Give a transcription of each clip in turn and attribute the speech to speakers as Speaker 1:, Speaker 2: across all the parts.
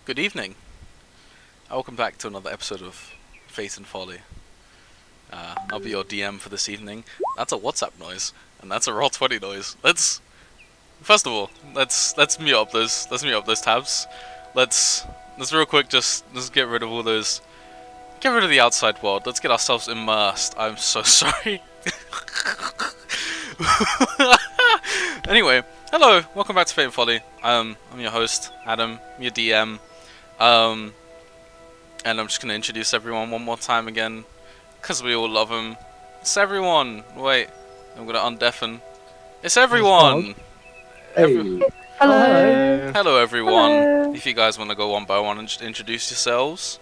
Speaker 1: Good evening. Welcome back to another episode of Fate and Folly. I'll be your DM for this evening. That's a WhatsApp noise, and that's a Roll20 noise. First of all, let's mute up those tabs. Let's real quick let's get rid of all those. Get rid of the outside world. Let's get ourselves immersed. I'm so sorry. Anyway, hello, welcome back to Fate and Folly. I'm your host, Adam, your DM. And I'm just gonna introduce everyone one more time again, cause we all love him. It's everyone. Wait, I'm gonna undeafen. It's everyone.
Speaker 2: Hey.
Speaker 3: Hello.
Speaker 1: Hello, everyone.
Speaker 3: Hello.
Speaker 1: If you guys want to go one by one and just introduce yourselves.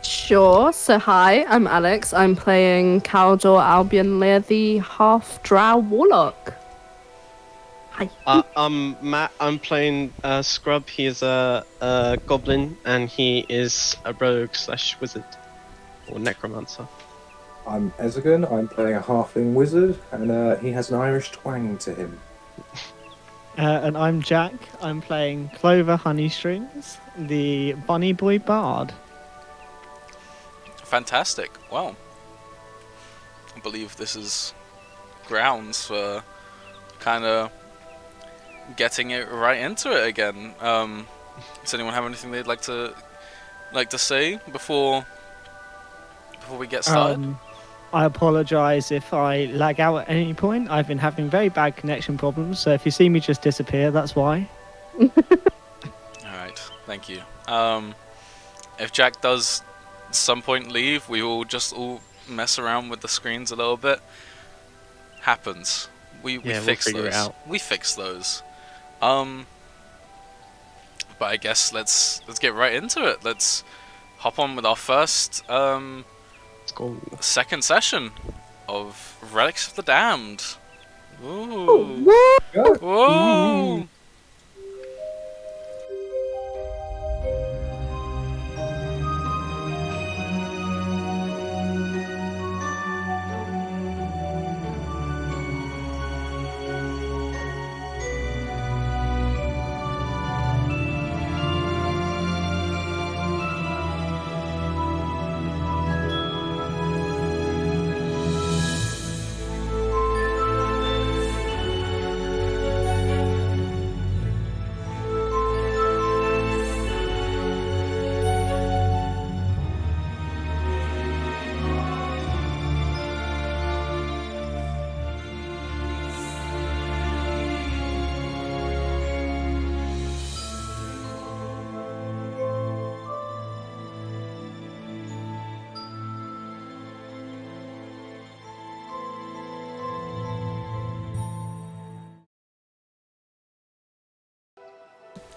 Speaker 3: Sure. So hi, I'm Alex. I'm playing Caldor Albion Lear, the half-drow warlock. Hi.
Speaker 4: I'm Matt. I'm playing Scrub. He is a goblin, and he is a rogue/wizard or necromancer.
Speaker 2: I'm Ezegan, I'm playing a halfling wizard, and he has an Irish twang to him.
Speaker 5: And I'm Jack. I'm playing Clover Honeystrings, the bunny boy bard.
Speaker 1: Fantastic. Well, I believe this is grounds for kind of getting it right into it again. Does anyone have anything they'd like to say before we get started?
Speaker 5: I apologise if I lag out at any point. I've been having very bad connection problems, so if you see me just disappear, that's why.
Speaker 1: Alright, thank you. If Jack does at some point leave, we will just all mess around with the screens a little bit. Happens. We fix
Speaker 4: figure it
Speaker 1: those.
Speaker 4: out.
Speaker 1: We fix those. But I guess let's get right into it. Let's hop on with our first
Speaker 4: Let's go.
Speaker 1: second session of Relics of the Damned. Ooh.
Speaker 3: Woo!
Speaker 1: Whoa!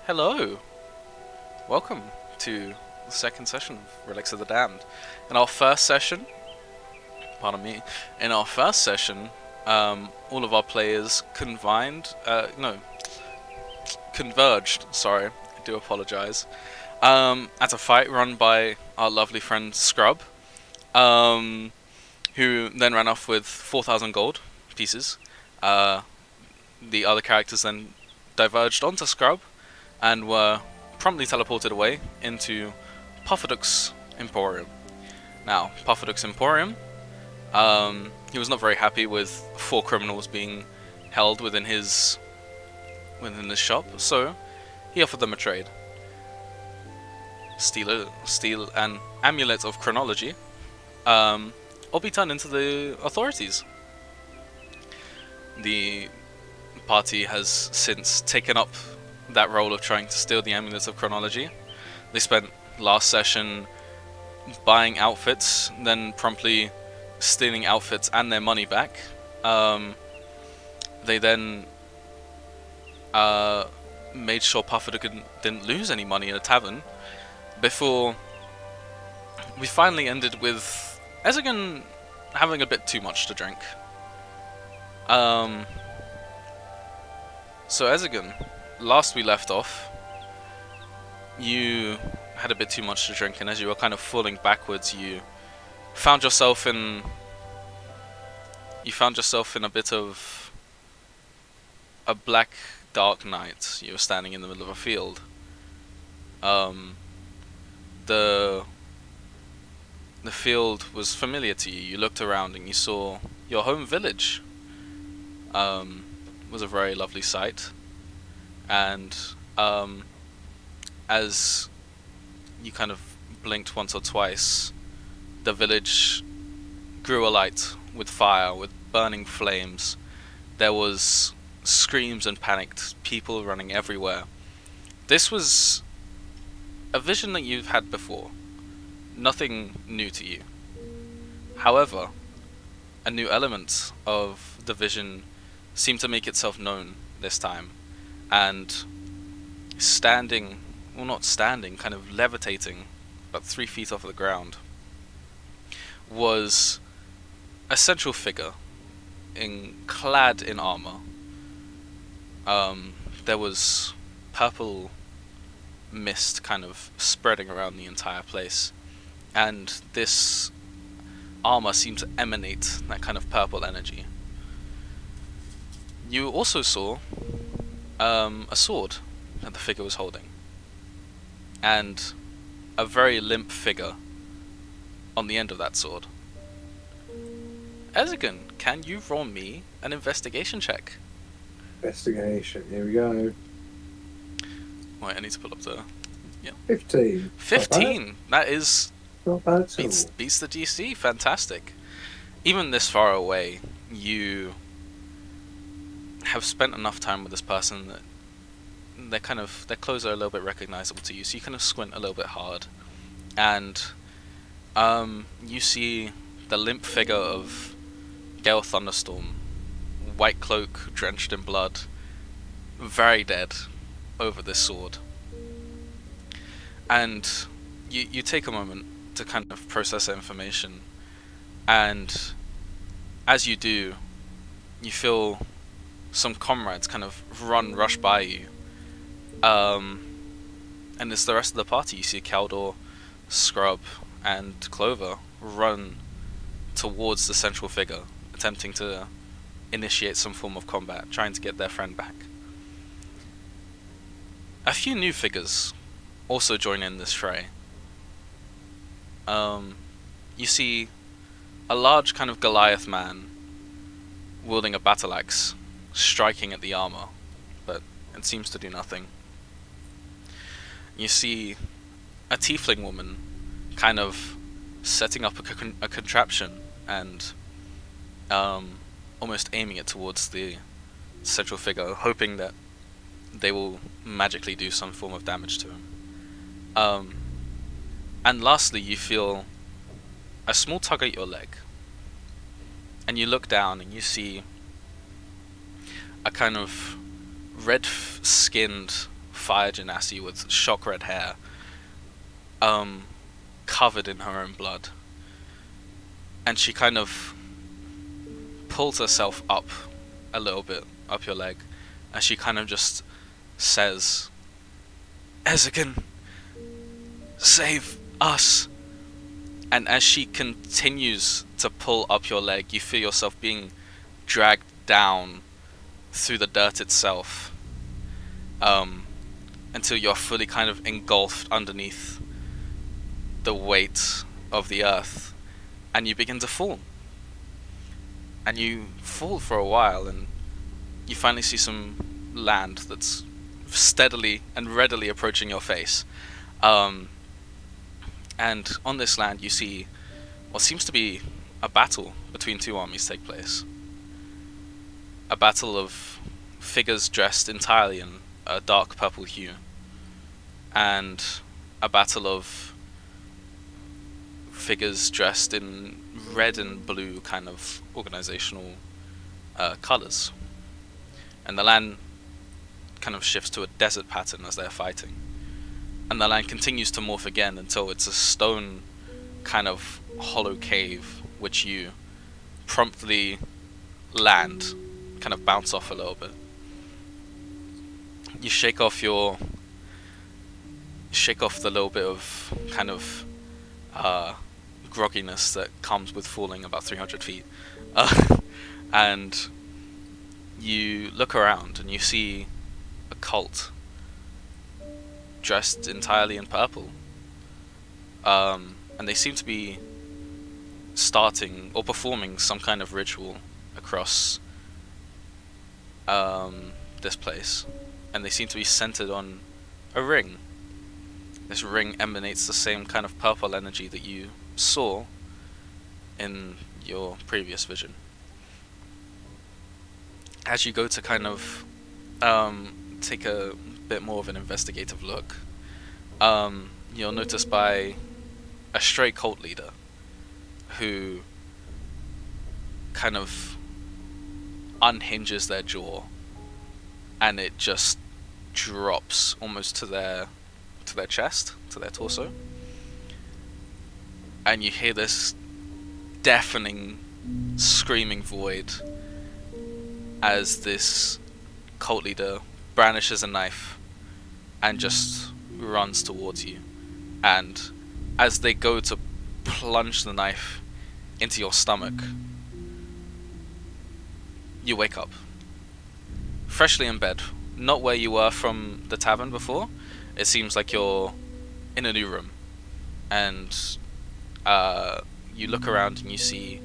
Speaker 1: Hello. Welcome to the second session of Relics of the Damned. In our first session, all of our players converged, sorry, I do apologise, at a fight run by our lovely friend Scrub, who then ran off with 4,000 gold pieces. The other characters then diverged onto Scrub, and were promptly teleported away into Pufferdook's Emporium. Now, Pufferdook's Emporium, he was not very happy with 4 criminals being held within his shop, so he offered them a trade. Steal an Amulet of Chronology, or be turned into the authorities. The party has since taken up that role of trying to steal the Amulet of Chronology. They spent last session buying outfits, then promptly stealing outfits and their money back. They then made sure Pufferdook didn't lose any money in a tavern, before we finally ended with Ezegan having a bit too much to drink. So Ezegan, last we left off, you had a bit too much to drink, and as you were kind of falling backwards, you found yourself in a bit of a black, dark night. You were standing in the middle of a field. Um, the the field was familiar to you. You looked around and you saw your home village. Was a very lovely sight, and as you kind of blinked once or twice, the village grew alight with fire, with burning flames. There was screams and panicked people running everywhere. This was a vision that you've had before, nothing new to you. However, a new element of the vision seemed to make itself known this time, and standing, well, not standing, kind of levitating about 3 feet off the ground, was a central figure clad in armor. There was purple mist kind of spreading around the entire place, and this armor seemed to emanate that kind of purple energy. You also saw a sword that the figure was holding, and a very limp figure on the end of that sword. Ezigan, can you roll me an investigation check?
Speaker 2: Investigation. Here we go.
Speaker 1: Wait, I need to pull up the
Speaker 2: 15.
Speaker 1: 15. That is
Speaker 2: Not bad at all.
Speaker 1: beats the DC. Fantastic. Even this far away, you have spent enough time with this person that their clothes are a little bit recognizable to you. So you kind of squint a little bit hard, and you see the limp figure of Gale Thunderstorm, white cloak drenched in blood, very dead over this sword. And you take a moment to kind of process that information, and as you do, you feel some comrades kind of rush by you. And as the rest of the party, you see Caldor, Scrub, and Clover run towards the central figure, attempting to initiate some form of combat, trying to get their friend back. A few new figures also join in this fray. You see a large kind of Goliath man wielding a battle axe, striking at the armor, but it seems to do nothing. You see a tiefling woman kind of setting up a contraption and almost aiming it towards the central figure, hoping that they will magically do some form of damage to him. And lastly, you feel a small tug at your leg, and you look down and you see a kind of red-skinned fire genasi with shock red hair, covered in her own blood, and she kind of pulls herself up a little bit up your leg, and she kind of just says, "Ezigan, save us." And as she continues to pull up your leg, you feel yourself being dragged down through the dirt itself, until you're fully kind of engulfed underneath the weight of the earth, and you begin to fall. And you fall for a while, and you finally see some land that's steadily and readily approaching your face. And on this land you see what seems to be a battle between two armies take place. A battle of figures dressed entirely in a dark purple hue, and a battle of figures dressed in red and blue kind of organizational colors. And the land kind of shifts to a desert pattern as they're fighting. And the land continues to morph again until it's a stone kind of hollow cave, which you promptly land, kind of bounce off a little bit. You shake off the little bit of kind of grogginess that comes with falling about 300 feet. And you look around and you see a cult dressed entirely in purple. And they seem to be starting or performing some kind of ritual across this place, and they seem to be centered on a ring. This ring emanates the same kind of purple energy that you saw in your previous vision. As you go to kind of take a bit more of an investigative look, you're noticed by a stray cult leader who kind of unhinges their jaw, and it just drops almost to their chest, to their torso, and you hear this deafening screaming void as this cult leader brandishes a knife and just runs towards you. And as they go to plunge the knife into your stomach, you wake up freshly in bed, not where you were from the tavern before. It seems like you're in a new room, and you look around and you see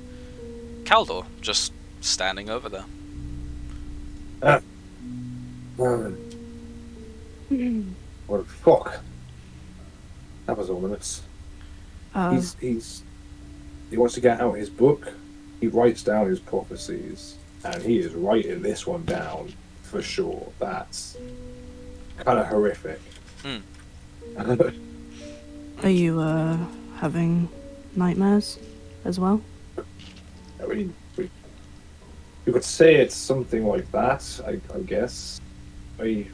Speaker 1: Caldor just standing over there.
Speaker 2: What the fuck? That was ominous. He wants to get out his book. He writes down his prophecies, and he is writing this one down for sure. That's kind of horrific.
Speaker 3: Are you having nightmares as well?
Speaker 2: I mean, you could say it's something like that, I guess. And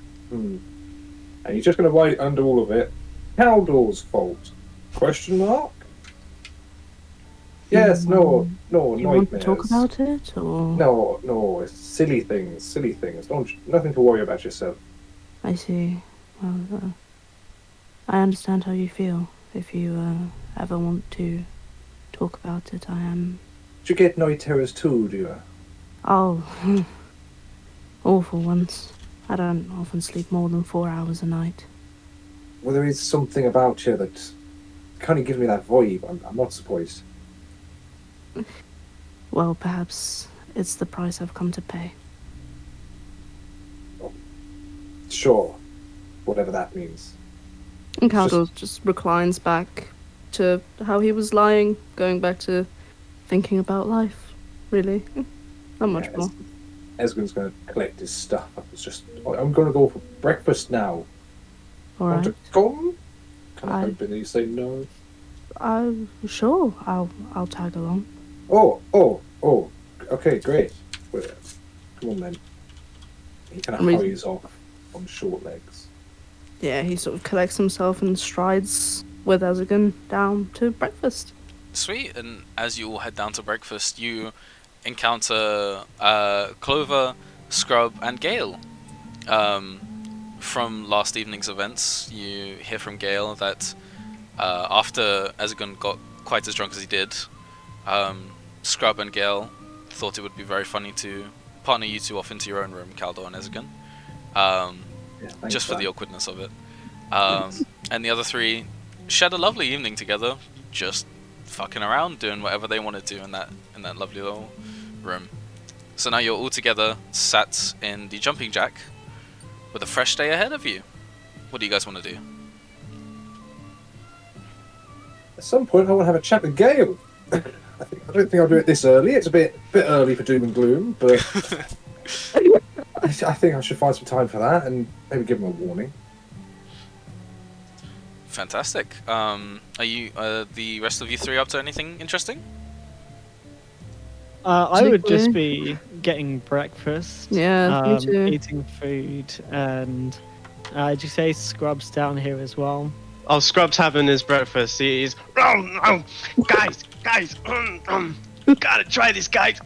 Speaker 2: you're just going to write under all of it, Caldor's fault? Question mark? Yes, no,
Speaker 3: Do you want to
Speaker 2: nightmares.
Speaker 3: talk about it, or?
Speaker 2: No, it's silly things. Nothing to worry about yourself.
Speaker 3: I see. Well, I understand how you feel. If you ever want to talk about it, I am.
Speaker 2: Do you get night terrors too, do you?
Speaker 3: Oh, awful ones. I don't often sleep more than 4 hours a night.
Speaker 2: Well, there is something about you that kind of gives me that vibe. I'm not surprised.
Speaker 3: Well, perhaps it's the price I've come to pay.
Speaker 2: Sure, whatever that means.
Speaker 3: And Caldor just reclines back to how he was lying, going back to thinking about life. Really, not much more.
Speaker 2: Esgun's going to collect his stuff. I'm going to go for breakfast now.
Speaker 3: All
Speaker 2: Want
Speaker 3: right.
Speaker 2: to come? Kind of hoping that you say no.
Speaker 3: Sure. I'll tag along.
Speaker 2: Oh. Okay, great. Well, come on then. He kind of hurries off on short legs.
Speaker 3: Yeah, he sort of collects himself and strides with Ezegan down to breakfast.
Speaker 1: Sweet. And as you all head down to breakfast, you encounter Clover, Scrub, and Gale. From last evening's events, you hear from Gale that after Ezegan got quite as drunk as he did, Scrub and Gale thought it would be very funny to partner you two off into your own room, Caldor and Ezegan, just for the awkwardness of it. And the other three shared a lovely evening together, just fucking around, doing whatever they wanted to in that lovely little room. So now you're all together, sat in the jumping jack, with a fresh day ahead of you. What do you guys want to do?
Speaker 2: At some point, I want to have a chat with Gale. I don't think I'll do it this early. It's a bit early for doom and gloom, but I think I should find some time for that and maybe give him a warning.
Speaker 1: Fantastic. Are you the rest of you three up to anything interesting?
Speaker 5: I would just be getting breakfast.
Speaker 3: Yeah, me too.
Speaker 5: Eating food, and did you say Scrub's down here as well?
Speaker 4: Oh, Scrub's having his breakfast. He's guys, gotta try this, guys.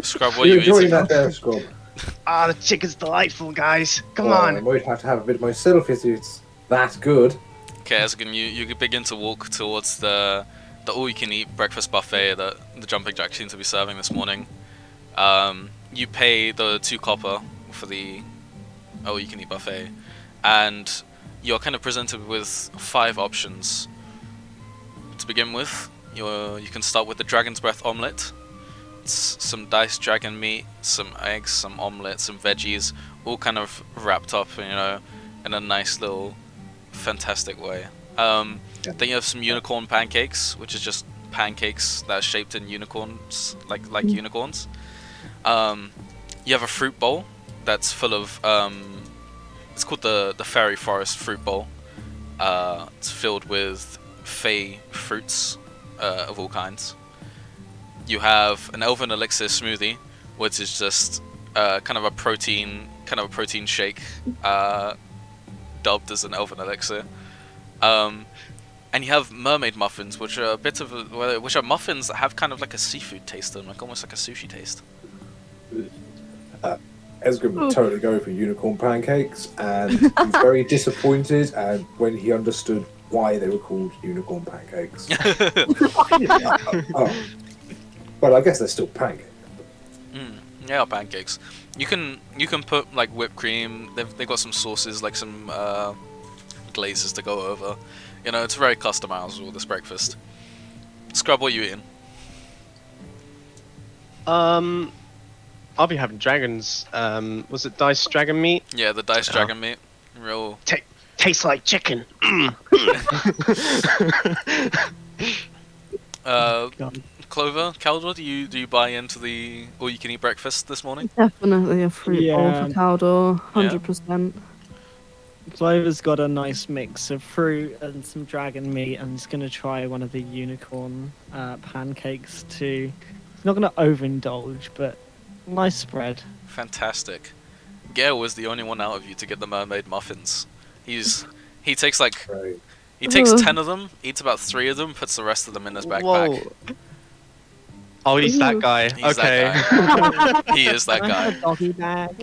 Speaker 1: Scrub, what are you
Speaker 2: enjoying
Speaker 1: eating?
Speaker 2: that there, Scrub?
Speaker 4: The chicken's delightful, guys. Come
Speaker 2: I
Speaker 4: on.
Speaker 2: might have to have a bit myself if it's that good.
Speaker 1: Okay, Ezegan, you begin to walk towards the all-you-can-eat breakfast buffet that the jumping jack seems to be serving this morning. You pay the 2 copper for the all-you-can-eat buffet, and you're kind of presented with 5 options. To begin with, you can start with the Dragon's Breath omelette. It's some diced dragon meat, some eggs, some omelette, some veggies, all kind of wrapped up, in a nice little, fantastic way. Then you have some unicorn pancakes, which is just pancakes that are shaped in unicorns, like unicorns. You have a fruit bowl that's full of it's called the Fairy Forest Fruit Bowl. It's filled with fey fruits of all kinds. You have an Elven Elixir smoothie, which is just kind of a protein shake, dubbed as an Elven Elixir. And you have mermaid muffins, which are which are muffins that have kind of like a seafood taste to them, like almost like a sushi taste.
Speaker 2: Ezra would totally go for unicorn pancakes, and he was very disappointed and when he understood why they were called unicorn pancakes. But I guess they're still pancakes.
Speaker 1: They are pancakes. You can put like whipped cream. They've got some sauces, like some glazes to go over. It's very customizable, this breakfast. Scrub, what are you eating?
Speaker 4: I'll be having dragons. Was it diced dragon meat?
Speaker 1: Yeah, the diced dragon meat. Real.
Speaker 4: Tastes like chicken.
Speaker 1: Clover, Caldor, do you buy into the all-you-can-eat breakfast this morning?
Speaker 3: Definitely a fruit bowl for Caldor, 100%.
Speaker 5: Clover's got a nice mix of fruit and some dragon meat, and he's going to try one of the unicorn pancakes too. He's not going to overindulge, but nice spread.
Speaker 1: Fantastic. Gale was the only one out of you to get the mermaid muffins. He takes
Speaker 2: Right.
Speaker 1: he takes 10 of them, eats about 3 of them, puts the rest of them in his backpack.
Speaker 4: Whoa. Oh, he's that guy.
Speaker 1: He's
Speaker 4: okay.
Speaker 1: that guy. He is that
Speaker 5: I have a
Speaker 1: guy.
Speaker 5: doggy bag.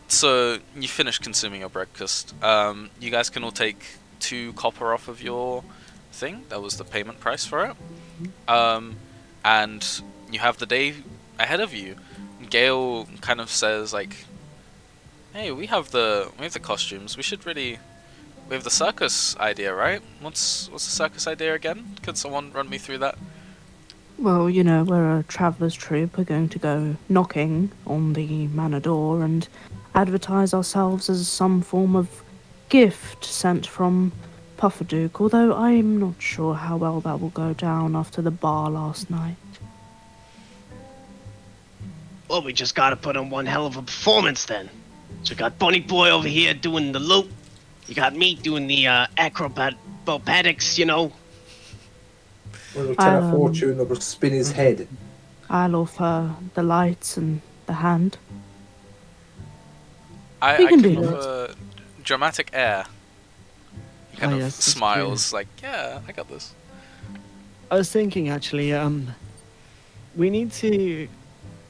Speaker 1: So you finish consuming your breakfast. You guys can all take 2 copper off of your thing. That was the payment price for it. And you have the day ahead of you. Gale kind of says like, "Hey, we have the costumes. We have the circus idea, right? What's the circus idea again? Could someone run me through that?"
Speaker 3: Well, we're a traveller's troupe. We're going to go knocking on the manor door and advertise ourselves as some form of gift sent from Pufferdook, although I'm not sure how well that will go down after the bar last night.
Speaker 4: Well, we just gotta put on one hell of a performance then. So we got Bunny Boy over here doing the loop. You got me doing the acrobatics,
Speaker 2: Well, Lieutenant Fortune will spin his head.
Speaker 3: I'll offer the lights and the hand.
Speaker 1: I
Speaker 3: We can
Speaker 1: can
Speaker 3: do
Speaker 1: offer dramatic air. He kind of
Speaker 5: yes, that's
Speaker 1: smiles like, "Yeah, I got this."
Speaker 5: I was thinking actually, we need to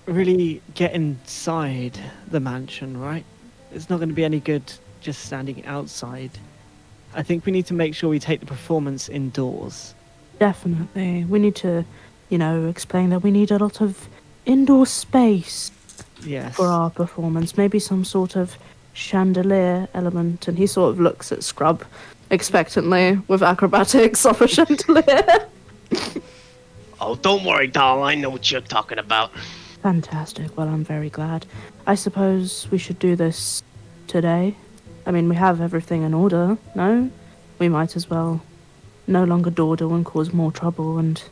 Speaker 5: really get inside the mansion, right? It's not going to be any good just standing outside. I think we need to make sure we take the performance indoors.
Speaker 3: Definitely. We need to, explain that we need a lot of indoor space
Speaker 5: Yes.
Speaker 3: for our performance. Maybe some sort of chandelier element. And he sort of looks at Scrub expectantly with acrobatics off a chandelier.
Speaker 4: Oh, don't worry, doll. I know what you're talking about.
Speaker 3: Fantastic. Well, I'm very glad. I suppose we should do this today. I mean, we have everything in order, no? We might as well no longer dawdle and cause more trouble and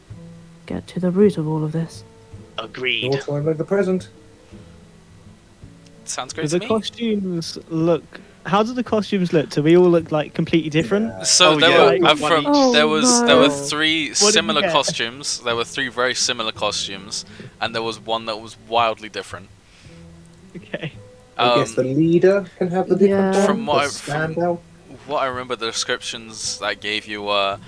Speaker 3: get to the root of all of this.
Speaker 4: Agreed.
Speaker 2: More time like the present.
Speaker 1: Sounds great
Speaker 5: Do
Speaker 1: to
Speaker 5: the
Speaker 1: me.
Speaker 5: costumes look? How do the costumes look? Do we all look like completely different?
Speaker 2: Yeah.
Speaker 1: So
Speaker 4: Oh,
Speaker 1: there
Speaker 4: yeah.
Speaker 1: were
Speaker 4: Like
Speaker 1: from
Speaker 3: Oh,
Speaker 1: there
Speaker 3: no.
Speaker 1: were 3
Speaker 5: What did you
Speaker 1: similar
Speaker 5: get?
Speaker 1: costumes. There were 3 very similar costumes, and there was one that was wildly different.
Speaker 5: Okay.
Speaker 2: I guess the leader can have the different
Speaker 3: Yeah.
Speaker 2: one.
Speaker 1: From what
Speaker 2: the standout.
Speaker 1: What I remember, the descriptions that I gave you were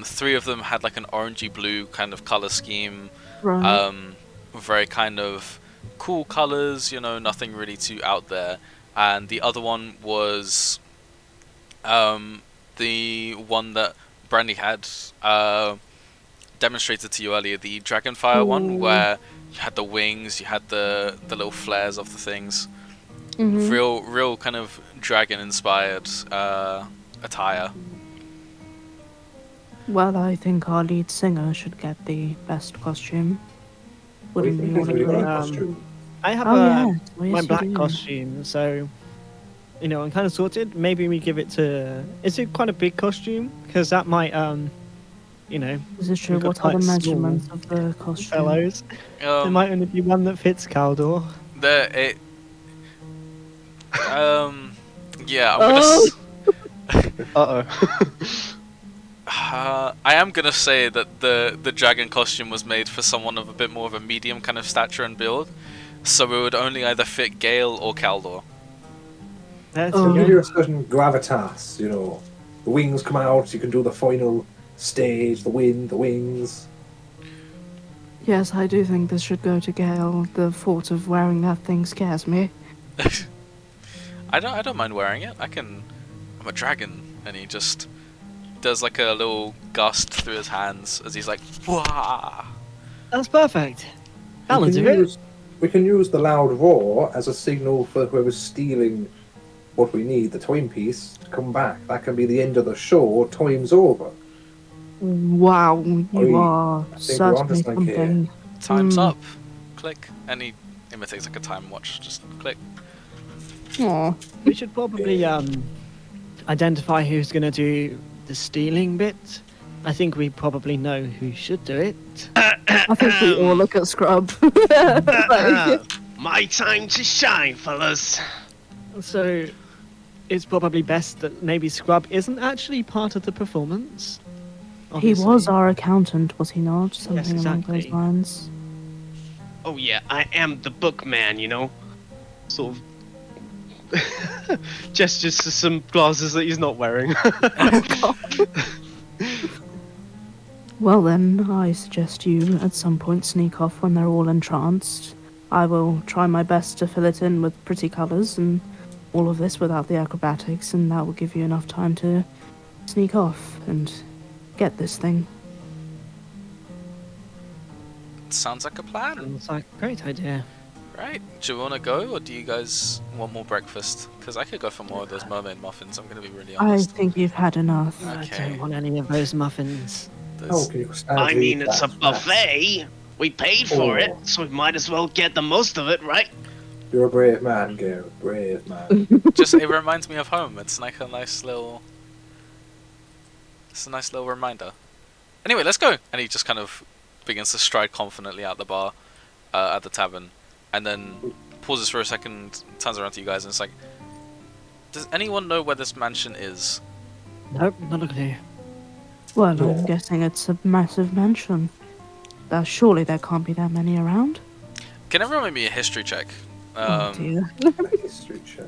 Speaker 1: 3 of them had like an orangey blue kind of color scheme.
Speaker 3: Right.
Speaker 1: Very kind of cool colors, nothing really too out there. And the other one was the one that Brandy had demonstrated to you earlier, the Dragonfire one,
Speaker 3: Ooh.
Speaker 1: where you had the wings, you had the little flares of the things.
Speaker 3: Mhm.
Speaker 1: real kind of dragon-inspired attire.
Speaker 3: Well, I think our lead singer should get the best costume.
Speaker 2: What do you
Speaker 3: Wouldn't
Speaker 2: think
Speaker 3: we
Speaker 2: he's
Speaker 3: all
Speaker 2: really got a
Speaker 3: agree?
Speaker 2: costume?
Speaker 5: I have
Speaker 3: Oh, yes. Oh,
Speaker 5: my
Speaker 3: yes, you
Speaker 5: black
Speaker 3: do.
Speaker 5: costume, so I'm kind of sorted. Maybe we give it to. Is it quite a big costume? Because that might
Speaker 3: This is true.
Speaker 5: we've got
Speaker 3: What are the
Speaker 5: quite small
Speaker 3: measurements of the costume?
Speaker 5: fellows. There
Speaker 1: Um,
Speaker 5: might only be one that fits Caldor.
Speaker 1: there it. Yeah, I'm
Speaker 3: Oh!
Speaker 6: Uh-oh.
Speaker 1: I am gonna say that the dragon costume was made for someone of a bit more of a medium kind of stature and build, so it would only either fit Gale or Caldor.
Speaker 5: There
Speaker 3: Oh.
Speaker 2: It'll
Speaker 5: we
Speaker 2: give
Speaker 5: go.
Speaker 2: you a certain gravitas, you know. The wings come out, you can do the final stage, the wind, the wings.
Speaker 3: Yes, I do think this should go to Gale. The thought of wearing that thing scares me.
Speaker 1: I don't mind wearing it. I'm a dragon, and he just does like a little gust through his hands as he's like, "Wah!"
Speaker 5: That's perfect. That'll
Speaker 2: We
Speaker 5: do
Speaker 2: can
Speaker 5: it.
Speaker 2: use the loud roar as a signal for whoever's stealing what we need, the timepiece, to come back. That can be the end of the show. Time's over.
Speaker 3: Wow, you
Speaker 2: Oi,
Speaker 3: are
Speaker 2: I think we're onto
Speaker 3: certainly
Speaker 2: something here.
Speaker 3: something.
Speaker 1: Time's
Speaker 3: Hmm.
Speaker 1: up. Click, and he imitates like a time watch. Just click.
Speaker 3: Aw.
Speaker 5: We should probably identify who's going to do the stealing bit. I think we probably know who should do it.
Speaker 3: I think we all look at Scrub.
Speaker 4: My time to shine, fellas.
Speaker 5: So it's probably best that maybe Scrub isn't actually part of the performance.
Speaker 3: He was
Speaker 5: obviously.
Speaker 3: our accountant, was he not? Something along those
Speaker 5: exactly.
Speaker 3: lines.
Speaker 4: Oh yeah, I am the bookman, you know. Sort of gestures to some glasses that he's not wearing.
Speaker 3: Well then, I suggest you at some point sneak off when they're all entranced. I will try my best to fill it in with pretty colours and all of this without the acrobatics, and that will give you enough time to sneak off and get this thing.
Speaker 1: Sounds like a plan.
Speaker 5: Sounds like a great idea.
Speaker 1: Right, do you want to go, or do you guys want more breakfast? Because I could go for more of those mermaid muffins, I'm going to be really
Speaker 3: I
Speaker 1: honest.
Speaker 3: think you've had enough.
Speaker 5: I
Speaker 1: Okay.
Speaker 5: don't want any of those muffins.
Speaker 2: How
Speaker 1: Those-
Speaker 2: can you stand
Speaker 4: I
Speaker 2: to
Speaker 4: mean,
Speaker 2: eat
Speaker 4: it's a
Speaker 2: that?
Speaker 4: buffet. We paid for it,
Speaker 2: Oh.
Speaker 4: so we might as well get the most of it, right?
Speaker 2: You're a brave man, Gale. Brave man.
Speaker 1: Just, it reminds me of home. It's like a nice little... It's a nice little reminder. Anyway, let's go! And he just kind of begins to stride confidently out the bar, at the tavern, and then pauses for a second, turns around to you guys, and it's like, does anyone know where this mansion is?
Speaker 5: Nope, not a clue.
Speaker 3: Well,
Speaker 2: Yeah.
Speaker 3: I'm guessing it's a massive mansion. Surely there can't be that many around.
Speaker 1: Can everyone make me a history check?
Speaker 3: Oh dear.
Speaker 2: A history check.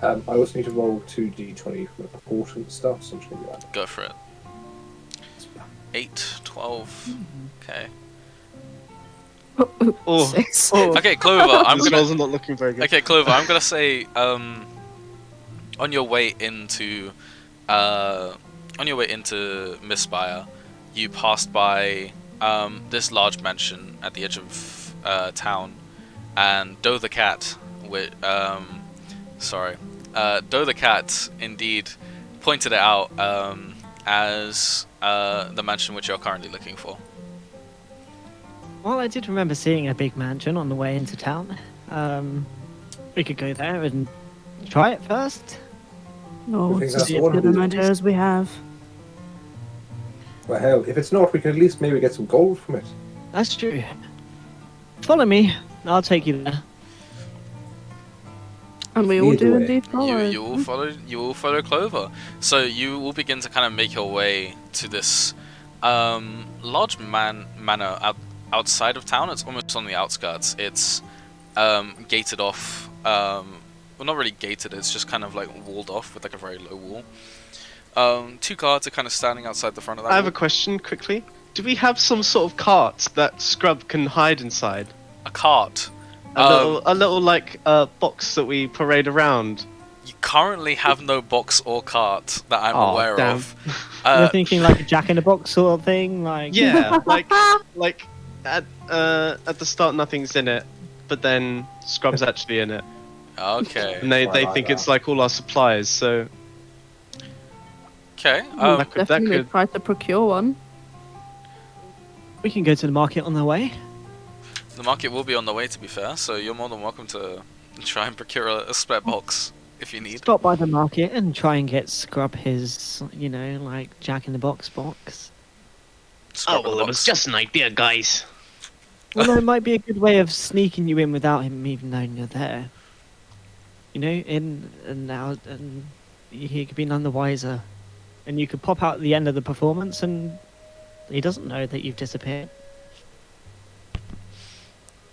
Speaker 2: I also need to roll 2d20 for the proportion stuff, so I'm just going to do that.
Speaker 1: Go for it. 8, 12. Okay.
Speaker 6: Oh,
Speaker 3: 6.
Speaker 1: Okay, Clover, I'm
Speaker 6: this
Speaker 1: gonna...
Speaker 6: rolls are not looking very good.
Speaker 1: Okay, Clover, I'm gonna say, on your way into Mistspire, you passed by this large mansion at the edge of town, and Doe the cat, Doe the cat indeed pointed it out as the mansion which you're currently looking for.
Speaker 5: Well, I did remember seeing a big mansion on the way into town. We could go there and try it first.
Speaker 3: Oh,
Speaker 2: I think
Speaker 3: it's
Speaker 2: that's
Speaker 3: as
Speaker 2: the one
Speaker 3: good
Speaker 2: we
Speaker 3: an
Speaker 2: do.
Speaker 3: idea as we have.
Speaker 2: Well, hell, if it's not, we can at least maybe get some gold from it.
Speaker 5: That's true. Follow me. I'll take you there.
Speaker 3: And we all
Speaker 2: Either
Speaker 3: do
Speaker 2: way,
Speaker 3: indeed follow.
Speaker 1: You will follow Clover. So you will begin to kind of make your way to this large manor outside of town. It's almost on the outskirts. It's gated off. Well, not really gated. It's just kind of like walled off with like a very low wall. 2 guards are kind of standing outside the front of that.
Speaker 6: I have a
Speaker 1: wall.
Speaker 6: question quickly. Do we have some sort of cart that Scrub can hide inside?
Speaker 1: A cart.
Speaker 6: A little like box that we parade around.
Speaker 1: You currently have no box or cart that I'm
Speaker 6: Aw,
Speaker 1: aware
Speaker 6: damn.
Speaker 1: of.
Speaker 5: You're thinking like a Jack in the Box sort of thing, like
Speaker 6: Yeah, like at the start nothing's in it, but then Scrub's actually in it.
Speaker 1: Okay.
Speaker 6: And they
Speaker 2: Right, right,
Speaker 6: think
Speaker 2: right.
Speaker 6: it's like all our supplies. So
Speaker 1: Okay.
Speaker 6: that could
Speaker 3: Definitely try to procure one.
Speaker 5: We can go to the market on the way.
Speaker 1: The market will be on the way, to be fair, so you're more than welcome to try and procure a spare box if you need.
Speaker 5: Stop by the market and try and get Scrub his, like Jack in the Box box.
Speaker 1: Scrub
Speaker 4: Oh, well,
Speaker 1: the
Speaker 4: it was
Speaker 1: box.
Speaker 4: just an idea, guys.
Speaker 5: Although it might be a good way of sneaking you in without him even knowing you're there. In and out, and he could be none the wiser. And you could pop out at the end of the performance and he doesn't know that you've disappeared.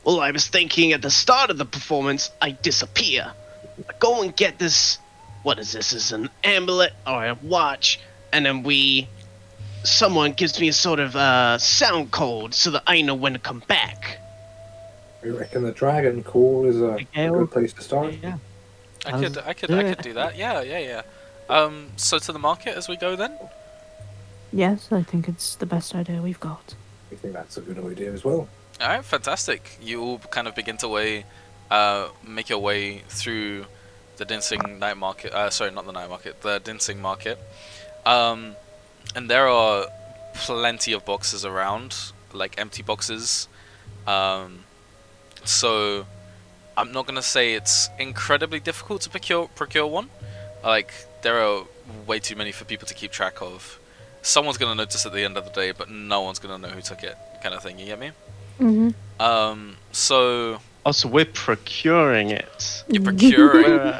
Speaker 4: Well, I was thinking at the start of the performance, I disappear. I go and get this. What is this? Is an amulet or a watch, and then someone gives me a sort of sound code so that I know when to come back.
Speaker 2: I reckon the dragon call is a good place to start.
Speaker 5: Yeah.
Speaker 1: I
Speaker 5: How's
Speaker 1: could
Speaker 5: it?
Speaker 1: do that. Yeah. So to the market as we go then.
Speaker 3: Yes, I think it's the best idea we've got.
Speaker 2: I think that's a good idea as well.
Speaker 1: All right, fantastic. You all kind of begin to make your way through the Dinsing night market. Sorry, not the night market. The Dinsing market. And there are plenty of boxes around, like empty boxes. So I'm not gonna say it's incredibly difficult to procure one. Like there are way too many for people to keep track of. Someone's gonna notice at the end of the day, but no one's gonna know who took it, kind of thing. You get me?
Speaker 3: Mm-hmm.
Speaker 1: So
Speaker 6: also we're procuring it.
Speaker 1: you're procuring.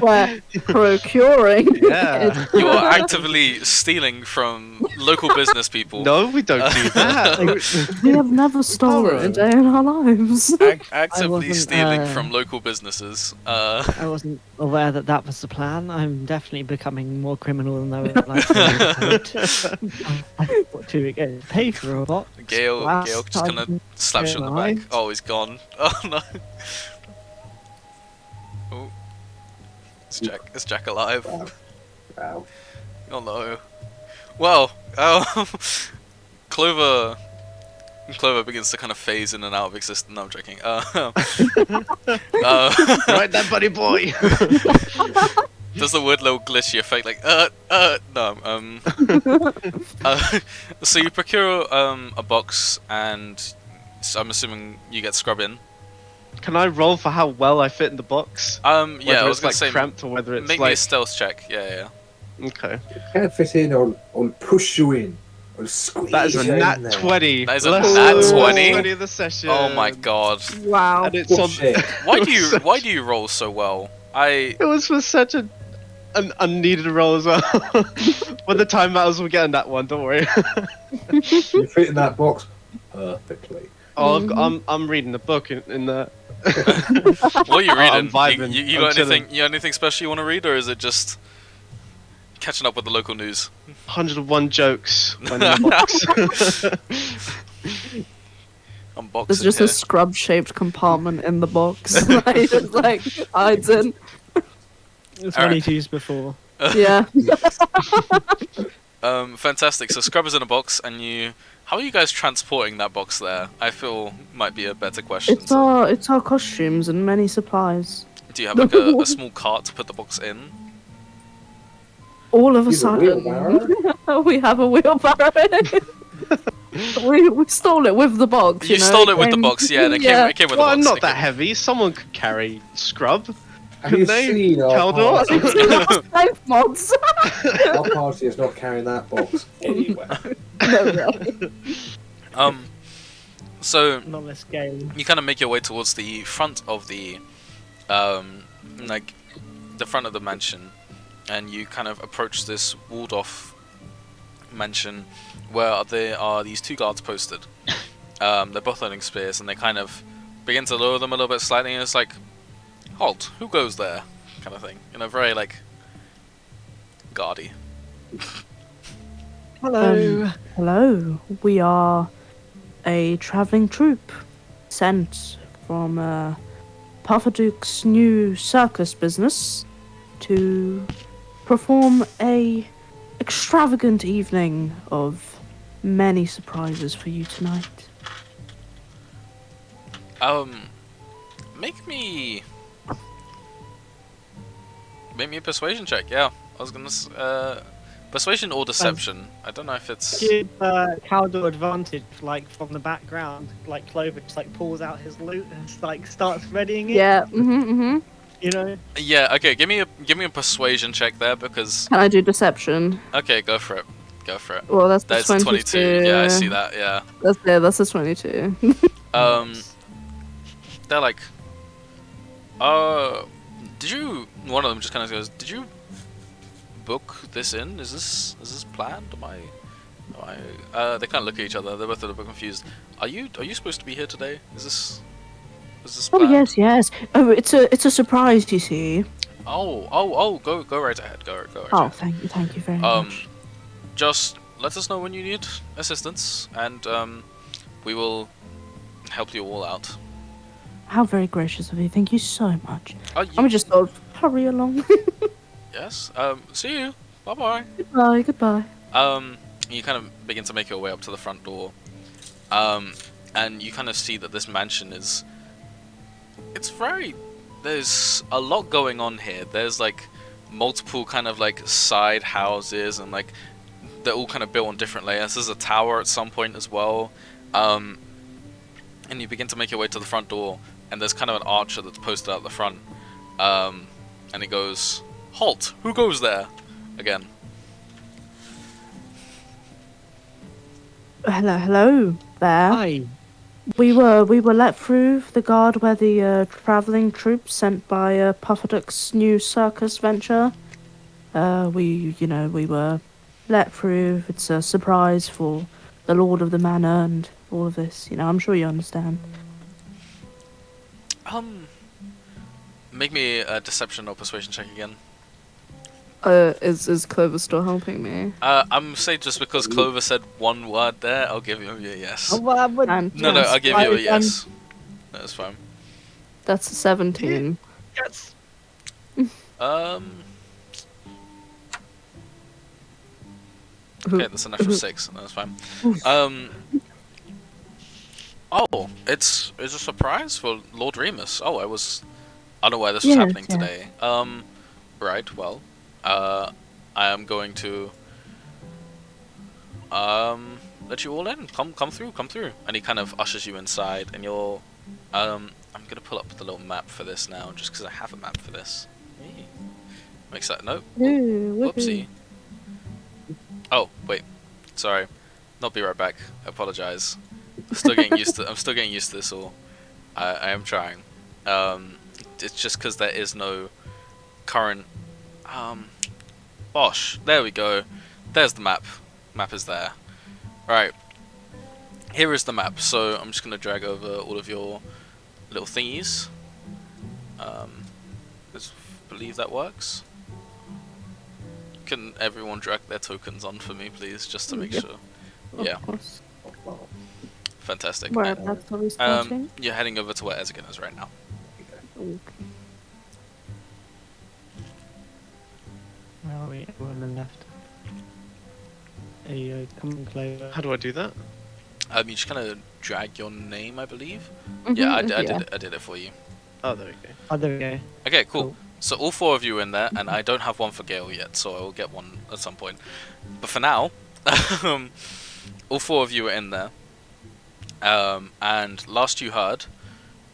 Speaker 3: We're procuring.
Speaker 6: Yeah.
Speaker 1: You are actively stealing from local business people.
Speaker 6: No, we don't do that.
Speaker 3: We have never stolen a day in our lives.
Speaker 1: Actively
Speaker 5: wasn't,
Speaker 1: stealing from local businesses.
Speaker 5: I wasn't aware that was the plan. I'm definitely becoming more criminal than I would like to admit. What to get paid for a box?
Speaker 1: Gail just kind of slaps you on the back.
Speaker 5: Right.
Speaker 1: Oh, he's gone. Oh no. Oh, is Jack alive?
Speaker 2: Wow. Wow.
Speaker 1: Oh no. Well, Clover begins to kind of phase in and out of existence. No, I'm joking.
Speaker 4: Right, that buddy boy.
Speaker 1: Does the weird little glitchy effect like no so you procure a box and so I'm assuming you get Scrub in.
Speaker 6: Can I roll for how well I fit in the box?
Speaker 1: Yeah, I
Speaker 6: Whether
Speaker 1: was
Speaker 6: it's
Speaker 1: gonna
Speaker 6: like
Speaker 1: say
Speaker 6: cramped or whether it's
Speaker 1: make me
Speaker 6: like
Speaker 1: a stealth check. Yeah.
Speaker 6: okay.
Speaker 2: Can't fit in, I'll push you in. I'll squeeze
Speaker 6: That is a
Speaker 2: you in
Speaker 6: nat
Speaker 2: there.
Speaker 6: 20.
Speaker 1: That is a
Speaker 6: Let's
Speaker 1: nat
Speaker 6: go.
Speaker 1: 20?
Speaker 6: 20 of the session.
Speaker 1: Oh my god.
Speaker 3: Wow.
Speaker 6: And it's on.
Speaker 2: Bullshit.
Speaker 1: Why do you roll so well?
Speaker 6: It was for such an unneeded roll as well. When the time matters, we're getting that one. Don't worry.
Speaker 2: You fit in that box perfectly.
Speaker 6: Oh, I'm reading the book in the.
Speaker 1: What are you reading?
Speaker 6: I'm vibing.
Speaker 1: You
Speaker 6: I'm
Speaker 1: got
Speaker 6: chilling.
Speaker 1: anything? You got anything special you want to read, or is it just catching up with the local news?
Speaker 6: 101 jokes when in the box.
Speaker 1: Unboxing
Speaker 3: There's just
Speaker 1: here.
Speaker 3: a scrub-shaped compartment in the box. That he just like hides in.
Speaker 5: It's
Speaker 1: Alright.
Speaker 5: one he's used before.
Speaker 3: Yeah.
Speaker 1: Fantastic. So Scrub is in a box, and you. How are you guys transporting that box there? I feel might be a better question.
Speaker 3: It's our costumes and many supplies.
Speaker 1: Do you have like a small cart to put the box in?
Speaker 3: All of a
Speaker 2: Use a
Speaker 3: sudden,
Speaker 2: wheelbarrow?
Speaker 3: we have a wheelbarrow. we stole it with the box.
Speaker 1: You
Speaker 3: know,
Speaker 1: stole it with the
Speaker 3: came-
Speaker 1: box, yeah. And it came with the
Speaker 6: Well,
Speaker 1: box.
Speaker 6: not
Speaker 1: It
Speaker 6: that
Speaker 1: came-
Speaker 6: heavy. Someone could carry Scrub.
Speaker 2: Have you
Speaker 6: Couldn't they?
Speaker 2: seen our
Speaker 6: Caldor?
Speaker 2: party?
Speaker 3: Safe mods.
Speaker 2: Our party is not carrying that box anywhere.
Speaker 3: No way.
Speaker 1: So
Speaker 5: Not this game.
Speaker 1: you kind of make your way towards the front of the, like, the front of the mansion, and you kind of approach this walled-off mansion where there are these two guards posted. They're both holding spears, and they kind of begin to lower them a little bit slightly, and it's like, halt, who goes there? Kind of thing. You know, very, like, guardy.
Speaker 5: Hello.
Speaker 3: Hello. We are a travelling troupe sent from Pufferdook's new circus business to perform a extravagant evening of many surprises for you tonight.
Speaker 1: Make me Make me a persuasion check. Yeah, I was gonna persuasion or deception. I don't know if it's.
Speaker 5: Give Caldor advantage, like from the background, like Clover just like pulls out his loot and like starts readying it.
Speaker 3: Yeah. Mm-hmm.
Speaker 5: You know.
Speaker 1: Yeah. Okay. Give me a persuasion check there because.
Speaker 3: Can I do deception?
Speaker 1: Okay, go for it. Go for it.
Speaker 3: Well, that's
Speaker 1: That's
Speaker 3: the
Speaker 1: a
Speaker 3: 22.
Speaker 1: 22. Yeah, I see that. Yeah.
Speaker 3: That's a 22.
Speaker 1: They're like, did you? One of them just kind of goes, did you book this in? Is this planned? Am I? They kind of look at each other. They're both a little bit confused. Are you supposed to be here today? Is this
Speaker 3: Oh
Speaker 1: planned?
Speaker 3: yes. Oh, it's a surprise. You see.
Speaker 1: Oh, go right ahead. Go right
Speaker 3: Oh,
Speaker 1: ahead.
Speaker 3: thank you very much.
Speaker 1: Just let us know when you need assistance, and we will help you all out.
Speaker 3: How very gracious of you. Thank you so much.
Speaker 1: Oh,
Speaker 3: I'm just sort of hurry along.
Speaker 1: yes. See you. Bye bye.
Speaker 3: Goodbye.
Speaker 1: You kind of begin to make your way up to the front door, and you kind of see that this mansion is. It's very. There's a lot going on here. There's like multiple kind of like side houses, and like they're all kind of built on different layers. There's a tower at some point as well, and you begin to make your way to the front door, and there's kind of an archer that's posted out the front, and he goes, "Halt! Who goes there?" Again.
Speaker 3: Hello there.
Speaker 5: Hi.
Speaker 3: We were let through the guard where the traveling troops sent by Pufferdook's new circus venture. We were let through. It's a surprise for the Lord of the Manor and all of this. I'm sure you understand.
Speaker 1: Make me a deception or persuasion check again.
Speaker 3: Is Clover still helping me?
Speaker 1: I'm say just because Clover said one word there, I'll give you a yes.
Speaker 5: Oh, well,
Speaker 1: No, I'll give you a yes. That's fine.
Speaker 3: That's a 17.
Speaker 5: Yes.
Speaker 1: Okay, that's an extra 6. That's fine. Oh, it's a surprise for Lord Reemus. Oh, I was unaware this was happening today. Right. Well, I am going to let you all in. Come through. And he kind of ushers you inside, and you're I'm gonna pull up the little map for this now, just because I have a map for this. Makes that note. Whoopsie. Oh wait, sorry. Not be right back. I apologize. I'm still getting used to this all. I am trying. It's just because there is no current. Bosh. There we go. There's the map. Map is there. Right. Here is the map. So I'm just gonna drag over all of your little thingies. Let's believe that works. Can everyone drag their tokens on for me, please, just to make sure? Yeah.
Speaker 3: Of course.
Speaker 1: Fantastic.
Speaker 3: Whereabouts are we starting?
Speaker 1: You're heading over to where Ezekiel is right now.
Speaker 3: Okay.
Speaker 5: Where are we? We're on the left. There you go. Come on, Clover.
Speaker 6: How do I do that?
Speaker 1: You just kind of drag your name, I believe.
Speaker 3: Mhm,
Speaker 1: Yeah, I did it for you.
Speaker 6: Oh, there we go.
Speaker 5: Oh, there we go.
Speaker 1: Okay, cool.
Speaker 5: Cool.
Speaker 1: So all 4 of you are in there, and I don't have one for Gale yet, so I will get one at some point. But for now, all 4 of you are in there. And last you heard,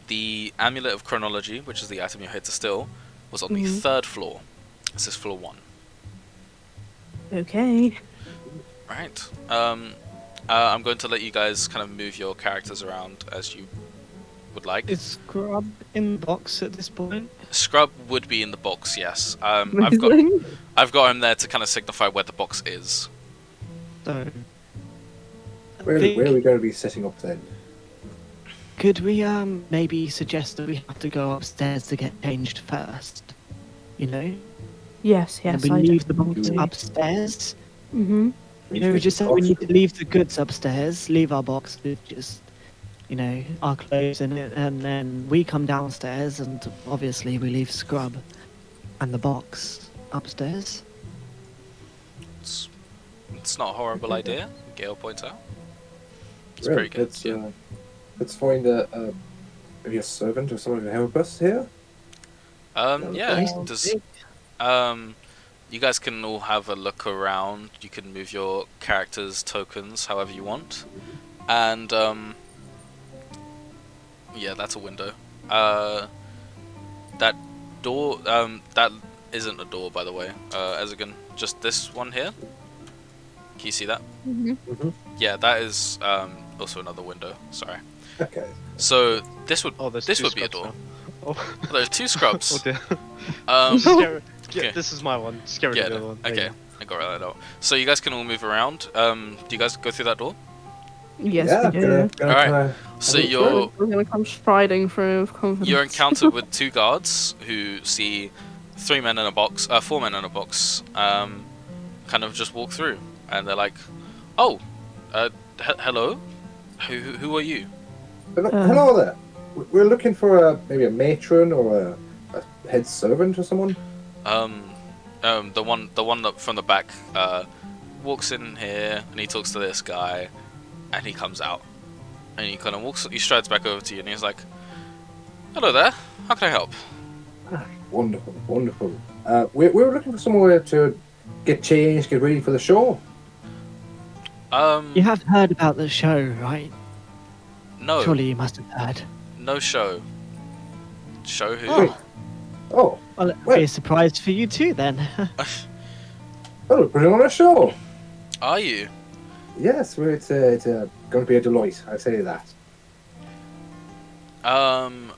Speaker 1: the Amulet of Chronology, which is the item you're here to steal, was on the 3rd floor. This is floor 1.
Speaker 3: Okay.
Speaker 1: Right. I'm going to let you guys kind of move your characters around as you would like.
Speaker 5: Is Scrub in the box at this point?
Speaker 1: Scrub would be in the box, yes.
Speaker 3: Amazing.
Speaker 1: I've got him there to kind of signify where the box is.
Speaker 5: So,
Speaker 2: Where are we going to be setting up then?
Speaker 5: could we maybe suggest that we have to go upstairs to get changed first? You know?
Speaker 3: Yes,
Speaker 5: And we
Speaker 3: I
Speaker 5: leave the
Speaker 3: definitely.
Speaker 5: box upstairs.
Speaker 3: Mhm.
Speaker 5: You know, we just said we need to leave the goods upstairs, leave our box with just, our clothes in it, and then we come downstairs, and obviously we leave Scrub and the box upstairs.
Speaker 1: It's not a horrible idea, Gale points out. It's
Speaker 2: Really?
Speaker 1: pretty good.
Speaker 2: Let's find maybe a servant or someone who can help us here.
Speaker 1: Yeah,
Speaker 5: Nice.
Speaker 1: does You guys can all have a look around. You can move your characters' tokens however you want, and yeah, that's a window. That door, that isn't a door, by the way. Ezigan, just this one here. Can you see that?
Speaker 2: Mhm.
Speaker 1: Yeah, that is also another window. Sorry.
Speaker 2: Okay.
Speaker 1: So this would
Speaker 6: Oh, there's
Speaker 1: this
Speaker 6: two
Speaker 1: would be a
Speaker 6: scrubs
Speaker 1: door.
Speaker 6: now. Oh.
Speaker 1: There's two
Speaker 6: Oh
Speaker 1: scrubs.
Speaker 6: dear.
Speaker 1: Um,
Speaker 6: Yeah,
Speaker 1: okay.
Speaker 6: this is my one. Just get rid
Speaker 1: Yeah,
Speaker 6: of the other one. There you
Speaker 1: okay. I got that out. So you guys can all move around. Do you guys go through that door?
Speaker 3: Yes,
Speaker 2: yeah,
Speaker 3: we do.
Speaker 1: Alright.
Speaker 2: kinda
Speaker 1: So
Speaker 2: look
Speaker 1: you're
Speaker 3: We're gonna come striding through with confidence.
Speaker 1: you're encountered with two guards who see four men in a box, kind of just walk through, and they're like, "Oh, hello, who are you?"
Speaker 2: Hello there. We're looking for maybe a matron or a head servant or someone.
Speaker 1: The one that from the back walks in here, and he talks to this guy, and he comes out, and he strides back over to you, and he's like, "Hello there, how can I help?"
Speaker 2: Wonderful, wonderful. We're looking for somewhere to get changed, get ready for the show.
Speaker 5: You have heard about the show, right?
Speaker 1: No,
Speaker 5: Surely you must have heard.
Speaker 1: no show. Show who?
Speaker 5: Oh.
Speaker 2: Oh,
Speaker 5: Well, it'll
Speaker 2: Well-
Speaker 5: be a surprise for you too then.
Speaker 2: we're putting on a show.
Speaker 1: Are you?
Speaker 2: Yes, it's going to be a delight. I say that.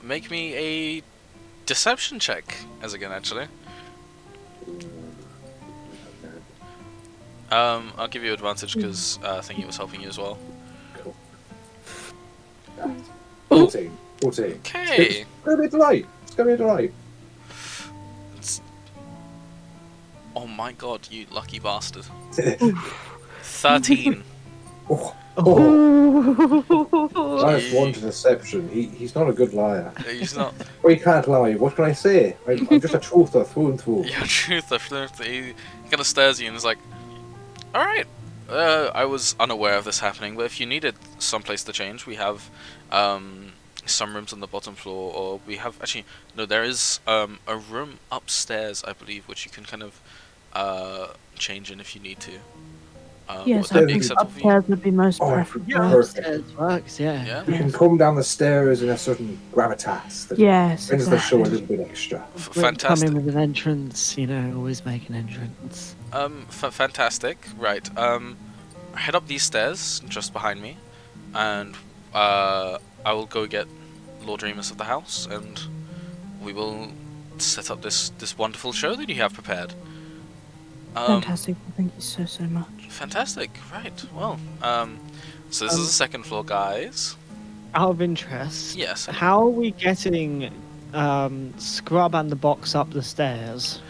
Speaker 1: Make me a deception check as again, actually. I'll give you advantage because I think he was helping you as well.
Speaker 2: Cool. 14. 14.
Speaker 1: Okay.
Speaker 2: It's going to be a delight. It's going to be a delight.
Speaker 1: Oh my god, you lucky bastard. 13.
Speaker 2: Oh,
Speaker 3: Oh.
Speaker 2: that's one to deception. He's not a good liar.
Speaker 1: He's not.
Speaker 2: Well, he can't lie. What can I say? I'm just a truther through and through.
Speaker 1: Yeah, truth. He kind of stares at you and is like, "Alright, I was unaware of this happening, but if you needed someplace to change, we have some rooms on the bottom floor, or we have actually no. There is a room upstairs, I believe, which you can kind of change in if you need to.
Speaker 3: Yes,
Speaker 1: would that
Speaker 3: I
Speaker 1: be
Speaker 3: think
Speaker 1: acceptable for you?
Speaker 3: upstairs would be most
Speaker 2: Oh,
Speaker 3: preferable.
Speaker 5: Yeah,
Speaker 2: Perfect.
Speaker 5: upstairs works, yeah.
Speaker 1: Yeah.
Speaker 2: You can come down the stairs in a certain gravitas that
Speaker 3: Yes,
Speaker 2: brings the show a
Speaker 3: exactly.
Speaker 2: little bit extra.
Speaker 5: Come
Speaker 1: Fantastic.
Speaker 5: in with an entrance, always make an entrance.
Speaker 1: Fantastic. Right. Head up these stairs just behind me, and I will go get Lord Reemus of the house, and we will set up this wonderful show that you have prepared.
Speaker 3: Fantastic. Thank you so much.
Speaker 1: Fantastic. Right. Well. So this is the second floor, guys.
Speaker 5: Out of interest,
Speaker 1: Yes.
Speaker 5: how are we getting Scrub and the box up the stairs?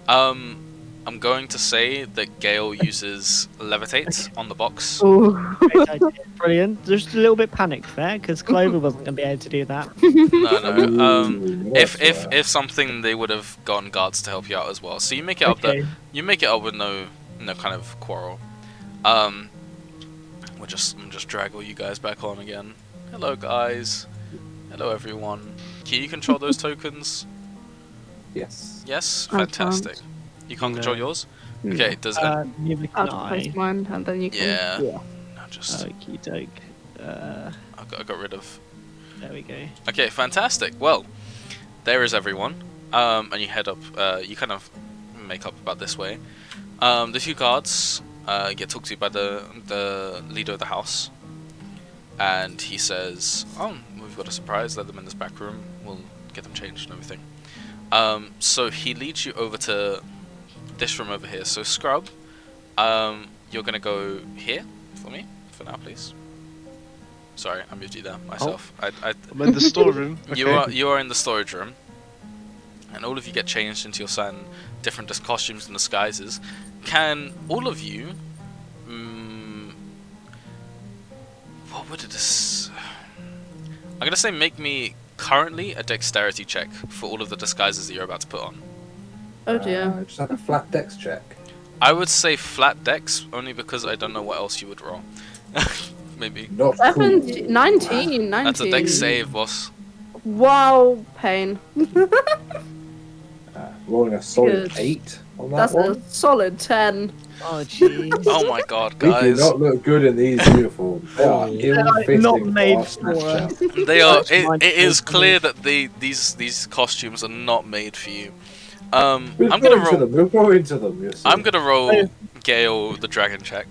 Speaker 1: I'm going to say that Gale uses levitate on the box.
Speaker 3: Oh.
Speaker 5: Great idea. Brilliant. Just a little bit panicked there because Clover wasn't going to be able to do that.
Speaker 1: No.
Speaker 2: Ooh,
Speaker 1: If
Speaker 2: that's,
Speaker 1: if something, they would have gotten guards to help you out as well. So you make it up
Speaker 5: Okay.
Speaker 1: that you make it up with no kind of quarrel. I'm just drag all you guys back on again. Hello guys. Hello everyone. Can you control those tokens?
Speaker 2: yes.
Speaker 1: Yes.
Speaker 3: I
Speaker 1: Fantastic.
Speaker 3: can't.
Speaker 1: You can't control
Speaker 5: No.
Speaker 1: yours. Okay. Does
Speaker 5: Neither can
Speaker 3: I'll
Speaker 5: I.
Speaker 3: place mine and then you can.
Speaker 1: yeah.
Speaker 5: Yeah.
Speaker 1: No, just
Speaker 5: Okie doke.
Speaker 1: I got rid of.
Speaker 5: There we go.
Speaker 1: Okay, fantastic. Well, there is everyone. And you head up. You kind of make up about this way. The two guards get talked to by the leader of the house, and he says, "Oh, we've got a surprise. Let them in this back room. We'll get them changed and everything." So he leads you over to this room over here. So Scrub, you're gonna go here for me for now, please. Sorry, I moved you there myself.
Speaker 6: I'm in the storeroom.
Speaker 1: You are in the storage room, and all of you get changed into your certain different costumes and disguises. Can all of you? What would it? I'm gonna say make me currently a dexterity check for all of the disguises that you're about to put on.
Speaker 3: Oh dear.
Speaker 2: Just have a flat dex check.
Speaker 1: I would say flat dex only because I don't know what else you would roll. Maybe
Speaker 2: Not cool.
Speaker 3: 19.
Speaker 1: that's a dex save, boss.
Speaker 3: Wow, pain.
Speaker 2: rolling a solid
Speaker 3: Good.
Speaker 2: 8 on that
Speaker 3: That's
Speaker 2: one.
Speaker 3: a solid 10.
Speaker 5: Oh jeez.
Speaker 1: Oh my god,
Speaker 2: We do
Speaker 1: guys.
Speaker 2: not look good in these uniforms. They are
Speaker 6: Oh.
Speaker 2: ill-fitting
Speaker 5: Not
Speaker 2: for
Speaker 5: made
Speaker 2: our
Speaker 5: for
Speaker 2: Snapchat.
Speaker 1: They are.
Speaker 5: That's my
Speaker 1: It is
Speaker 5: choice.
Speaker 1: clear that these costumes are not made for you.
Speaker 2: We'll
Speaker 1: I'm
Speaker 2: grow
Speaker 1: gonna
Speaker 2: into
Speaker 1: roll.
Speaker 2: them. We'll grow into them. You'll see.
Speaker 1: I'm gonna roll Gale the dragon check.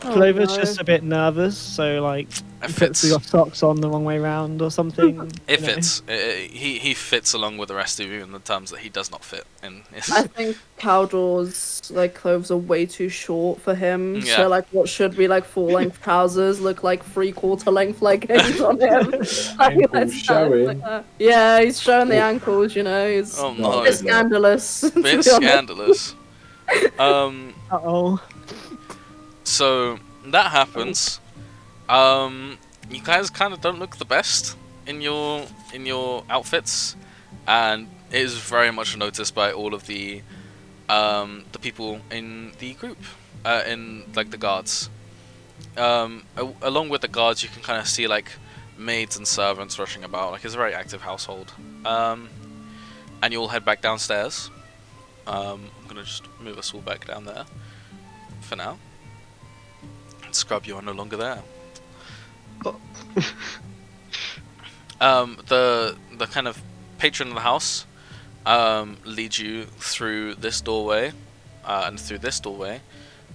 Speaker 5: Clover's
Speaker 3: Oh, no.
Speaker 5: just a bit nervous, so like
Speaker 1: It
Speaker 5: puts
Speaker 1: fits.
Speaker 5: your socks on the wrong way round or something.
Speaker 1: It
Speaker 5: you know.
Speaker 1: fits. He fits along with the rest of you in the terms that he does not fit in.
Speaker 3: I think Caldor's like clothes are way too short for him.
Speaker 1: Yeah.
Speaker 3: So like what should be like full length trousers look like 3/4 length leggings on him. Like,
Speaker 2: Ankles
Speaker 3: let's
Speaker 2: showing.
Speaker 3: like that. Yeah, he's showing the
Speaker 2: Oh.
Speaker 3: ankles, you know, he's
Speaker 1: Oh
Speaker 3: a
Speaker 1: no,
Speaker 3: bit scandalous. to
Speaker 1: bit
Speaker 3: be honest.
Speaker 1: scandalous.
Speaker 5: Uh-oh.
Speaker 1: So that happens. You guys kind of don't look the best in your outfits, and it is very much noticed by all of the people in the group, in like the guards. Along with the guards, you can kind of see like maids and servants rushing about. Like it's a very active household. And you all head back downstairs. I'm gonna just move us all back down there for now. Scrub, you are no longer there. The kind of patron of the house leads you through this doorway and through this doorway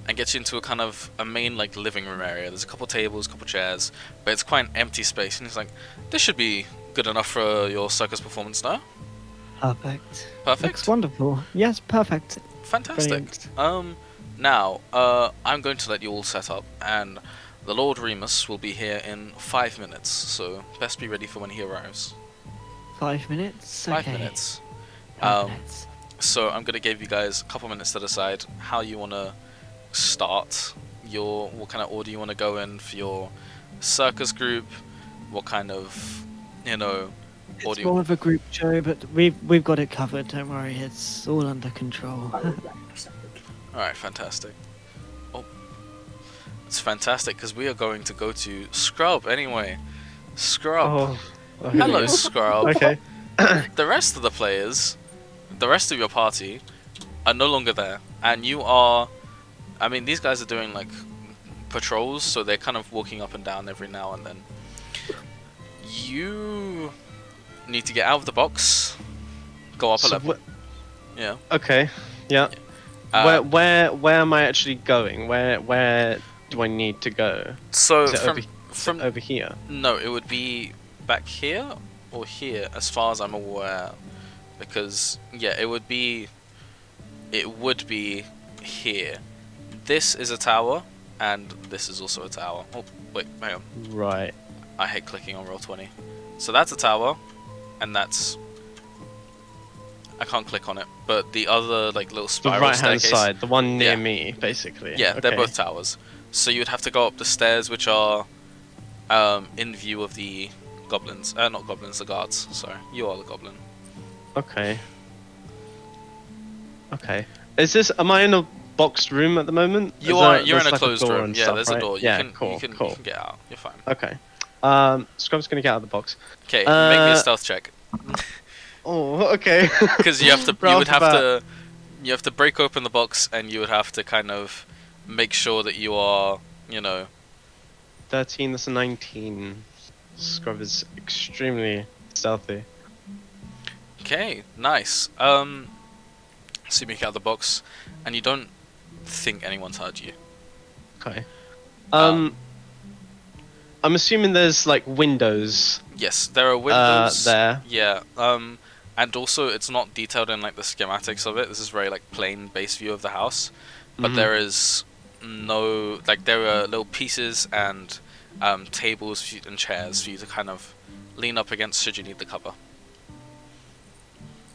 Speaker 1: and gets you into a kind of a main like living room area. There's a couple tables, a couple chairs, but it's quite an empty space, and he's like, this should be good enough for your circus performance now.
Speaker 5: Perfect.
Speaker 1: Perfect.
Speaker 5: Looks wonderful. Yes, perfect.
Speaker 1: Fantastic.
Speaker 5: Brilliant.
Speaker 1: Now, I'm going to let you all set up, and the Lord Reemus will be here in 5 minutes, so best be ready for when he arrives.
Speaker 5: 5 minutes.
Speaker 1: 5
Speaker 5: Okay.
Speaker 1: minutes.
Speaker 5: 5 minutes.
Speaker 1: So I'm gonna give you guys a couple minutes to decide how you wanna start what kind of order you wanna go in for your circus group, what kind of
Speaker 5: It's
Speaker 1: order.
Speaker 5: more of a group show, but we've got it covered. Don't worry, it's all under control.
Speaker 1: Alright, fantastic. Oh, it's fantastic because we are going to go to Scrub anyway. Scrub.
Speaker 6: Oh,
Speaker 1: Hello, Scrub.
Speaker 6: Okay.
Speaker 1: The rest of the players, the rest of your party, are no longer there, and you are. I mean, these guys are doing like patrols, so they're kind of walking up and down every now and then. You need to get out of the box, go up a
Speaker 6: So
Speaker 1: level. Yeah.
Speaker 6: Okay. Yeah. Where am I actually going? Where do I need to go?
Speaker 1: So
Speaker 6: Is it
Speaker 1: from
Speaker 6: over here?
Speaker 1: no, it would be back here or here, as far as I'm aware, because yeah, it would be here. This is a tower, and this is also a tower. Oh wait, hang on.
Speaker 6: Right.
Speaker 1: I hate clicking on Roll20. So that's a tower, and that's. I can't click on it, but the other like little
Speaker 6: The
Speaker 1: spiral
Speaker 6: right hand
Speaker 1: staircase.
Speaker 6: side, the one near
Speaker 1: Yeah.
Speaker 6: me, basically.
Speaker 1: Yeah, they're
Speaker 6: Okay.
Speaker 1: both towers. So you'd have to go up the stairs, which are in view of the goblins. Not goblins, the guards. Sorry, you are the goblin.
Speaker 6: Okay. Okay. Am I in a boxed room at the moment?
Speaker 1: You're in
Speaker 6: there's
Speaker 1: a
Speaker 6: like
Speaker 1: closed
Speaker 6: door
Speaker 1: room.
Speaker 6: and
Speaker 1: Yeah,
Speaker 6: stuff,
Speaker 1: there's
Speaker 6: right?
Speaker 1: a door.
Speaker 6: Yeah,
Speaker 1: You
Speaker 6: cool.
Speaker 1: can get out. You're fine.
Speaker 6: Okay. Scrub's gonna get out of the box.
Speaker 1: Okay, make me a
Speaker 6: Uh,
Speaker 1: stealth check.
Speaker 6: Oh, okay.
Speaker 1: Because you have to,
Speaker 6: Right
Speaker 1: you
Speaker 6: off
Speaker 1: would
Speaker 6: the
Speaker 1: have
Speaker 6: bat.
Speaker 1: you have to break open the box, and you would have to kind of make sure that you are,
Speaker 6: 13, that's a 19. Scrub is extremely stealthy.
Speaker 1: Okay, nice. So you make it out of the box, and you don't think anyone's heard you.
Speaker 6: Okay. I'm assuming there's like windows
Speaker 1: Yes, there are windows
Speaker 6: there.
Speaker 1: Yeah. And also it's not detailed in like the schematics of it. This is very like plain base view of the house, but
Speaker 6: Mhm.
Speaker 1: there is no there are little pieces and tables and chairs for you to kind of lean up against should you need the cover.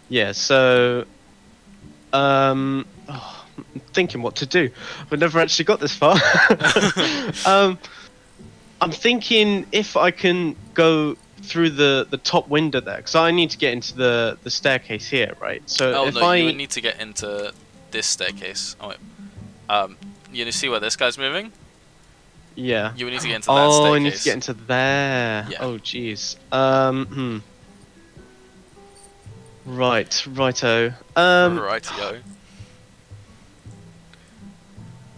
Speaker 6: Yeah, so I'm thinking what to do. I've never actually got this far. I'm thinking if I can go through the top window there, because I need to get into the staircase here, right? So
Speaker 1: Oh
Speaker 6: if
Speaker 1: no,
Speaker 6: I
Speaker 1: you would need to get into this staircase. Oh wait. You see where this guy's moving?
Speaker 6: yeah.
Speaker 1: You would need to get into that
Speaker 6: Oh,
Speaker 1: staircase.
Speaker 6: I need to get into there.
Speaker 1: Yeah.
Speaker 6: Oh, jeez. Righto.
Speaker 1: Rightio.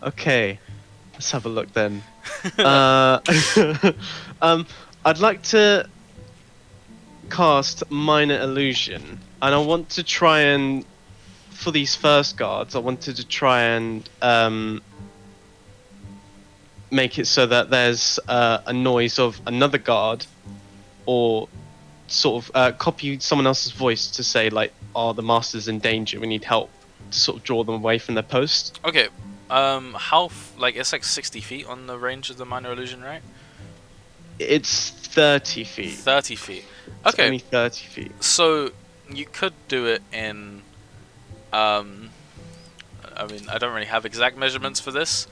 Speaker 6: Okay, let's have a look then. I'd like to cast Minor Illusion, and I want to try and, for these first guards, I wanted to try and make it so that there's a noise of another guard, or sort of copy someone else's voice to say like, "Oh, the master's in danger. We need help," to sort of draw them away from their post.
Speaker 1: Okay. Like it's like 60 feet on the range of the minor illusion, right?
Speaker 6: It's 30 feet.
Speaker 1: 30 feet.
Speaker 6: It's
Speaker 1: Okay.
Speaker 6: only 30 feet.
Speaker 1: So you could do it in. I mean, I don't really have exact measurements for this,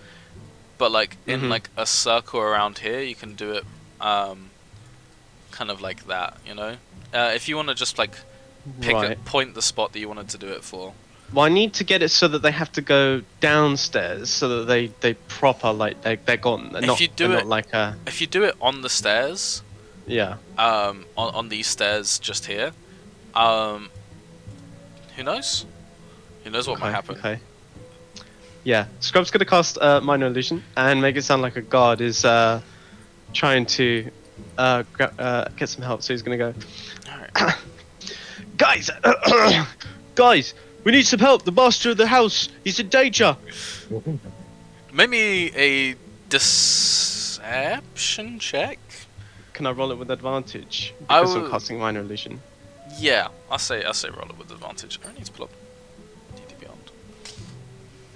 Speaker 1: but like in like a circle around here, you can do it, kind of like that, you know. If you want to just like point the spot that you wanted to do it for.
Speaker 6: Well, I need to get it so that they have to go downstairs, so that they proper like they're gone. They're not like a.
Speaker 1: If you do it on the stairs,
Speaker 6: Yeah.
Speaker 1: on these stairs just here, who knows? Who knows what might happen?
Speaker 6: Okay. Yeah, Scrub's gonna cast Minor Illusion and make it sound like a guard is trying to get some help. So he's gonna go,
Speaker 1: Alright.
Speaker 6: guys, guys, we need some help. The master of the house, he's in danger.
Speaker 1: Maybe a deception check.
Speaker 6: Can I roll it with advantage?
Speaker 1: I
Speaker 6: Because I'm
Speaker 1: will-
Speaker 6: casting Minor Illusion.
Speaker 1: Yeah, I say roll it with advantage. I need to pull up D&D Beyond.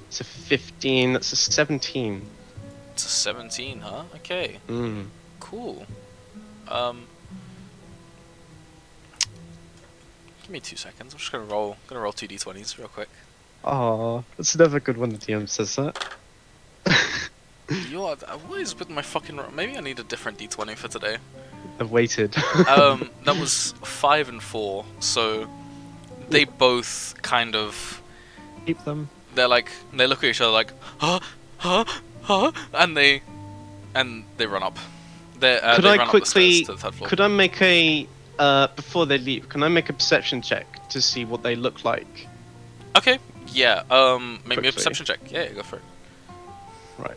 Speaker 6: It's a 15. That's a 17.
Speaker 1: It's a 17, huh? Okay, cool. Give me 2 seconds. I'm just gonna roll two d20s real quick.
Speaker 6: Oh, that's never good when the DM says that.
Speaker 1: What is with my fucking? Maybe I need a different d20 for today.
Speaker 6: I've waited.
Speaker 1: That was 5 and 4, so they both kind of.
Speaker 5: Keep them.
Speaker 1: They look at each other like, huh, and they run up. They
Speaker 6: Could
Speaker 1: run
Speaker 6: I
Speaker 1: up the stairs
Speaker 6: quickly?
Speaker 1: to the third floor.
Speaker 6: Could I make a before they leave? Can I make a perception check to see what they look like?
Speaker 1: Okay, yeah. Make me a
Speaker 6: Quickly.
Speaker 1: perception check. Yeah, go for it.
Speaker 6: Right.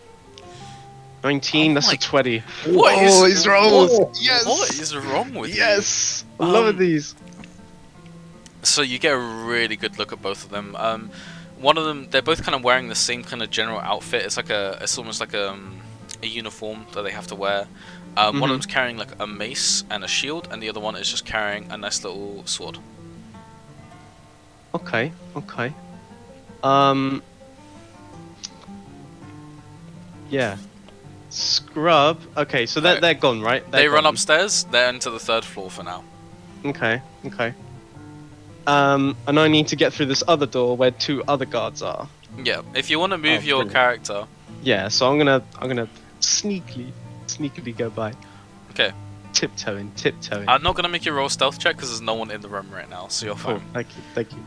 Speaker 6: 19.
Speaker 1: Oh
Speaker 6: that's
Speaker 1: my-
Speaker 6: a 20.
Speaker 1: What
Speaker 6: oh,
Speaker 1: is-
Speaker 6: these rolls!
Speaker 2: Oh,
Speaker 6: Yes.
Speaker 1: What is wrong with you?
Speaker 6: Yes. Love these.
Speaker 1: So you get a really good look at both of them. One of them, they're both kind of wearing the same kind of general outfit. It's almost like a uniform that they have to wear. One of them's carrying like a mace and a shield, and the other one is just carrying a nice little sword.
Speaker 6: Okay. Yeah. Scrub. Okay, so
Speaker 1: Right.
Speaker 6: they're gone, right?
Speaker 1: They run
Speaker 6: gone.
Speaker 1: upstairs. They're into the third floor for now.
Speaker 6: Okay. And I need to get through this other door where 2 other guards are.
Speaker 1: Yeah. If you want to move your
Speaker 6: brilliant.
Speaker 1: character,
Speaker 6: Yeah, so I'm gonna sneakily go by.
Speaker 1: Okay.
Speaker 6: Tiptoeing.
Speaker 1: I'm not gonna make you roll a stealth check because there's no one in the room right now, so you're
Speaker 6: Cool.
Speaker 1: fine.
Speaker 6: Thank you.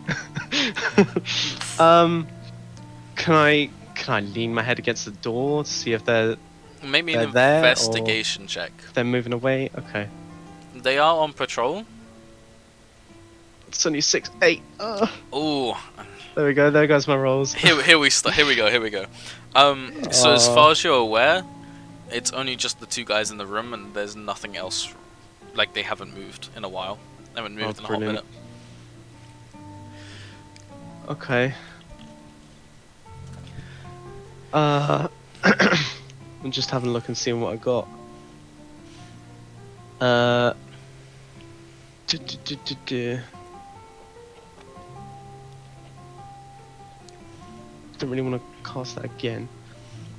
Speaker 6: Can I lean my head against the door to see if they're
Speaker 1: Maybe
Speaker 6: They're
Speaker 1: an
Speaker 6: there, or-
Speaker 1: investigation check.
Speaker 6: moving away? Okay.
Speaker 1: They are on patrol.
Speaker 6: It's only 6, 8.
Speaker 1: Ooh.
Speaker 6: There we go. There goes my rolls.
Speaker 1: Here we go. So as far as you're aware, it's only just the 2 guys in the room, and there's nothing else. Like they haven't moved in a while. They haven't moved in a hot
Speaker 6: brilliant.
Speaker 1: minute.
Speaker 6: Okay. I'm just having a look and seeing what I got. Don't really want to cast that again.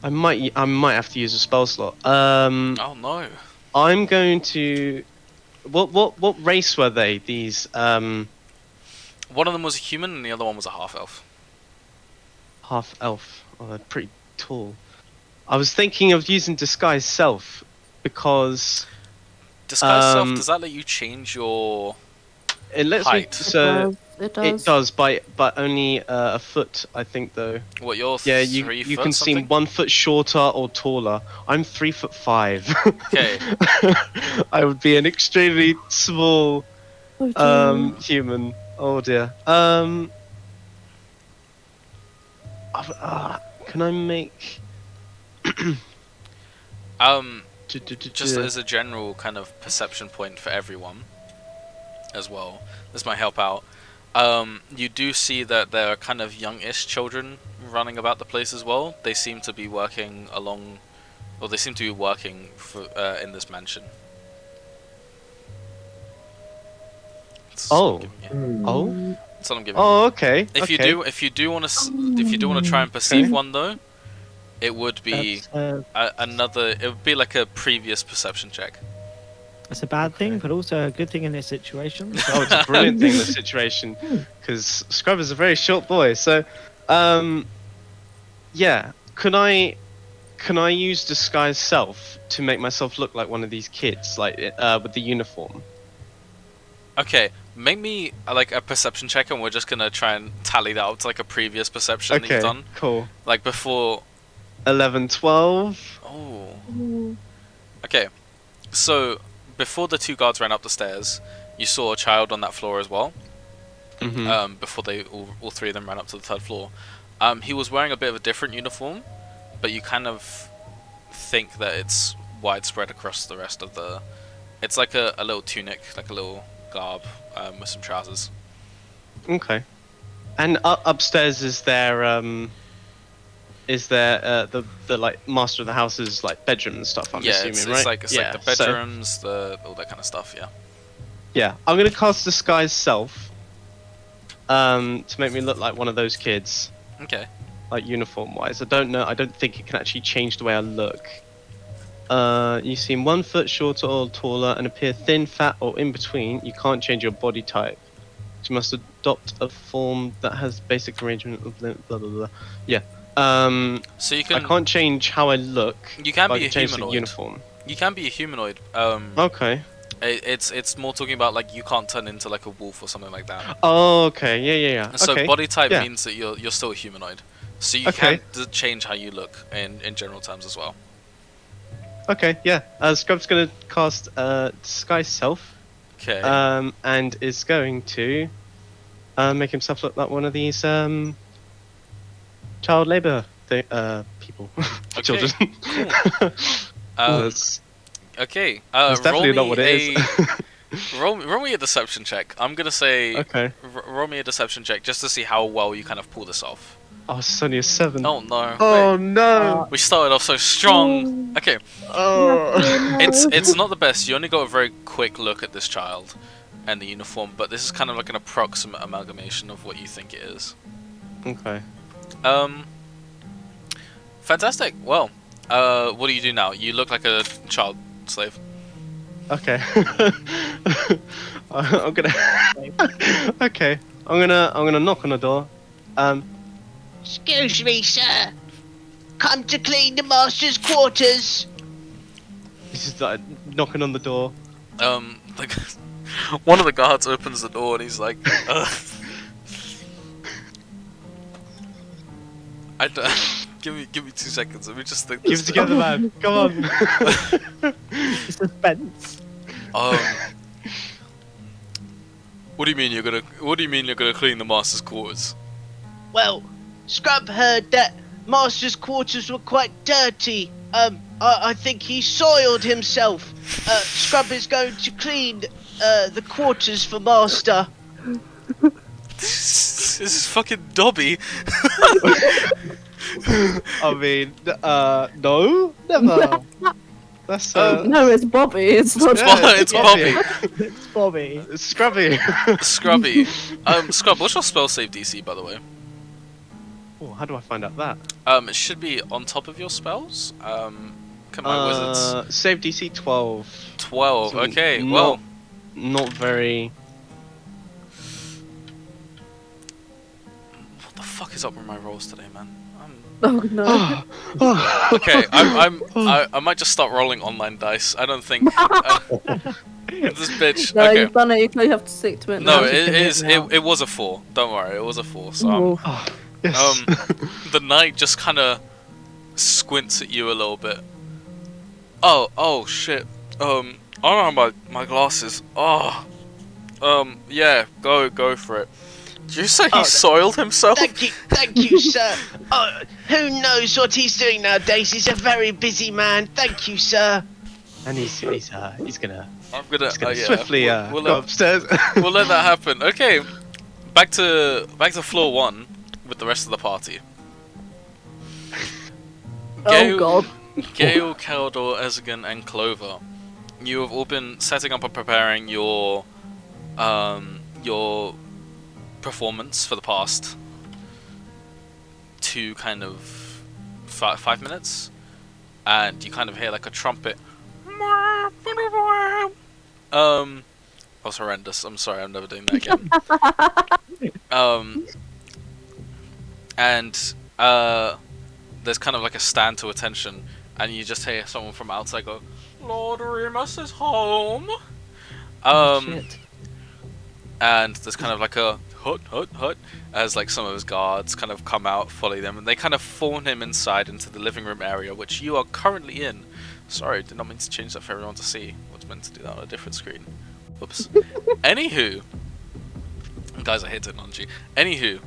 Speaker 6: I might have to use a spell slot.
Speaker 1: Oh no.
Speaker 6: I'm going to. What race were they? These
Speaker 1: One of them was a human, and the other one was a half elf.
Speaker 6: half elf. Oh, they're pretty tall. I was thinking of using disguise self because
Speaker 1: Disguise self, does that let you change your
Speaker 6: it lets
Speaker 1: height?
Speaker 6: me. So
Speaker 3: It does.
Speaker 6: it does, but only a foot, I think, though.
Speaker 1: What, you're
Speaker 6: Yeah,
Speaker 1: 3
Speaker 6: you
Speaker 1: foot
Speaker 6: can seem
Speaker 1: something?
Speaker 6: 1 foot shorter or taller. I'm 3'5".
Speaker 1: Okay.
Speaker 6: I would be an extremely small
Speaker 3: Oh, dear.
Speaker 6: human. Oh dear. Can I make?
Speaker 1: Just as a general kind of perception point for everyone as well, this might help out. You do see that there are kind of youngish children running about the place as well. They seem to be working along, or they seem to be working for in this mansion. That's what I'm giving you.
Speaker 6: Oh.
Speaker 1: That's what I'm giving you.
Speaker 6: Oh, okay.
Speaker 1: If you do want to try and perceive one though, it would be another. It would be like a previous perception check.
Speaker 5: That's a bad thing, but also a good thing in this situation.
Speaker 6: Oh, it's a brilliant thing in this situation, because Scrub is a very short boy. So, yeah, can I use disguise self to make myself look like one of these kids, like with the uniform?
Speaker 1: Okay, make me like a perception check, and we're just gonna try and tally that up to like a previous perception that you've done.
Speaker 6: Cool.
Speaker 1: Like before.
Speaker 6: 11, 12.
Speaker 1: Oh. Okay, so before the two guards ran up the stairs, you saw a child on that floor as well.
Speaker 6: Mm-hmm.
Speaker 1: Before they all three of them ran up to the third floor. He was wearing a bit of a different uniform, but you kind of think that it's widespread across the rest of the. It's like a little tunic, like a little garb with some trousers.
Speaker 6: Okay. And upstairs is there the like master of the house's like bedroom and stuff? I'm assuming,
Speaker 1: it's
Speaker 6: right?
Speaker 1: like the bedrooms, all that kind of stuff. Yeah.
Speaker 6: Yeah, I'm gonna cast disguise self. To make me look like one of those kids.
Speaker 1: Okay.
Speaker 6: Like uniform wise, I don't know. I don't think it can actually change the way I look. You seem 1 foot shorter or taller and appear thin, fat, or in between. You can't change your body type. You must adopt a form that has basic arrangement of blah blah blah. Yeah.
Speaker 1: So you can.
Speaker 6: I can't change how I look.
Speaker 1: You can
Speaker 6: but
Speaker 1: be
Speaker 6: I
Speaker 1: a
Speaker 6: can change the
Speaker 1: humanoid.
Speaker 6: uniform.
Speaker 1: You can be a humanoid.
Speaker 6: Okay.
Speaker 1: It's more talking about like you can't turn into like a wolf or something like that.
Speaker 6: Oh, okay. Yeah.
Speaker 1: So
Speaker 6: Okay.
Speaker 1: body type
Speaker 6: Yeah.
Speaker 1: means that you're still a humanoid. So you
Speaker 6: Okay.
Speaker 1: can change how you look in general terms as well.
Speaker 6: Okay. Yeah. Scrub's gonna cast disguise self.
Speaker 1: Okay.
Speaker 6: And is going to make himself look like one of these child labor people.
Speaker 1: Okay,
Speaker 6: Children. That's
Speaker 1: Okay.
Speaker 6: definitely
Speaker 1: roll
Speaker 6: not
Speaker 1: me
Speaker 6: what it is.
Speaker 1: roll me a deception check. I'm gonna say.
Speaker 6: Okay.
Speaker 1: Roll me a deception check just to see how well you kind of pull this off.
Speaker 6: Oh, it's only a 7.
Speaker 1: Oh no.
Speaker 6: Oh
Speaker 1: Wait.
Speaker 6: no.
Speaker 1: We started off so strong. Okay.
Speaker 6: Oh.
Speaker 1: It's not the best. You only got a very quick look at this child and the uniform, but this is kind of like an approximate amalgamation of what you think it is.
Speaker 6: Okay.
Speaker 1: Fantastic. Well, what do you do now? You look like a child slave.
Speaker 6: Okay. I'm gonna. Okay. I'm gonna knock on the door.
Speaker 4: Excuse me, sir. Come to clean the master's quarters.
Speaker 6: This is like knocking on the door.
Speaker 1: Like one of the guards opens the door and he's like, give me 2 seconds. Let me just think.
Speaker 6: Keep it together, man. Come on.
Speaker 5: Suspense.
Speaker 1: What do you mean you're gonna clean the master's quarters?
Speaker 4: Well, Scrub heard that master's quarters were quite dirty. I think he soiled himself. Scrub is going to clean the quarters for master.
Speaker 1: This is fucking Dobby.
Speaker 6: I mean, no, never. That's
Speaker 3: No, it's Bobby. It's not.
Speaker 1: It's Bobby.
Speaker 5: It's Bobby.
Speaker 6: It's Scrubby.
Speaker 1: Scrubby. Scrub, what's your spell save DC, by the way?
Speaker 6: Oh, how do I find out that?
Speaker 1: It should be on top of your spells. Come on, wizards.
Speaker 6: Save DC 12.
Speaker 1: 12.
Speaker 6: So
Speaker 1: Okay.
Speaker 6: not-
Speaker 1: Well,
Speaker 6: Not very.
Speaker 1: what the fuck is up with my rolls today, man?
Speaker 3: Oh no.
Speaker 1: Okay, I might just start rolling online dice. I don't think this bitch.
Speaker 3: No,
Speaker 1: Okay.
Speaker 3: you've done it. You have to stick to it.
Speaker 1: No,
Speaker 3: now.
Speaker 1: it was a 4. Don't worry, it was a 4. So
Speaker 3: Ooh.
Speaker 6: Yes.
Speaker 1: the knight just kind of squints at you a little bit. Oh shit. I don't have my glasses. Oh, Yeah, go for it. Did you say he
Speaker 4: Oh,
Speaker 1: soiled himself?
Speaker 4: Thank you, sir. Who knows what he's doing nowadays? He's a very busy man. Thank you, sir.
Speaker 6: And he's gonna
Speaker 1: I'm gonna, yeah.
Speaker 6: swiftly
Speaker 1: We'll
Speaker 6: go upstairs.
Speaker 1: we'll let that happen. Okay, back to floor 1 with the rest of the party.
Speaker 3: Oh god.
Speaker 1: Gale, Caldor, Ezegin, and Clover. You have all been setting up and preparing your performance for the past 2 kind of 5 minutes, and you kind of hear like a trumpet. That was horrendous. I'm sorry, I'm never doing that again. And there's kind of like a stand to attention, and you just hear someone from outside go, "Lord Reemus is home."
Speaker 5: Shit.
Speaker 1: And there's kind of like a hut as like some of his guards kind of come out, follow them, and they kind of fawn him inside into the living room area, which you are currently in. Sorry, did not mean to change that for everyone to see. I was meant to do that on a different screen. Whoops. Anywho, guys, I hate technology. Anywho,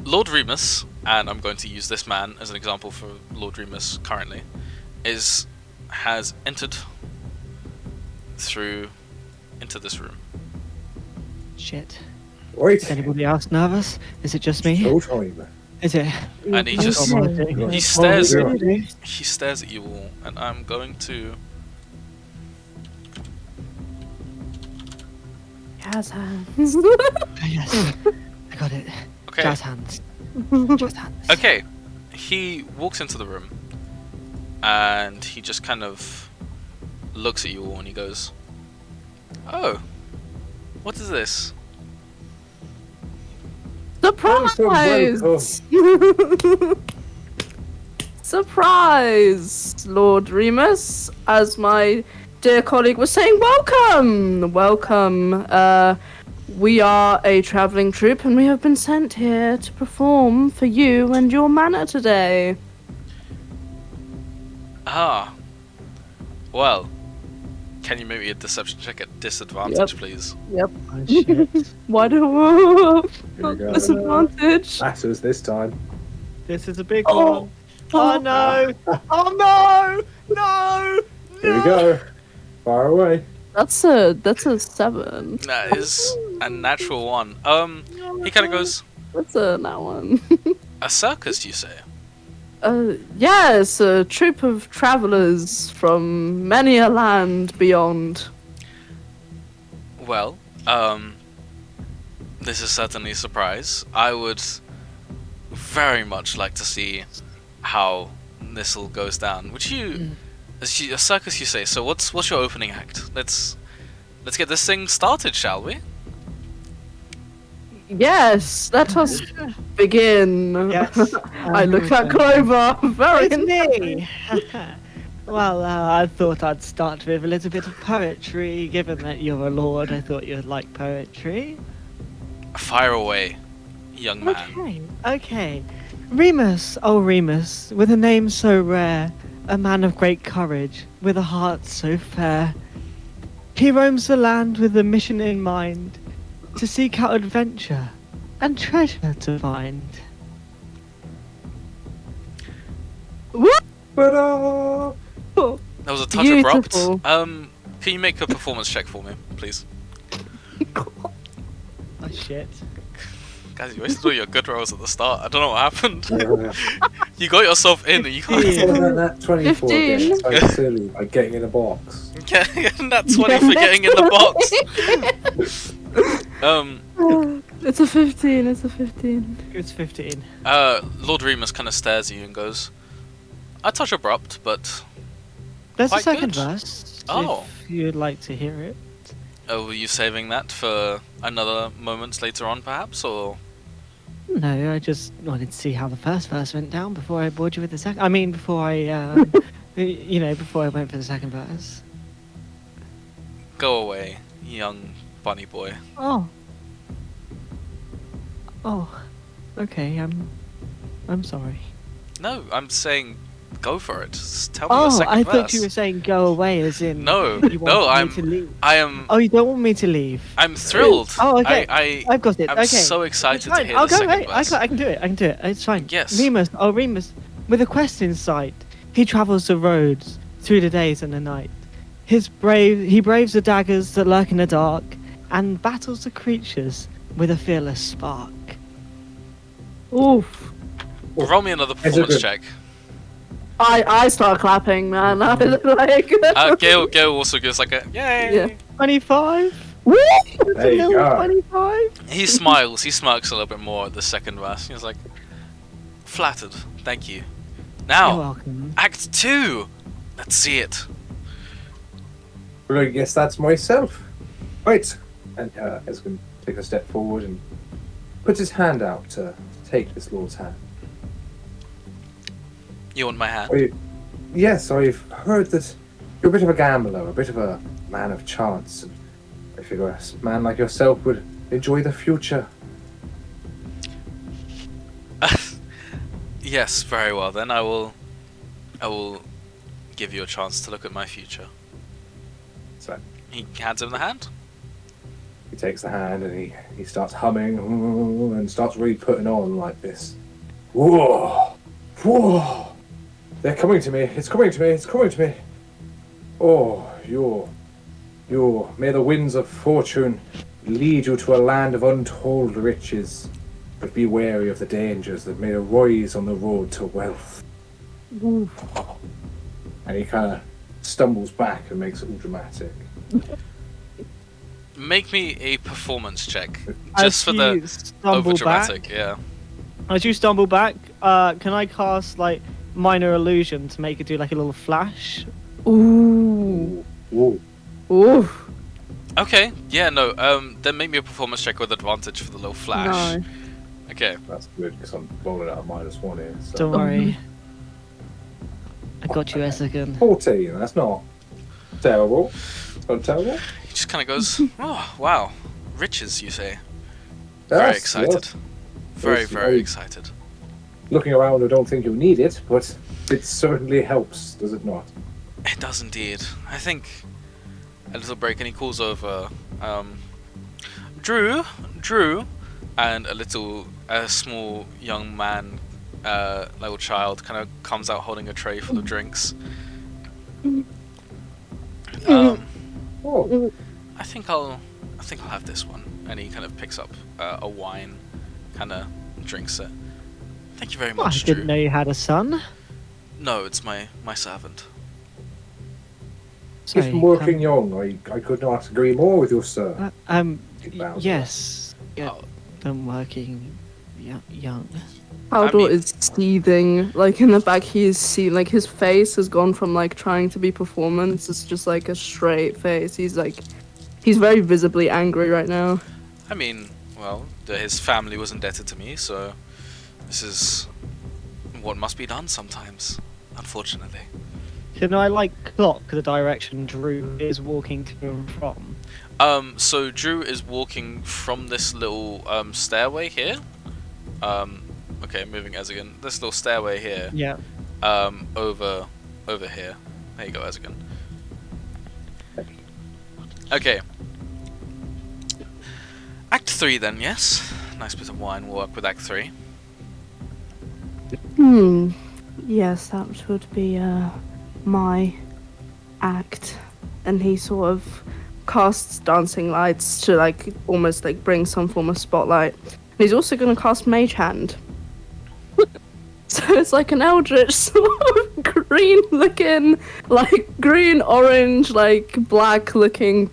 Speaker 1: Lord Reemus, and I'm going to use this man as an example for Lord Reemus currently, has entered through into this room.
Speaker 5: Shit.
Speaker 2: Wait.
Speaker 5: Is anybody else nervous? Is it just me?
Speaker 2: Showtime.
Speaker 5: Is it?
Speaker 1: And he
Speaker 5: Oh,
Speaker 1: just
Speaker 5: God.
Speaker 1: he stares
Speaker 2: Oh,
Speaker 1: he stares at you all, and I'm going to
Speaker 3: Jazz hands.
Speaker 5: Yes. I got it.
Speaker 1: okay.
Speaker 5: Jazz hands. Jazz hands.
Speaker 1: Okay, he walks into the room, and he just kind of looks at you all, and he goes, "Oh, what is this?"
Speaker 3: Surprise! Surprise, Lord Remus. As my dear colleague was saying, welcome! Welcome. We are a travelling troupe, and we have been sent here to perform for you and your manor today.
Speaker 1: Ah, well, can you make me a deception check at disadvantage,
Speaker 3: Yep.
Speaker 1: please?
Speaker 3: Yep.
Speaker 5: Oh, shit.
Speaker 3: Why do
Speaker 2: Here we go.
Speaker 3: disadvantage?
Speaker 2: Matters this time.
Speaker 5: This is a big
Speaker 3: Oh.
Speaker 5: one. Oh no! Oh no! No!
Speaker 2: Here we go. Far away.
Speaker 3: That's a 7.
Speaker 1: That is a natural one. He kind of goes,
Speaker 3: That's a that one.
Speaker 1: "A circus, you say?"
Speaker 3: Yes, a troop of travellers from many a land beyond.
Speaker 1: Well, this is certainly a surprise. I would very much like to see how this all goes down. Would you, a circus, you say? So what's your opening act? Let's get this thing started, shall we?
Speaker 3: Yes, let us begin.
Speaker 5: Yes.
Speaker 3: I look at Clover. Very
Speaker 5: It's me! Well, I thought I'd start with a little bit of poetry. Given that you're a lord, I thought you'd like poetry.
Speaker 1: Fire away, young man.
Speaker 5: Okay. Remus, oh Remus, with a name so rare, a man of great courage, with a heart so fair. He roams the land with a mission in mind, to seek out adventure and treasure to find.
Speaker 2: Ta-da!
Speaker 1: That was a touch
Speaker 3: Beautiful.
Speaker 1: abrupt. Can you make a performance check for me, please?
Speaker 5: Oh shit.
Speaker 1: Guys, you wasted all your good rolls at the start. I don't know what happened.
Speaker 2: Yeah.
Speaker 1: You got yourself in, and you got
Speaker 2: That 24 again.
Speaker 3: 15.
Speaker 2: It's like silly, like getting in a box.
Speaker 1: getting that 20 for getting in the box.
Speaker 3: It's a 15. It's a 15.
Speaker 5: It's 15.
Speaker 1: Lord Remus kind of stares at you and goes, "A touch abrupt, but
Speaker 5: There's a
Speaker 1: Quite
Speaker 5: second
Speaker 1: good.
Speaker 5: verse.
Speaker 1: Oh.
Speaker 5: If you'd like to hear it.
Speaker 1: were you saving that for another moment later on, perhaps, or?"
Speaker 5: No, I just wanted to see how the first verse went down before I bored you with the second. I mean, before I, before I went for the second verse.
Speaker 1: Go away, young bunny boy.
Speaker 5: Oh. Oh. Okay. I'm sorry.
Speaker 1: No, I'm saying go for it. Just tell me your
Speaker 5: Oh,
Speaker 1: second
Speaker 5: I
Speaker 1: verse.
Speaker 5: thought you were saying go away, as in
Speaker 1: No,
Speaker 5: you
Speaker 1: no,
Speaker 5: wanted me to leave.
Speaker 1: I am.
Speaker 5: Oh, you don't want me to leave?
Speaker 1: I'm thrilled.
Speaker 5: Oh, okay.
Speaker 1: I
Speaker 5: I've got it.
Speaker 1: I'm
Speaker 5: okay.
Speaker 1: so
Speaker 5: It's
Speaker 1: excited to
Speaker 5: fine.
Speaker 1: hear
Speaker 5: I'll
Speaker 1: the
Speaker 5: go
Speaker 1: second
Speaker 5: away.
Speaker 1: verse.
Speaker 5: I can do it. I can do it. It's fine.
Speaker 1: Yes.
Speaker 5: Reemus, with a quest in sight, he travels the roads through the days and the night. He braves the daggers that lurk in the dark, and battles the creatures with a fearless spark.
Speaker 3: Oof.
Speaker 1: Roll me another performance
Speaker 2: good.
Speaker 1: check.
Speaker 3: I start clapping, man. I was like,
Speaker 1: Gail also gives like a yay.
Speaker 3: Yeah.
Speaker 5: 25.
Speaker 3: Woo!
Speaker 2: There you go.
Speaker 5: 25.
Speaker 1: He smiles. He smirks a little bit more at the second verse. He's like, flattered. Thank you.
Speaker 5: You're
Speaker 1: Now,
Speaker 5: welcome.
Speaker 1: Act 2. Let's see it.
Speaker 2: Well, I guess that's myself. Right. And Eskin takes a step forward and puts his hand out to take this lord's hand.
Speaker 1: You want my hand?
Speaker 2: Yes, I've heard that you're a bit of a gambler, a bit of a man of chance. And I figure a man like yourself would enjoy the future.
Speaker 1: Yes, very well. Then I will give you a chance to look at my future.
Speaker 2: So
Speaker 1: He hands him the hand.
Speaker 2: he takes the hand and he starts humming and starts really putting on like this. Whoa! Whoa! They're coming to me. It's coming to me. It's coming to me. Oh, may the winds of fortune lead you to a land of untold riches, but be wary of the dangers that may arise on the road to wealth.
Speaker 3: Oof.
Speaker 2: And he kind of stumbles back and makes it all dramatic.
Speaker 1: Make me a performance check,
Speaker 5: As
Speaker 1: just for the
Speaker 5: you stumble
Speaker 1: over dramatic.
Speaker 5: back,
Speaker 1: Yeah.
Speaker 5: As you stumble back, can I cast like minor illusion to make it do like a little flash?
Speaker 3: Ooh.
Speaker 2: Whoa.
Speaker 3: Oof.
Speaker 1: Okay. Yeah. No. Then make me a performance check with advantage for the little flash.
Speaker 3: No.
Speaker 1: Okay.
Speaker 2: That's good because I'm rolling out a -1 here. So.
Speaker 5: Don't worry. I got you, Essigan.
Speaker 2: 14. That's not terrible. Not terrible.
Speaker 1: He just kind of goes, "Oh, wow, riches, you say?" Very
Speaker 2: Yes,
Speaker 1: excited.
Speaker 2: yes.
Speaker 1: Very,
Speaker 2: Yes,
Speaker 1: very
Speaker 2: I-
Speaker 1: excited.
Speaker 2: Looking around, I don't think you need it, but it certainly helps, does it not?
Speaker 1: It does indeed. I think a little break, and he calls over Drew, and a small young man, little child, kind of comes out holding a tray full of drinks.
Speaker 2: Oh,
Speaker 1: I think I'll have this one, and he kind of picks up a wine, kind of drinks it. Thank you very
Speaker 5: I
Speaker 1: much,
Speaker 5: didn't
Speaker 1: Drew.
Speaker 5: know you had a son.
Speaker 1: No, it's my servant.
Speaker 2: he's working young. I could not agree more with you, sir. He bows
Speaker 5: Yes. Yeah.
Speaker 1: Oh.
Speaker 5: I'm working young.
Speaker 3: Haldor
Speaker 1: mean-
Speaker 3: is seething, like in the back. Like his face has gone from like trying to be performance. It's just like a straight face. He's very visibly angry right now.
Speaker 1: I mean, well, his family was indebted to me, so this is what must be done sometimes, unfortunately.
Speaker 5: Can I like clock the direction Drew is walking to and from?
Speaker 1: So Drew is walking from this little stairway here. Okay, moving Ezigan. This little stairway here.
Speaker 5: Yeah.
Speaker 1: Over here. There you go, Ezigan. Okay. Act 3 then, yes. Nice bit of wine will work with Act 3.
Speaker 3: Yes, that would be my act. And he sort of casts dancing lights to like almost like bring some form of spotlight. And he's also going to cast Mage Hand. So it's like an eldritch sort of green looking, like green, orange, like black looking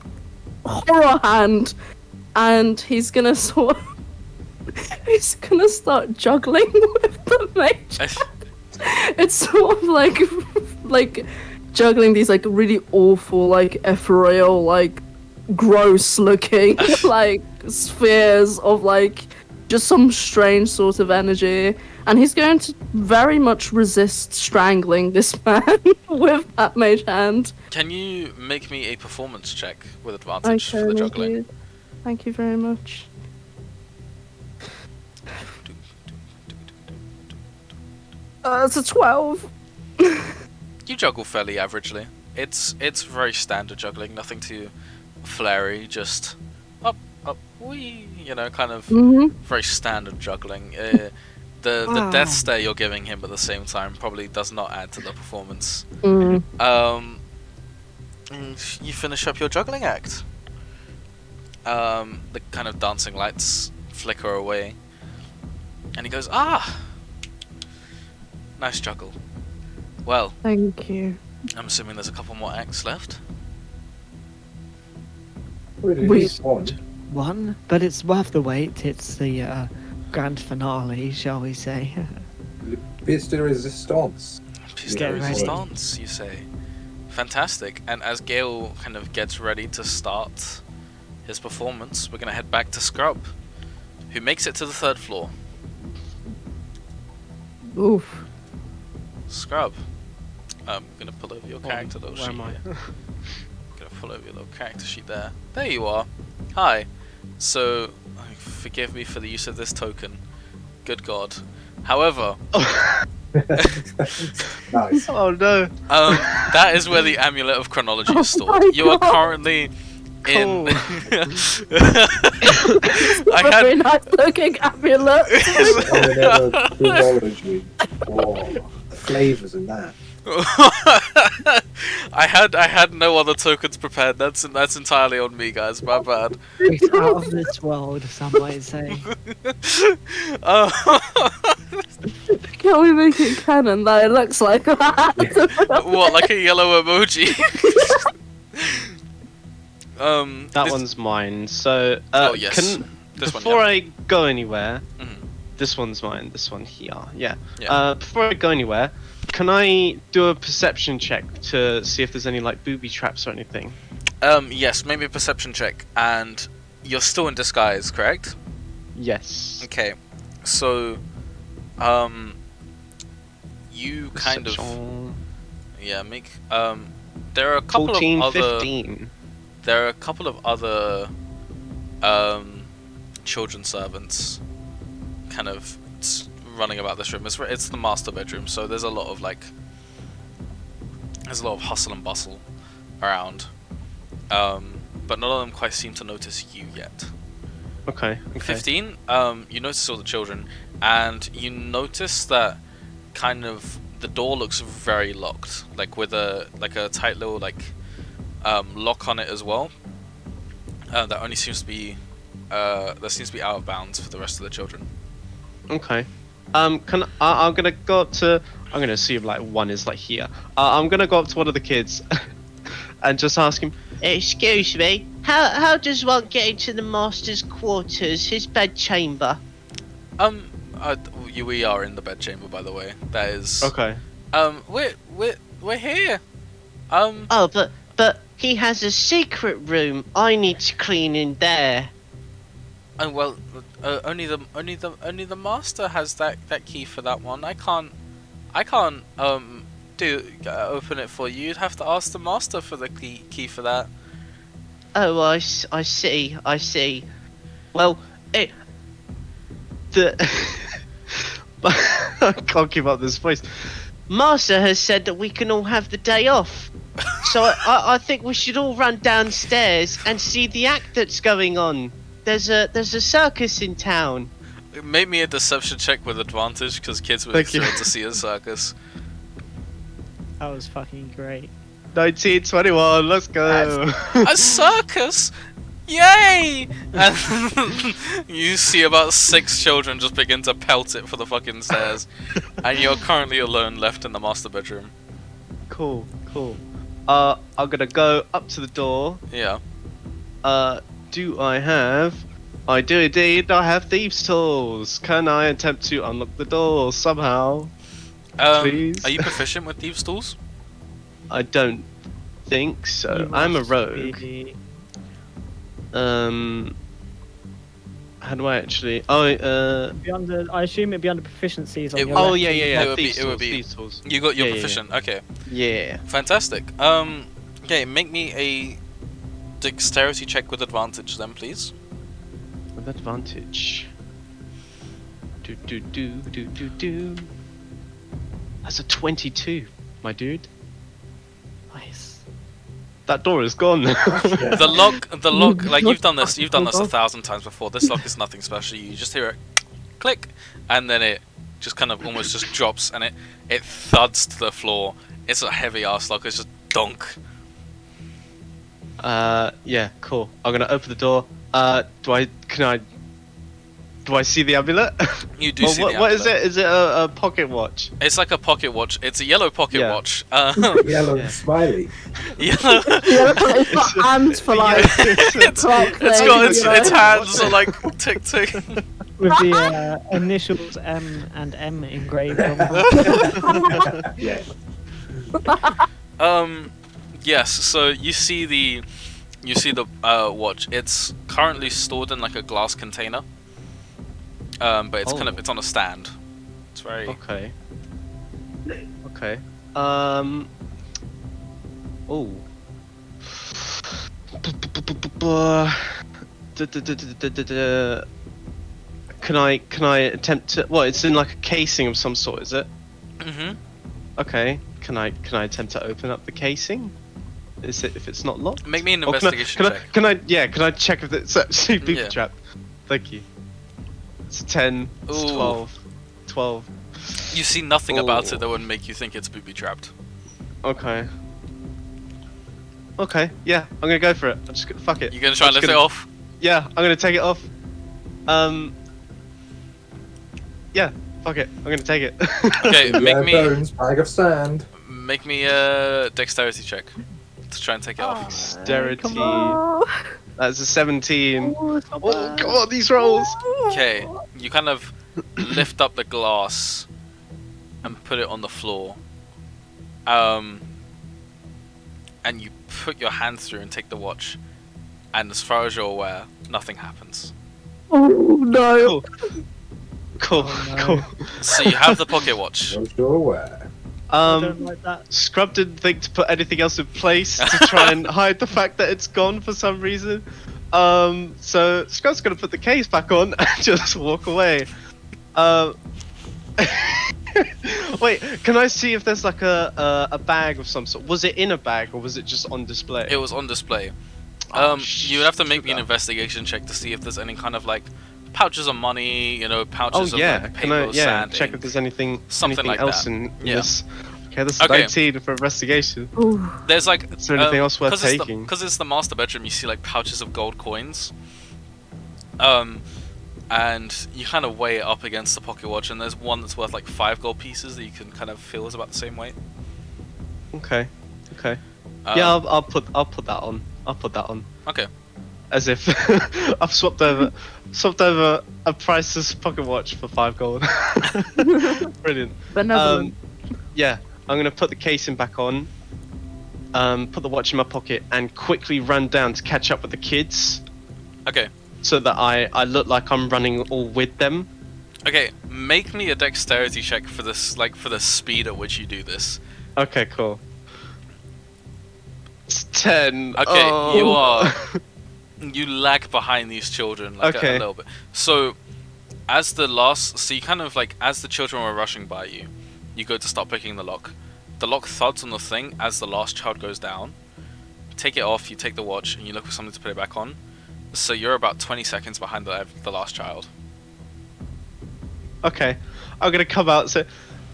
Speaker 3: horror hand. And he's going to sort of he's gonna start juggling with the mage hand. It's sort of like juggling these like really awful, like ethereal, like gross looking like spheres of like just some strange sort of energy, and he's going to very much resist strangling this man with that mage hand.
Speaker 1: Can you make me a performance check with
Speaker 3: I
Speaker 1: advantage for the
Speaker 3: can
Speaker 1: juggling?
Speaker 3: indeed. Thank you very much. It's a 12.
Speaker 1: You juggle fairly averagely. It's very standard juggling, nothing too flary, just up, wee, kind of very standard juggling. The death stare you're giving him at the same time probably does not add to the performance. And you finish up your juggling act. The kind of dancing lights flicker away, and he goes, nice juggle. Well,
Speaker 3: Thank you.
Speaker 1: I'm assuming there's a couple more acts left.
Speaker 3: We-
Speaker 5: One, but it's worth the wait. It's the grand finale, shall we say?
Speaker 2: Pièce de résistance.
Speaker 1: Piece
Speaker 5: Get
Speaker 1: de
Speaker 5: ready.
Speaker 1: resistance, you say. Fantastic. And as Gale kind of gets ready to start his performance, we're going to head back to Scrub, who makes it to the 3rd floor.
Speaker 3: Oof.
Speaker 1: Scrub. I'm going to pull over your character little
Speaker 6: Where
Speaker 1: sheet
Speaker 6: am I?
Speaker 1: here. Going to pull over your little character sheet there. There you are. Hi. So, forgive me for the use of this token. Good God. However,
Speaker 2: Nice.
Speaker 6: Oh no.
Speaker 1: that is where the Amulet of Chronology is stored.
Speaker 3: my
Speaker 1: You are
Speaker 3: God.
Speaker 1: currently
Speaker 6: Cool.
Speaker 1: in. I
Speaker 3: Very
Speaker 1: had.
Speaker 3: nice looking amulet.
Speaker 2: Amulet of Chronology. Oh, the flavours in that.
Speaker 1: I had no other tokens prepared. That's entirely on me, guys. My bad.
Speaker 5: It's out of this world, some might say.
Speaker 1: Uh,
Speaker 3: Can we make it canon that it looks like that?
Speaker 1: what, like a yellow emoji?
Speaker 6: That
Speaker 1: this-
Speaker 6: one's mine. So,
Speaker 1: Oh, yes. This one,
Speaker 6: before
Speaker 1: yeah.
Speaker 6: I go anywhere,
Speaker 1: Mhm.
Speaker 6: this one's mine. This one here. Yeah.
Speaker 1: Yeah.
Speaker 6: Before I go anywhere, can I do a perception check to see if there's any like booby traps or anything?
Speaker 1: Yes, maybe a perception check, and you're still in disguise, correct?
Speaker 6: Yes.
Speaker 1: Okay, so, you kind of,
Speaker 6: Perception.
Speaker 1: make, there are a couple
Speaker 6: 14,
Speaker 1: of other,
Speaker 6: 15.
Speaker 1: there are a couple of other, children servants, kind of running about this room. It's the master bedroom, so there's a lot of hustle and bustle around, but none of them quite seem to notice you yet.
Speaker 6: Okay.
Speaker 1: 15, you notice all the children, and you notice that kind of the door looks very locked, like with a tight little lock on it as well. That only seems to be out of bounds for the rest of the children.
Speaker 6: Okay. I'm gonna go up to. I'm gonna assume like one is like here. I'm gonna go up to one of the kids, and just ask him. Excuse me. How does one get into the master's quarters, his bedchamber?
Speaker 1: We are in the bedchamber, by the way. That is.
Speaker 6: Okay.
Speaker 1: We're here.
Speaker 6: Oh, but he has a secret room. I need to clean in there.
Speaker 1: And well, only the master has that key for that one. I can't open it for you. You'd have to ask the master for the key for that.
Speaker 6: Oh, I see. Well, I can't keep up this voice. Master has said that we can all have the day off. So I think we should all run downstairs and see the act that's going on. There's a circus in town.
Speaker 1: Make me a deception check with advantage, because kids would
Speaker 6: Thank you.
Speaker 1: thrilled to see a circus.
Speaker 5: That was fucking great.
Speaker 6: 1921, let's go.
Speaker 1: A circus! Yay! And you see about 6 children just begin to pelt it for the fucking stairs, and you're currently alone left in the master bedroom.
Speaker 6: Cool. I'm gonna go up to the door.
Speaker 1: Yeah.
Speaker 6: Do I have? I do indeed. I have thieves' tools. Can I attempt to unlock the door somehow? Please?
Speaker 1: Are you proficient with thieves' tools?
Speaker 6: I don't think so.
Speaker 5: You
Speaker 6: I'm a
Speaker 5: must
Speaker 6: rogue.
Speaker 5: be-
Speaker 6: How do I actually? Oh,
Speaker 5: be under, I assume it'd be under proficiencies on
Speaker 1: It
Speaker 5: your
Speaker 1: would-
Speaker 6: oh
Speaker 5: left.
Speaker 6: yeah.
Speaker 1: It would be-
Speaker 6: Thieves'
Speaker 1: it would
Speaker 6: tools,
Speaker 1: be-
Speaker 6: thieves' tools.
Speaker 1: You're
Speaker 6: Yeah, yeah,
Speaker 1: proficient. Okay.
Speaker 6: Yeah.
Speaker 1: Fantastic. Okay, make me a dexterity check with advantage then, please.
Speaker 6: With advantage. Do. That's a 22, my dude.
Speaker 5: Nice.
Speaker 6: That door is gone.
Speaker 2: Yeah.
Speaker 1: The lock, like you've done this
Speaker 3: Oh
Speaker 1: 1,000 times before. This lock is nothing special. You just hear it click, and then it just kind of almost just drops, and it thuds to the floor. It's a heavy ass lock. It's just donk.
Speaker 6: Yeah, cool. I'm gonna open the door. Do I see the amulet?
Speaker 1: You do
Speaker 6: Well,
Speaker 1: see the
Speaker 6: what is
Speaker 1: amulet.
Speaker 6: it? Is it a pocket watch?
Speaker 1: It's like a pocket watch. It's a yellow pocket
Speaker 6: Yeah.
Speaker 1: watch.
Speaker 2: Yellow and smiley.
Speaker 1: Yellow.
Speaker 3: Yeah, it's got hands for like clock
Speaker 1: It's
Speaker 3: thing,
Speaker 1: got
Speaker 3: you know?
Speaker 1: its hands are like tick tick.
Speaker 5: With the initials M and M engraved on them.
Speaker 2: Yeah.
Speaker 1: Yes. So you see the watch. It's currently stored in like a glass container. But it's kind of it's on a stand. It's very
Speaker 6: Okay. Okay. Oh. Can I attempt to? Well, it's in like a casing of some sort, is it?
Speaker 1: Mhm.
Speaker 6: Okay. Can I attempt to open up the casing? Is it if it's not locked?
Speaker 1: Make me an
Speaker 6: Or
Speaker 1: investigation check.
Speaker 6: Can I check if it's actually booby
Speaker 1: Yeah.
Speaker 6: trapped? Thank you. It's a 10. It's
Speaker 1: Ooh.
Speaker 6: 12. 12.
Speaker 1: You see nothing about
Speaker 6: Ooh.
Speaker 1: it that would make you think it's booby trapped.
Speaker 6: Okay. Okay, yeah, I'm gonna go for it. I'm just gonna fuck it.
Speaker 1: You gonna try and
Speaker 6: I'm
Speaker 1: lift
Speaker 6: just
Speaker 1: it off?
Speaker 6: Yeah, I'm gonna take it off. Yeah, fuck it. I'm gonna take it.
Speaker 1: Okay,
Speaker 2: Yeah, bones, bag of sand.
Speaker 1: make me a dexterity check to try and take it off.
Speaker 6: Dexterity.
Speaker 3: Come on.
Speaker 6: That's a 17.
Speaker 3: Oh, it's not
Speaker 6: Oh,
Speaker 3: bad.
Speaker 6: come on, these rolls.
Speaker 1: Okay, you kind of lift up the glass and put it on the floor. And you put your hand through and take the watch. And as far as you're aware, nothing happens.
Speaker 3: Oh no.
Speaker 6: Cool. Cool.
Speaker 5: Oh, no.
Speaker 6: Cool.
Speaker 1: So you have the pocket watch.
Speaker 2: Those you're aware.
Speaker 5: I don't like that.
Speaker 6: Scrub didn't think to put anything else in place to try and hide the fact that it's gone for some reason. So Scrub's gonna put the case back on and just walk away. Wait, can I see if there's like a bag of some sort? Was it in a bag or was it just on display?
Speaker 1: It was on display.
Speaker 6: Oh,
Speaker 1: You would have to make me an
Speaker 6: sugar.
Speaker 1: investigation check to see if there's any kind of like pouches of money, you know,
Speaker 6: Oh
Speaker 1: pouches of
Speaker 6: yeah,
Speaker 1: like
Speaker 6: can
Speaker 1: paper,
Speaker 6: I
Speaker 1: sand,
Speaker 6: check
Speaker 1: ink.
Speaker 6: if there's anything
Speaker 1: Something like
Speaker 6: else
Speaker 1: that.
Speaker 6: in
Speaker 1: Yeah.
Speaker 6: this? Okay, that's
Speaker 1: Okay.
Speaker 6: 19 for investigation.
Speaker 3: Ooh.
Speaker 1: There's like
Speaker 6: Is there anything else worth
Speaker 1: because
Speaker 6: taking?
Speaker 1: it's the master bedroom. You see like pouches of gold coins. And you kind of weigh it up against the pocket watch, and there's one that's worth like 5 gold pieces that you can kind of feel is about the same weight.
Speaker 6: Okay. Okay.
Speaker 1: Um,
Speaker 6: Yeah, I'll put that on. I'll put that on.
Speaker 1: Okay.
Speaker 6: As if I've swapped over a priceless pocket watch for 5 gold. Brilliant.
Speaker 3: Benevolent.
Speaker 6: Yeah, I'm gonna put the casing back on. Put the watch in my pocket and quickly run down to catch up with the kids,
Speaker 1: Okay.
Speaker 6: so that I look like I'm running all with them.
Speaker 1: Okay. Make me a dexterity check for this, like for the speed at which you do this.
Speaker 6: Okay, cool. It's 10.
Speaker 1: Okay,
Speaker 6: Oh.
Speaker 1: you are. You lag behind these children like
Speaker 6: Okay.
Speaker 1: a little bit. So, so you kind of like as the children were rushing by you, you go to start picking the lock. The lock thuds on the thing as the last child goes down. Take it off. You take the watch and you look for something to put it back on. So you're about 20 seconds behind the last child.
Speaker 6: Okay, I'm gonna come out and say,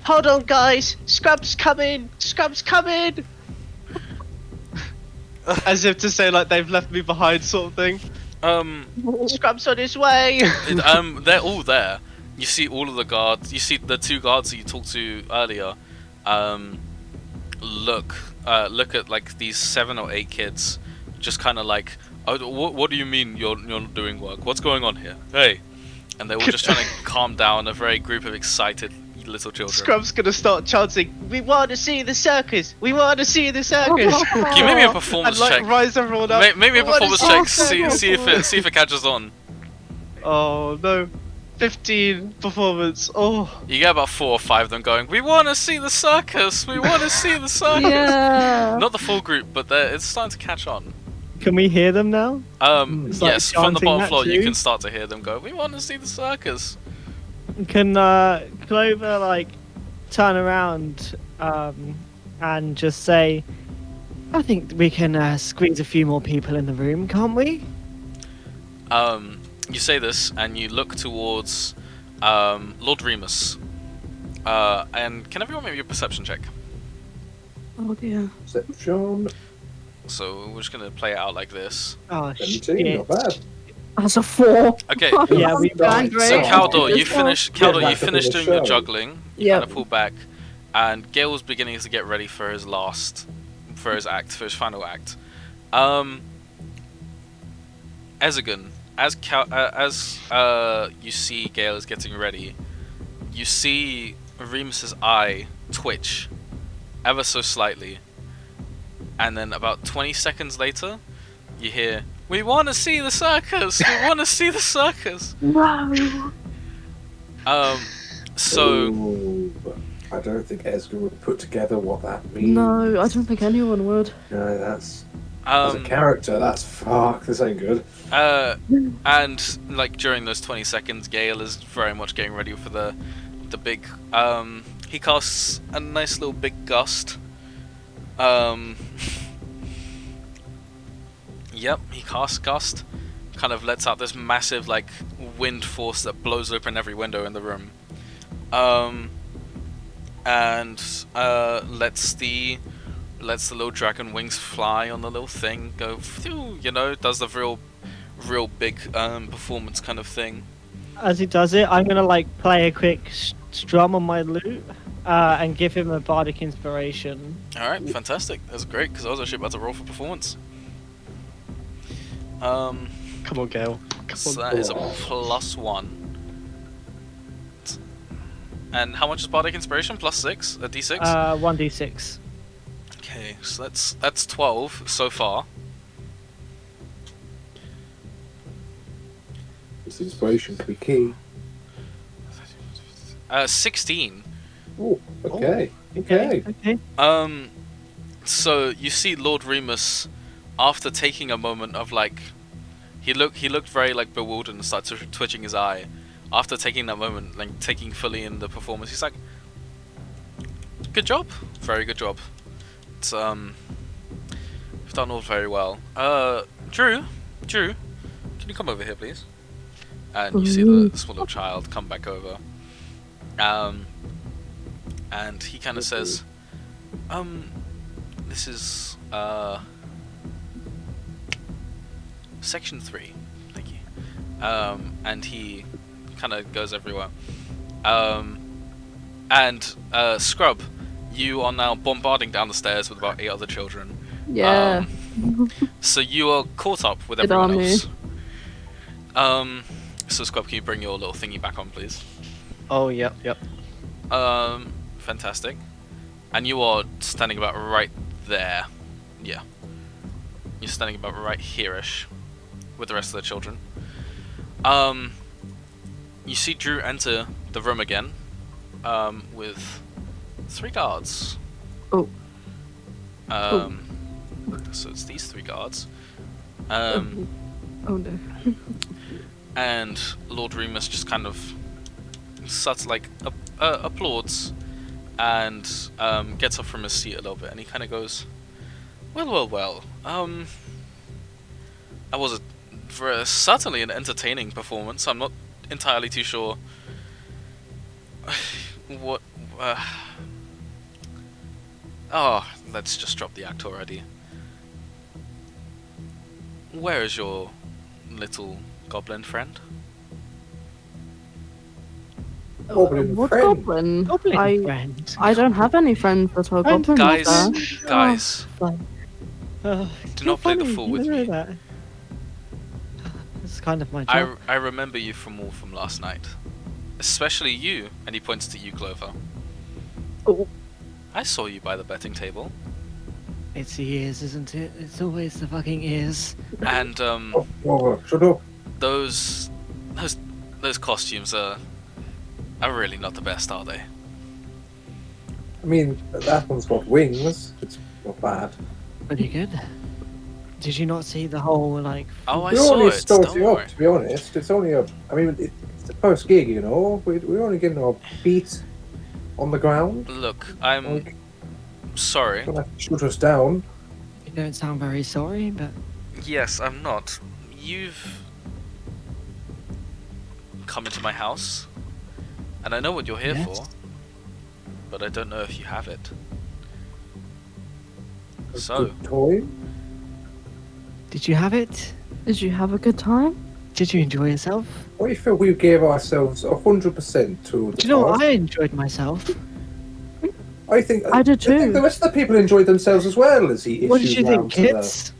Speaker 6: "Hold on, guys! Scrub's coming! Scrub's coming!" As if to say like they've left me behind, sort of thing. Scrub's on his way.
Speaker 1: They're all there. You see all of the guards. You see the 2 guards that you talked to earlier. Look at like these 7 or 8 kids, just kind of like, oh, what do you mean you're not doing work? What's going on here? Hey, and they're all just trying to calm down a very group of excited little children.
Speaker 6: Scrub's gonna start chanting, "We want to see the circus! We want to see the circus!"
Speaker 1: Can you make me a
Speaker 6: and
Speaker 1: performance
Speaker 6: like
Speaker 1: check?
Speaker 6: rise everyone up.
Speaker 1: Make me a
Speaker 6: "We wanna
Speaker 1: performance
Speaker 6: see
Speaker 1: check.
Speaker 6: the circus!"
Speaker 1: See if it catches on.
Speaker 6: Oh no, 15 performance. Oh,
Speaker 1: You get about 4 or 5 of them going, "We want to see the circus. We want to see the circus."
Speaker 3: Yeah.
Speaker 1: Not the full group, but it's starting to catch on.
Speaker 5: Can we hear them now?
Speaker 3: It's
Speaker 5: like
Speaker 1: Yes, from the
Speaker 5: chanting
Speaker 1: bottom
Speaker 5: that
Speaker 1: floor you
Speaker 5: too?
Speaker 1: can start to hear them go, "We want to see the circus."
Speaker 5: Can Clover like turn around and just say, I think we can squeeze a few more people in the room, can't we?
Speaker 1: You say this, and you look towards Lord Reemus. And can everyone make a perception check?
Speaker 3: Oh dear.
Speaker 2: Perception.
Speaker 1: So we're just gonna play it out like this.
Speaker 5: Oh
Speaker 2: 17,
Speaker 5: shit!
Speaker 2: not bad.
Speaker 3: That's a 4.
Speaker 1: Okay.
Speaker 5: Yeah, we
Speaker 2: died.
Speaker 3: Great.
Speaker 1: So
Speaker 2: Oh,
Speaker 1: Caldor, you
Speaker 3: As well.
Speaker 1: finish.
Speaker 2: Yeah,
Speaker 1: Caldor,
Speaker 2: back
Speaker 1: you
Speaker 2: up in
Speaker 1: finished
Speaker 2: the
Speaker 1: doing your
Speaker 2: show.
Speaker 1: juggling. You
Speaker 3: Yep.
Speaker 1: kind of pull back, and Gale was beginning to get ready for his his final act. Ezegan, as you see Gale is getting ready, you see Remus's eye twitch, ever so slightly, and then about 20 seconds later, you hear, "We want to see the circus! We want to see the circus!"
Speaker 3: No.
Speaker 1: So
Speaker 2: Ooh, I don't think Esgar would put together what that means.
Speaker 3: No, I don't think anyone would.
Speaker 2: No, that's as a character. That's fuck. This ain't good.
Speaker 1: and like during those 20 seconds, Gale is very much getting ready for the big. He casts a nice little big gust. Yep, he casts gust. Kind of lets out this massive like wind force that blows open every window in the room. And lets the little dragon wings fly on the little thing, go phew, does the real big performance kind of thing.
Speaker 5: As he does it, I'm gonna like play a quick strum on my lute and give him a bardic inspiration.
Speaker 1: Alright, fantastic. That's great, because I was actually about to roll for performance.
Speaker 6: Come on, Gale.
Speaker 1: So that is a +1. And how much is bardic inspiration? +6? A d6?
Speaker 5: 1d6.
Speaker 1: Okay, so that's 12 so far.
Speaker 2: This inspiration could be key.
Speaker 1: 16.
Speaker 2: Oh, okay. Okay.
Speaker 5: Okay.
Speaker 1: So you see Lord Remus, after taking a moment of like, he looked very like bewildered and started twitching his eye. After taking that moment, like taking fully in the performance, he's like, "Good job, very good job. It's you've done all very well. Drew, can you come over here, please?" And you see the small little child come back over. And he kind of says, "This is section 3, thank you." And he kind of goes everywhere. And Scrub, you are now bombarding down the stairs with about 8 other children.
Speaker 3: Yeah.
Speaker 1: So you are caught up with
Speaker 3: Good
Speaker 1: everyone
Speaker 3: on me.
Speaker 1: else. So Scrub, can you bring your little thingy back on, please?
Speaker 6: Oh, yep.
Speaker 1: Fantastic. And you are standing about right there. Yeah. You're standing about right here-ish with the rest of the children. You see Drew enter the room again, with 3 guards.
Speaker 3: Oh.
Speaker 1: So it's these 3 guards.
Speaker 3: Oh no.
Speaker 1: And Lord Remus just kind of applauds and gets up from his seat a little bit, and he kind of goes, well. That was certainly an entertaining performance. I'm not entirely too sure what. Let's just drop the act already. Where is your little goblin friend?
Speaker 2: Goblin
Speaker 3: What
Speaker 2: friend.
Speaker 3: goblin?
Speaker 5: Goblin friend.
Speaker 3: I don't have any friends that are
Speaker 5: Friend.
Speaker 3: goblins.
Speaker 1: Guys,
Speaker 5: Fine.
Speaker 1: do not play the fool with me.
Speaker 5: That. It's kind of my job.
Speaker 1: I remember you from last night. Especially you, and he points to you, Clover.
Speaker 3: Oh.
Speaker 1: I saw you by the betting table.
Speaker 5: It's the ears, isn't it? It's always the fucking ears.
Speaker 1: And
Speaker 2: Oh, Clover, shut up.
Speaker 1: those costumes are really not the best, are they?
Speaker 2: I mean, that one's got wings. It's not bad.
Speaker 5: Pretty good. Did you not see the whole like?
Speaker 1: Oh, I
Speaker 2: We're
Speaker 1: saw
Speaker 2: only
Speaker 1: it. Don't
Speaker 2: starting
Speaker 1: worry.
Speaker 2: up, to be honest. It's only a. I mean, it's the first gig, you know. We're only getting our feet on the ground.
Speaker 1: Look, I'm
Speaker 2: Like,
Speaker 1: sorry.
Speaker 2: don't have to shoot us down.
Speaker 5: don't sound very sorry, but
Speaker 1: Yes, I'm not. You've come into my house, and I know what you're here
Speaker 5: Yes.
Speaker 1: for, but I don't know if you have it.
Speaker 2: A
Speaker 1: So,
Speaker 2: good toy?
Speaker 5: did you have it?
Speaker 3: Did you have a good time?
Speaker 5: Did you enjoy yourself?
Speaker 2: What if we gave ourselves 100% to the
Speaker 5: Do you know what?
Speaker 2: cause?
Speaker 5: I enjoyed myself.
Speaker 2: I think
Speaker 3: I did
Speaker 2: think
Speaker 3: too.
Speaker 2: the rest of the people enjoyed themselves as well as he
Speaker 5: What did
Speaker 2: issued
Speaker 5: you think,
Speaker 2: round to the
Speaker 5: kids?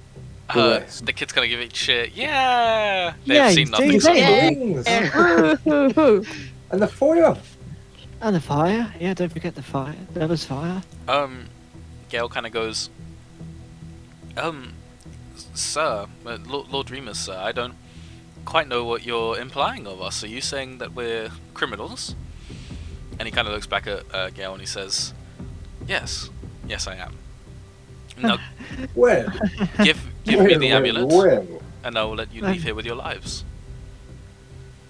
Speaker 2: rest.
Speaker 1: the kid's gonna give it shit. Yeah! They've
Speaker 5: Yeah,
Speaker 1: seen
Speaker 5: you
Speaker 1: nothing
Speaker 5: see,
Speaker 1: so
Speaker 5: they-
Speaker 1: far.
Speaker 2: Wings
Speaker 3: Woo-hoo-hoo.
Speaker 2: and the foyer.
Speaker 5: And the fire. Yeah, don't forget the fire. There was fire.
Speaker 1: Gale kind of goes, sir, Lord Remus, sir, I don't quite know what you're implying of us. Are you saying that we're criminals? And he kind of looks back at Gale and he says, yes, I am. Now,
Speaker 2: Well,
Speaker 1: give me the
Speaker 2: well,
Speaker 1: amulet,
Speaker 2: well.
Speaker 1: and I will let you leave here with your lives.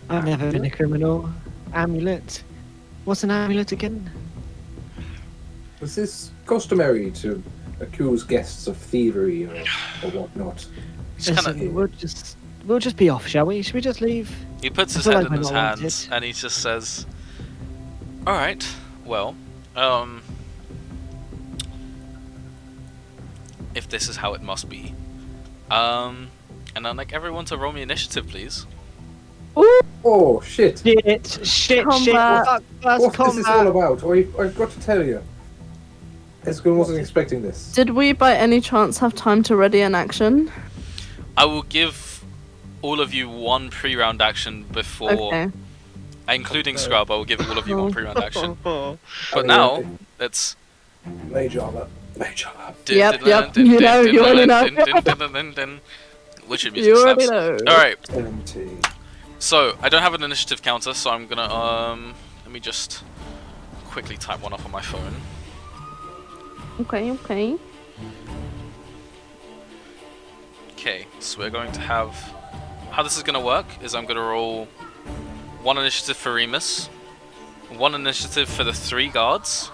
Speaker 5: I've never been a criminal. Amulet. What's an amulet again?
Speaker 2: Was this customary to accuse guests of thievery or whatnot?
Speaker 1: He's kind
Speaker 5: Listen,
Speaker 1: of,
Speaker 5: we'll just be off, shall we? Should we just leave?
Speaker 1: he puts
Speaker 5: I
Speaker 1: his
Speaker 5: feel
Speaker 1: head
Speaker 5: like
Speaker 1: in
Speaker 5: we're
Speaker 1: his
Speaker 5: not
Speaker 1: hands,
Speaker 5: wanted.
Speaker 1: and he just says, all right, well, if this is how it must be. And I'd like everyone to roll me initiative, please.
Speaker 2: Oh, shit.
Speaker 5: Shit.
Speaker 3: Combat.
Speaker 5: Fuck, that's
Speaker 2: What is this all
Speaker 5: combat.
Speaker 2: about? I've got to tell you. Esgon wasn't expecting this.
Speaker 3: Did we by any chance have time to ready an action?
Speaker 1: I will give all of you one pre-round action before,
Speaker 3: Okay.
Speaker 1: including Scrub. I will give all of you one pre-round action.
Speaker 6: Oh,
Speaker 1: But now it's
Speaker 2: Major armor.
Speaker 3: Yep, you know, you already know.
Speaker 1: Which music
Speaker 3: You already
Speaker 1: slaps.
Speaker 3: know.
Speaker 1: All right.
Speaker 2: Empty.
Speaker 1: So I don't have an initiative counter, so I'm gonna let me just quickly type one up on my phone.
Speaker 3: Okay.
Speaker 1: Okay, so we're going to have how this is gonna work is I'm gonna roll one initiative for Remus, one initiative for the 3 guards.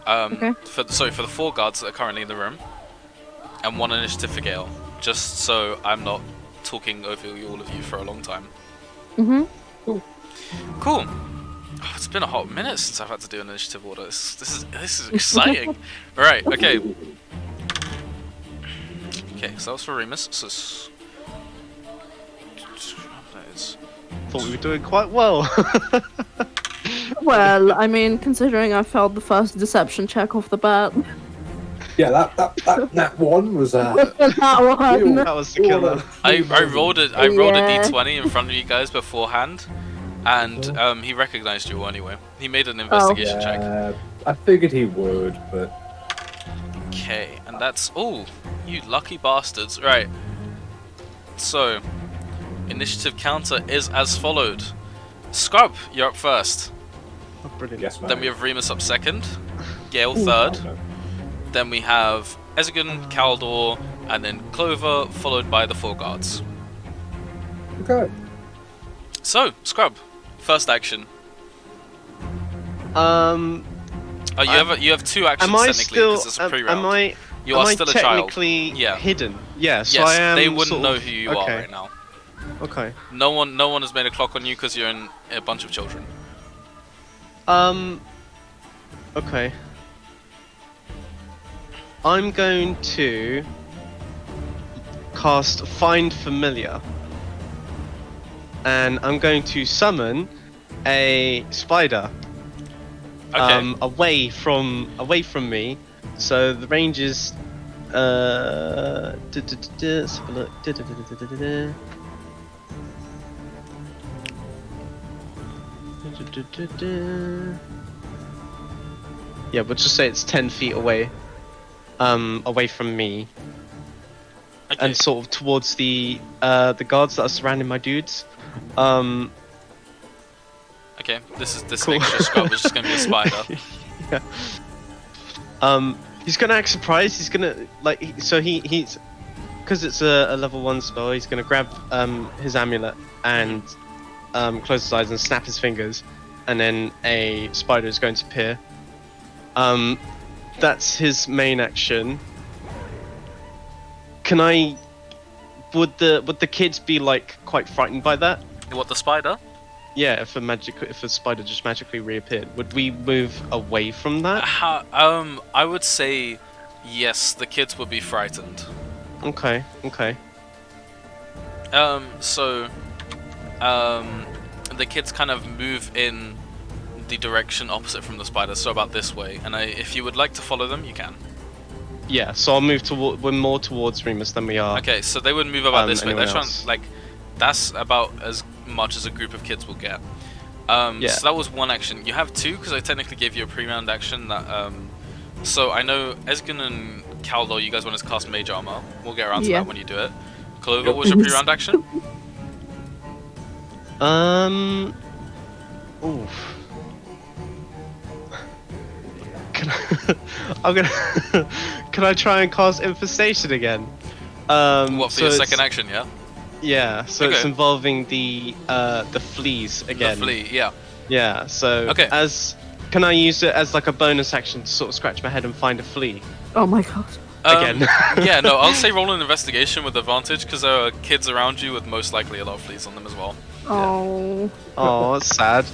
Speaker 3: Okay.
Speaker 1: For the 4 guards that are currently in the room, and one initiative for Gale, just so I'm not talking over all of you for a long time.
Speaker 3: Mhm.
Speaker 1: Cool. Oh, it's been a hot minute since I've had to do an initiative order. This is exciting. Right. Okay. Okay. So that was for Remus. So
Speaker 6: thought we were doing quite well.
Speaker 3: Well, I mean, considering I failed the first deception check off the bat.
Speaker 2: Yeah, that one was
Speaker 3: that one.
Speaker 6: That was the killer.
Speaker 1: I rolled a
Speaker 3: Yeah.
Speaker 1: d20 in front of you guys beforehand, and he recognized you all anyway. He made an investigation check.
Speaker 2: Yeah, I figured he would, but
Speaker 1: Okay, and that's you lucky bastards. Right. So, initiative counter is as followed. Scrub, you're up first.
Speaker 6: Oh, brilliant.
Speaker 2: yes, man.
Speaker 1: Then we have Remus up second. Gale third. Then we have Ezegan, Caldor, and then Clover, followed by the 4 guards.
Speaker 2: Okay.
Speaker 1: So, Scrub, first action.
Speaker 6: Um,
Speaker 1: Oh, you have 2 actions
Speaker 6: am I
Speaker 1: technically
Speaker 6: still?
Speaker 1: because it's a pre-round.
Speaker 6: Am I?
Speaker 1: You
Speaker 6: am
Speaker 1: are
Speaker 6: I
Speaker 1: still a child.
Speaker 6: technically
Speaker 1: Yeah.
Speaker 6: hidden? Yeah. So
Speaker 1: Yes,
Speaker 6: I am.
Speaker 1: they wouldn't
Speaker 6: sort
Speaker 1: know
Speaker 6: of-
Speaker 1: who you
Speaker 6: okay.
Speaker 1: are right now.
Speaker 6: Okay.
Speaker 1: No one has made a clock on you because you're in a bunch of children.
Speaker 6: Okay. I'm going to cast Find Familiar, and I'm going to summon a spider
Speaker 1: Okay.
Speaker 6: away from me. So the range is let's have a look. Yeah, we'll just say it's 10 feet away, away from me,
Speaker 1: Okay.
Speaker 6: and sort of towards the guards that are surrounding my dudes.
Speaker 1: Okay. This
Speaker 6: Cool.
Speaker 1: extra Scrub is just gonna be a spider.
Speaker 6: Yeah. He's gonna act surprised. He's gonna he's because it's a level 1 spell. He's gonna grab his amulet and close his eyes and snap his fingers, and then a spider is going to appear. That's his main action. can I? Would the kids be like quite frightened by that?
Speaker 1: What, the spider?
Speaker 6: Yeah, if a spider just magically reappeared, would we move away from that?
Speaker 1: I would say yes. The kids would be frightened.
Speaker 6: Okay.
Speaker 1: So, the kids kind of move in the direction opposite from the spider, so about this way. And if you would like to follow them, you can.
Speaker 6: Yeah, so I'll move toward. We're more towards Remus than we are.
Speaker 1: Okay, so they would move about this way. They're
Speaker 6: anyone
Speaker 1: trying,
Speaker 6: else.
Speaker 1: like, that's about as much as a group of kids will get.
Speaker 6: Yeah.
Speaker 1: So that was one action. You have two, because I technically gave you a pre-round action. That so I know Esgen and Caldor, you guys want to cast Mage Armor. We'll get around to
Speaker 3: Yeah.
Speaker 1: that when you do it. Clover, what's your pre-round action?
Speaker 6: Oof. Can I try and cast Infestation again?
Speaker 1: What, for
Speaker 6: so
Speaker 1: your
Speaker 6: it's-
Speaker 1: second action, yeah?
Speaker 6: Yeah, so it's
Speaker 1: Okay.
Speaker 6: involving the fleas again.
Speaker 1: The flea, yeah.
Speaker 6: Yeah, so
Speaker 1: Okay.
Speaker 6: can I use it as like a bonus action to sort of scratch my head and find a flea
Speaker 3: Oh my god.
Speaker 6: again?
Speaker 1: Yeah, no, I'll say roll an investigation with advantage, because there are kids around you with most likely a lot of fleas on them as well.
Speaker 3: Oh.
Speaker 6: Oh, that's sad.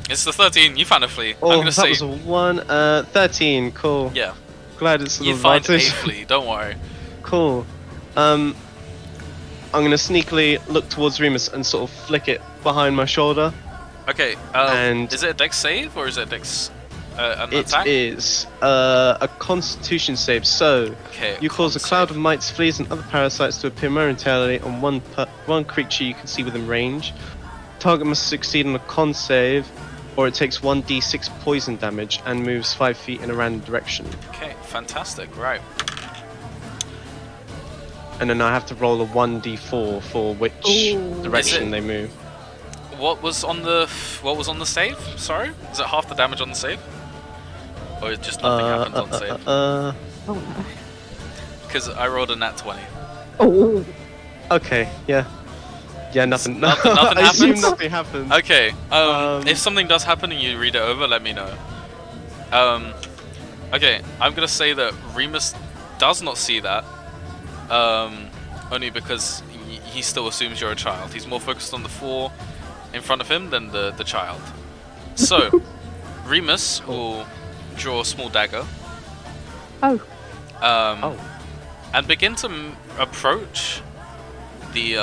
Speaker 1: It's the 13, you found a flea.
Speaker 6: Oh,
Speaker 1: I'm gonna
Speaker 6: that
Speaker 1: say,
Speaker 6: was a 1. 13, cool.
Speaker 1: yeah,
Speaker 6: Glad it's an
Speaker 1: you find a
Speaker 6: advantage.
Speaker 1: flea, don't worry.
Speaker 6: Cool. I'm gonna sneakily look towards Remus and sort of flick it behind my shoulder.
Speaker 1: Okay,
Speaker 6: And-
Speaker 1: is it a dex save, or is it a dex, an
Speaker 6: It
Speaker 1: attack?
Speaker 6: is a Constitution save. So
Speaker 1: Okay,
Speaker 6: you cause a
Speaker 1: con
Speaker 6: cloud
Speaker 1: save.
Speaker 6: of mites, fleas, and other parasites to appear momentarily on one creature you can see within range. Target must succeed on a con save, or it takes 1d6 poison damage and moves 5 feet in a random direction.
Speaker 1: Okay, fantastic, right.
Speaker 6: And then I have to roll a 1d4 for which
Speaker 3: Ooh.
Speaker 6: direction
Speaker 1: Is it-
Speaker 6: they move.
Speaker 1: What was on the save? Sorry? Is it half the damage on the save? Or is just nothing happens on the save?
Speaker 3: Oh no.
Speaker 1: Because I rolled a nat 20.
Speaker 3: Oh.
Speaker 6: Okay, yeah. Yeah, nothing.
Speaker 1: Nothing
Speaker 6: I assume
Speaker 1: happens?
Speaker 6: nothing happens.
Speaker 1: Okay,
Speaker 6: Um,
Speaker 1: if something does happen and you read it over, let me know. Okay, I'm gonna say that Remus does not see that. Only because he still assumes you're a child. He's more focused on the 4 in front of him than the child. So, Remus will draw a small dagger.
Speaker 3: Oh.
Speaker 1: And begin to approach the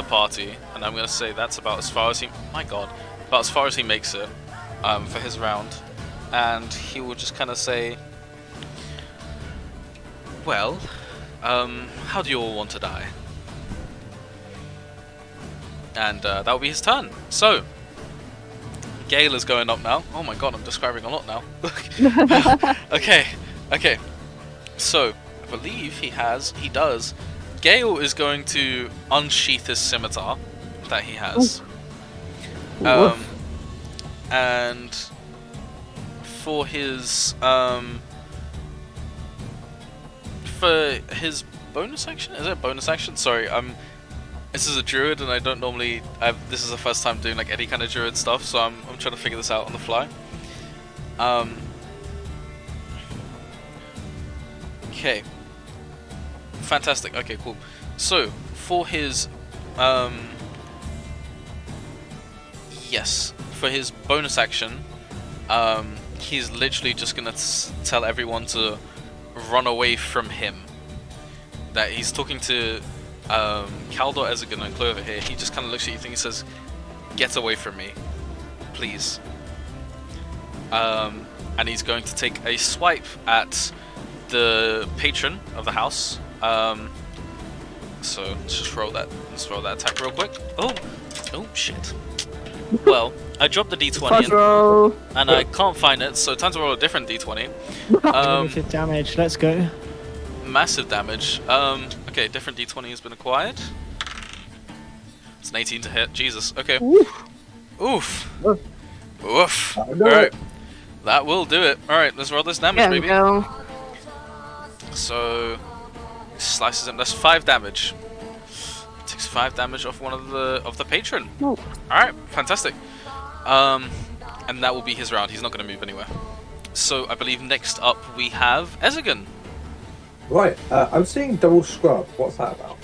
Speaker 1: party, and I'm gonna say that's about as far as he. My God, about as far as he makes it for his round, and he will just kind of say, "Well, how do you all want to die?" And that will be his turn. So, Gale is going up now. Oh my God, I'm describing a lot now. Okay. So, I believe he does. Gale is going to unsheath his scimitar that he has. And for his bonus action? Is it a bonus action? Sorry, this is a druid and I don't normally this is the first time doing like any kind of druid stuff, so I'm trying to figure this out on the fly. Okay. Fantastic. Okay, cool. So, for his for his bonus action, he's literally just gonna tell everyone to run away from him. That he's talking to Caldor, Ezegan, and Clover here. He just kind of looks at you and he says, "Get away from me, please." And he's going to take a swipe at the patron of the house. So let's just roll that. Let's roll that attack real quick. Oh shit. Well, I dropped the d20
Speaker 3: Fudge roll.
Speaker 1: and I can't find it, so time to roll a different d20.
Speaker 5: Limited damage. Let's go.
Speaker 1: Massive damage. Okay, different d20 has been acquired. It's an 18 to hit. Jesus. Okay. Oof. Oof. Alright. That will do it. Alright, let's roll this damage,
Speaker 3: There we
Speaker 1: baby.
Speaker 3: go.
Speaker 1: So slices him. That's 5 damage. Takes 5 damage off one of the patron.
Speaker 3: Oh.
Speaker 1: Alright, fantastic. And that will be his round. He's not going to move anywhere. So I believe next up we have Ezegan.
Speaker 2: Right, I'm seeing double scrub. What's that about?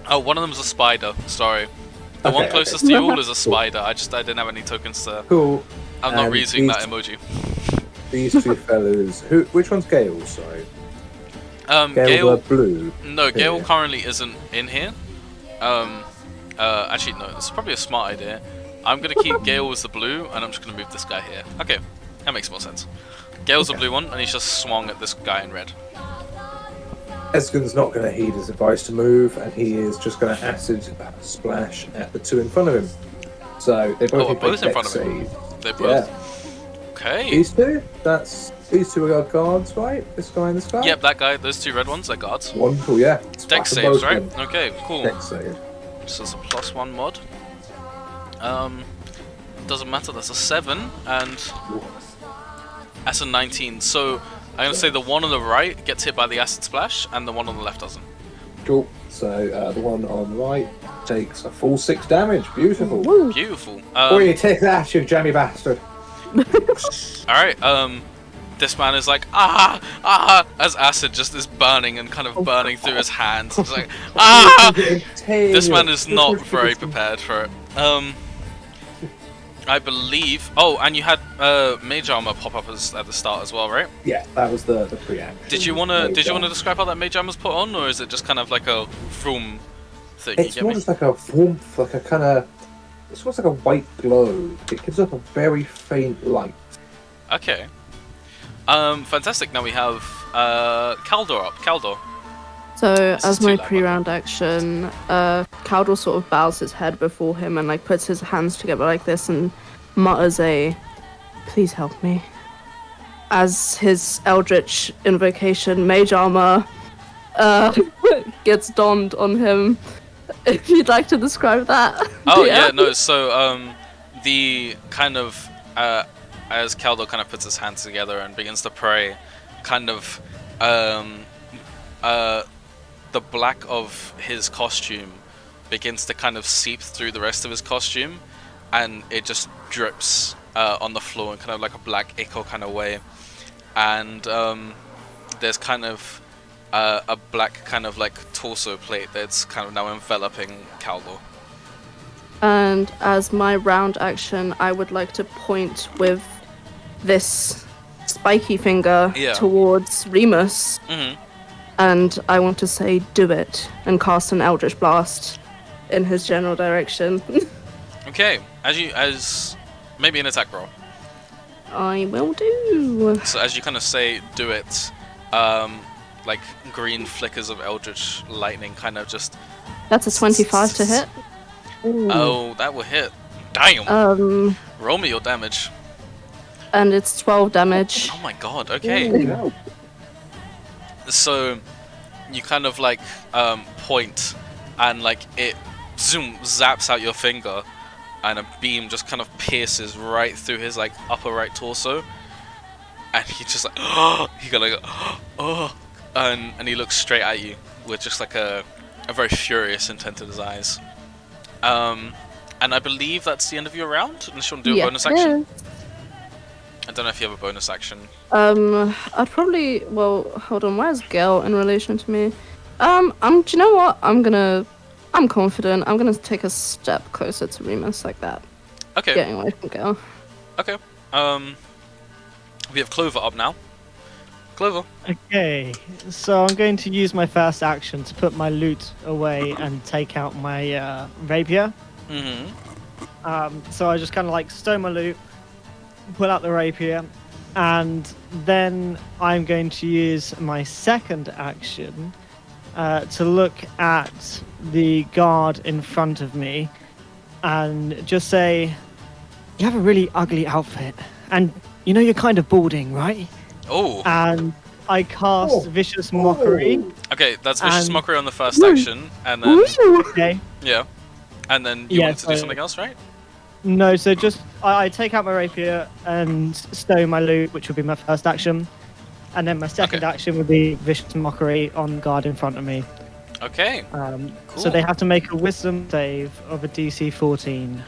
Speaker 1: Oh, one of them's a spider. Sorry. The one
Speaker 2: Okay,
Speaker 1: closest to you all is a spider. I didn't have any tokens to.
Speaker 2: Cool.
Speaker 1: I'm not
Speaker 2: And
Speaker 1: reusing that
Speaker 2: these-
Speaker 1: emoji.
Speaker 2: These two fellas. Which one's Gale? Sorry. Gale
Speaker 1: Gale.
Speaker 2: the blue.
Speaker 1: No, Gale
Speaker 2: here.
Speaker 1: currently isn't in here. Actually, no. This is probably a smart idea. I'm gonna keep Gale as the blue, and I'm just gonna move this guy here. Okay, that makes more sense. Gale's the blue one, and he's just swung at this guy in red.
Speaker 2: Eskin's not going to heed his advice to move, and he is just going to acid splash at the two in front of him. So they both need to
Speaker 1: both in
Speaker 2: make
Speaker 1: front of
Speaker 2: dex
Speaker 1: him.
Speaker 2: save.
Speaker 1: They both. Okay.
Speaker 2: These two? These two are guards, right? This guy and this guy?
Speaker 1: Yep, that guy. Those two red ones, they're guards.
Speaker 2: Wonderful, yeah.
Speaker 1: Dex
Speaker 2: Splash them
Speaker 1: saves,
Speaker 2: both
Speaker 1: right?
Speaker 2: in.
Speaker 1: Okay, cool.
Speaker 2: Dex save.
Speaker 1: So it's a +1 mod. Doesn't matter. That's a 7, and that's a 19. So I'm gonna say the one on the right gets hit by the acid splash, and the one on the left doesn't.
Speaker 2: Cool. So the one on the right takes a full 6 damage. Beautiful.
Speaker 1: Beautiful.
Speaker 2: Or you take that, you jammy bastard.
Speaker 1: All right. This man is like as acid just is burning and kind of burning through his hands. It's like This man is not very prepared for it. I believe. Oh, and you had mage armor pop up at the start as well, right?
Speaker 2: Yeah, that was the pre-action.
Speaker 1: Did you wanna describe how that mage armor's put on, or is it just kind of like a vroom thing?
Speaker 2: It's more just like a warmth, like a kind of. It's almost like a white glow. It gives up a very faint light.
Speaker 1: Okay. Fantastic. Now we have Kaldor up. Kaldor.
Speaker 3: So,
Speaker 1: This is
Speaker 3: as
Speaker 1: too
Speaker 3: my
Speaker 1: loud.
Speaker 3: pre-round action, Caldor sort of bows his head before him and like puts his hands together like this and mutters a, "Please help me." As his Eldritch invocation, Mage Armor, gets donned on him. If you'd like to describe that.
Speaker 1: Oh yeah, no. So the kind of as Kaldor kind of puts his hands together and begins to pray, kind of the black of his costume begins to kind of seep through the rest of his costume, and it just drips on the floor in kind of like a black ichor kind of way, and there's kind of a black kind of like torso plate that's kind of now enveloping Kaldor.
Speaker 3: And as my round action, I would like to point with this spiky finger towards Reemus.
Speaker 1: Mm-hmm.
Speaker 3: And I want to say, "Do it," and cast an Eldritch Blast in his general direction.
Speaker 1: Okay, as maybe an attack roll.
Speaker 3: I will do.
Speaker 1: So as you kind of say, "Do it," like green flickers of eldritch lightning kind of just.
Speaker 3: That's a 25 to hit.
Speaker 1: Oh, that will hit. Damn. Roll me your damage.
Speaker 3: And it's 12 damage.
Speaker 1: Oh my god. Okay.
Speaker 2: No.
Speaker 1: So you kind of like point, and like it zaps out your finger, and a beam just kind of pierces right through his like upper right torso, and he just like he got like and he looks straight at you with just like a very furious intent in his eyes. And I believe that's the end of your round, unless you want to do a bonus action. I don't know if you have a bonus action.
Speaker 3: I'd probably. Well, hold on. Where's Gale in relation to me? Do you know what? I'm confident. I'm gonna take a step closer to Remus like that.
Speaker 1: Okay.
Speaker 3: Getting away from Gale.
Speaker 1: Okay. We have Clover up now. Clover.
Speaker 5: Okay, so I'm going to use my first action to put my loot away and take out my rapier.
Speaker 1: Mm-hmm.
Speaker 5: So I just kind of like stow my loot, pull out the rapier, and then I'm going to use my second action to look at the guard in front of me and just say, "You have a really ugly outfit, and you know you're kind of balding, right?"
Speaker 1: Oh.
Speaker 5: And I cast Vicious Mockery.
Speaker 1: Okay, that's Vicious
Speaker 5: And-
Speaker 1: Mockery on the first action, and then
Speaker 5: Okay.
Speaker 1: yeah, and then you wanted to do something else, right?
Speaker 5: No, so just I take out my rapier and stow my loot, which would be my first action, and then my second
Speaker 1: Okay.
Speaker 5: action would be Vicious Mockery on guard in front of me.
Speaker 1: Okay.
Speaker 5: So they have to make a Wisdom save of a DC 14.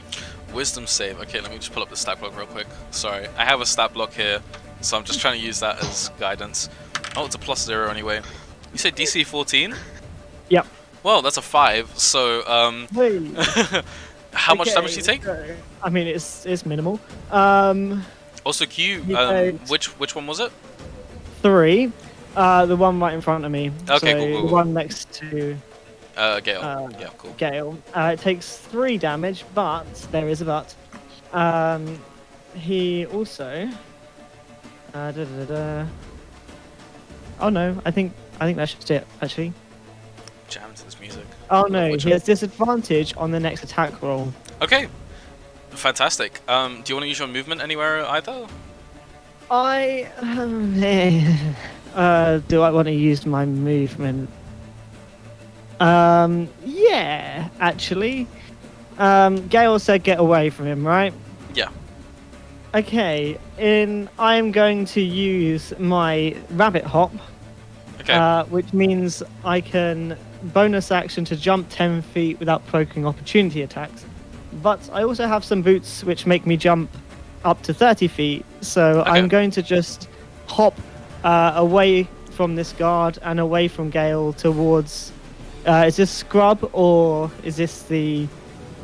Speaker 1: Wisdom save. Okay, let me just pull up the stat block real quick. Sorry, I have a stat block here, so I'm just trying to use that as guidance. Oh, it's a +0 anyway. You say DC 14?
Speaker 5: Yep.
Speaker 1: Well, that's a 5. So
Speaker 5: Wait.
Speaker 1: how much
Speaker 5: Okay,
Speaker 1: damage do you take?
Speaker 5: so, I mean, it's minimal.
Speaker 1: Also, can you
Speaker 5: You take-
Speaker 1: which one was it?
Speaker 5: 3. The one right in front of me.
Speaker 1: Okay,
Speaker 5: so
Speaker 1: cool.
Speaker 5: The one next to
Speaker 1: Gale. Yeah, cool.
Speaker 5: Gale. It takes 3 damage, but there is a but. He also. Oh no, I think that's just it actually.
Speaker 1: Jam to this music.
Speaker 5: Oh no,
Speaker 1: Which
Speaker 5: he
Speaker 1: one?
Speaker 5: has disadvantage on the next attack roll.
Speaker 1: Okay. Fantastic. Do you want to use your movement anywhere either?
Speaker 5: Do I want to use my movement? Yeah, actually. Gale said get away from him, right?
Speaker 1: Yeah.
Speaker 5: Okay, I'm going to use my rabbit hop,
Speaker 1: Okay.
Speaker 5: which means I can bonus action to jump 10 feet without provoking opportunity attacks. But I also have some boots which make me jump up to 30 feet, so
Speaker 1: Okay.
Speaker 5: I'm going to just hop away from this guard and away from Gale towards. Is this Scrub or is this the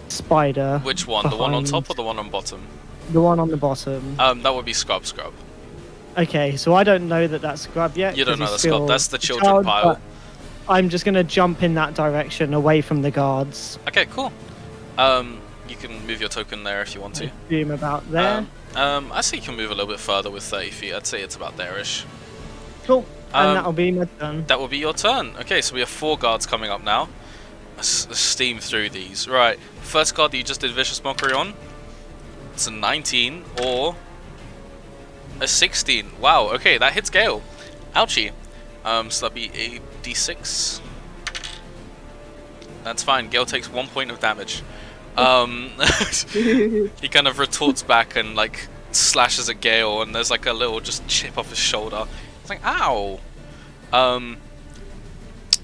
Speaker 5: spider?
Speaker 1: Which one? The one on top or
Speaker 5: behind-
Speaker 1: the one on bottom?
Speaker 5: The one on the bottom.
Speaker 1: That would be Scrub.
Speaker 5: Okay, so I don't know that that's Scrub yet.
Speaker 1: You don't
Speaker 5: 'cause
Speaker 1: know
Speaker 5: he's
Speaker 1: the Scrub.
Speaker 5: still
Speaker 1: That's the
Speaker 5: a
Speaker 1: children
Speaker 5: child,
Speaker 1: pile.
Speaker 5: but I'm just gonna jump in that direction, away from the guards.
Speaker 1: Okay, cool. You can move your token there if you want to.
Speaker 5: Assume about there.
Speaker 1: I say you can move a little bit further with 30 feet. I'd say it's about there-ish.
Speaker 5: Cool. And
Speaker 1: um,
Speaker 5: that'll be my turn.
Speaker 1: That will be your turn. Okay, so we have 4 guards coming up now. Let's steam through these. Right, first guard that you just did Vicious Mockery on. It's a 19 or a 16. Wow, okay, that hits Gale. Ouchie. So that'd be a d6. That's fine. Gale takes 1 point of damage. He kind of retorts back and like slashes at Gale, and there's like a little just chip off his shoulder. It's like, ow.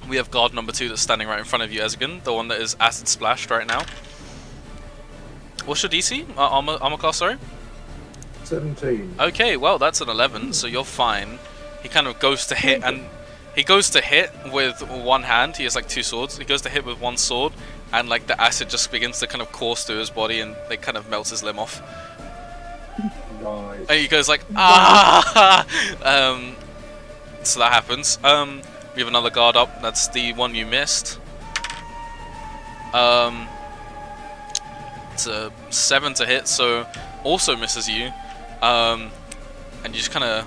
Speaker 1: We have guard number 2 that's standing right in front of you, Ezgin, the one that is acid splashed right now. What's your DC? Armor class, sorry?
Speaker 2: 17.
Speaker 1: Okay, well that's an 11, so you're fine. He kind of goes to hit, and he goes to hit with one hand. He has like 2 swords. He goes to hit with one sword, and like the acid just begins to kind of course through his body, and it kind of melts his limb off.
Speaker 2: Nice.
Speaker 1: And he goes like, ah! So that happens. We have another guard up. That's the one you missed. It's a 7 to hit, so also misses you. And you just kind of,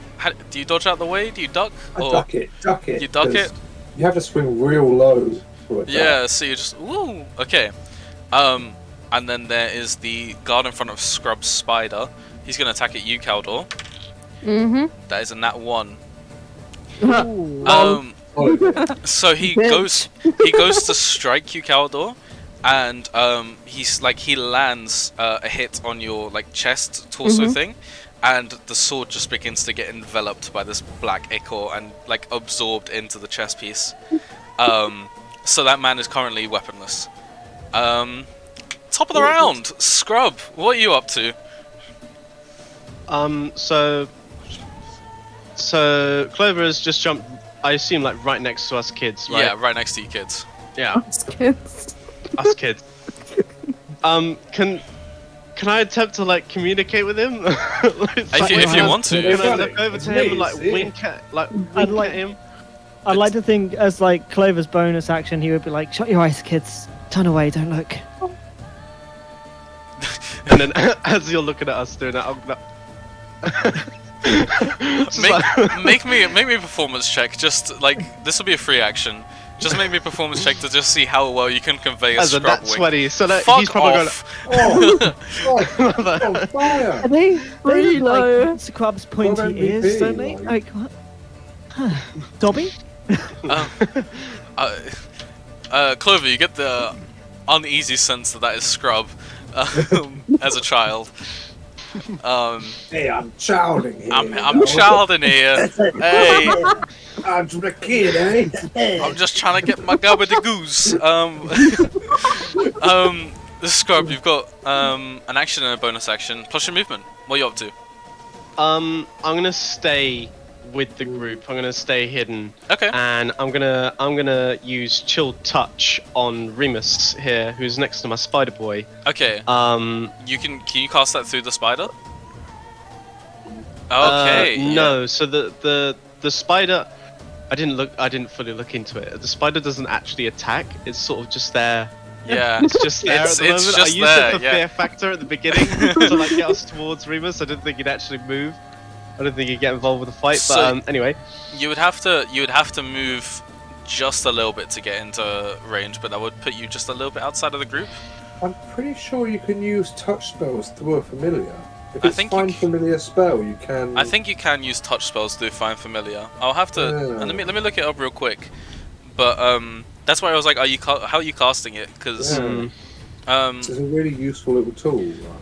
Speaker 1: do you dodge out the way? Do you duck?
Speaker 2: I duck it.
Speaker 1: You duck
Speaker 2: 'cause
Speaker 1: it?
Speaker 2: You have to swing real low for a duck.
Speaker 1: Yeah. So you just, woo. Okay. And then there is the guard in front of Scrub's spider. He's gonna attack at you, Caldor.
Speaker 3: Mm-hmm.
Speaker 1: That is a nat 1.
Speaker 5: Ooh.
Speaker 1: So he
Speaker 3: Bitch.
Speaker 1: goes to strike you, Caldor, and he lands a hit on your like chest torso thing, and the sword just begins to get enveloped by this black ichor and like absorbed into the chest piece. So that man is currently weaponless. Top of the round, Scrub. What are you up to?
Speaker 6: So Clover has just jumped. I assume like right next to us kids, right?
Speaker 1: Yeah, right next to you, kids.
Speaker 6: Yeah,
Speaker 3: Kids.
Speaker 6: us kids. Can I attempt to like communicate with him?
Speaker 1: If you want to.
Speaker 6: Can I look over
Speaker 2: It's
Speaker 6: to him and like
Speaker 2: me, see?
Speaker 6: wink at
Speaker 5: like-
Speaker 6: him?
Speaker 5: I'd like to think as like Clover's bonus action, he would be like, "Shut your eyes, kids. Turn away. Don't look."
Speaker 6: And then as you're looking at us doing that, I'm gonna... Just like-
Speaker 1: Make me a performance check. Just like this will be a free action. Just make me a performance check to just see how well you can convey a
Speaker 6: as a
Speaker 1: scrub
Speaker 6: nat
Speaker 1: wing.
Speaker 6: 20, so that
Speaker 1: Fuck
Speaker 6: he's probably
Speaker 1: off.
Speaker 2: Oh,
Speaker 6: going
Speaker 2: on fire!
Speaker 5: Are they
Speaker 3: Really
Speaker 5: like
Speaker 3: low.
Speaker 5: Scrub's pointy
Speaker 2: Well,
Speaker 5: ears,
Speaker 2: MVP,
Speaker 5: don't they?
Speaker 2: like-
Speaker 5: Like what? Dobby?
Speaker 1: Clover, you get the uneasy sense that is scrub as a child.
Speaker 2: Hey, I'm childing here.
Speaker 1: I'm child in here. Hey,
Speaker 2: I'm just a kid, eh?
Speaker 1: I'm just trying to get my goose. Scrub, you've got an action and a bonus action plus your movement. What are you up to?
Speaker 6: I'm gonna stay with the group. I'm gonna stay hidden.
Speaker 1: Okay.
Speaker 6: And I'm gonna use Chill Touch on Remus here, who's next to my spider boy.
Speaker 1: Okay. Can you cast that through the spider?
Speaker 6: Uh,
Speaker 1: Okay.
Speaker 6: no, so the spider, I didn't fully look into it. The spider doesn't actually attack. It's sort of just there.
Speaker 1: Yeah.
Speaker 6: It's just there
Speaker 1: It's-
Speaker 6: at the
Speaker 1: it's
Speaker 6: moment.
Speaker 1: just
Speaker 6: I used
Speaker 1: there,
Speaker 6: it for
Speaker 1: yeah.
Speaker 6: fear factor at the beginning to like get us towards Remus. I didn't think he'd actually move. I don't think he'd get involved with the fight.
Speaker 1: So-
Speaker 6: But anyway,
Speaker 1: You would have to move just a little bit to get into range, but that would put you just a little bit outside of the group.
Speaker 2: I'm pretty sure you can use touch spells through a familiar. If
Speaker 1: I
Speaker 2: it's
Speaker 1: think you
Speaker 2: find
Speaker 1: c-
Speaker 2: familiar spell, you can.
Speaker 1: I think you can use touch spells to find familiar. I'll have to
Speaker 2: Yeah.
Speaker 1: let me look it up real quick. But that's why I was like, how are you casting it? Because
Speaker 2: Yeah. It's a really useful little tool. Right?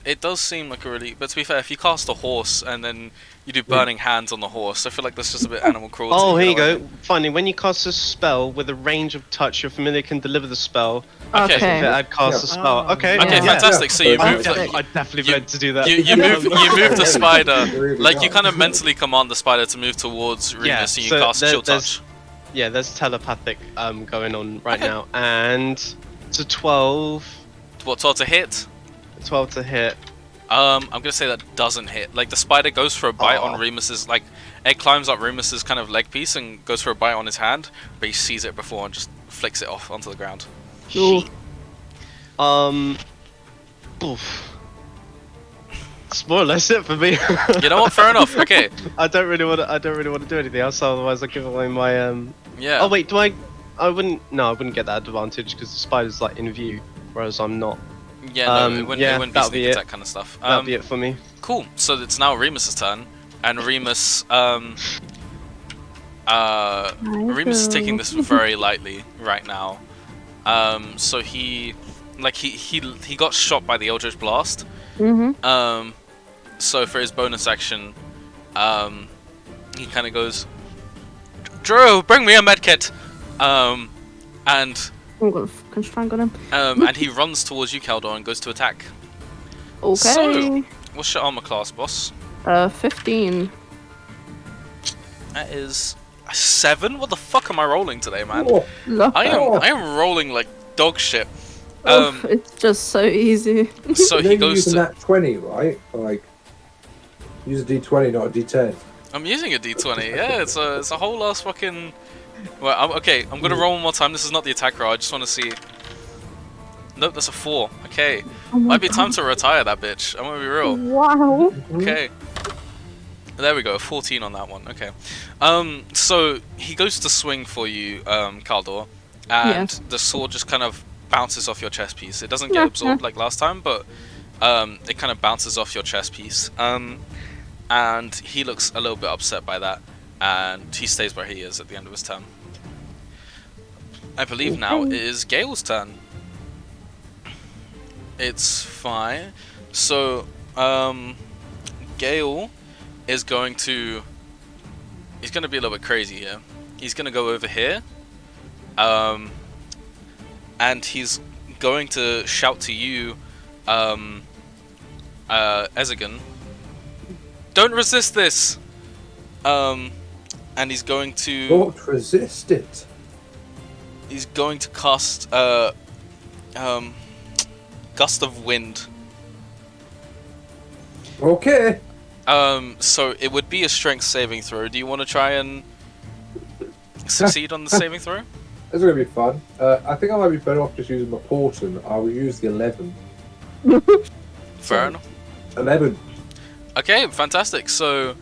Speaker 1: it does seem like a really. But to be fair, if you cast a horse and then you do burning hands on the horse, I feel like that's just a bit animal cruelty.
Speaker 6: oh, here you
Speaker 1: know what I
Speaker 6: go.
Speaker 1: mean?
Speaker 6: Finally, when you cast a spell with a range of touch, your familiar can deliver the spell.
Speaker 1: Okay.
Speaker 6: If it had cast a spell.
Speaker 5: Oh,
Speaker 6: Okay.
Speaker 1: Okay,
Speaker 5: Yeah.
Speaker 1: fantastic. So you
Speaker 2: Yeah.
Speaker 1: move.
Speaker 6: I definitely meant to do that.
Speaker 1: You move the spider,
Speaker 2: Really
Speaker 1: like you
Speaker 2: nice.
Speaker 1: kind of mentally command the spider to move towards Remus,
Speaker 6: Yeah,
Speaker 1: and you
Speaker 6: so
Speaker 1: cast Chill
Speaker 6: there's-
Speaker 1: Touch.
Speaker 6: Yeah, there's telepathic going on right
Speaker 1: Okay.
Speaker 6: now, and it's a 12
Speaker 1: What, 12 to hit?
Speaker 6: to hit.
Speaker 1: I'm gonna say that doesn't hit. Like the spider goes for a bite on
Speaker 6: Aw.
Speaker 1: Remus's, like it climbs up Remus's kind of leg piece and goes for a bite on his hand, but he sees it before and just flicks it off onto the ground.
Speaker 3: Ooh.
Speaker 6: Oof. That's more or less it for me.
Speaker 1: You know what? Fair enough. Okay.
Speaker 6: I don't really want to do anything else. Otherwise, I give away my
Speaker 1: Yeah.
Speaker 6: Oh wait, do I? I wouldn't. No, I wouldn't get that advantage because the spider's like in view, whereas I'm not.
Speaker 1: Yeah. No, it wouldn't,
Speaker 6: yeah,
Speaker 1: it wouldn't be
Speaker 6: that'll
Speaker 1: sneak
Speaker 6: be it.
Speaker 1: attack kind of stuff.
Speaker 6: That'd be it for me.
Speaker 1: Cool. So it's now Remus's turn, and Remus is taking this very lightly right now. So he got shot by the Eldritch Blast.
Speaker 3: Mm-hmm.
Speaker 1: So for his bonus action, he kind of goes, "Drew, bring me a medkit." And
Speaker 3: I'm gonna fucking strangle him.
Speaker 1: and he runs towards you, Kaldor, and goes to attack.
Speaker 3: Okay.
Speaker 1: So- What's your armor class, boss?
Speaker 3: 15.
Speaker 1: That is a 7. What the fuck am I rolling today, man?
Speaker 2: Oh,
Speaker 3: Look.
Speaker 1: I am rolling like dog shit.
Speaker 3: Oof, it's just so easy.
Speaker 1: So
Speaker 2: and
Speaker 1: he
Speaker 2: then
Speaker 1: goes
Speaker 2: using
Speaker 1: to.
Speaker 2: that 20, right? Like, use a D20, not a D10.
Speaker 1: I'm using a D20. Yeah, it's a whole ass fucking. Well, I'm gonna roll one more time. This is not the attack roll. I just want to see. Nope, that's a 4. Okay,
Speaker 3: Oh my
Speaker 1: might be time
Speaker 3: God.
Speaker 1: to retire that bitch. I'm gonna be real.
Speaker 3: Wow.
Speaker 1: Okay. There we go, 14 on that one. Okay. So he goes to swing for you, Kaldor, and
Speaker 3: Yes.
Speaker 1: the sword just kind of bounces off your chest piece. It doesn't get absorbed like last time, but it kind of bounces off your chest piece. And he looks a little bit upset by that, and he stays where he is at the end of his turn. I believe now it is Gale's turn. It's fine. So, Gale is going to... He's going to be a little bit crazy here. He's going to go over here. And he's going to shout to you, Ezigan, "Don't resist this!" And he's going to...
Speaker 2: Don't resist it.
Speaker 1: He's going to cast, Gust of Wind.
Speaker 2: Okay.
Speaker 1: So it would be a strength saving throw. Do you want to try and succeed on the saving throw?
Speaker 2: This is going to be fun. I think I might be better off just using my portion. I will use the 11.
Speaker 1: Fair enough.
Speaker 2: 11.
Speaker 1: Okay, fantastic. So,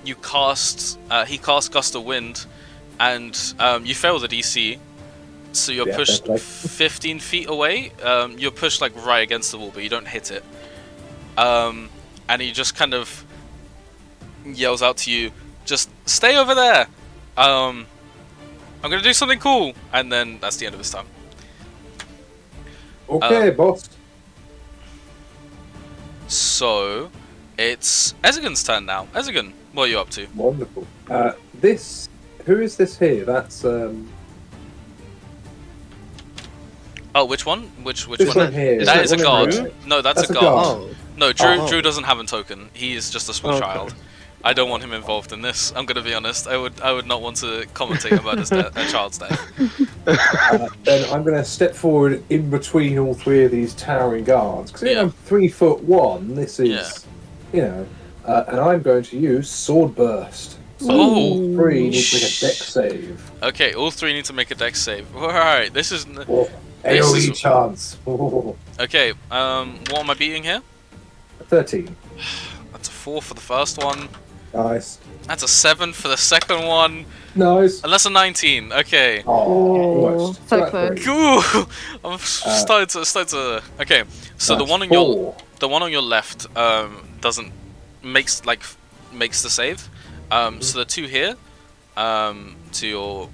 Speaker 1: you cast, he casts Gust of Wind, and you fail the DC. So you're
Speaker 2: Yeah,
Speaker 1: pushed
Speaker 2: fair play.
Speaker 1: 15 feet away. You're pushed like right against the wall, but you don't hit it. And he just kind of yells out to you, "Just stay over there. I'm gonna do something cool." And then that's the end of his time.
Speaker 2: Okay, boss.
Speaker 1: So it's Ezigan's turn now. Ezigan, what are you up to?
Speaker 2: Wonderful. This... Who is this here? That's,
Speaker 1: Oh, which one? Which
Speaker 2: this
Speaker 1: one?
Speaker 2: one here.
Speaker 1: That is a
Speaker 2: one in
Speaker 1: guard.
Speaker 2: red.
Speaker 1: No, that's a
Speaker 2: That's a
Speaker 1: guard.
Speaker 2: guard.
Speaker 6: Oh.
Speaker 1: No, Drew
Speaker 2: Oh.
Speaker 1: Drew doesn't have a token. He is just a small
Speaker 6: Okay.
Speaker 1: child. I don't want him involved in this. I'm gonna be honest. I would not want to commentate about a child's death.
Speaker 2: Then I'm going to step forward in between all three of these towering guards. Because
Speaker 1: Yeah.
Speaker 2: I'm 3'1", this is, and I'm going to use Sword Burst. So
Speaker 1: Oh.
Speaker 2: all three need to make a dex save.
Speaker 1: Okay, all three need to make a dex save. All right, this is
Speaker 2: Oh,
Speaker 1: This
Speaker 2: AoE
Speaker 1: is-
Speaker 2: chance. Oh,
Speaker 1: okay. What am I beating here?
Speaker 2: 13.
Speaker 1: That's a 4 for the first one.
Speaker 2: Nice.
Speaker 1: That's a 7 for the second one.
Speaker 2: Nice.
Speaker 1: And that's a 19. Okay.
Speaker 2: Oh, almost.
Speaker 3: so
Speaker 2: That's
Speaker 3: close.
Speaker 2: great.
Speaker 1: Ooh, I'm starting to. Okay, so the
Speaker 2: That's
Speaker 1: one on
Speaker 2: 4.
Speaker 1: your left doesn't makes the save. So the two here, to your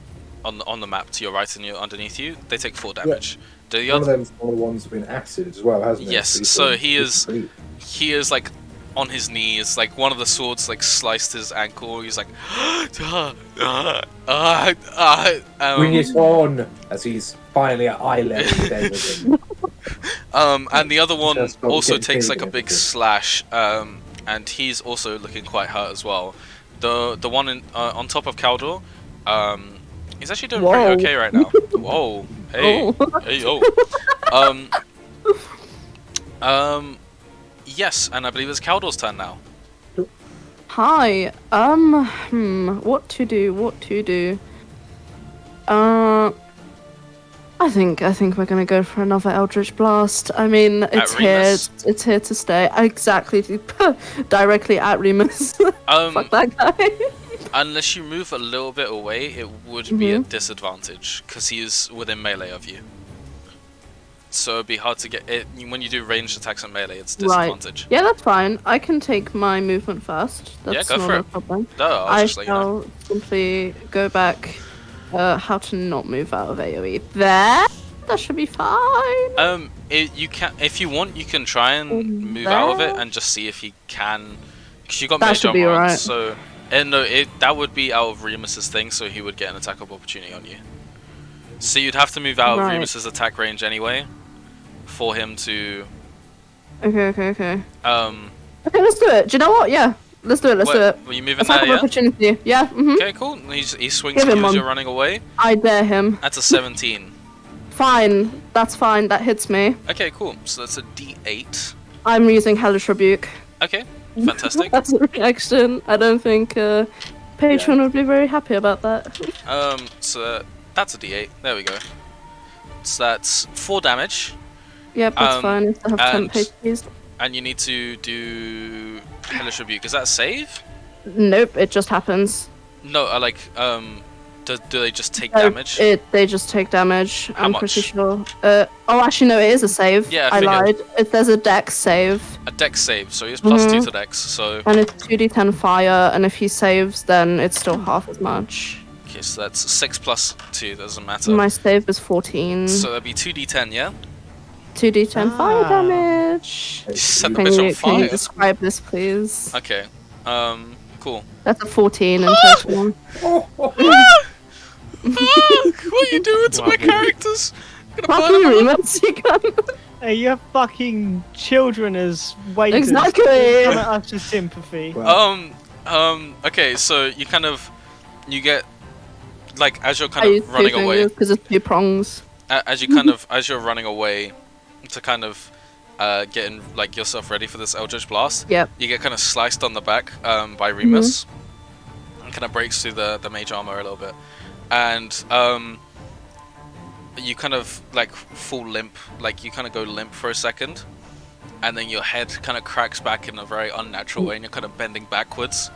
Speaker 1: on the map to your right and underneath you, they take 4 damage. The
Speaker 2: One of
Speaker 1: other
Speaker 2: them's one of the ones with been acid as well, hasn't it?
Speaker 1: Yes,
Speaker 2: he's
Speaker 1: so
Speaker 2: done-
Speaker 1: he is-
Speaker 2: he's-
Speaker 1: he is like on his knees, like one of the swords like sliced his ankle. He's like,
Speaker 2: Bring it on! As he's finally at eye level with everything.
Speaker 1: and the other one
Speaker 2: Just got
Speaker 1: also
Speaker 2: getting
Speaker 1: takes
Speaker 2: paid
Speaker 1: like a big
Speaker 2: again.
Speaker 1: slash, and he's also looking quite hurt as well. The one on top of Caldor, he's actually doing
Speaker 3: Whoa.
Speaker 1: pretty okay right now. Whoa, hey,
Speaker 3: Oh.
Speaker 1: hey, yes, and I believe it's Caldor's turn now.
Speaker 3: Hi. What to do? I think we're gonna go for another Eldritch Blast. I mean, it's here.
Speaker 1: Reemus?
Speaker 3: It's here to stay. Exactly. Directly at Remus. Fuck that guy.
Speaker 1: Unless you move a little bit away, it would be a
Speaker 3: Mhm.
Speaker 1: disadvantage because he is within melee of you. So it'd be hard to get it when you do ranged attacks and melee. It's
Speaker 3: Right.
Speaker 1: disadvantage.
Speaker 3: Yeah, that's fine. I can take my movement first. That's
Speaker 1: go
Speaker 3: not
Speaker 1: for
Speaker 3: a
Speaker 1: it.
Speaker 3: problem.
Speaker 1: No, I'll
Speaker 3: I
Speaker 1: just let you know.
Speaker 3: shall simply go back. How to not move out of AoE. There. That should be fine.
Speaker 1: You can, if you want, you can try and
Speaker 3: In
Speaker 1: move out of it
Speaker 3: there?
Speaker 1: and just see if he can. Because you got
Speaker 3: That
Speaker 1: mage
Speaker 3: should be
Speaker 1: armor on,
Speaker 3: alright.
Speaker 1: so no, that would be out of Remus's thing, so he would get an attack of opportunity on you. So you'd have to move out of
Speaker 3: Right.
Speaker 1: Remus's attack range anyway, for him to.
Speaker 3: Okay.
Speaker 1: Um,
Speaker 3: Okay, let's do it. Do you know what? Yeah, let's do it. Let's do it.
Speaker 1: Were you moving
Speaker 3: Attack
Speaker 1: there?
Speaker 3: of
Speaker 1: Yeah.
Speaker 3: opportunity. Yeah.
Speaker 1: Okay, cool. He swings
Speaker 3: Give
Speaker 1: at
Speaker 3: him
Speaker 1: you as
Speaker 3: one.
Speaker 1: you're running away.
Speaker 3: I dare him.
Speaker 1: That's a 17.
Speaker 3: Fine. That's fine. That hits me.
Speaker 1: Okay, cool. So that's a D8.
Speaker 3: I'm using Hellish Rebuke.
Speaker 1: Okay, fantastic.
Speaker 3: That's a reaction. I don't think Patron would be very happy about that.
Speaker 1: So that's a D8. There we go. So that's 4 damage,
Speaker 3: Yep, that's
Speaker 1: Um,
Speaker 3: fine. I still have 10
Speaker 1: and-
Speaker 3: pages.
Speaker 1: and you need to do Hellish Rebuke. Is that a save?
Speaker 3: Nope, it just happens.
Speaker 1: No, do they just take
Speaker 3: Oh,
Speaker 1: damage?
Speaker 3: They just take damage.
Speaker 1: How
Speaker 3: I'm
Speaker 1: much?
Speaker 3: pretty sure. Actually, no, it is a save.
Speaker 1: Yeah, I
Speaker 3: I
Speaker 1: figured.
Speaker 3: lied. If there's a dex save,
Speaker 1: A dex save, so he's plus 2
Speaker 3: Mhm.
Speaker 1: to dex. So
Speaker 3: and it's 2d10 fire, and if he saves, then it's still half as much.
Speaker 1: okay, so that's 6 plus 2. Doesn't matter.
Speaker 3: My save is 14.
Speaker 1: So that'd be 2d10, yeah.
Speaker 3: 2d10 fire
Speaker 5: Ah.
Speaker 3: damage.
Speaker 1: Set the
Speaker 3: Can
Speaker 1: bitch on
Speaker 3: you
Speaker 1: fire.
Speaker 3: describe this, please?
Speaker 1: Okay. Cool.
Speaker 3: That's a 14 in total.
Speaker 1: What are you doing to my characters? I'm gonna
Speaker 3: Fuck
Speaker 1: burn
Speaker 3: you,
Speaker 1: them up.
Speaker 3: Remus, you cunt.
Speaker 5: Hey, you have fucking children as waiters.
Speaker 3: Exactly.
Speaker 5: Come at us for sympathy.
Speaker 2: Well,
Speaker 1: Okay, so you get, like, as you're
Speaker 3: I
Speaker 1: kind
Speaker 3: use
Speaker 1: of
Speaker 3: two
Speaker 1: running away,
Speaker 3: fingers because it's 2 prongs.
Speaker 1: as you kind of, as you're running away to kind of, getting, like, yourself ready for this Eldritch Blast,
Speaker 3: Yep.
Speaker 1: you get kind of sliced on the back, by Remus, and kind of breaks through the mage armor a little bit, and, you kind of, like, fall limp, like, you kind of go limp for a second, and then your head kind of cracks back in a very unnatural way, and you're kind of bending backwards.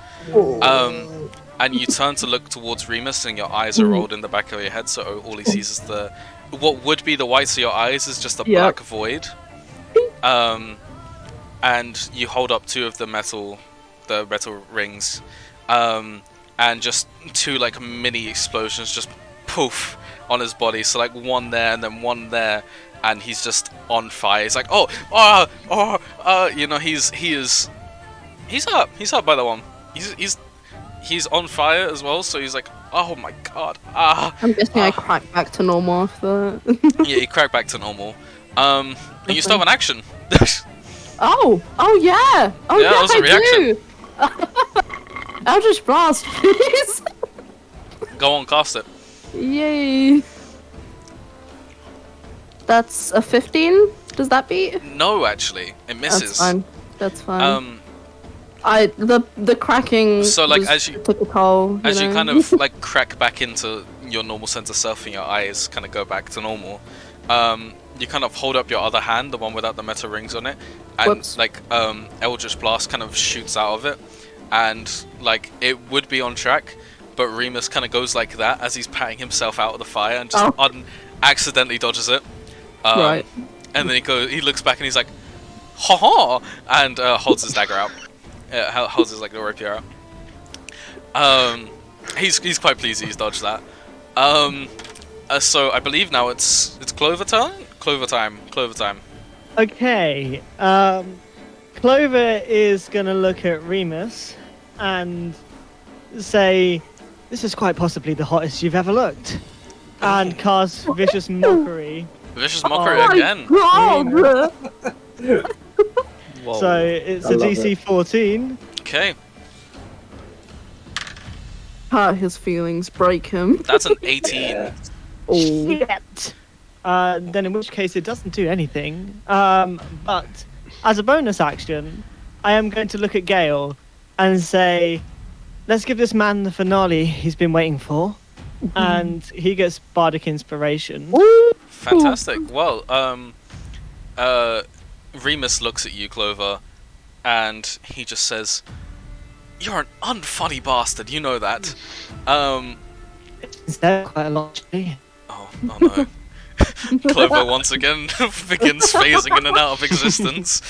Speaker 1: And you turn to look towards Remus, and your eyes are rolled in the back of your head, so all he sees is what would be the whites of your eyes is just a
Speaker 3: Yep.
Speaker 1: black void. And you hold up 2 of the metal rings, and just 2 like mini explosions just poof on his body. So like one there and then one there, and he's just on fire. He's like, you know, he's up. He's up by the one. He's on fire as well. So he's like, oh my god,
Speaker 3: I'm guessing I crack back to normal after that.
Speaker 1: Yeah, he cracked back to normal. And you still have an action.
Speaker 3: Oh yeah! Oh
Speaker 1: Yeah,
Speaker 3: yeah,
Speaker 1: that was a
Speaker 3: I
Speaker 1: reaction.
Speaker 3: do! Eldritch Blast, please.
Speaker 1: Go on, cast it.
Speaker 3: Yay. That's a 15. Does that beat?
Speaker 1: No, actually, it misses.
Speaker 3: That's fine. That's fine. The cracking.
Speaker 1: So, like,
Speaker 3: was
Speaker 1: as you
Speaker 3: typical,
Speaker 1: as you
Speaker 3: know?
Speaker 1: kind of like crack back into your normal sense of self and your eyes kind of go back to normal, you kind of hold up your other hand, the one without the metal rings on it, and
Speaker 3: Whoops.
Speaker 1: like Eldritch Blast kind of shoots out of it, and like it would be on track, but Remus kind of goes like that as he's patting himself out of the fire and just accidentally dodges it.
Speaker 3: Right.
Speaker 1: And then he looks back and he's like, ha ha, and holds his dagger out. Holds his like the rapier out. He's quite pleased he's dodged that. So I believe now it's Clover turn. Clover time.
Speaker 5: Okay. Clover is gonna look at Remus and say, "This is quite possibly the hottest you've ever looked," and cast vicious mockery.
Speaker 1: Vicious mockery
Speaker 3: Oh
Speaker 1: again.
Speaker 3: my god!
Speaker 6: Whoa.
Speaker 5: So it's
Speaker 2: I
Speaker 5: a
Speaker 2: love
Speaker 5: DC
Speaker 2: it.
Speaker 5: 14.
Speaker 1: Okay,
Speaker 3: Hurt his feelings, break him.
Speaker 1: that's an 18.
Speaker 2: Yeah.
Speaker 3: Oh.
Speaker 5: Shit. Then in which case it doesn't do anything. But as a bonus action, I am going to look at Gale and say, let's give this man the finale he's been waiting for. And he gets bardic inspiration.
Speaker 1: Fantastic. Well, Remus looks at you, Clover, and he just says, "You're an unfunny bastard. You know that."
Speaker 5: Is there quite a lot? Actually?
Speaker 1: Oh no. Clover once again begins phasing in and out of existence.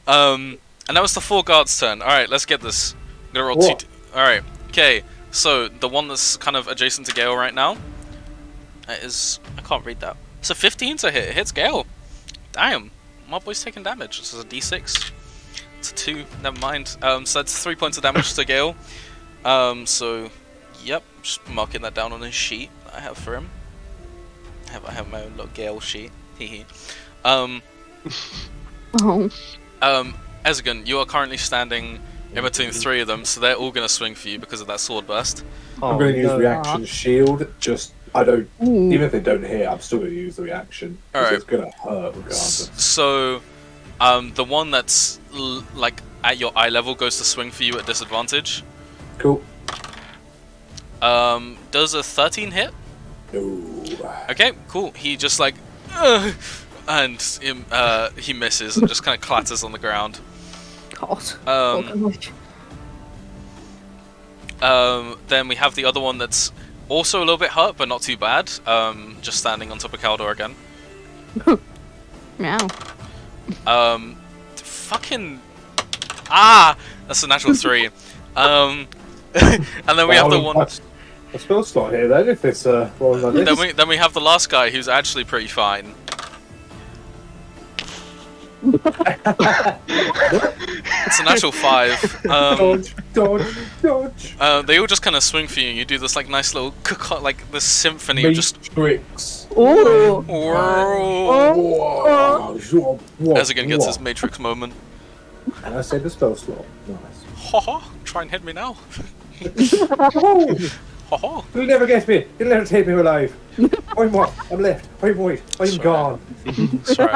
Speaker 1: And that was the 4 guards' turn. Alright, let's get this. I'm gonna roll
Speaker 2: What?
Speaker 1: 2. Alright, okay. So, the one that's kind of adjacent to Gale right now is. I can't read that. It's a 15 to hit. It hits Gale. Damn. My boy's taking damage. This is a d6. It's a 2. Never mind. So, that's 3 points of damage to Gale. So, yep. Just marking that down on his sheet that I have for him. I have my own little Gale sheet. Hehe.
Speaker 3: Oh.
Speaker 1: Ezegan, you are currently standing in between 3 of them, so they're all going to swing for you because of that sword burst.
Speaker 2: I'm going to use
Speaker 5: no.
Speaker 2: reaction shield. I don't.
Speaker 3: Ooh.
Speaker 2: Even if they don't hit, I'm still going to use the reaction. 'Cause
Speaker 1: Alright.
Speaker 2: It's going to hurt regardless.
Speaker 1: So, the one that's like at your eye level goes to swing for you at disadvantage.
Speaker 2: Cool.
Speaker 1: Does a 13 hit?
Speaker 2: No.
Speaker 1: Okay, cool. He just like, and he misses and just kind of clatters on the ground.
Speaker 3: God.
Speaker 1: Then we have the other one that's also a little bit hurt, but not too bad. Just standing on top of Kaldor again.
Speaker 3: Meow.
Speaker 1: Fucking that's a natural 3. And then we have the one.
Speaker 2: A spell slot here then, if it's one like this.
Speaker 1: Then we have the last guy who's actually pretty fine. It's a natural 5.
Speaker 2: Dodge.
Speaker 1: They all just kind of swing for you. You do this like nice little like this symphony of just.
Speaker 2: Matrix.
Speaker 3: Oh.
Speaker 1: Ezegan gets his Matrix moment.
Speaker 2: And I said the spell slot. Nice.
Speaker 1: Haha! Try and hit me now. Haha!
Speaker 2: You'll never get me. You'll never take me alive. I'm what? I'm left. I'm white. I'm
Speaker 1: Sorry.
Speaker 2: gone.
Speaker 1: Sorry,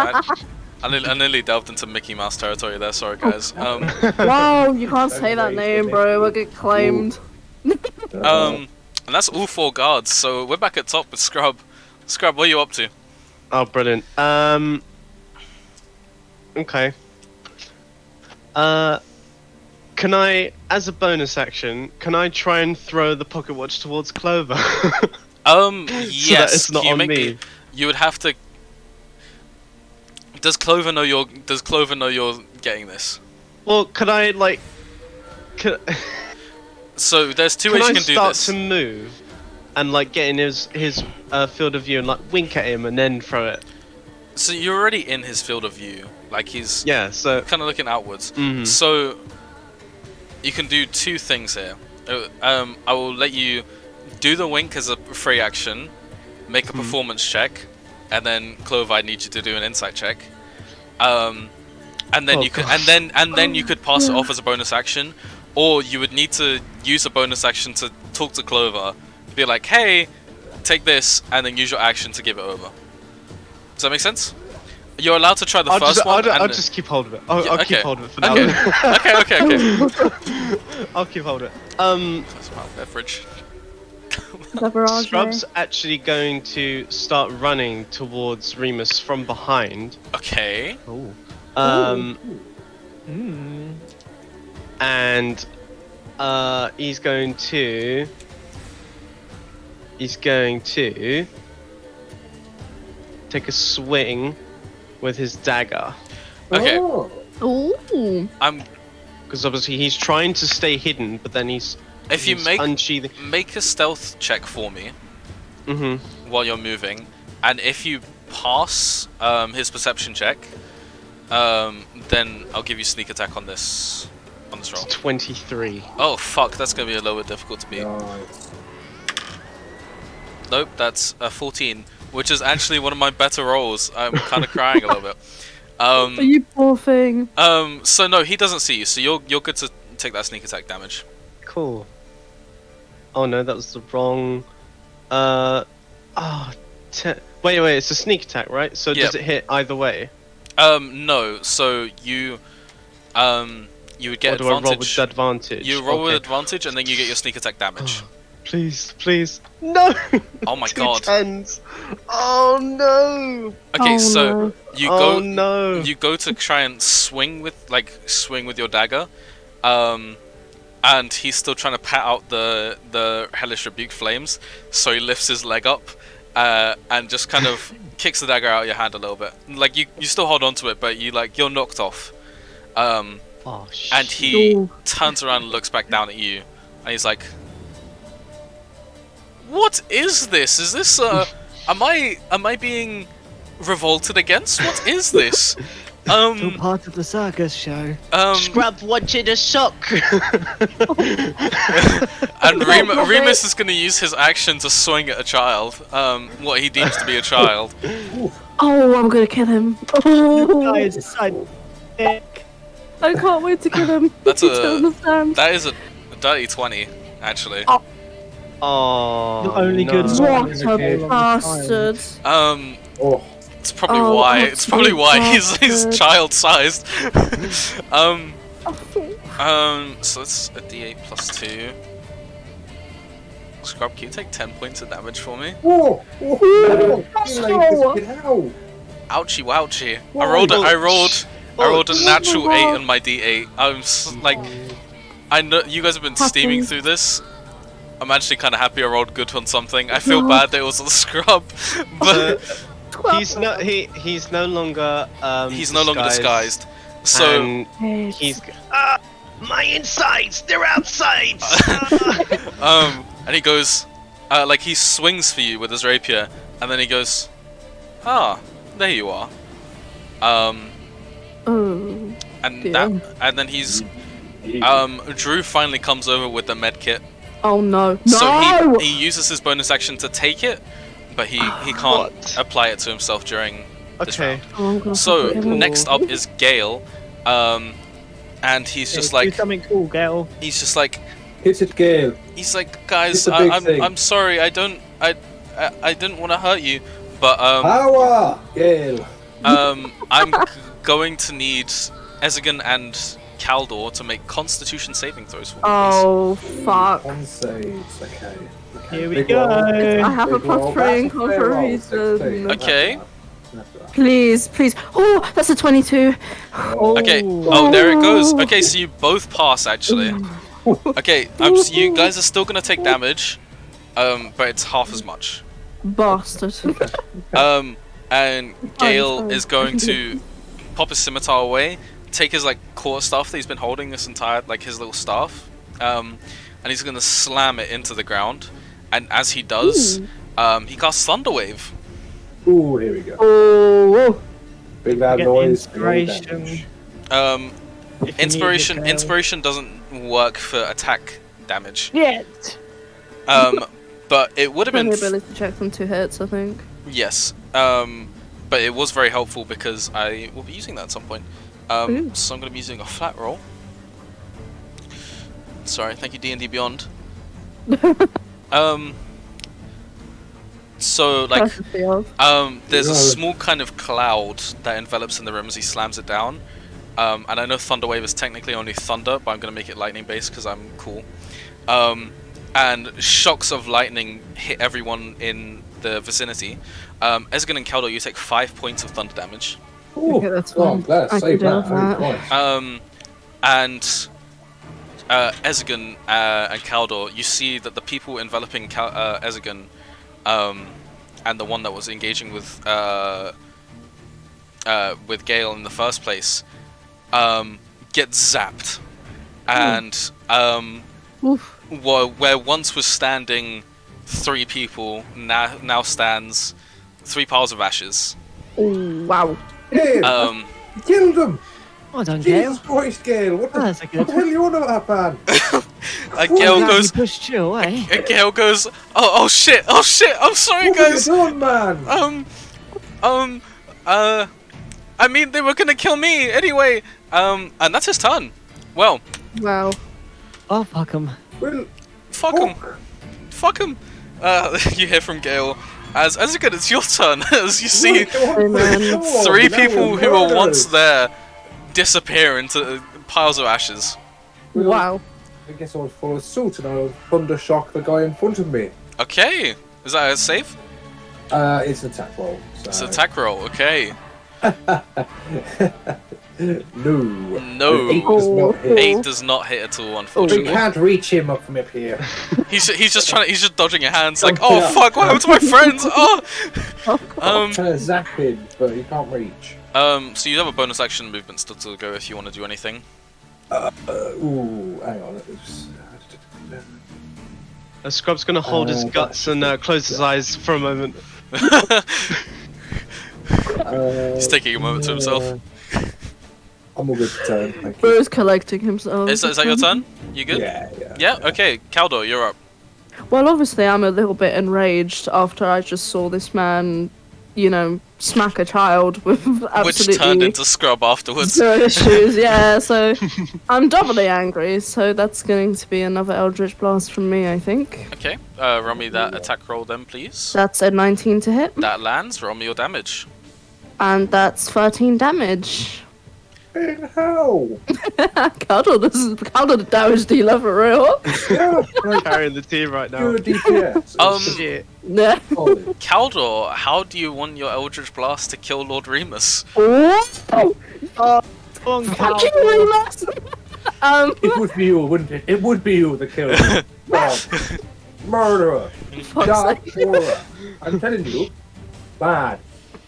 Speaker 1: I nearly delved into Mickey Mouse territory there. Sorry, guys.
Speaker 3: Wow, you can't say that name, bro. We'll get claimed.
Speaker 1: And that's all 4 guards. So we're back at top with Scrub. Scrub, what are you up to?
Speaker 6: Oh, brilliant. Okay. Can I, as a bonus action, can I try and throw the pocket watch towards Clover?
Speaker 1: Yes.
Speaker 6: that it's not
Speaker 1: Can you
Speaker 6: on me.
Speaker 1: You would have to. Does Clover know you're getting this?
Speaker 6: Well, could I like?
Speaker 1: So there's 2
Speaker 6: Can
Speaker 1: ways
Speaker 6: I
Speaker 1: you can do
Speaker 6: start
Speaker 1: this.
Speaker 6: to move and like get in his field of view and like wink at him and then throw it?
Speaker 1: So you're already in his field of view. Like he's
Speaker 6: Yeah. So.
Speaker 1: kind of looking outwards.
Speaker 6: Mhm.
Speaker 1: So you can do 2 things here. I will let you do the wink as a free action, make a performance check, and then Clover, I need you to do an insight check. And then
Speaker 6: Oh,
Speaker 1: you could
Speaker 6: gosh.
Speaker 1: and then you could pass it off as a bonus action, or you would need to use a bonus action to talk to Clover, be like, "Hey, take this," and then use your action to give it over. Does that make sense? You're allowed to try the first one.
Speaker 6: I'll just keep hold of it. I'll keep hold of it for now.
Speaker 1: Okay.
Speaker 6: I'll keep hold of it.
Speaker 1: That's my beverage.
Speaker 6: Scrub's actually going to start running towards Remus from behind.
Speaker 1: Okay.
Speaker 6: And he's going to take a swing with his dagger.
Speaker 1: Okay.
Speaker 3: Ooh.
Speaker 6: Because obviously he's trying to stay hidden, but then he's unsheathing.
Speaker 1: Make a stealth check for me
Speaker 6: Mm-hmm.
Speaker 1: while you're moving, and if you pass his perception check, then I'll give you sneak attack on this roll.
Speaker 6: 23.
Speaker 1: Oh fuck, that's gonna be a lower difficulty beat.
Speaker 2: Nice.
Speaker 1: Nope, that's a 14, which is actually one of my better rolls. I'm kind of crying a little bit.
Speaker 3: You poor thing.
Speaker 1: So no, he doesn't see you, so you're good to take that sneak attack damage.
Speaker 6: Cool. Oh no, that was the wrong. Wait, it's a sneak attack, right? So does it hit either way?
Speaker 1: No. So you would get
Speaker 6: or do I roll with
Speaker 1: advantage.
Speaker 6: advantage?
Speaker 1: You roll with advantage, and then you get your sneak attack damage.
Speaker 6: Please. No!
Speaker 1: Oh my
Speaker 6: Two
Speaker 1: god.
Speaker 6: tens. Oh no!
Speaker 1: Okay,
Speaker 3: Oh,
Speaker 1: so
Speaker 3: no.
Speaker 1: you
Speaker 6: Oh
Speaker 1: go
Speaker 6: no!
Speaker 1: you go to try and swing with your dagger, and he's still trying to pat out the hellish rebuke flames. So he lifts his leg up, and just kind of kicks the dagger out of your hand a little bit. Like you still hold on to it, but you're knocked off.
Speaker 6: Oh shit!
Speaker 1: And he
Speaker 3: Ooh.
Speaker 1: turns around and looks back down at you, and he's like, "What is this? Is this am I being revolted against? What is this?"
Speaker 5: Still part of the circus show.
Speaker 4: Scrub wants you to suck.
Speaker 1: And Remus is going to use his action to swing at a child, what he deems to be a child.
Speaker 3: Oh, I'm gonna kill him. Oh,
Speaker 5: Guys, I
Speaker 3: I can't wait to kill him.
Speaker 1: That's
Speaker 3: You don't understand.
Speaker 1: That is a dirty 20, actually.
Speaker 6: Oh.
Speaker 5: Not only good as
Speaker 3: What
Speaker 2: Okay.
Speaker 3: a bastard.
Speaker 2: Oh,
Speaker 1: It's probably
Speaker 3: Oh,
Speaker 1: why.
Speaker 3: oh,
Speaker 1: It's probably why he's
Speaker 3: bastard.
Speaker 1: child-sized. So it's a D8 plus 2. Scrub, can you take 10 points of damage for me?
Speaker 2: whoa! How?
Speaker 1: Ouchie wouchie.
Speaker 2: Why?
Speaker 1: I rolled a natural 8
Speaker 3: God.
Speaker 1: on my D8. Like, I know you guys have been steaming
Speaker 3: Happens.
Speaker 1: through this. I'm actually kind of happy I rolled good on something. I feel bad that it was a scrub, but
Speaker 6: He's no longer
Speaker 1: he's no longer disguised. So
Speaker 6: and he's
Speaker 4: My insides, they're outsides.
Speaker 1: and he goes, like he swings for you with his rapier, and then he goes, "Ah, there you are."
Speaker 3: Oh.
Speaker 1: And
Speaker 3: Yeah.
Speaker 1: and then he's Drew finally comes over with the med kit.
Speaker 3: Oh no.
Speaker 1: So
Speaker 3: No!
Speaker 1: he uses his bonus action to take it, but he can't
Speaker 6: What?
Speaker 1: apply it to himself during this
Speaker 6: okay.
Speaker 1: round.
Speaker 3: Oh, I'm gonna
Speaker 1: So
Speaker 3: fucking kill him.
Speaker 1: next up is Gale, and he's just
Speaker 5: do
Speaker 1: like
Speaker 5: something cool, Gail.
Speaker 1: he's just like
Speaker 2: Hit it, Gale.
Speaker 1: he's like, guys,
Speaker 2: It's a big thing.
Speaker 1: I'm sorry, I didn't want to hurt you, but
Speaker 2: Power, Gale.
Speaker 1: I'm going to need Ezigan and Kaldor to make Constitution saving throws for me, please.
Speaker 3: Oh, fuck.
Speaker 2: On saves. Okay.
Speaker 5: Here we
Speaker 2: Big
Speaker 5: go.
Speaker 2: roll.
Speaker 3: I have a
Speaker 2: Big roll.
Speaker 3: plus 3 in
Speaker 2: That's a fair roll, 16.
Speaker 3: concentration.
Speaker 1: Okay.
Speaker 2: That's enough.
Speaker 3: Please, please. Oh, that's a 22.
Speaker 1: Okay.
Speaker 5: Ooh.
Speaker 1: Oh, there it goes. Okay, so you both pass actually. Okay, you guys are still gonna take damage, but it's half as much.
Speaker 3: Bastard.
Speaker 1: And Gale
Speaker 3: fine.
Speaker 1: is going to pop his scimitar away, take his like core staff that he's been holding this entire his little staff, and he's gonna slam it into the ground. And as he does, he casts Thunderwave.
Speaker 2: Ooh, here we go.
Speaker 3: Oh.
Speaker 2: Big loud
Speaker 5: Get
Speaker 2: noise. big old
Speaker 5: inspiration.
Speaker 2: damage.
Speaker 5: If you need
Speaker 1: Inspiration.
Speaker 5: it, Gail.
Speaker 1: Inspiration doesn't work for attack damage.
Speaker 5: Shit.
Speaker 1: But it would have been
Speaker 3: Only ability to check from 2 hits, I think.
Speaker 1: yes. But it was very helpful because I will be using that at some point.
Speaker 3: Ooh.
Speaker 1: So I'm going to be using a flat roll. Sorry, thank you D&D Beyond. So like,
Speaker 3: Courtesy of.
Speaker 1: there's a
Speaker 2: Yeah.
Speaker 1: small kind of cloud that envelops in the room as he slams it down. And I know Thunderwave is technically only thunder, but I'm gonna make it lightning based because I'm cool. And shocks of lightning hit everyone in the vicinity. Ezgin and Keldor, you take 5 points of thunder damage.
Speaker 2: Ooh,
Speaker 3: Okay, that's
Speaker 2: oh,
Speaker 3: fine.
Speaker 2: I'm glad I
Speaker 3: I
Speaker 2: saved
Speaker 3: can deal
Speaker 2: that.
Speaker 3: with that.
Speaker 2: Oh,
Speaker 1: And Ezgin and Kaldor, you see that the people enveloping Ezgin, and the one that was engaging with Gale in the first place, get zapped, and
Speaker 3: Oof.
Speaker 1: where once was standing 3 people, now stands 3 piles of ashes.
Speaker 3: Oh, wow.
Speaker 2: yeah.
Speaker 1: Um,
Speaker 2: Killed him!
Speaker 5: Well done, Gale.
Speaker 2: Jesus Christ, Gale! What the,
Speaker 5: That's a
Speaker 2: what
Speaker 5: good.
Speaker 2: the hell are you on about, man?
Speaker 1: Gale
Speaker 5: Glad
Speaker 1: goes.
Speaker 5: you pushed you away.
Speaker 1: Gale goes. Oh shit! I'm sorry,
Speaker 2: What have you
Speaker 1: guys.
Speaker 2: done, man?
Speaker 1: I mean, they were gonna kill me anyway. And that's his turn. Well,
Speaker 3: Wow.
Speaker 5: Oh, fuck 'em.
Speaker 2: Well,
Speaker 1: fuck him. Fuck him. You hear from Gale. As again, it's your turn. As you see,
Speaker 3: man.
Speaker 1: 3 people who were once there disappear into piles of ashes.
Speaker 3: Wow.
Speaker 2: I guess I'll follow suit and I'll thunder shock the guy in front of me.
Speaker 1: Okay. Is that a save?
Speaker 2: It's an attack roll. So.
Speaker 1: It's an attack roll. Okay.
Speaker 2: No.
Speaker 1: No.
Speaker 2: 8 does not hit.
Speaker 1: 8 does not hit at all,
Speaker 2: We
Speaker 1: unfortunately.
Speaker 2: can't reach him up from up here.
Speaker 1: He's just dodging your hands, like,
Speaker 2: Don't
Speaker 1: oh
Speaker 2: do that.
Speaker 1: fuck, what happened to my friends? Oh.
Speaker 2: I'm trying to zap him, but he can't reach.
Speaker 1: So you have a bonus action movement still to go if you want to do anything.
Speaker 2: Ooh, hang on.
Speaker 6: Scrub's gonna hold his guts and close his eyes for a moment.
Speaker 1: He's taking a moment to himself.
Speaker 2: I'm all good for turn. Thank you.
Speaker 3: Bro's collecting himself.
Speaker 1: Is that your turn? You good?
Speaker 2: Yeah.
Speaker 1: Yeah. Okay, Kaldor, you're up.
Speaker 3: Well, obviously, I'm a little bit enraged after I just saw this man, smack a child with absolutely
Speaker 1: Which turned into Scrub afterwards.
Speaker 3: zero issues. Yeah, so I'm doubly angry. So that's going to be another Eldritch Blast from me, I think.
Speaker 1: Okay. Roll me that attack roll then, please.
Speaker 3: That's a 19 to hit,
Speaker 1: That lands. Roll me your damage.
Speaker 3: and that's 13 damage.
Speaker 2: In hell!
Speaker 3: Cuddle, Cuddle the damage dealer for real.
Speaker 2: Yeah, like,
Speaker 6: Carrying the team right now.
Speaker 2: you're a DPS.
Speaker 6: Shit.
Speaker 3: Yeah.
Speaker 2: Solid.
Speaker 1: Kaldor, how do you want your Eldritch Blast to kill Lord Reemus?
Speaker 3: Oh, fucking Remus.
Speaker 2: It would be you, wouldn't it? It would be you that killed him. God. Murderer.
Speaker 3: fuck's
Speaker 2: Dark
Speaker 3: sake.
Speaker 2: horror. I'm telling you, bad.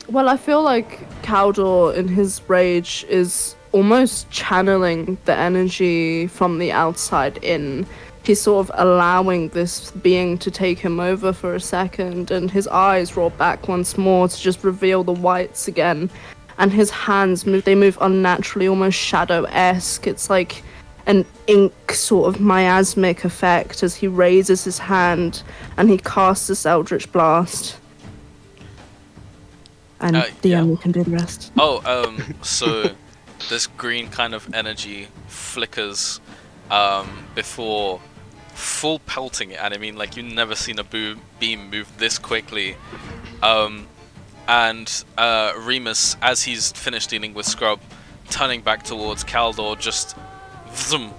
Speaker 3: Well, I feel like Kaldor, in his rage, is almost channeling the energy from the outside in. He's sort of allowing this being to take him over for a second, and his eyes roll back once more to just reveal the whites again. And his hands move unnaturally, almost shadow-esque. It's like an ink sort of miasmic effect as he raises his hand and he casts this Eldritch Blast. And the
Speaker 1: yeah.
Speaker 3: enemy can do the rest.
Speaker 1: So this green kind of energy flickers before full pelting it, and I mean, like, you've never seen a beam move this quickly. And Remus, as he's finished dealing with Scrub, turning back towards Kaldor, just zoom,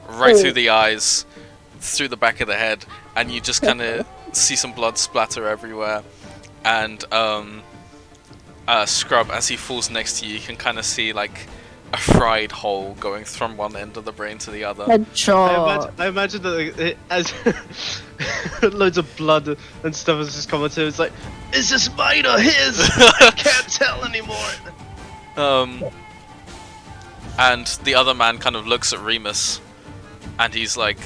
Speaker 1: right through the eyes, through the back of the head, and you just kind of see some blood splatter everywhere. And Scrub, as he falls next to you, you can kind of see like a fried hole going from one end of the brain to the other.
Speaker 3: Headshot.
Speaker 6: I imagine that it, as loads of blood and stuff has just come onto him. It's like, is this mine or his? I can't tell anymore.
Speaker 1: And the other man kind of looks at Remus, and he's like,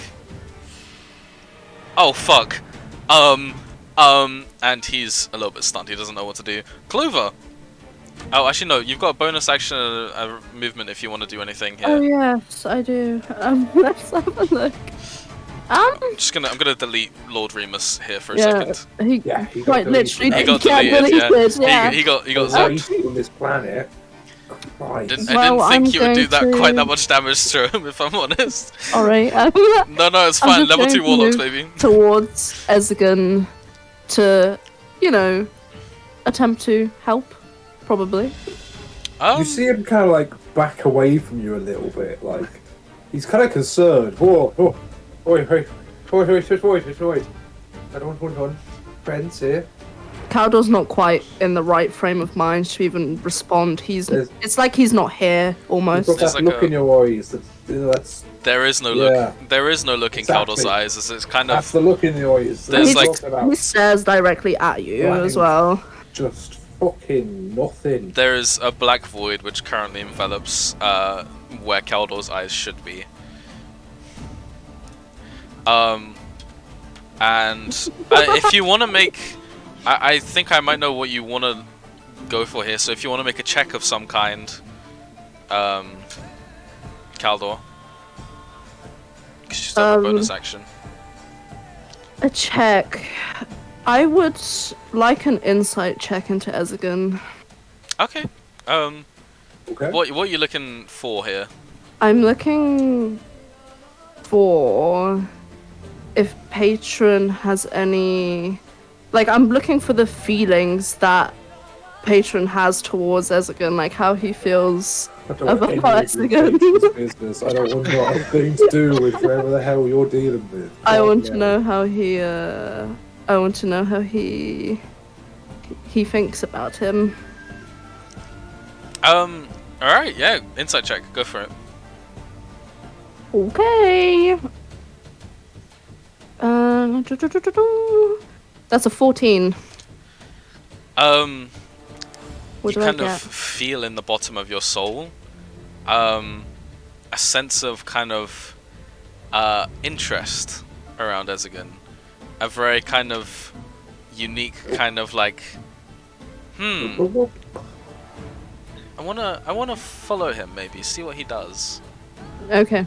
Speaker 1: "Oh fuck," and he's a little bit stunned. He doesn't know what to do. Clover. Oh, actually no. You've got a bonus action and a movement if you want to do anything here.
Speaker 3: Oh yes, I do. Let's have a look.
Speaker 1: I'm gonna delete Lord Remus here for a
Speaker 3: Yeah,
Speaker 1: second.
Speaker 3: he
Speaker 2: Yeah, he got
Speaker 3: quite
Speaker 2: deleted.
Speaker 3: literally
Speaker 1: He got
Speaker 3: can't
Speaker 1: deleted.
Speaker 3: delete it,
Speaker 1: Yeah.
Speaker 3: yeah.
Speaker 1: He got
Speaker 2: Right
Speaker 1: zapped.
Speaker 2: on this planet. Christ.
Speaker 1: I
Speaker 3: Well,
Speaker 1: didn't
Speaker 3: I'm
Speaker 1: think you would do that
Speaker 3: going
Speaker 1: quite
Speaker 3: to-
Speaker 1: that much damage to him, if I'm honest.
Speaker 3: Alright,
Speaker 1: No, it's
Speaker 3: I'm
Speaker 1: fine.
Speaker 3: just
Speaker 1: Level
Speaker 3: going
Speaker 1: 2
Speaker 3: to
Speaker 1: warlocks,
Speaker 3: move
Speaker 1: baby.
Speaker 3: towards Ezegan to, attempt to help, probably.
Speaker 2: You see him kind of like back away from you a little bit, like he's kind of concerned. Whoa, wait. I don't want friends here.
Speaker 3: Caldor's not quite in the right frame of mind to even respond. It's like he's not here, almost.
Speaker 2: You've got
Speaker 1: There's
Speaker 2: that
Speaker 1: like
Speaker 2: look
Speaker 1: a-
Speaker 2: in your eyes. That's
Speaker 1: There is no
Speaker 2: Yeah.
Speaker 1: look. There is no look in
Speaker 2: Exactly.
Speaker 1: Caldor's eyes. It's kind
Speaker 2: that's
Speaker 1: of
Speaker 2: the look in the eyes. that
Speaker 1: There's
Speaker 2: I'm
Speaker 1: like-
Speaker 2: talking about.
Speaker 3: He stares directly at you
Speaker 2: Blank.
Speaker 3: as well.
Speaker 2: Just fucking nothing.
Speaker 1: there is a black void which currently envelops where Caldor's eyes should be. And if you want to make, I think I might know what you want to go for here. So if you want to make a check of some kind, Caldor, because you still have a bonus action.
Speaker 3: A check. I would like an insight check into Ezegan.
Speaker 1: Okay.
Speaker 2: Okay.
Speaker 1: What are you looking for here?
Speaker 3: I'm looking for if Patron has any. Like, I'm looking for the feelings that Patron has towards Ezegan, like how he feels.
Speaker 2: I don't want any
Speaker 3: About
Speaker 2: of your
Speaker 3: Ezegan.
Speaker 2: patient's business. I don't want nothing to do with whatever the hell you're dealing with.
Speaker 3: I
Speaker 2: God,
Speaker 3: want to
Speaker 2: no.
Speaker 3: know how he. I want to know how he thinks about him.
Speaker 1: Alright, yeah, insight check, go for it.
Speaker 3: Okay. That's a 14. What
Speaker 1: You
Speaker 3: do I
Speaker 1: kind of
Speaker 3: get?
Speaker 1: feel in the bottom of your soul a sense of kind of interest around Ezegan. A very kind of unique kind of like, I wanna follow him maybe, see what he does.
Speaker 3: Okay.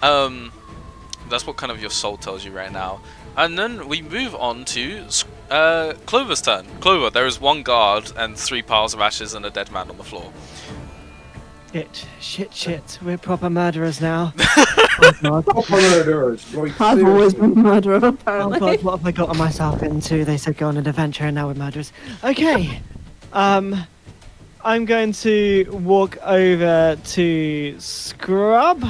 Speaker 1: That's what kind of your soul tells you right now. And then we move on to Clover's turn. Clover, there is one guard and 3 piles of ashes and a dead man on the floor.
Speaker 5: Shit. We're proper murderers now. Oh god.
Speaker 2: Proper murderers. Like,
Speaker 3: I've always
Speaker 2: seriously.
Speaker 3: been a murderer,
Speaker 5: Oh
Speaker 3: apparently.
Speaker 5: god, what have I gotten myself into? They said go on an adventure and now we're murderers. Okay. I'm going to walk over to Scrub.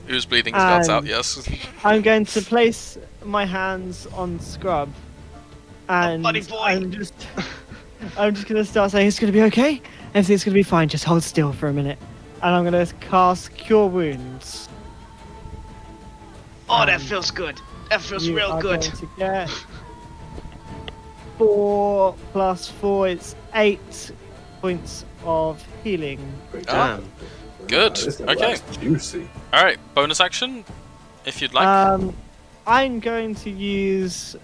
Speaker 1: Who's bleeding his guts out,
Speaker 5: And-
Speaker 1: yes.
Speaker 5: I'm going to place my hands on Scrub. And
Speaker 4: buddy boy.
Speaker 5: I'm just gonna start saying it's gonna be okay. Everything's gonna be fine. Just hold still for a minute. And I'm gonna cast Cure Wounds.
Speaker 4: Oh, that feels good. That feels
Speaker 5: You
Speaker 4: real
Speaker 5: are
Speaker 4: good.
Speaker 5: going to get 4 plus 4, it's 8 points of healing.
Speaker 2: Great
Speaker 1: Ah,
Speaker 2: job.
Speaker 1: good.
Speaker 2: This is
Speaker 1: Okay.
Speaker 2: Juicy.
Speaker 1: Alright, bonus action, if you'd like.
Speaker 5: I'm going to use.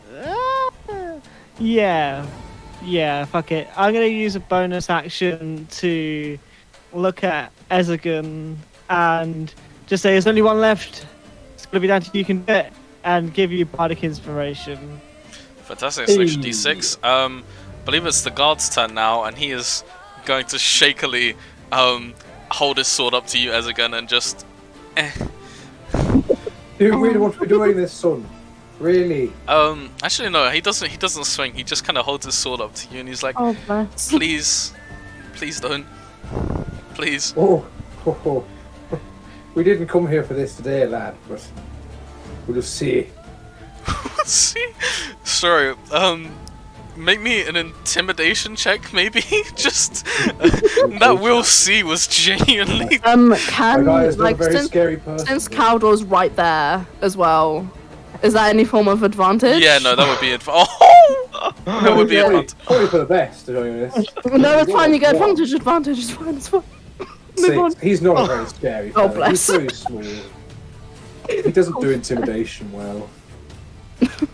Speaker 5: Yeah, fuck it. I'm going to use a bonus action to look at Ezegan and just say there's only one left. It's going to be down to you can do it and give you bardic inspiration.
Speaker 1: Fantastic, selection D6. Believe it's the guard's turn now, and he is going to shakily hold his sword up to you, Ezegan, and just
Speaker 2: Do you really want to be doing this, son? Really?
Speaker 1: actually no, he doesn't swing, he just kinda holds his sword up to you and he's like,
Speaker 3: Oh, bless.
Speaker 1: please don't. Please.
Speaker 2: Oh. We didn't come here for this today, lad, but we'll just see.
Speaker 1: See? Sorry, make me an intimidation check, maybe? Just that we'll see was genuinely
Speaker 2: My
Speaker 3: Can
Speaker 2: guy is not a
Speaker 3: like
Speaker 2: very scary person.
Speaker 3: since Caldor's right there as well, is that any form of advantage?
Speaker 1: Yeah, no, that would be oh! That would be
Speaker 3: Yeah.
Speaker 1: advantage.
Speaker 2: Probably for the best, to be honest.
Speaker 3: No, it's fine. You get
Speaker 2: What?
Speaker 3: advantage. It's fine. It's fine.
Speaker 2: See,
Speaker 3: Move on.
Speaker 2: he's not a very scary
Speaker 3: Oh,
Speaker 2: fella. He's
Speaker 3: bless.
Speaker 2: very small. He doesn't do intimidation well.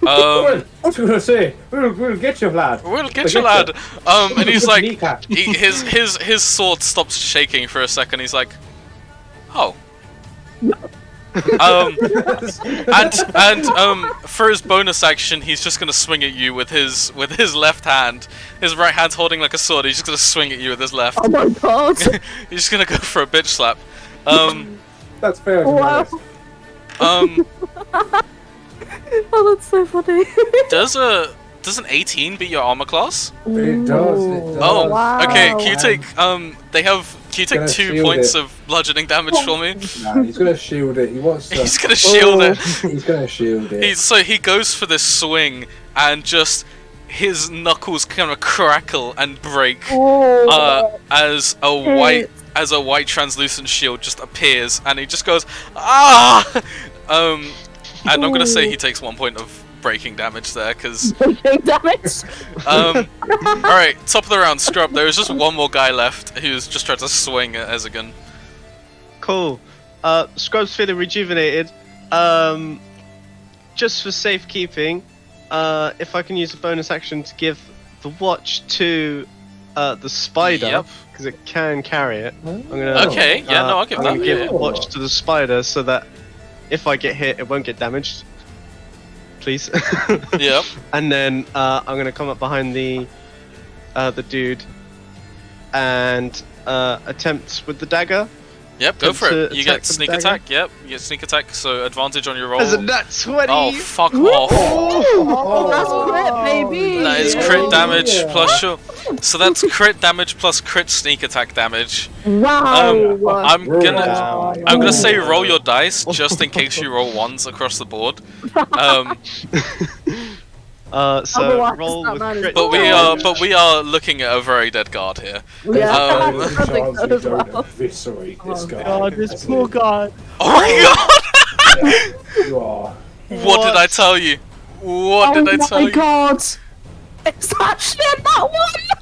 Speaker 2: What was I gonna say? We'll get you, lad.
Speaker 1: We'll get you, lad. And he's like,
Speaker 2: Kneecap.
Speaker 1: his sword stops shaking for a second. He's like, oh, For his bonus action, he's just gonna swing at you with his left hand. His right hand's holding like a sword. He's just gonna swing at you with his left.
Speaker 3: Oh my god!
Speaker 1: He's just gonna go for a bitch slap.
Speaker 2: That's fair. To
Speaker 3: Wow.
Speaker 2: be honest.
Speaker 3: Oh, that's so funny.
Speaker 1: Does an 18 beat your armor class?
Speaker 2: It does. It does.
Speaker 1: Oh,
Speaker 3: Wow.
Speaker 1: okay. Can you take Can you take
Speaker 2: Gonna
Speaker 1: 2
Speaker 2: shield
Speaker 1: points
Speaker 2: it.
Speaker 1: of bludgeoning damage for me?
Speaker 2: Nah, he's gonna shield it. He wants to.
Speaker 1: He's gonna shield it.
Speaker 2: He's gonna shield it.
Speaker 1: So he goes for this swing, and just his knuckles kind of crackle and break as a white translucent shield just appears, and he just goes ah. And I'm gonna say he takes 1 point of breaking damage there, because
Speaker 3: damage.
Speaker 1: all right, top of the round, Scrub. There is just one more guy left who's just tried to swing at Ezegan.
Speaker 6: Cool. Scrub's feeling rejuvenated. Just for safekeeping, if I can use a bonus action to give the watch to the spider,
Speaker 1: Yep.
Speaker 6: because it can carry it. I'm gonna.
Speaker 1: Okay, yeah, no, I'll give
Speaker 6: I'm
Speaker 1: that.
Speaker 6: gonna give
Speaker 1: Yeah.
Speaker 6: the watch to the spider so that if I get hit, it won't get damaged. Please.
Speaker 1: Yep.
Speaker 6: And then I'm gonna come up behind the dude and attempt with the dagger.
Speaker 1: Yep, go for it.
Speaker 6: Attempt to
Speaker 1: You get
Speaker 6: attack with
Speaker 1: sneak
Speaker 6: the dagger.
Speaker 1: attack. Yep, you get sneak attack. So advantage on your roll.
Speaker 6: As a nat 20.
Speaker 1: Oh, fuck off.
Speaker 3: Oh, that's crit, baby.
Speaker 1: That is
Speaker 2: Yeah.
Speaker 1: crit damage
Speaker 2: Yeah.
Speaker 1: plus your. So that's crit damage plus crit sneak attack damage.
Speaker 3: Wow.
Speaker 1: I'm gonna
Speaker 2: Wow.
Speaker 1: I'm gonna say roll your dice just in case you roll ones across the board.
Speaker 6: So
Speaker 3: Otherwise,
Speaker 6: roll
Speaker 3: that
Speaker 6: with
Speaker 3: man is
Speaker 6: crit.
Speaker 1: But we are looking at a very dead guard here.
Speaker 3: Yeah,
Speaker 2: There's
Speaker 3: I
Speaker 2: a
Speaker 3: think
Speaker 2: chance
Speaker 3: so
Speaker 2: we
Speaker 3: as well.
Speaker 2: don't eviscerate this guy.
Speaker 5: God, this
Speaker 2: That's
Speaker 5: poor
Speaker 2: it.
Speaker 5: guy.
Speaker 1: Oh my god!
Speaker 2: You are.
Speaker 1: What did I tell you? What did I tell
Speaker 3: Oh my
Speaker 1: you?
Speaker 3: god! It's actually that one!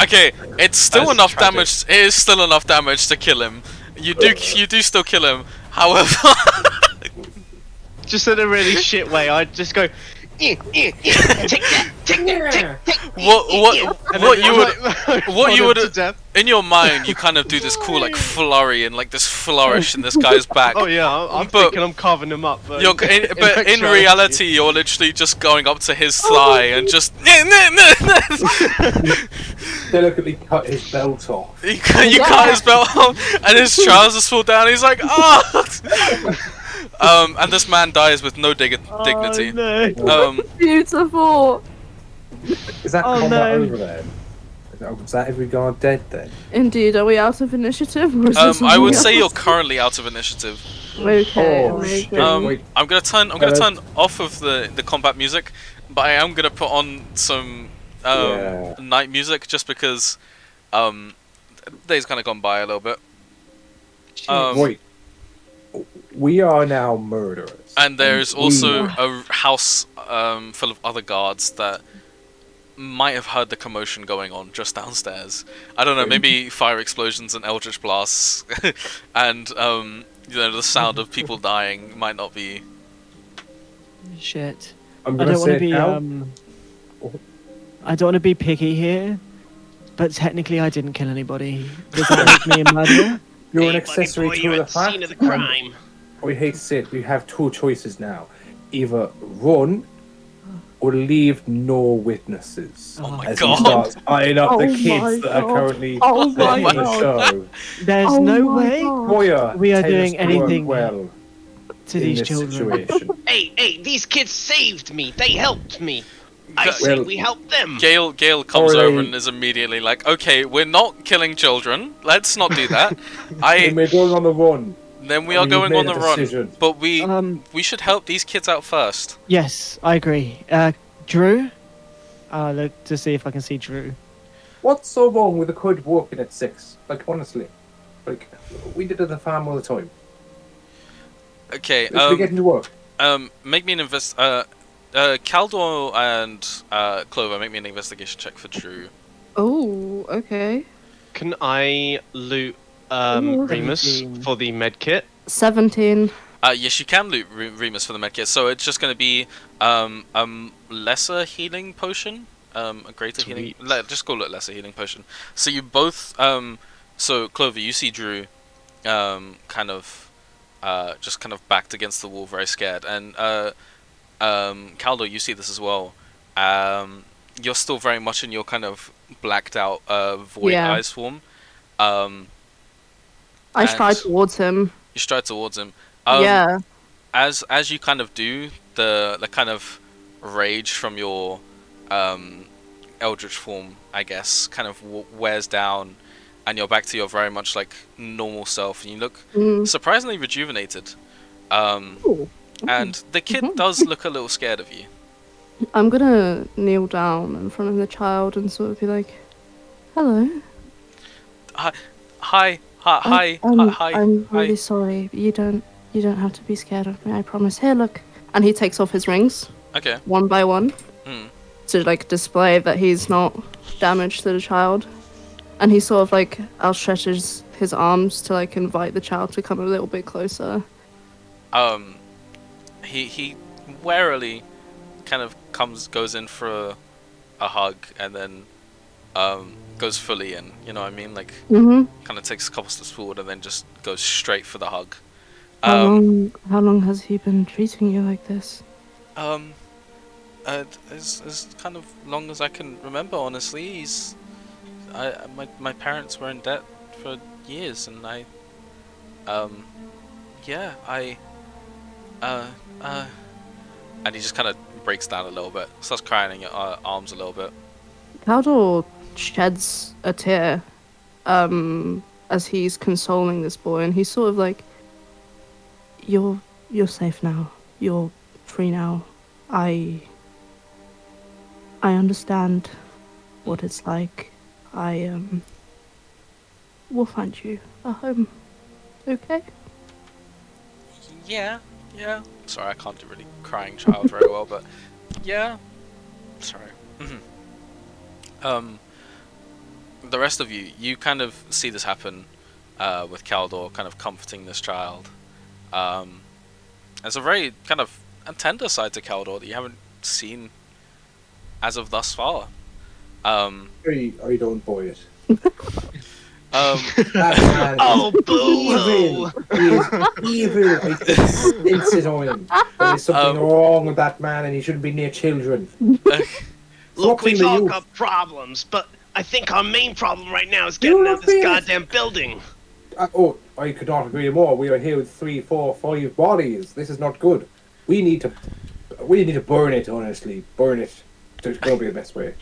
Speaker 1: Okay, it's still
Speaker 6: That's
Speaker 1: enough
Speaker 6: tragic.
Speaker 1: damage. It is still enough damage to kill him. You do still kill him. However,
Speaker 6: Just in a really shit way, I'd just go.
Speaker 4: Take that, take that, take
Speaker 1: what you would
Speaker 6: to death.
Speaker 1: in your mind, you kind of do this cool like flurry and like this flourish in this guy's back.
Speaker 6: Oh yeah, I'm
Speaker 1: But-
Speaker 6: thinking I'm carving him up. But
Speaker 1: But in
Speaker 6: actuality-
Speaker 1: reality, you're literally just going up to his thigh and just
Speaker 2: Delicately cut his belt off.
Speaker 1: you cut his belt off and his trousers fall down. He's like, ah. And this man dies with no dignity.
Speaker 5: Oh, no.
Speaker 3: Beautiful!
Speaker 2: Is that
Speaker 5: Oh,
Speaker 2: combat
Speaker 5: no.
Speaker 2: over then? Is that every guard dead then?
Speaker 3: Indeed, are we out of initiative? Or is there
Speaker 1: I
Speaker 3: something
Speaker 1: would say you're
Speaker 3: else?
Speaker 1: current out of initiative.
Speaker 3: Okay,
Speaker 2: Oh,
Speaker 3: okay.
Speaker 2: shit. Wait.
Speaker 1: I'm gonna turn off of the combat music, but I am gonna put on some
Speaker 2: Yeah.
Speaker 1: night music just because days kind of gone by a little bit.
Speaker 2: Wait. We are now murderers.
Speaker 1: And there's
Speaker 2: We-
Speaker 1: also a house full of other guards that might have heard the commotion going on just downstairs. I don't know, maybe fire explosions and eldritch blasts, and the sound of people dying might not be.
Speaker 5: Shit.
Speaker 2: I'm
Speaker 5: I
Speaker 2: gonna
Speaker 5: don't want
Speaker 2: say
Speaker 5: to
Speaker 2: it
Speaker 5: be
Speaker 2: now.
Speaker 5: I don't want to be picky here, but technically I didn't kill anybody. Does that make me a murderer?
Speaker 2: You're
Speaker 4: Hey,
Speaker 2: an
Speaker 4: buddy
Speaker 2: accessory
Speaker 4: boy,
Speaker 2: to
Speaker 4: you're
Speaker 2: the
Speaker 4: at the
Speaker 2: fact.
Speaker 4: scene of the crime.
Speaker 2: We hate to say it, you have two choices now. Either run or leave no witnesses.
Speaker 5: Oh
Speaker 1: my
Speaker 2: as
Speaker 1: God.
Speaker 2: he starts eyeing up
Speaker 3: Oh
Speaker 2: the
Speaker 3: my
Speaker 2: kids that are
Speaker 3: God.
Speaker 2: currently
Speaker 3: Oh
Speaker 1: my
Speaker 2: in the
Speaker 3: God.
Speaker 2: show.
Speaker 5: There's
Speaker 3: Oh
Speaker 5: no
Speaker 3: my
Speaker 5: way
Speaker 3: God.
Speaker 2: Moya,
Speaker 5: We are
Speaker 2: tell us
Speaker 5: doing
Speaker 2: to work
Speaker 5: anything
Speaker 2: well
Speaker 5: to
Speaker 2: in
Speaker 5: these
Speaker 2: this
Speaker 5: children.
Speaker 2: situation.
Speaker 4: Hey, these kids saved me. They helped me. I
Speaker 1: Well-
Speaker 4: say we help them.
Speaker 1: Gale comes
Speaker 2: Or
Speaker 1: over
Speaker 2: they-
Speaker 1: and is immediately like, okay, we're not killing children. Let's not do that.
Speaker 2: And we're going on the run.
Speaker 1: Then we are
Speaker 2: We've
Speaker 1: going
Speaker 2: made
Speaker 1: on
Speaker 2: a
Speaker 1: the run.
Speaker 2: decision.
Speaker 1: But we should help these kids out first.
Speaker 5: Yes, I agree. Drew? Look to see if I can see Drew.
Speaker 2: What's so wrong with a kid working at 6? Like, honestly. Like, we did it at the farm all the time.
Speaker 1: Okay,
Speaker 2: Let's be getting to work.
Speaker 1: make me an Caldor and Clover, make me an investigation check for Drew.
Speaker 3: Oh, okay.
Speaker 6: Can I loot
Speaker 3: Ooh.
Speaker 6: Remus
Speaker 5: 17.
Speaker 6: for the med kit?
Speaker 3: 17.
Speaker 1: Yes, you can loot Remus for the medkit. So it's just going to be lesser healing potion, a greater healing.
Speaker 6: Sweet.
Speaker 1: Just call it lesser healing potion. So you both. So Clover, you see Drew, kind of just kind of backed against the wall, very scared. And Caldo, you see this as well. You're still very much in your kind of blacked out void
Speaker 3: Yeah.
Speaker 1: eyes form. Um,
Speaker 3: I stride
Speaker 1: and
Speaker 3: towards him.
Speaker 1: you stride towards him.
Speaker 3: Yeah.
Speaker 1: As you kind of do, the kind of rage from your eldritch form, I guess, kind of wears down, and you're back to your very much like normal self, and you look
Speaker 3: Mm.
Speaker 1: surprisingly rejuvenated.
Speaker 3: Ooh.
Speaker 1: And the kid
Speaker 3: Mhm.
Speaker 1: does look a little scared of you.
Speaker 3: I'm gonna kneel down in front of the child and sort of be like, "Hello.
Speaker 1: Hi.
Speaker 3: I'm really sorry. You don't have to be scared of me. I promise. Here, look." And he takes off his rings
Speaker 1: Okay.
Speaker 3: one by one
Speaker 1: Hmm.
Speaker 3: to like display that he's not damaged to the child. And he sort of like outstretches his arms to like invite the child to come a little bit closer.
Speaker 1: He warily kind of goes in for a hug, and then goes fully in. You know what I mean? Like
Speaker 3: Mm-hmm.
Speaker 1: kind of takes a couple steps forward and then just goes straight for the hug.
Speaker 3: How long has he been treating you like this?
Speaker 1: As kind of long as I can remember, honestly. My parents were in debt for years, and and he just kind of breaks down a little bit, starts crying in your arms a little bit.
Speaker 3: Caldor sheds a tear as he's consoling this boy, and he's sort of like, You're safe now. You're free now. I understand what it's like. We'll find you a home. Okay?
Speaker 1: Yeah. Sorry, I can't do really crying child very well, but yeah. Sorry. The rest of you kind of see this happen, with Caldor kind of comforting this child. There's a very kind of a tender side to Caldor that you haven't seen as of thus far.
Speaker 2: I don't buy it.
Speaker 1: That
Speaker 2: man
Speaker 4: Oh,
Speaker 2: is
Speaker 4: boo!
Speaker 2: He is evil. I can sense it on him. There's something wrong with that man, and he shouldn't be near children.
Speaker 4: Look, we've
Speaker 2: the
Speaker 4: all
Speaker 2: youth.
Speaker 4: got problems, but I think our main problem right now is getting
Speaker 2: You're
Speaker 4: out of this
Speaker 2: a
Speaker 4: goddamn building.
Speaker 2: I could not agree more. We are here with 3, 4, 5 bodies. This is not good. We need to burn it. Honestly, burn it. It's going to be the best way.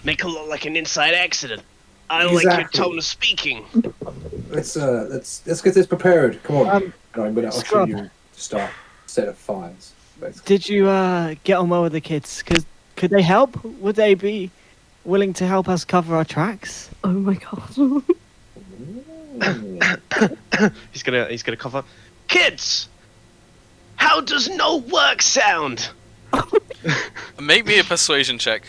Speaker 4: Make it look like an inside accident. I don't like your
Speaker 2: Exactly.
Speaker 4: tone of speaking.
Speaker 2: Let's get this prepared. Come on. And I'm going to usher
Speaker 5: Scrub.
Speaker 2: you to start set of fires.
Speaker 5: Did you get on well with the kids? Could they help? Would they be willing to help us cover our tracks?
Speaker 3: Oh my god.
Speaker 6: He's gonna cover.
Speaker 4: Kids! How does no work sound?
Speaker 1: make me a persuasion check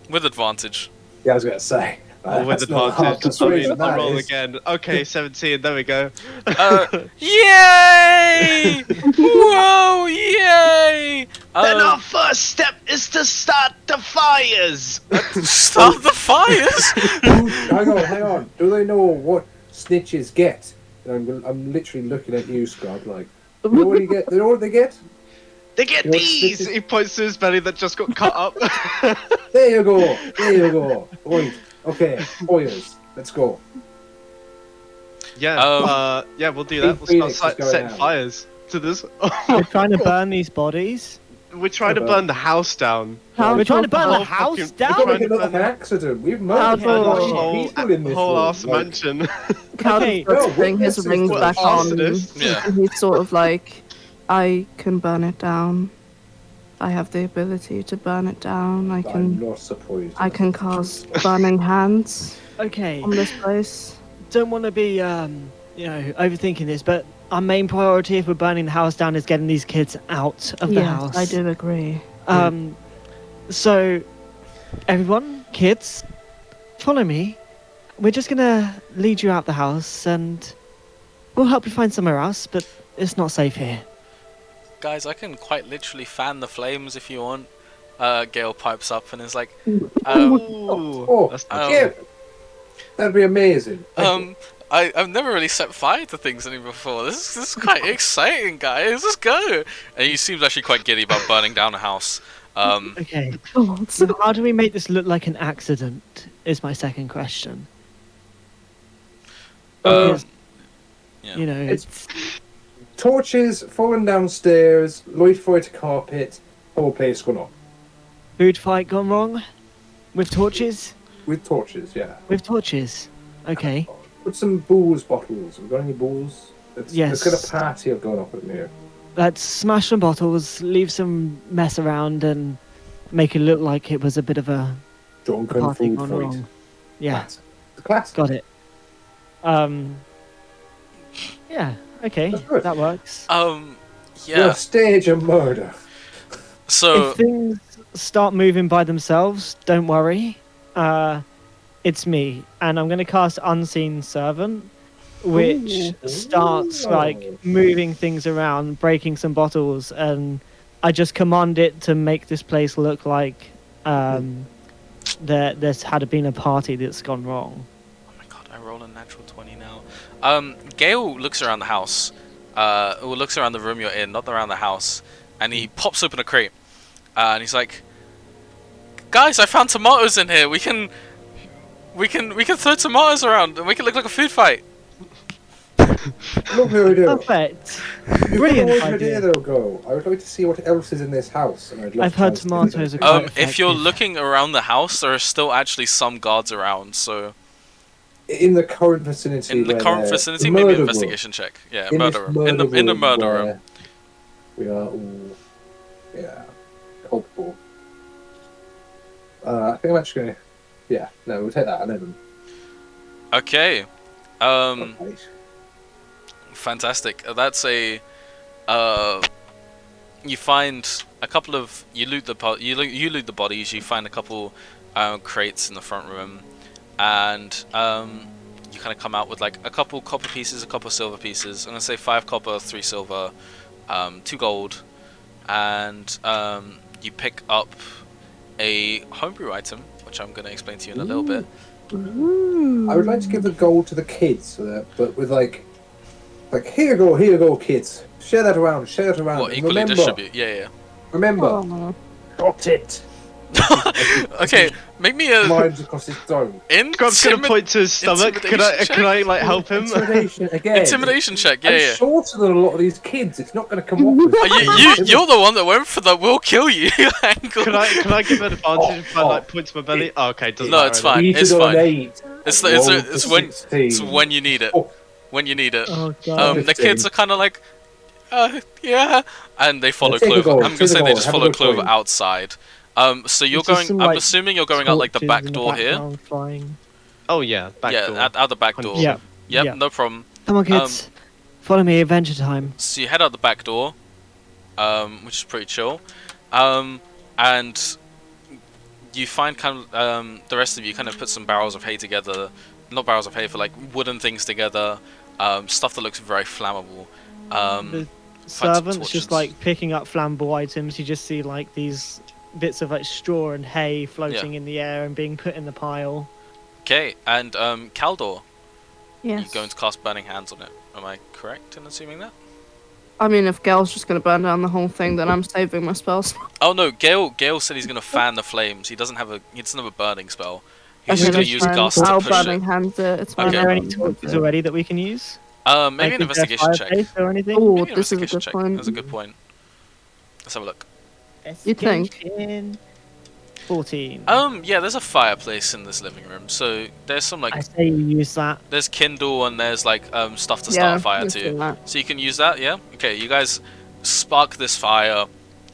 Speaker 1: with advantage.
Speaker 2: Yeah, I was going to say.
Speaker 6: With
Speaker 2: That's not hard
Speaker 6: advantage.
Speaker 2: persuasion,
Speaker 6: I'll
Speaker 2: that
Speaker 6: roll
Speaker 2: is.
Speaker 6: again. Okay, 17. There we go.
Speaker 1: Yay! Whoa! Yay!
Speaker 4: Then our first step is to start the fires!
Speaker 1: Start the fires.
Speaker 2: Hang on. Do they know what snitches get? And I'm literally looking at you, Scrub. Like, you know what you get? You know what they get?
Speaker 4: They get
Speaker 2: You know what
Speaker 4: these!
Speaker 2: snitches-
Speaker 6: He points to his belly that just got cut up.
Speaker 2: There you go. Right. Okay. Boys, let's go.
Speaker 6: Yeah, we'll do that.
Speaker 2: Team
Speaker 6: We'll
Speaker 2: Phoenix
Speaker 6: start
Speaker 2: is going
Speaker 6: setting
Speaker 2: out.
Speaker 6: fires to this.
Speaker 5: We're trying to burn these bodies.
Speaker 6: We're trying to burn the house down.
Speaker 3: How
Speaker 5: We're trying to burn the
Speaker 6: Oh,
Speaker 5: house
Speaker 6: fucking-
Speaker 2: Don't
Speaker 5: down.
Speaker 2: make it look like an accident. We've murdered
Speaker 3: Oh.
Speaker 2: people in this
Speaker 6: whole
Speaker 2: room.
Speaker 6: ass
Speaker 2: Like,
Speaker 6: mansion.
Speaker 5: Okay.
Speaker 3: Caldor
Speaker 2: No,
Speaker 3: starts putting his
Speaker 2: witnesses
Speaker 3: rings
Speaker 2: to
Speaker 3: back on.
Speaker 6: arsonist.
Speaker 1: Yeah.
Speaker 3: And he's sort of like, I can burn it down. I have the ability to burn it down. I
Speaker 2: I'm
Speaker 3: can
Speaker 2: not surprised.
Speaker 3: I can cast burning hands
Speaker 5: Okay.
Speaker 3: on this place.
Speaker 5: Don't want to be, overthinking this, but our main priority if we're burning the house down is getting these kids out of the
Speaker 3: Yes,
Speaker 5: house.
Speaker 3: I do agree.
Speaker 5: So, everyone, kids, follow me. We're just gonna lead you out the house, and we'll help you find somewhere else, but it's not safe here.
Speaker 1: Guys, I can quite literally fan the flames if you want. Gale pipes up and is like,
Speaker 6: Ooh,
Speaker 2: Oh,
Speaker 6: that's
Speaker 1: Um,
Speaker 2: yeah. That'd be amazing.
Speaker 1: I've never really set fire to things any before. This is quite exciting, guys. Let's go. And he seems actually quite giddy about burning down a house.
Speaker 5: Okay.
Speaker 3: God.
Speaker 5: So how do we make this look like an accident? Is my second question. Because,
Speaker 1: yeah.
Speaker 5: you know,
Speaker 2: It's torches falling downstairs, light fight carpet, whole place gone up.
Speaker 5: food fight gone wrong with torches.
Speaker 2: With torches, yeah.
Speaker 5: With torches. Okay.
Speaker 2: Put some booze bottles. Have we got any booze?
Speaker 5: Yes.
Speaker 2: Let's get a party of going up in here.
Speaker 5: Let's smash some bottles, leave some mess around, and make it look like it was a bit of a
Speaker 2: Drunken
Speaker 5: party
Speaker 2: food
Speaker 5: gone
Speaker 2: fight.
Speaker 5: wrong. Yeah,
Speaker 2: Classic. The classic.
Speaker 5: got it. Yeah. Okay,
Speaker 2: That's good.
Speaker 5: that works.
Speaker 2: We'll
Speaker 1: Yeah.
Speaker 2: stage a murder.
Speaker 1: So
Speaker 5: If things start moving by themselves, don't worry. It's me, and I'm going to cast Unseen Servant, which starts like moving things around, breaking some bottles, and I just command it to make this place look like there's had been a party that's gone wrong.
Speaker 1: oh my god, I roll a natural 20 now. Gale looks around the house. Or looks around the room you're in, not around the house, and he pops open a crate. And he's like, "Guys, I found tomatoes in here. We can throw tomatoes around and make it look like a food fight."
Speaker 2: Lovely idea.
Speaker 5: Perfect.
Speaker 2: You've
Speaker 5: Brilliant
Speaker 2: got a nice
Speaker 5: idea.
Speaker 2: idea though, Go. I would like to see what else is in this house. And I'd love
Speaker 5: I've
Speaker 2: to
Speaker 5: heard
Speaker 2: try and
Speaker 5: tomatoes
Speaker 2: steal
Speaker 5: are
Speaker 2: them.
Speaker 5: quite
Speaker 1: If you're
Speaker 5: effective.
Speaker 1: looking around the house, there are still actually some guards around. So
Speaker 2: In the current vicinity.
Speaker 1: in the
Speaker 2: where
Speaker 1: current
Speaker 2: the
Speaker 1: vicinity,
Speaker 2: murder
Speaker 1: maybe an
Speaker 2: room.
Speaker 1: investigation check. Yeah,
Speaker 2: In
Speaker 1: murder
Speaker 2: this
Speaker 1: room. In the murder room.
Speaker 2: where We are all, yeah, culpable. I think I'm actually gonna, yeah, no, we'll take that 11.
Speaker 1: Okay.
Speaker 2: Right.
Speaker 1: Fantastic. That's a. You find a couple of you loot the bodies. You find a couple crates in the front room, and you kind of come out with like a couple copper pieces, a couple silver pieces. I'm gonna say 5 copper, 3 silver, 2 gold, and you pick up a homebrew item, which I'm gonna explain to you in a little bit.
Speaker 2: I would like to give the gold to the kids, so that, but with like here you go, kids. Share that around.
Speaker 1: What,
Speaker 2: And
Speaker 1: equally
Speaker 2: remember,
Speaker 1: distribute? Yeah,
Speaker 2: Remember,
Speaker 3: Aw.
Speaker 2: got it.
Speaker 1: yeah. Okay, make me a
Speaker 2: Lines across his dome.
Speaker 6: Scrub's gonna point to his stomach. Can I like help him?
Speaker 2: Intimidation again.
Speaker 1: Intimidation check. Yeah,
Speaker 2: I'm
Speaker 1: yeah.
Speaker 2: shorter than a lot of these kids. It's not going to come off. With
Speaker 1: You're the one that went for the "we'll kill you" angle.
Speaker 6: Can I give an advantage if I like point to my belly? Oh, okay, doesn't
Speaker 1: No,
Speaker 6: matter
Speaker 1: it's
Speaker 6: then.
Speaker 1: fine.
Speaker 2: Cheated
Speaker 1: It's
Speaker 2: on
Speaker 1: fine.
Speaker 2: an 8.
Speaker 1: It's when you need it.
Speaker 2: Oh.
Speaker 1: When you need it.
Speaker 5: Oh god.
Speaker 1: The
Speaker 2: 15.
Speaker 1: kids are kind of like, yeah, and they follow
Speaker 2: Yeah, take the
Speaker 1: Clover.
Speaker 2: gold,
Speaker 1: I'm
Speaker 2: take
Speaker 1: gonna
Speaker 2: the
Speaker 1: say they
Speaker 2: gold,
Speaker 1: just
Speaker 2: have a
Speaker 1: follow
Speaker 2: good
Speaker 1: Clover
Speaker 2: point.
Speaker 1: outside. So you're
Speaker 5: There's just
Speaker 1: going.
Speaker 5: some,
Speaker 1: I'm
Speaker 5: like,
Speaker 1: assuming you're going out like the
Speaker 5: torches
Speaker 1: back
Speaker 5: in
Speaker 1: door here.
Speaker 5: background Flying.
Speaker 6: Oh yeah, back
Speaker 1: Yeah,
Speaker 6: door.
Speaker 1: out the back door.
Speaker 5: Yeah.
Speaker 1: Yep,
Speaker 5: yeah.
Speaker 1: no problem.
Speaker 5: Come on, kids. Follow me. Adventure time.
Speaker 1: So you head out the back door, which is pretty chill, and you find kind of the rest of you kind of put some barrels of hay together, not barrels of hay, for like wooden things together, stuff that looks very flammable.
Speaker 5: The
Speaker 1: some
Speaker 5: servants
Speaker 1: torches.
Speaker 5: just like picking up flammable items. You just see like these bits of like straw and hay floating in the air and being put in the pile.
Speaker 1: Okay, and Caldor,
Speaker 3: Yes.
Speaker 1: you're going to cast Burning Hands on it. Am I correct in assuming that?
Speaker 3: I mean, if Gail's just going to burn down the whole thing, then I'm saving my spells.
Speaker 1: Oh no, Gale said he's going to fan the flames. He doesn't have a burning spell. He's just
Speaker 3: Okay,
Speaker 1: going
Speaker 3: that's
Speaker 1: to use
Speaker 3: fine.
Speaker 1: gust to
Speaker 3: I'll
Speaker 1: push
Speaker 3: burning
Speaker 1: it.
Speaker 3: hands it. It's fine.
Speaker 1: Okay.
Speaker 5: Are there any
Speaker 3: I'll
Speaker 5: torches
Speaker 3: do it.
Speaker 5: already that we can use?
Speaker 1: Maybe
Speaker 5: Like,
Speaker 1: an
Speaker 5: is there
Speaker 1: investigation check.
Speaker 5: fireplace or anything?
Speaker 3: Oh,
Speaker 1: Maybe an
Speaker 3: this is a
Speaker 1: investigation
Speaker 3: good
Speaker 1: check.
Speaker 3: point.
Speaker 1: That's a good point. Let's have a look.
Speaker 3: You think?
Speaker 5: Investigation. 14.
Speaker 1: Yeah, there's a fireplace in this living room, so there's some like
Speaker 5: I say you use that.
Speaker 1: there's kindle and there's like stuff to
Speaker 3: Yeah,
Speaker 1: start a fire
Speaker 3: let's
Speaker 1: too.
Speaker 3: do that.
Speaker 1: So you can use that, yeah. Okay, you guys spark this fire,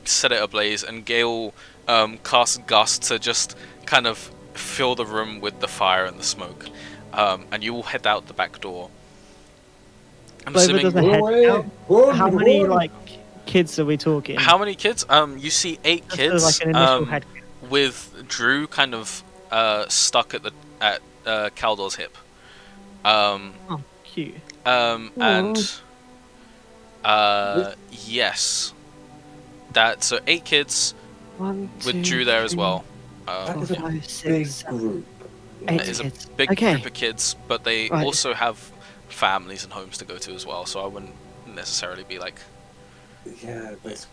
Speaker 1: set it ablaze, and Gale casts gust to just kind of fill the room with the fire and the smoke. And you will head out the back door. I'm
Speaker 5: Clover
Speaker 1: assuming.
Speaker 5: does a head
Speaker 2: Away.
Speaker 5: count.
Speaker 2: Run,
Speaker 5: How many
Speaker 2: run.
Speaker 5: like kids are we talking?
Speaker 1: How many kids? You see 8
Speaker 5: Just
Speaker 1: kids.
Speaker 5: like an initial head count.
Speaker 1: With Drew kind of stuck at Caldor's hip.
Speaker 5: Oh, cute.
Speaker 1: And yes, that so 8 kids
Speaker 5: 1,
Speaker 1: with
Speaker 5: 2,
Speaker 1: Drew there as
Speaker 5: 3,
Speaker 1: well.
Speaker 2: That is a
Speaker 5: 4, 5,
Speaker 2: big
Speaker 5: 6,
Speaker 2: group.
Speaker 5: 8
Speaker 1: It is a
Speaker 5: kids.
Speaker 1: big
Speaker 5: Okay.
Speaker 1: group of kids, but they
Speaker 5: Right.
Speaker 1: also have families and homes to go to as well. So I wouldn't necessarily be like
Speaker 2: Yeah, but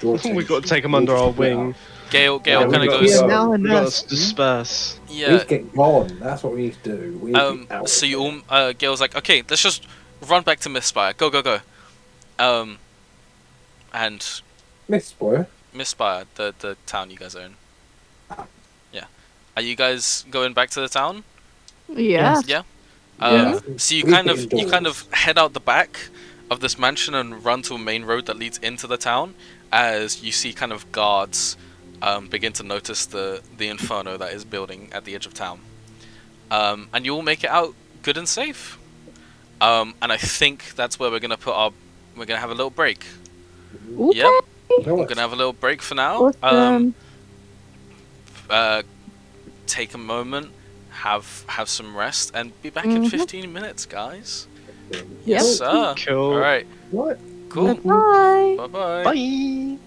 Speaker 2: George
Speaker 6: We've got to
Speaker 2: takes-
Speaker 6: take them
Speaker 2: we
Speaker 6: under
Speaker 2: just
Speaker 6: our
Speaker 2: split up.
Speaker 6: wing.
Speaker 1: Gale.
Speaker 2: Yeah,
Speaker 1: Gale
Speaker 2: we
Speaker 1: kind of
Speaker 2: got-
Speaker 1: goes.
Speaker 2: yeah.
Speaker 5: now
Speaker 6: We got
Speaker 5: nurse.
Speaker 6: to disperse.
Speaker 2: We
Speaker 1: Yeah.
Speaker 2: need to get gone. That's what we need to do. We need to be out.
Speaker 1: So
Speaker 2: of
Speaker 1: you
Speaker 2: here.
Speaker 1: all, Gale's like, okay, let's just run back to Mistspire. Go, go, go. And
Speaker 2: Mistspire.
Speaker 1: Mistspire, the town you guys are in. Yeah. Are you guys going back to the town?
Speaker 3: Yes.
Speaker 1: Yeah.
Speaker 6: Yeah.
Speaker 1: So
Speaker 2: We
Speaker 1: you
Speaker 2: need
Speaker 1: kind
Speaker 2: to
Speaker 1: of
Speaker 2: get
Speaker 1: you kind of
Speaker 2: indoors.
Speaker 1: head out the back of this mansion and run to a main road that leads into the town, as you see kind of guards begin to notice the inferno that is building at the edge of town. And you all make it out good and safe. And I think that's where we're gonna have a little break.
Speaker 3: Okay.
Speaker 1: Yep.
Speaker 2: No,
Speaker 1: We're gonna have a little break for now.
Speaker 3: Awesome.
Speaker 1: Take a moment, have some rest, and be back in 15 minutes, guys. Yes, sir.
Speaker 6: Cool.
Speaker 1: All right.
Speaker 2: What?
Speaker 1: Cool.
Speaker 3: Bye.
Speaker 1: Bye-bye.
Speaker 6: Bye.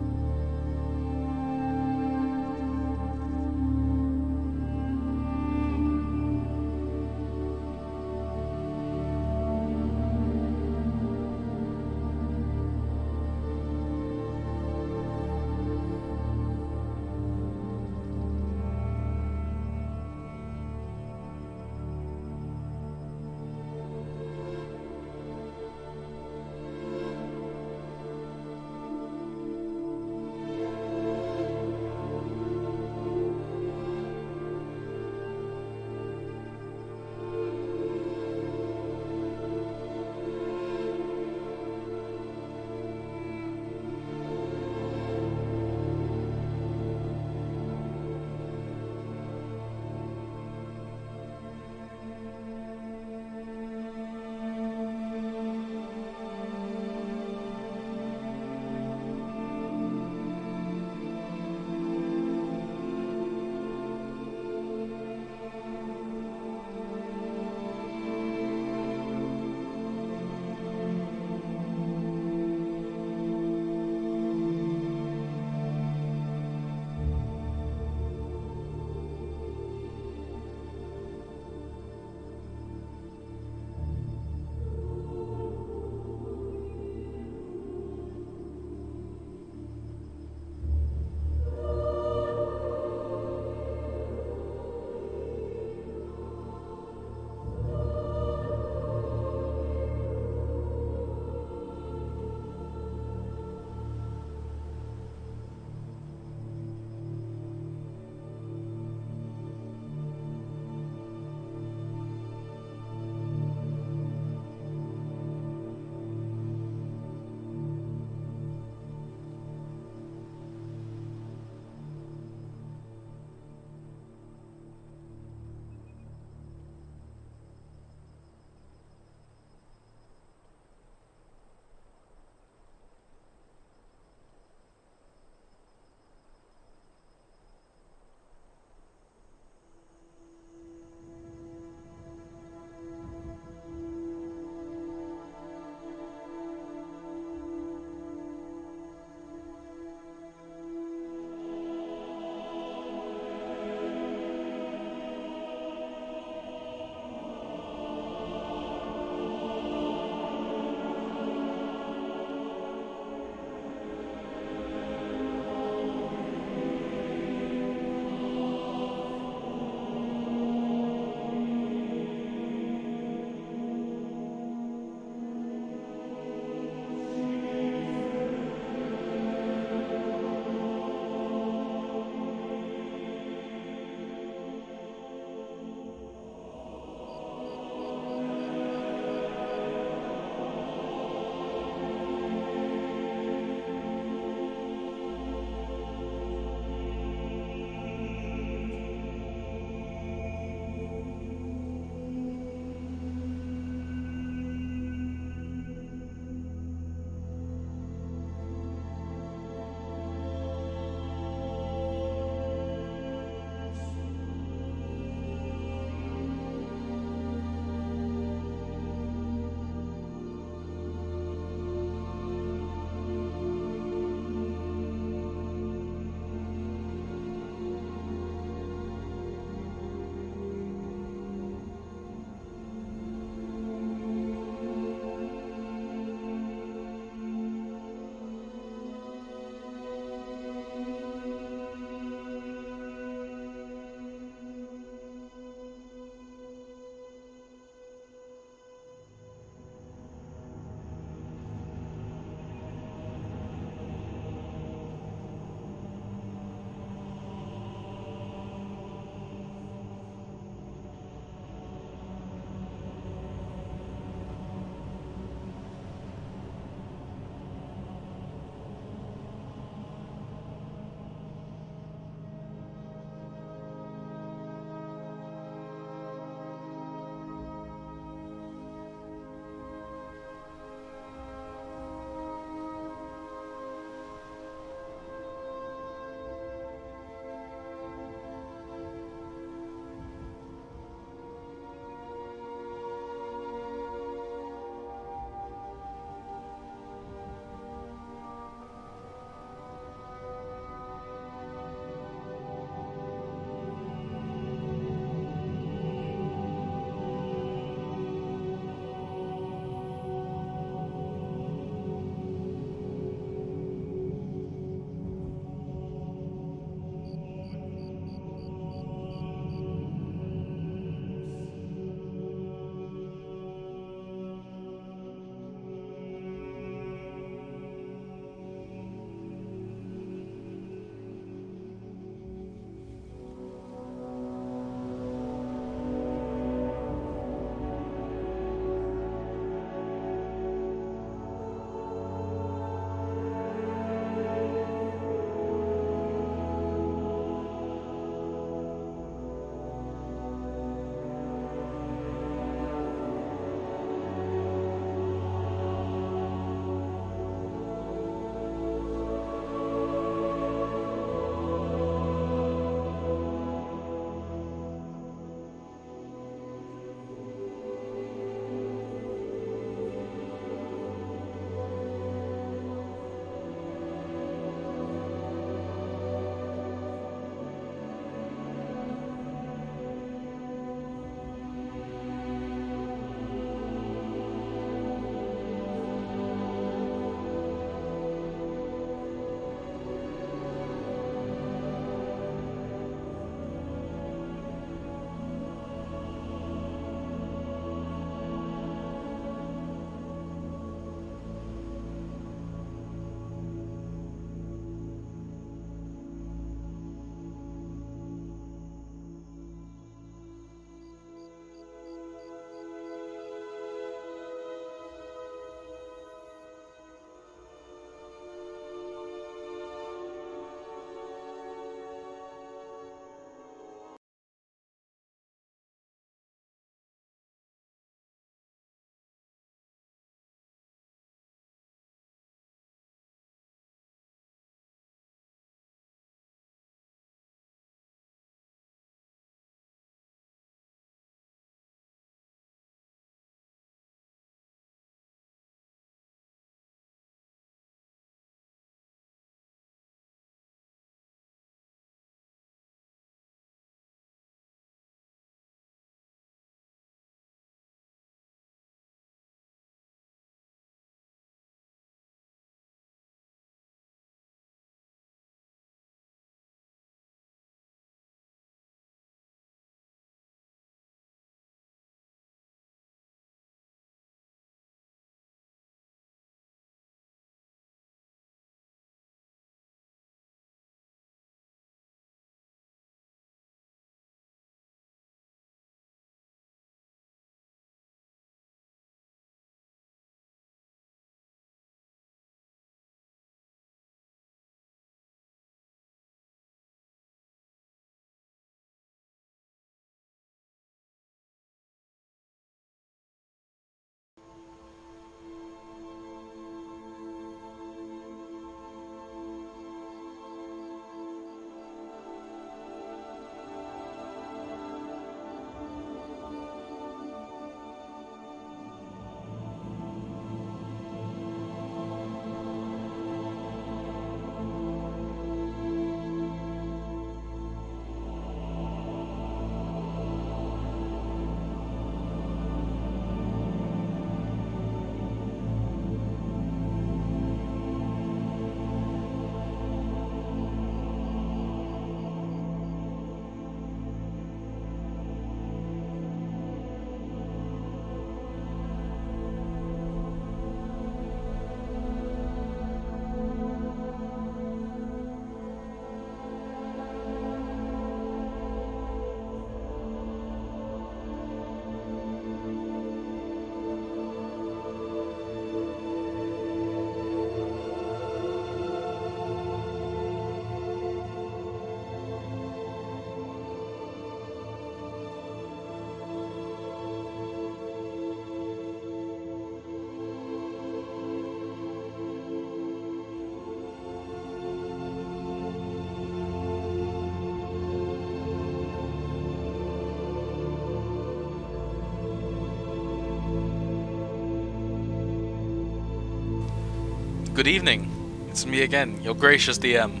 Speaker 1: Good evening. It's me again, your gracious DM.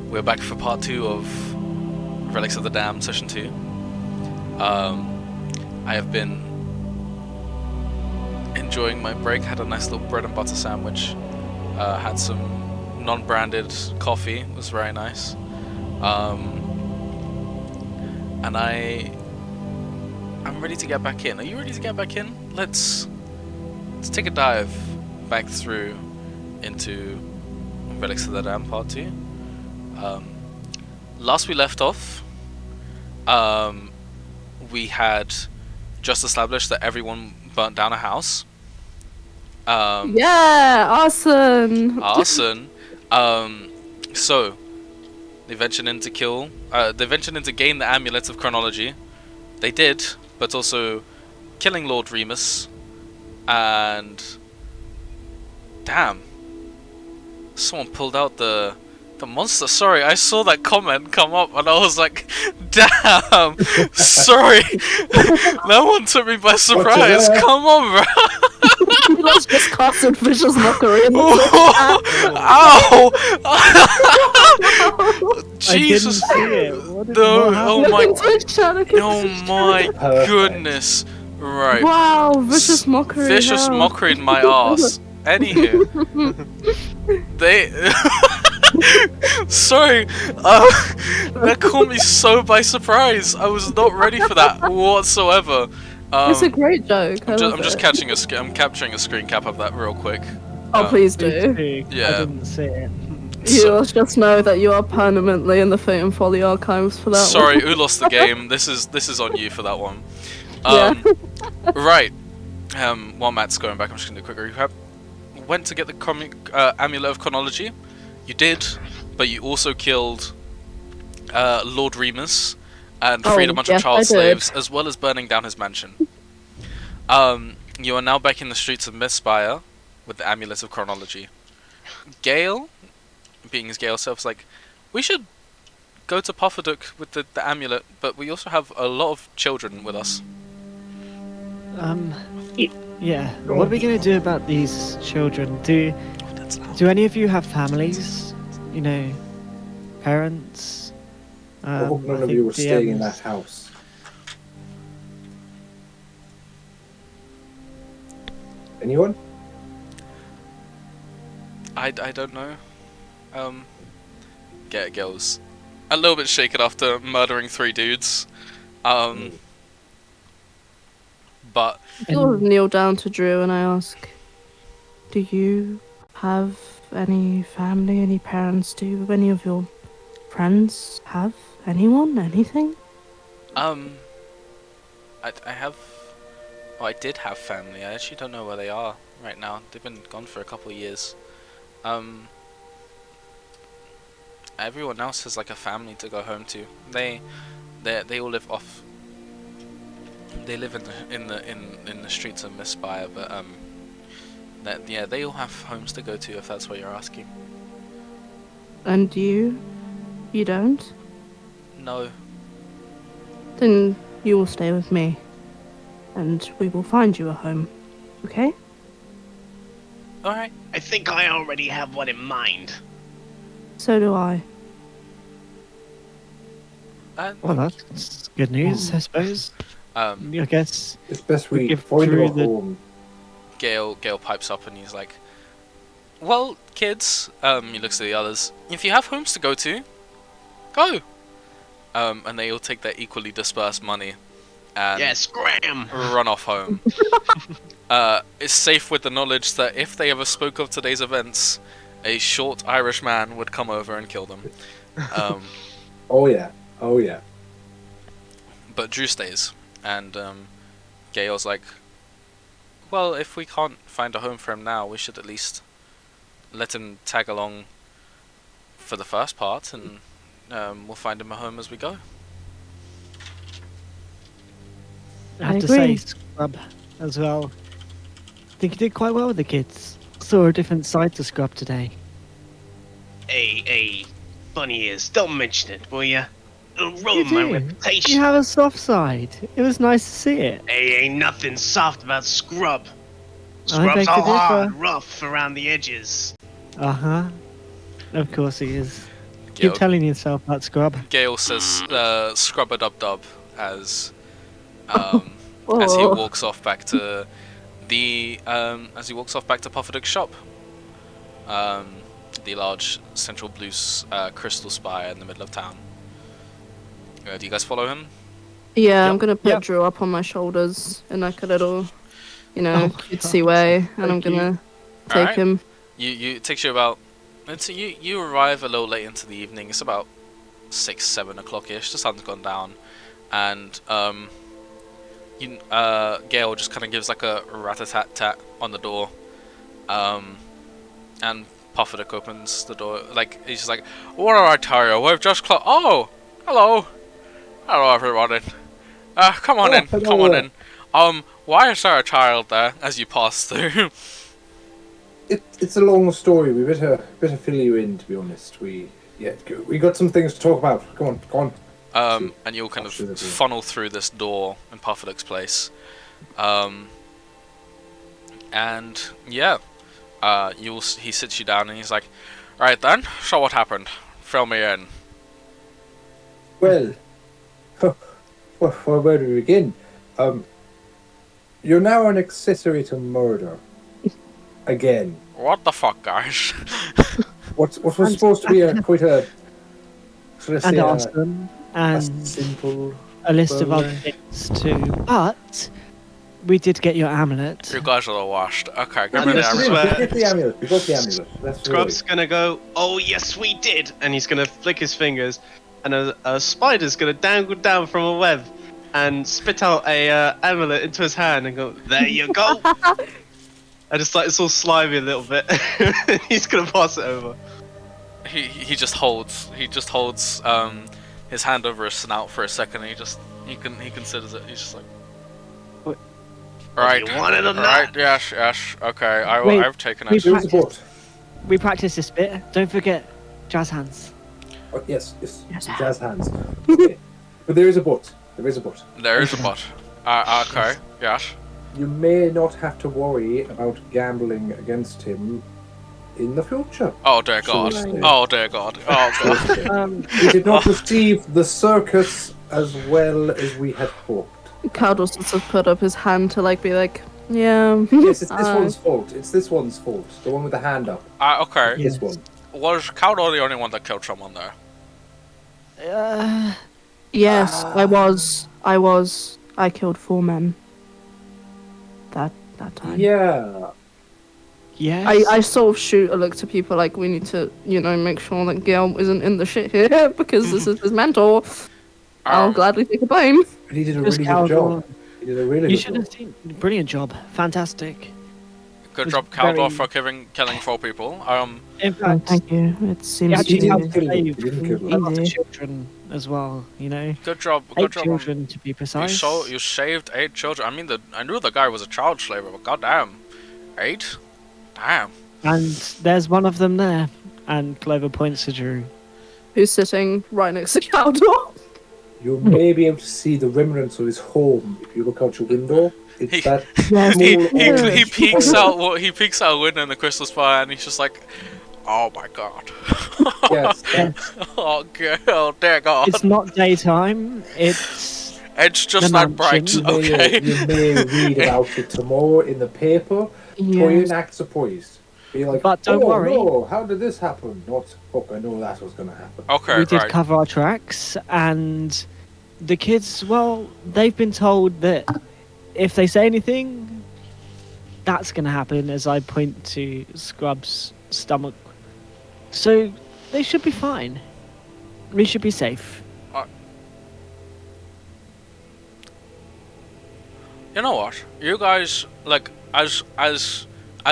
Speaker 1: We're back for part 2 of Relics of the Damned, session 2. I have been enjoying my break. Had a nice little bread and butter sandwich. Had some non-branded coffee. It was very nice. And I'm ready to get back in. Are you ready to get back in? Let's take a dive back through into Relics of the Damned Part 2. Last we left off, we had just established that everyone burnt down a house.
Speaker 3: Yeah, arson.
Speaker 1: Arson. So they ventured in to kill. They ventured in to gain the Amulet of Chronology. They did, but also killing Lord Reemus. And damn, someone pulled out the monster. Sorry, I saw that comment come up and I was like, damn, sorry. That one took me by surprise. Come on, bro.
Speaker 3: You guys just casted vicious mockery in the
Speaker 1: Ow!
Speaker 5: I didn't
Speaker 1: Jesus.
Speaker 5: see it. What
Speaker 1: No,
Speaker 5: what
Speaker 1: oh
Speaker 5: happened?
Speaker 1: my,
Speaker 3: Look into each other, look
Speaker 1: oh
Speaker 3: into each
Speaker 1: my
Speaker 2: Perfect.
Speaker 1: goodness. Right.
Speaker 3: Wow, vicious mockery.
Speaker 1: Vicious
Speaker 3: hell.
Speaker 1: mockery in my ass. Anywho, they. Sorry, that caught me so by surprise. I was not ready for that whatsoever.
Speaker 3: It's a great joke.
Speaker 1: I'm just catching I'm capturing a screen cap of that real quick.
Speaker 3: Oh, please
Speaker 5: Me
Speaker 3: do.
Speaker 5: too.
Speaker 1: Yeah.
Speaker 5: I didn't see it.
Speaker 3: You just know that you are permanently in the Fate and Folly archives for that
Speaker 1: Sorry,
Speaker 3: one.
Speaker 1: who lost the game? This is on you for that one.
Speaker 3: Yeah.
Speaker 1: Right. While Matt's going back, I'm just gonna do a quick recap. Went to get the Amulet of Chronology. You did, but you also killed Lord Reemus and freed a bunch of
Speaker 3: yes,
Speaker 1: child
Speaker 3: I did.
Speaker 1: slaves, as well as burning down his mansion. You are now back in the streets of Mistspire with the Amulet of Chronology. Gale, being his Gale self, is like, we should go to Pufferdook with the amulet, but we also have a lot of children with us.
Speaker 5: Yeah. What are we gonna do about these children? Do any of you have families? You know, parents?
Speaker 2: I hope none
Speaker 5: I
Speaker 2: of you
Speaker 5: think
Speaker 2: were staying in
Speaker 5: DMs
Speaker 2: that house. Anyone?
Speaker 1: I don't know. Gale's a little bit shaken after murdering 3 dudes. But
Speaker 3: I sort of kneel down to Drew and I ask, do you have any family, any parents? Do any of your friends have anyone, anything?
Speaker 1: I have. Oh, I did have family. I actually don't know where they are right now. They've been gone for a couple of years. Everyone else has like a family to go home to. They all live off. They live in the streets of Mistspire, but Yeah, they all have homes to go to if that's what you're asking.
Speaker 3: And you? You don't?
Speaker 1: No.
Speaker 3: Then you will stay with me. And we will find you a home. Okay?
Speaker 1: Alright.
Speaker 4: I think I already have one in mind.
Speaker 3: So do I.
Speaker 5: Well, that's good news, I suppose. I guess
Speaker 2: It's best
Speaker 5: We
Speaker 2: we
Speaker 5: give
Speaker 2: find
Speaker 5: Drew
Speaker 2: a
Speaker 5: the-
Speaker 2: home.
Speaker 1: Gale pipes up and he's like, well, kids, he looks at the others. If you have homes to go to, go. And they all take their equally dispersed money and
Speaker 4: Yeah, scram!
Speaker 1: run off home. It's safe with the knowledge that if they ever spoke of today's events, a short Irish man would come over and kill them.
Speaker 2: Oh yeah. Oh yeah.
Speaker 1: But Drew stays, and Gale's like, well, if we can't find a home for him now, we should at least let him tag along for the first part, and we'll find him a home as we go.
Speaker 5: I have
Speaker 3: I
Speaker 5: to say,
Speaker 3: agree.
Speaker 5: Scrub as well. I think you did quite well with the kids. Saw a different side to Scrub today.
Speaker 4: Hey, bunny ears, don't mention it, will ya? It'll
Speaker 5: You
Speaker 4: ruin my
Speaker 5: do.
Speaker 4: reputation.
Speaker 5: You have a soft side. It was nice to see it.
Speaker 4: Hey, ain't nothing soft about Scrub.
Speaker 5: I
Speaker 4: Scrub's
Speaker 5: beg to
Speaker 4: all hard,
Speaker 5: differ.
Speaker 4: rough around the edges.
Speaker 5: Uh-huh. Of course he is.
Speaker 1: Gale,
Speaker 5: Keep telling yourself that, Scrub.
Speaker 1: Gale says scrub-a-dub-dub as he
Speaker 3: Oh.
Speaker 1: walks off back to Pufferdook's shop. The large central blue crystal spire in the middle of town. Do you guys follow him?
Speaker 3: Yeah, I'm
Speaker 5: Yep.
Speaker 3: gonna put
Speaker 5: Yep.
Speaker 3: Drew up on my shoulders in like a little,
Speaker 5: Oh,
Speaker 3: cutesy
Speaker 5: God.
Speaker 3: way, and I'm
Speaker 5: Thank you.
Speaker 3: gonna take
Speaker 1: Alright.
Speaker 3: him.
Speaker 1: It takes you about. You arrive a little late into the evening. It's about 6-7 o'clock ish. The sun's gone down, and Gale just kind of gives like a rat-a-tat-tat on the door, and Pufferdook opens the door. Like he's just like, "What did I tell you? We've just closed." Oh, hello, everybody. Come on
Speaker 2: Oh,
Speaker 1: in. Come
Speaker 2: hello
Speaker 1: on
Speaker 2: there.
Speaker 1: in. Why is there a child there as you pass through?
Speaker 2: It's a long story. We better fill you in. To be honest, we got some things to talk about. Come on.
Speaker 1: And you'll kind of
Speaker 2: Absolutely.
Speaker 1: funnel through this door in Pufferdook's place. And yeah, he sits you down and he's like, "Right then, so what happened? Fill me in."
Speaker 2: Well, where do we begin? You're now an accessory to murder. Again.
Speaker 1: What the fuck, guys?
Speaker 2: What was supposed to be quite a should I say
Speaker 5: And
Speaker 2: a
Speaker 5: arson. And
Speaker 2: simple
Speaker 5: a list of other
Speaker 2: burglary?
Speaker 5: things too. But we did get your amulet.
Speaker 1: You guys are the worst. Okay, give
Speaker 4: And
Speaker 1: me the
Speaker 4: this is
Speaker 1: amulet.
Speaker 4: where-
Speaker 2: We got the amulet. We got the amulet. That's
Speaker 6: Scrub's gonna go, oh yes we did, and he's gonna flick his fingers, and a spider's gonna dangle down from a web, and spit out a amulet into his hand and go, there you go. And it's like it's all slimy a little bit. He's gonna pass it over.
Speaker 1: He just holds his hand over his snout for a second. And he considers it. He's just like,
Speaker 5: What?
Speaker 1: right,
Speaker 4: You want it or not?
Speaker 1: right, yes, okay.
Speaker 5: Wait,
Speaker 1: I've taken
Speaker 5: we
Speaker 1: it.
Speaker 2: There is a boat.
Speaker 5: We practiced this bit. Don't forget jazz hands.
Speaker 2: Oh, yes,
Speaker 3: Yes.
Speaker 2: jazz hands. Okay. But there is a boat.
Speaker 1: There is a bot. Okay, yes.
Speaker 2: You may not have to worry about gambling against him in the future.
Speaker 1: Oh dear God.
Speaker 2: Sure.
Speaker 1: Oh dear God. Oh God.
Speaker 2: We did not receive the circus as well as we had hoped.
Speaker 3: Cardle sort of put up his hand to be like, yeah.
Speaker 2: Yes, it's this one's fault. It's this one's fault. The one with the hand up.
Speaker 1: Okay.
Speaker 2: This one.
Speaker 1: Was Cowdo the only one that killed someone there?
Speaker 3: Yes, I was. I killed 4 men. That time.
Speaker 2: Yeah.
Speaker 5: Yes.
Speaker 3: I sort of shoot a look to people like we need to, make sure that Gale isn't in the shit here because this is his mentor. I'll gladly take the blame.
Speaker 2: But he did a
Speaker 5: Just
Speaker 2: really good
Speaker 5: Caldor.
Speaker 2: job. He did a really
Speaker 5: You
Speaker 2: good
Speaker 5: should
Speaker 2: job.
Speaker 5: have seen. Brilliant job. Fantastic.
Speaker 1: Good
Speaker 5: was
Speaker 1: job, Caldor,
Speaker 5: very-
Speaker 1: for killing 4 people.
Speaker 5: In
Speaker 3: Oh,
Speaker 5: fact,
Speaker 3: thank you. It
Speaker 5: he
Speaker 3: seems
Speaker 5: actually
Speaker 2: didn't
Speaker 5: helped
Speaker 2: kill them.
Speaker 5: save
Speaker 2: He didn't kill
Speaker 5: a lot of
Speaker 3: them.
Speaker 5: children as well.
Speaker 1: Good job.
Speaker 5: 8
Speaker 1: Good job.
Speaker 5: children to be precise.
Speaker 1: You saved 8 children. I knew the guy was a child slaver, but goddamn, 8. Damn.
Speaker 5: And there's one of them there. And Clover points to Drew.
Speaker 3: Who's sitting right next to Caldor?
Speaker 2: You may be able to see the remnants of his home if you look out your window. It's
Speaker 1: He-
Speaker 2: that
Speaker 3: Yes.
Speaker 1: He,
Speaker 2: small
Speaker 1: he,
Speaker 2: orange
Speaker 1: he peeks
Speaker 2: toilet.
Speaker 1: out. He peeks out a window in the crystal spire, and he's just like, "Oh my god!
Speaker 2: Yes, that,
Speaker 1: Oh god! Oh dear god!
Speaker 5: It's not daytime. It's
Speaker 1: It's just
Speaker 5: the
Speaker 1: that bright."
Speaker 5: mansion.
Speaker 1: Okay.
Speaker 2: you may read about it tomorrow in the paper. Toy
Speaker 3: Yes.
Speaker 2: act surprised. Be like,
Speaker 5: But don't
Speaker 2: oh
Speaker 5: worry.
Speaker 2: no, how did this happen? Not, fuck, I know that was going to happen.
Speaker 1: Okay.
Speaker 5: We did
Speaker 1: Right.
Speaker 5: cover our tracks, and the kids, well, they've been told that if they say anything, that's going to happen, as I point to Scrub's stomach. So they should be fine. We should be safe.
Speaker 1: You know what? You guys, like, as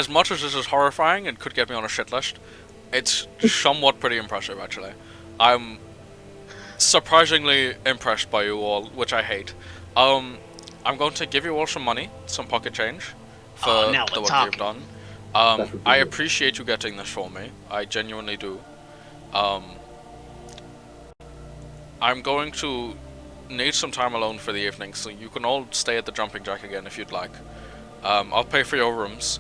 Speaker 1: much as this is horrifying and could get me on a shit list, it's somewhat pretty impressive, actually. I'm surprisingly impressed by you all, which I hate. I'm going to give you all some money, some pocket change, for
Speaker 4: Oh, now
Speaker 1: the
Speaker 4: we're
Speaker 1: work
Speaker 4: talking.
Speaker 1: you've done.
Speaker 2: That would be
Speaker 1: I
Speaker 2: good.
Speaker 1: appreciate you getting this for me. I genuinely do. I'm going to need some time alone for the evening, so you can all stay at the Jumping Jack again if you'd like. I'll pay for your rooms.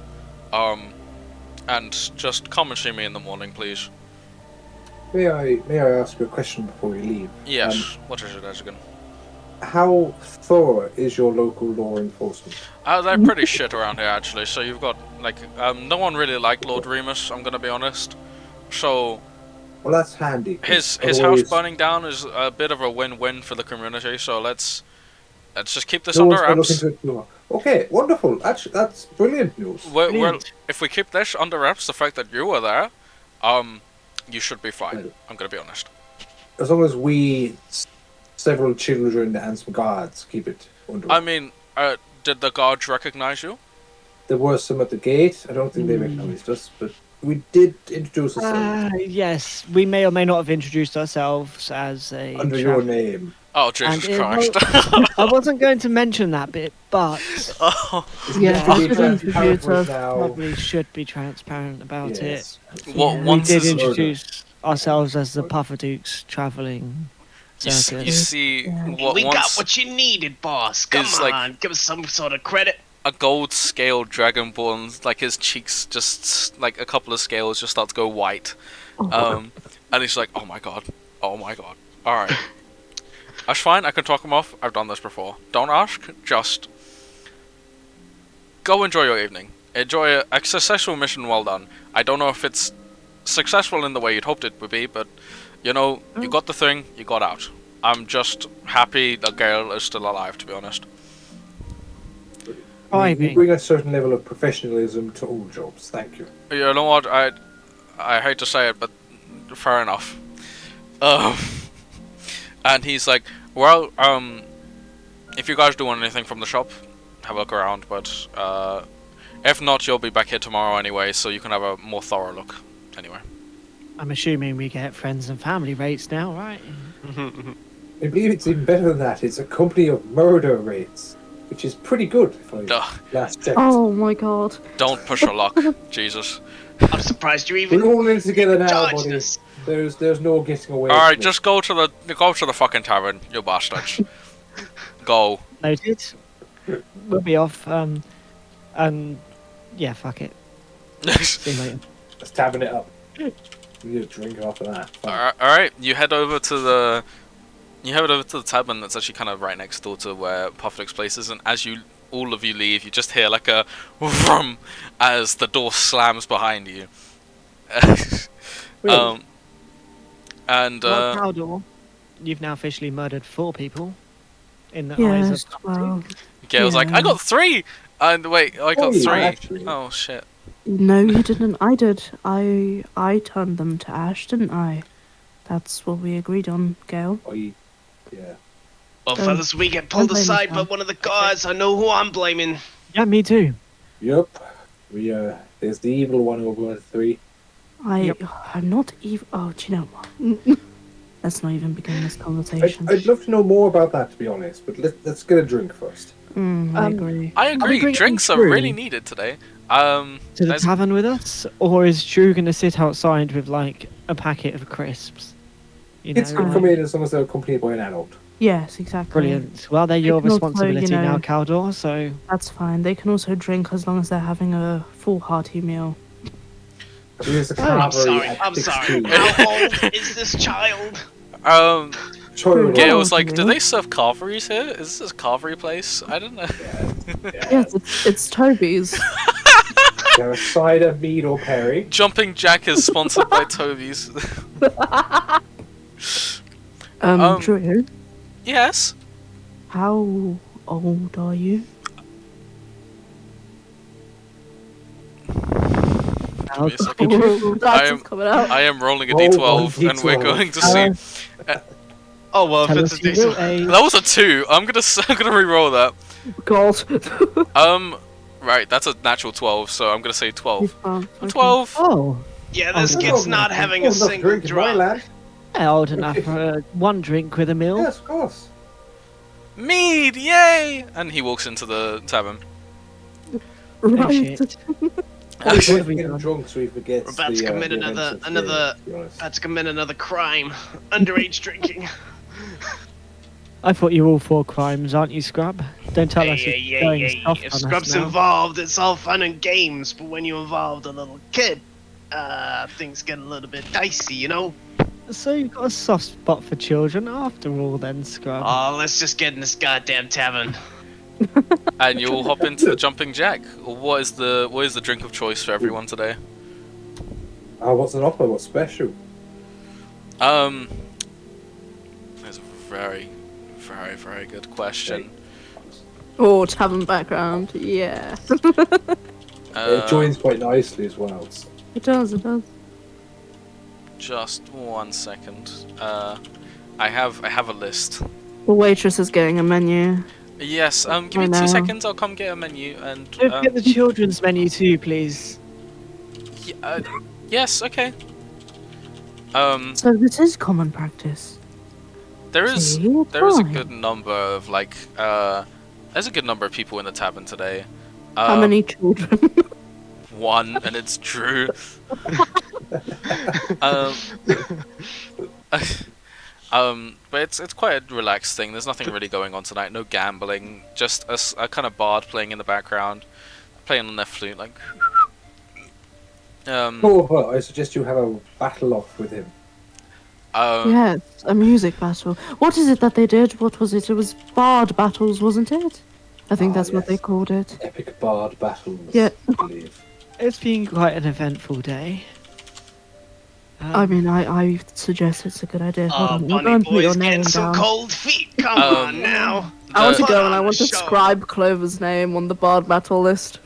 Speaker 1: And just come and see me in the morning, please.
Speaker 2: May I ask you a question before you leave?
Speaker 1: Yes. What is it, Ezigan?
Speaker 2: How thorough is your local law enforcement?
Speaker 1: They're pretty shit around here, actually. So you've got, like, no one really liked Lord Reemus, I'm gonna be honest. So
Speaker 2: Well, that's handy. 'cause
Speaker 1: his house
Speaker 2: otherwise
Speaker 1: burning down is a bit of a win-win for the community. So let's just keep this
Speaker 2: no
Speaker 1: under
Speaker 2: one's gonna look
Speaker 1: wraps.
Speaker 2: into it too long. Okay, wonderful. That's brilliant news.
Speaker 1: Well,
Speaker 5: Brilliant.
Speaker 1: if we keep this under wraps, the fact that you were there, you should be fine.
Speaker 2: Right.
Speaker 1: I'm gonna be honest.
Speaker 2: As long as we, several children and some guards, keep it under.
Speaker 1: I mean, did the guards recognize you?
Speaker 2: There were some at the gate. I don't think they recognized us, but we did introduce ourselves
Speaker 5: Yes, we may or may not have introduced ourselves as a
Speaker 2: under your
Speaker 5: trav-
Speaker 2: name.
Speaker 1: Oh, Jesus
Speaker 5: And
Speaker 1: Christ.
Speaker 5: I wasn't going to mention that bit, but
Speaker 1: Oh,
Speaker 3: Yes,
Speaker 2: To
Speaker 3: we
Speaker 2: be
Speaker 3: should introduce
Speaker 2: transparent
Speaker 3: us.
Speaker 2: now,
Speaker 5: probably should be transparent about it.
Speaker 2: yes.
Speaker 1: what,
Speaker 3: Yeah.
Speaker 5: We
Speaker 1: once
Speaker 5: did
Speaker 1: is-
Speaker 5: introduce ourselves as the Pufferdukes traveling
Speaker 1: you
Speaker 5: circus.
Speaker 1: see,
Speaker 3: Yeah.
Speaker 1: what
Speaker 4: We got
Speaker 1: once
Speaker 4: what you needed, boss. Come
Speaker 1: is,
Speaker 4: on,
Speaker 1: like-
Speaker 4: give us some sort of credit.
Speaker 1: a gold scaled dragonborn, like his cheeks just, like a couple of scales just start to go white. And he's like, oh my god, alright. That's fine, I can talk him off, I've done this before. Don't ask, just go enjoy your evening. Enjoy a successful mission, well done. I don't know if it's successful in the way you'd hoped it would be, but, you know, you got the thing, you got out. I'm just happy the girl is still alive, to be honest.
Speaker 2: You
Speaker 5: Thriving.
Speaker 2: bring a certain level of professionalism to all jobs. Thank you.
Speaker 1: You know what? I hate to say it, but fair enough. And he's like, well, if you guys do want anything from the shop, have a look around. But if not, you'll be back here tomorrow anyway, so you can have a more thorough look. Anyway.
Speaker 5: I'm assuming we get friends and family rates now, right?
Speaker 2: I believe it's even better than that. It's a company of murder rates, which is pretty good. If I
Speaker 1: Duh.
Speaker 2: last checked.
Speaker 3: Oh my god.
Speaker 1: Don't push your luck, Jesus.
Speaker 4: I'm surprised you even
Speaker 2: We're all in it together now,
Speaker 4: charged
Speaker 2: buddy.
Speaker 4: us.
Speaker 2: There's no getting away.
Speaker 1: All right,
Speaker 2: from it.
Speaker 1: just go to the fucking tavern, you bastards. Go.
Speaker 5: Noted. We'll be off. And yeah, fuck it. See you later.
Speaker 2: Let's tavern it up. We need a drink after that. Fine.
Speaker 1: All right. You head over to the tavern that's actually kind of right next door to where Pufferdook's place is, and as all of you leave, you just hear like a vroom as the door slams behind you.
Speaker 2: Really?
Speaker 1: And
Speaker 5: Well, Caldor, you've now officially murdered 4 people in the eyes
Speaker 3: Yes,
Speaker 5: of
Speaker 3: well,
Speaker 1: Gail's like, I
Speaker 3: yeah.
Speaker 1: got 3. And wait, I got
Speaker 2: Oh, yeah,
Speaker 1: 3.
Speaker 2: actually.
Speaker 1: Oh shit.
Speaker 3: no, you didn't. I did. I turned them to ash, didn't I? That's what we agreed on, Gail.
Speaker 2: Yeah.
Speaker 4: Well,
Speaker 3: Oh,
Speaker 4: fellas, we get pulled
Speaker 3: don't blame
Speaker 4: aside
Speaker 3: me,
Speaker 4: by
Speaker 3: Tom.
Speaker 4: one of the guards. I know who I'm blaming.
Speaker 5: Yeah, me too.
Speaker 2: Yep. There's the evil one over 3.
Speaker 3: I'm not even. Oh, do you know what? Let's not even begin this conversation.
Speaker 2: I'd love to know more about that, to be honest. But let's get a drink first.
Speaker 3: I agree.
Speaker 1: I
Speaker 5: we
Speaker 1: agree.
Speaker 5: bringing
Speaker 1: Drinks are
Speaker 5: Drew
Speaker 1: really needed today.
Speaker 5: to the
Speaker 1: There's-
Speaker 5: tavern with us, or is Drew going to sit outside with like a packet of crisps? You
Speaker 2: Kids
Speaker 5: know,
Speaker 2: can
Speaker 5: like-
Speaker 2: come in as long as they're accompanied by an adult.
Speaker 3: Yes, exactly.
Speaker 5: Brilliant. Well, they're your
Speaker 3: can also,
Speaker 5: responsibility
Speaker 3: you know-
Speaker 5: now, Caldor. So
Speaker 3: That's fine. They can also drink as long as they're having a full hearty meal.
Speaker 2: We use the
Speaker 5: Oh, I'm
Speaker 4: I'm
Speaker 2: cavalry
Speaker 4: sorry.
Speaker 2: at
Speaker 4: I'm sorry.
Speaker 2: 16.
Speaker 4: How old is this child?
Speaker 2: Child.
Speaker 1: Gail
Speaker 3: How
Speaker 1: was
Speaker 3: old
Speaker 1: like,
Speaker 3: are
Speaker 1: "Do
Speaker 3: you?
Speaker 1: they serve carveries here? Is this a carvery place? I don't know."
Speaker 3: Yes, it's Toby's.
Speaker 2: They're a cider, mead, or perry.
Speaker 1: Jumping Jack is sponsored by Toby's.
Speaker 3: Drew,
Speaker 1: Yes.
Speaker 3: how old are you?
Speaker 1: Give me a second.
Speaker 3: Ooh,
Speaker 1: I
Speaker 3: that's
Speaker 1: am-
Speaker 3: just coming out.
Speaker 1: I am rolling a
Speaker 2: Roll
Speaker 1: d12,
Speaker 2: one
Speaker 1: and we're
Speaker 2: D12.
Speaker 1: going to see.
Speaker 6: Oh well, if
Speaker 5: tell
Speaker 6: it's
Speaker 5: us
Speaker 6: a
Speaker 5: you will,
Speaker 6: decent.
Speaker 1: That was a 2. I'm gonna re-roll that.
Speaker 3: God.
Speaker 1: Right, that's a natural 12, so I'm gonna say 12.
Speaker 3: Okay.
Speaker 1: 12.
Speaker 5: Oh,
Speaker 4: Yeah, this
Speaker 5: Oh,
Speaker 4: kid's
Speaker 5: no.
Speaker 4: not having
Speaker 2: Oh,
Speaker 4: a
Speaker 2: enough
Speaker 4: single
Speaker 2: drink in my
Speaker 4: drop.
Speaker 2: land.
Speaker 5: yeah, old enough for one drink with a meal.
Speaker 2: Yes, of course.
Speaker 1: Mead, yay! And he walks into the tavern.
Speaker 5: Oh,
Speaker 3: Right.
Speaker 5: shit.
Speaker 2: He's
Speaker 5: What have we
Speaker 2: getting
Speaker 5: done?
Speaker 2: drunk so he forgets
Speaker 4: We're about
Speaker 2: the,
Speaker 4: to commit
Speaker 2: the
Speaker 4: another-
Speaker 2: events of
Speaker 4: another-
Speaker 2: today, to be honest.
Speaker 4: About to commit another crime. Underage drinking.
Speaker 5: I thought you were all for crimes, aren't you, Scrub? Don't tell us
Speaker 4: Hey,
Speaker 5: you're going soft
Speaker 4: If
Speaker 5: on us
Speaker 4: Scrub's
Speaker 5: now.
Speaker 4: involved, it's all fun and games, but when you involved a little kid, things get a little bit dicey, you know?
Speaker 5: So you've got a soft spot for children after all, then, Scrub.
Speaker 4: Oh, let's just get in this goddamn tavern.
Speaker 1: And you'll hop into the Jumping Jack. What is the drink of choice for everyone today?
Speaker 2: Oh, what's an offer? What's special?
Speaker 1: That's a very, very, very good question.
Speaker 3: Oh, tavern background. Yeah.
Speaker 2: It joins quite nicely as well.
Speaker 3: It does, it does.
Speaker 1: Just 1 second. I have a list.
Speaker 3: The waitress is getting a menu.
Speaker 1: Yes. Give
Speaker 3: I
Speaker 1: me 2
Speaker 3: know.
Speaker 1: seconds. I'll come get a menu and.
Speaker 5: Don't forget the children's menu too, please.
Speaker 1: Yes. Okay.
Speaker 3: So this is common practice.
Speaker 1: There is
Speaker 3: See, it's
Speaker 1: there is a
Speaker 3: fine.
Speaker 1: good number of there's a good number of people in the tavern today.
Speaker 3: How many children?
Speaker 1: 1, and it's Drew. um, but it's quite a relaxed thing. There's nothing really going on tonight. No gambling. Just a kind of bard playing in the background, playing on their flute. Like,
Speaker 2: However, I suggest you have a battle off with him.
Speaker 3: Yes, a music battle. What is it that they did? What was it? It was bard battles, wasn't it? I think
Speaker 2: Ah,
Speaker 3: that's what they
Speaker 2: yes.
Speaker 3: called it.
Speaker 2: Epic bard battles.
Speaker 3: Yeah.
Speaker 2: I believe.
Speaker 5: It's been quite an eventful day.
Speaker 3: I mean, I suggest it's a good idea. Hold
Speaker 4: Oh,
Speaker 3: on, we'll go
Speaker 4: bunny
Speaker 3: and put your
Speaker 4: boy's
Speaker 3: name
Speaker 4: getting some
Speaker 3: down.
Speaker 4: cold feet. Come on now.
Speaker 3: I want to
Speaker 1: The-
Speaker 3: go and I
Speaker 4: Put
Speaker 3: want to
Speaker 4: on a show.
Speaker 3: scribe Clover's name on the bard battle list.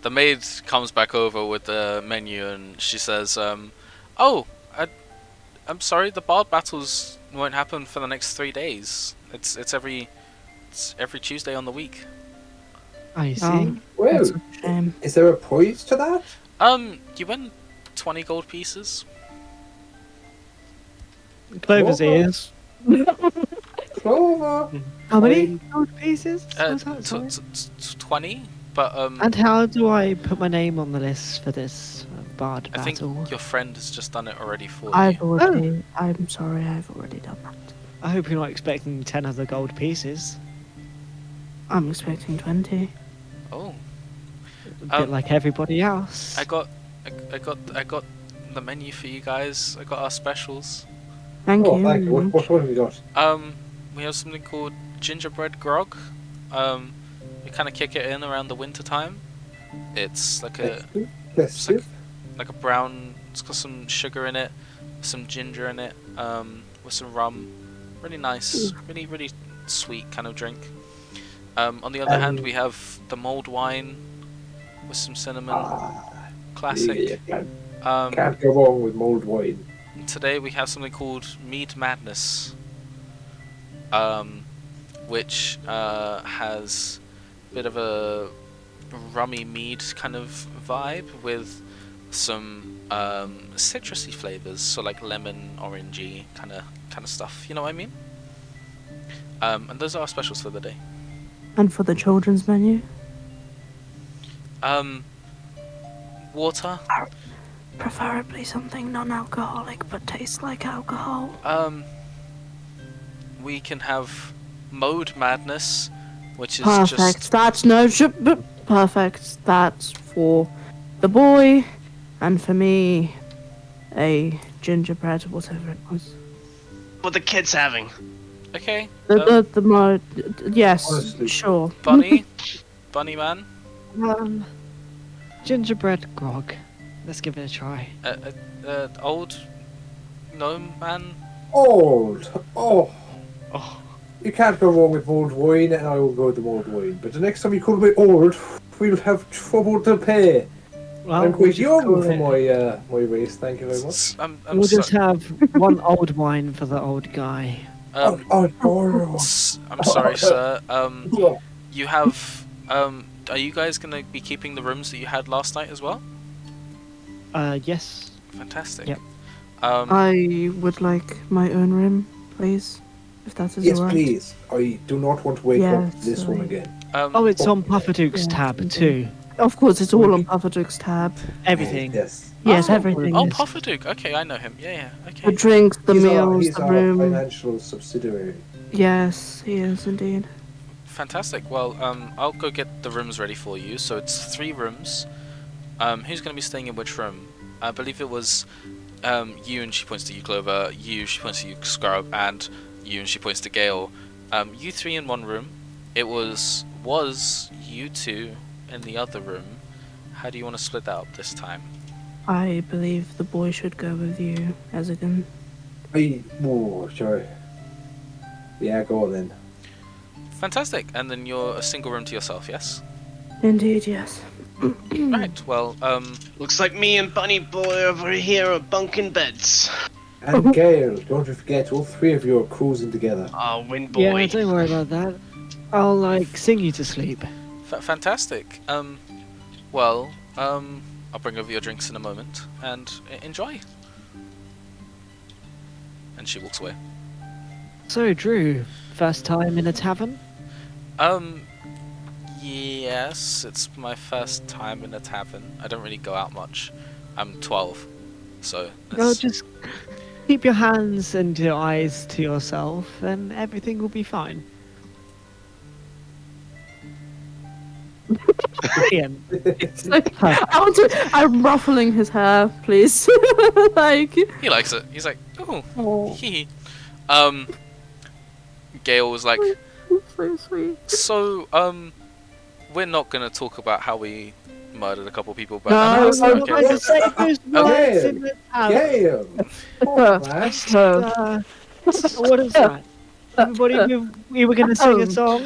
Speaker 1: The maid comes back over with the menu and she says, "Oh, I'm sorry, the bard battles won't happen for the next 3 days. It's every Tuesday on the week."
Speaker 5: I see.
Speaker 3: Oh,
Speaker 2: Well,
Speaker 3: that's a shame.
Speaker 2: is there a prize to that?
Speaker 1: You win 20 gold pieces.
Speaker 5: Clover's
Speaker 2: What?
Speaker 5: ears.
Speaker 2: Clover.
Speaker 5: How many gold pieces?
Speaker 1: Uh,
Speaker 5: was that, sorry?
Speaker 1: 20, but
Speaker 5: And how do I put my name on the list for this bard
Speaker 1: I think
Speaker 5: battle?
Speaker 1: your friend has just done it already for you.
Speaker 3: I've already. I'm sorry, I've already done that.
Speaker 5: I hope you're not expecting 10 other gold pieces.
Speaker 3: I'm expecting 20.
Speaker 1: Oh,
Speaker 5: A bit like everybody else.
Speaker 1: I got the menu for you guys. I got our specials.
Speaker 3: Thank
Speaker 2: Oh,
Speaker 3: you.
Speaker 2: thank you. What have we got?
Speaker 1: We have something called gingerbread grog. We kind of kick it in around the winter time. It's like a
Speaker 2: Festive.
Speaker 1: like a brown. It's got some sugar in it, some ginger in it, with some rum. Really nice, really sweet kind of drink. On the other hand, we have the mulled wine with some cinnamon. Classic.
Speaker 2: Yeah, can't go wrong with mulled wine.
Speaker 1: Today we have something called Mead Madness, which has a bit of a rummy mead kind of vibe with some citrusy flavors, so like lemon, orangey kind of stuff. You know what I mean? And those are our specials for the day.
Speaker 3: And for the children's menu?
Speaker 1: Water.
Speaker 3: Preferably something non-alcoholic but tastes like alcohol.
Speaker 1: We can have Mode Madness, which is
Speaker 3: Perfect.
Speaker 1: just
Speaker 3: That's no perfect. That's for the boy, and for me, a gingerbread, whatever it was.
Speaker 4: What the kids having?
Speaker 1: okay.
Speaker 3: The mode. Yes,
Speaker 2: Honestly.
Speaker 3: sure.
Speaker 1: Bunny, Bunny Man,
Speaker 5: Gingerbread grog. Let's give it a try.
Speaker 1: old gnome man.
Speaker 2: Old. Oh.
Speaker 6: Oh,
Speaker 2: You can't go wrong with mulled wine, and I will go with the mulled wine. But the next time you call me old, we'll have trouble to pay.
Speaker 5: Well,
Speaker 2: I'm
Speaker 5: we'll
Speaker 2: quite
Speaker 5: just
Speaker 2: young
Speaker 5: call
Speaker 2: for
Speaker 5: it-
Speaker 2: my race. Thank you very much.
Speaker 1: I'm
Speaker 5: We'll
Speaker 1: so-
Speaker 5: just have one old wine for the old guy.
Speaker 1: um,
Speaker 2: Oh.
Speaker 1: I'm sorry, sir.
Speaker 2: Yeah.
Speaker 1: You have are you guys gonna be keeping the rooms that you had last night as well?
Speaker 5: Yes.
Speaker 1: Fantastic.
Speaker 5: Yep.
Speaker 3: I would like my own room, please, if that is
Speaker 2: Yes,
Speaker 3: alright.
Speaker 2: please. I do not want to wake up
Speaker 3: Yes,
Speaker 2: this one
Speaker 3: sorry.
Speaker 2: again.
Speaker 5: Oh, it's on Pufferdook's
Speaker 3: Yeah,
Speaker 5: tab
Speaker 3: indeed.
Speaker 5: too.
Speaker 3: Of course, it's all on Pufferdook's tab.
Speaker 5: Everything.
Speaker 2: Yes.
Speaker 3: Yes,
Speaker 1: Oh,
Speaker 3: everything.
Speaker 1: Oh,
Speaker 3: is.
Speaker 1: Pufferdook. Okay, I know him. Yeah.
Speaker 3: The
Speaker 1: Okay.
Speaker 3: drinks, the meals,
Speaker 2: He's
Speaker 3: the
Speaker 2: our
Speaker 3: room.
Speaker 2: financial subsidiary.
Speaker 3: Yes, he is indeed.
Speaker 1: Fantastic. Well, I'll go get the rooms ready for you. So it's 3 rooms. Who's gonna be staying in which room? I believe it was you, and she points to you, Clover. You, she points to you, Scrub, and you, and she points to Gale. You 3 in one room. It was you 2 in the other room. How do you want to split that up this time?
Speaker 3: I believe the boy should go with you, Ezegan.
Speaker 2: Sorry. Yeah, go on then.
Speaker 1: Fantastic. And then you're a single room to yourself, yes?
Speaker 3: Indeed, yes.
Speaker 1: Right. Well,
Speaker 4: Looks like me and Bunny Boy over here are bunking beds.
Speaker 2: And Gale, don't forget, all 3 of you are cruising together.
Speaker 4: Oh, Wind
Speaker 5: Yeah,
Speaker 4: Boy.
Speaker 5: don't worry about that. I'll sing you to sleep.
Speaker 1: fantastic. Well, I'll bring over your drinks in a moment and enjoy. And she walks away.
Speaker 5: So, Drew, first time in a tavern?
Speaker 1: Yes, it's my first time in a tavern. I don't really go out much. I'm 12, so
Speaker 5: Well,
Speaker 1: it's-
Speaker 5: just keep your hands and your eyes to yourself, and everything will be fine. Brilliant.
Speaker 3: I want to. I'm ruffling his hair, please. Like.
Speaker 1: he likes it. He's like, oh,
Speaker 3: Oh,
Speaker 1: hee. Gale was like,
Speaker 3: so sweet.
Speaker 1: so, we're not gonna talk about how we murdered a couple people, but
Speaker 3: No,
Speaker 1: that's
Speaker 3: no,
Speaker 1: okay.
Speaker 3: no,
Speaker 5: Just say those words in the tavern.
Speaker 2: Gale! Oh, man.
Speaker 5: What is that? Everybody, we were going to sing a song.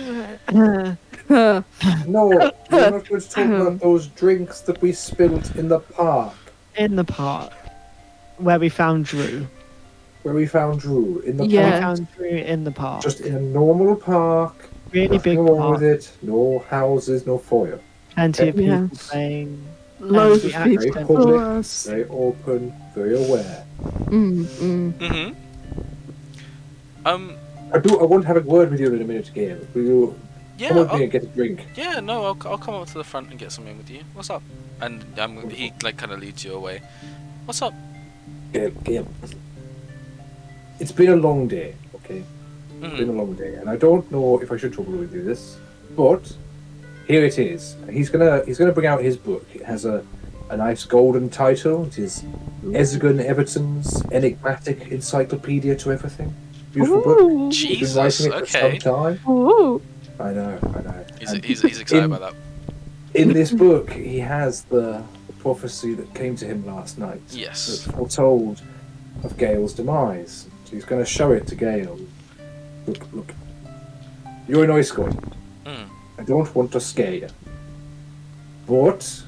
Speaker 2: No, we're not going to talk about those drinks that we spilled in the park.
Speaker 5: In the park, where we found Drew.
Speaker 2: Where we found Drew. In the
Speaker 3: Yeah.
Speaker 5: We
Speaker 2: park.
Speaker 5: found Drew in the park.
Speaker 2: Just in a normal park.
Speaker 5: Really big
Speaker 2: Nothing wrong
Speaker 5: park.
Speaker 2: with it. No houses, no fire.
Speaker 5: Plenty of people
Speaker 3: Yes.
Speaker 5: playing.
Speaker 3: Loads
Speaker 5: we
Speaker 3: of people.
Speaker 2: Very public,
Speaker 3: Us.
Speaker 2: very open, very aware.
Speaker 1: Mm-hmm.
Speaker 2: I want to have a word with you in a minute, Gale. Will you
Speaker 1: Yeah,
Speaker 2: come with me and get a drink?
Speaker 1: yeah, no, I'll come up to the front and get something with you. What's up? And he like kind of leads you away. What's up?
Speaker 2: Gale. It's been a long day, okay? It's been a
Speaker 1: Mhm.
Speaker 2: long day, and I don't know if I should trouble with you this, but here it is. He's gonna bring out his book. It has a nice golden title. It is Ezegan Everton's Enigmatic Encyclopedia to Everything. Beautiful book.
Speaker 3: Ooh.
Speaker 2: He's been
Speaker 1: Jesus.
Speaker 2: writing it for
Speaker 1: Okay.
Speaker 2: some time.
Speaker 3: Ooh.
Speaker 2: I know. And
Speaker 1: He's excited
Speaker 2: in-
Speaker 1: about that.
Speaker 2: In this book, he has the prophecy that came to him last night.
Speaker 1: Yes.
Speaker 2: That foretold of Gale's demise. So he's going to show it to Gale. Look. You're an ice guy.
Speaker 1: Mm.
Speaker 2: I don't want to scare you. But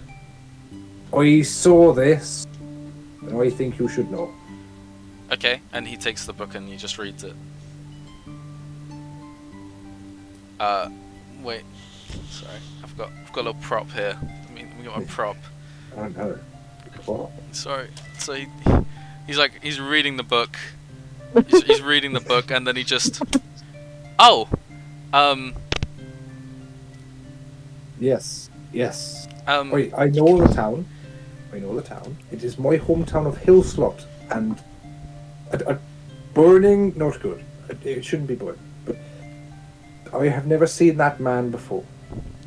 Speaker 2: I saw this, and I think you should know.
Speaker 1: Okay, and he takes the book and he just reads it. Wait. Sorry, I've got a little prop here. We got my prop.
Speaker 2: I don't know. What?
Speaker 1: Sorry. So he's reading the book. He's reading the book, and then he just. Oh,
Speaker 2: Yes.
Speaker 1: Um,
Speaker 2: I know the town. I know the town. It is my hometown of Hillslot, and burning, not good. It shouldn't be burning. But I have never seen that man before.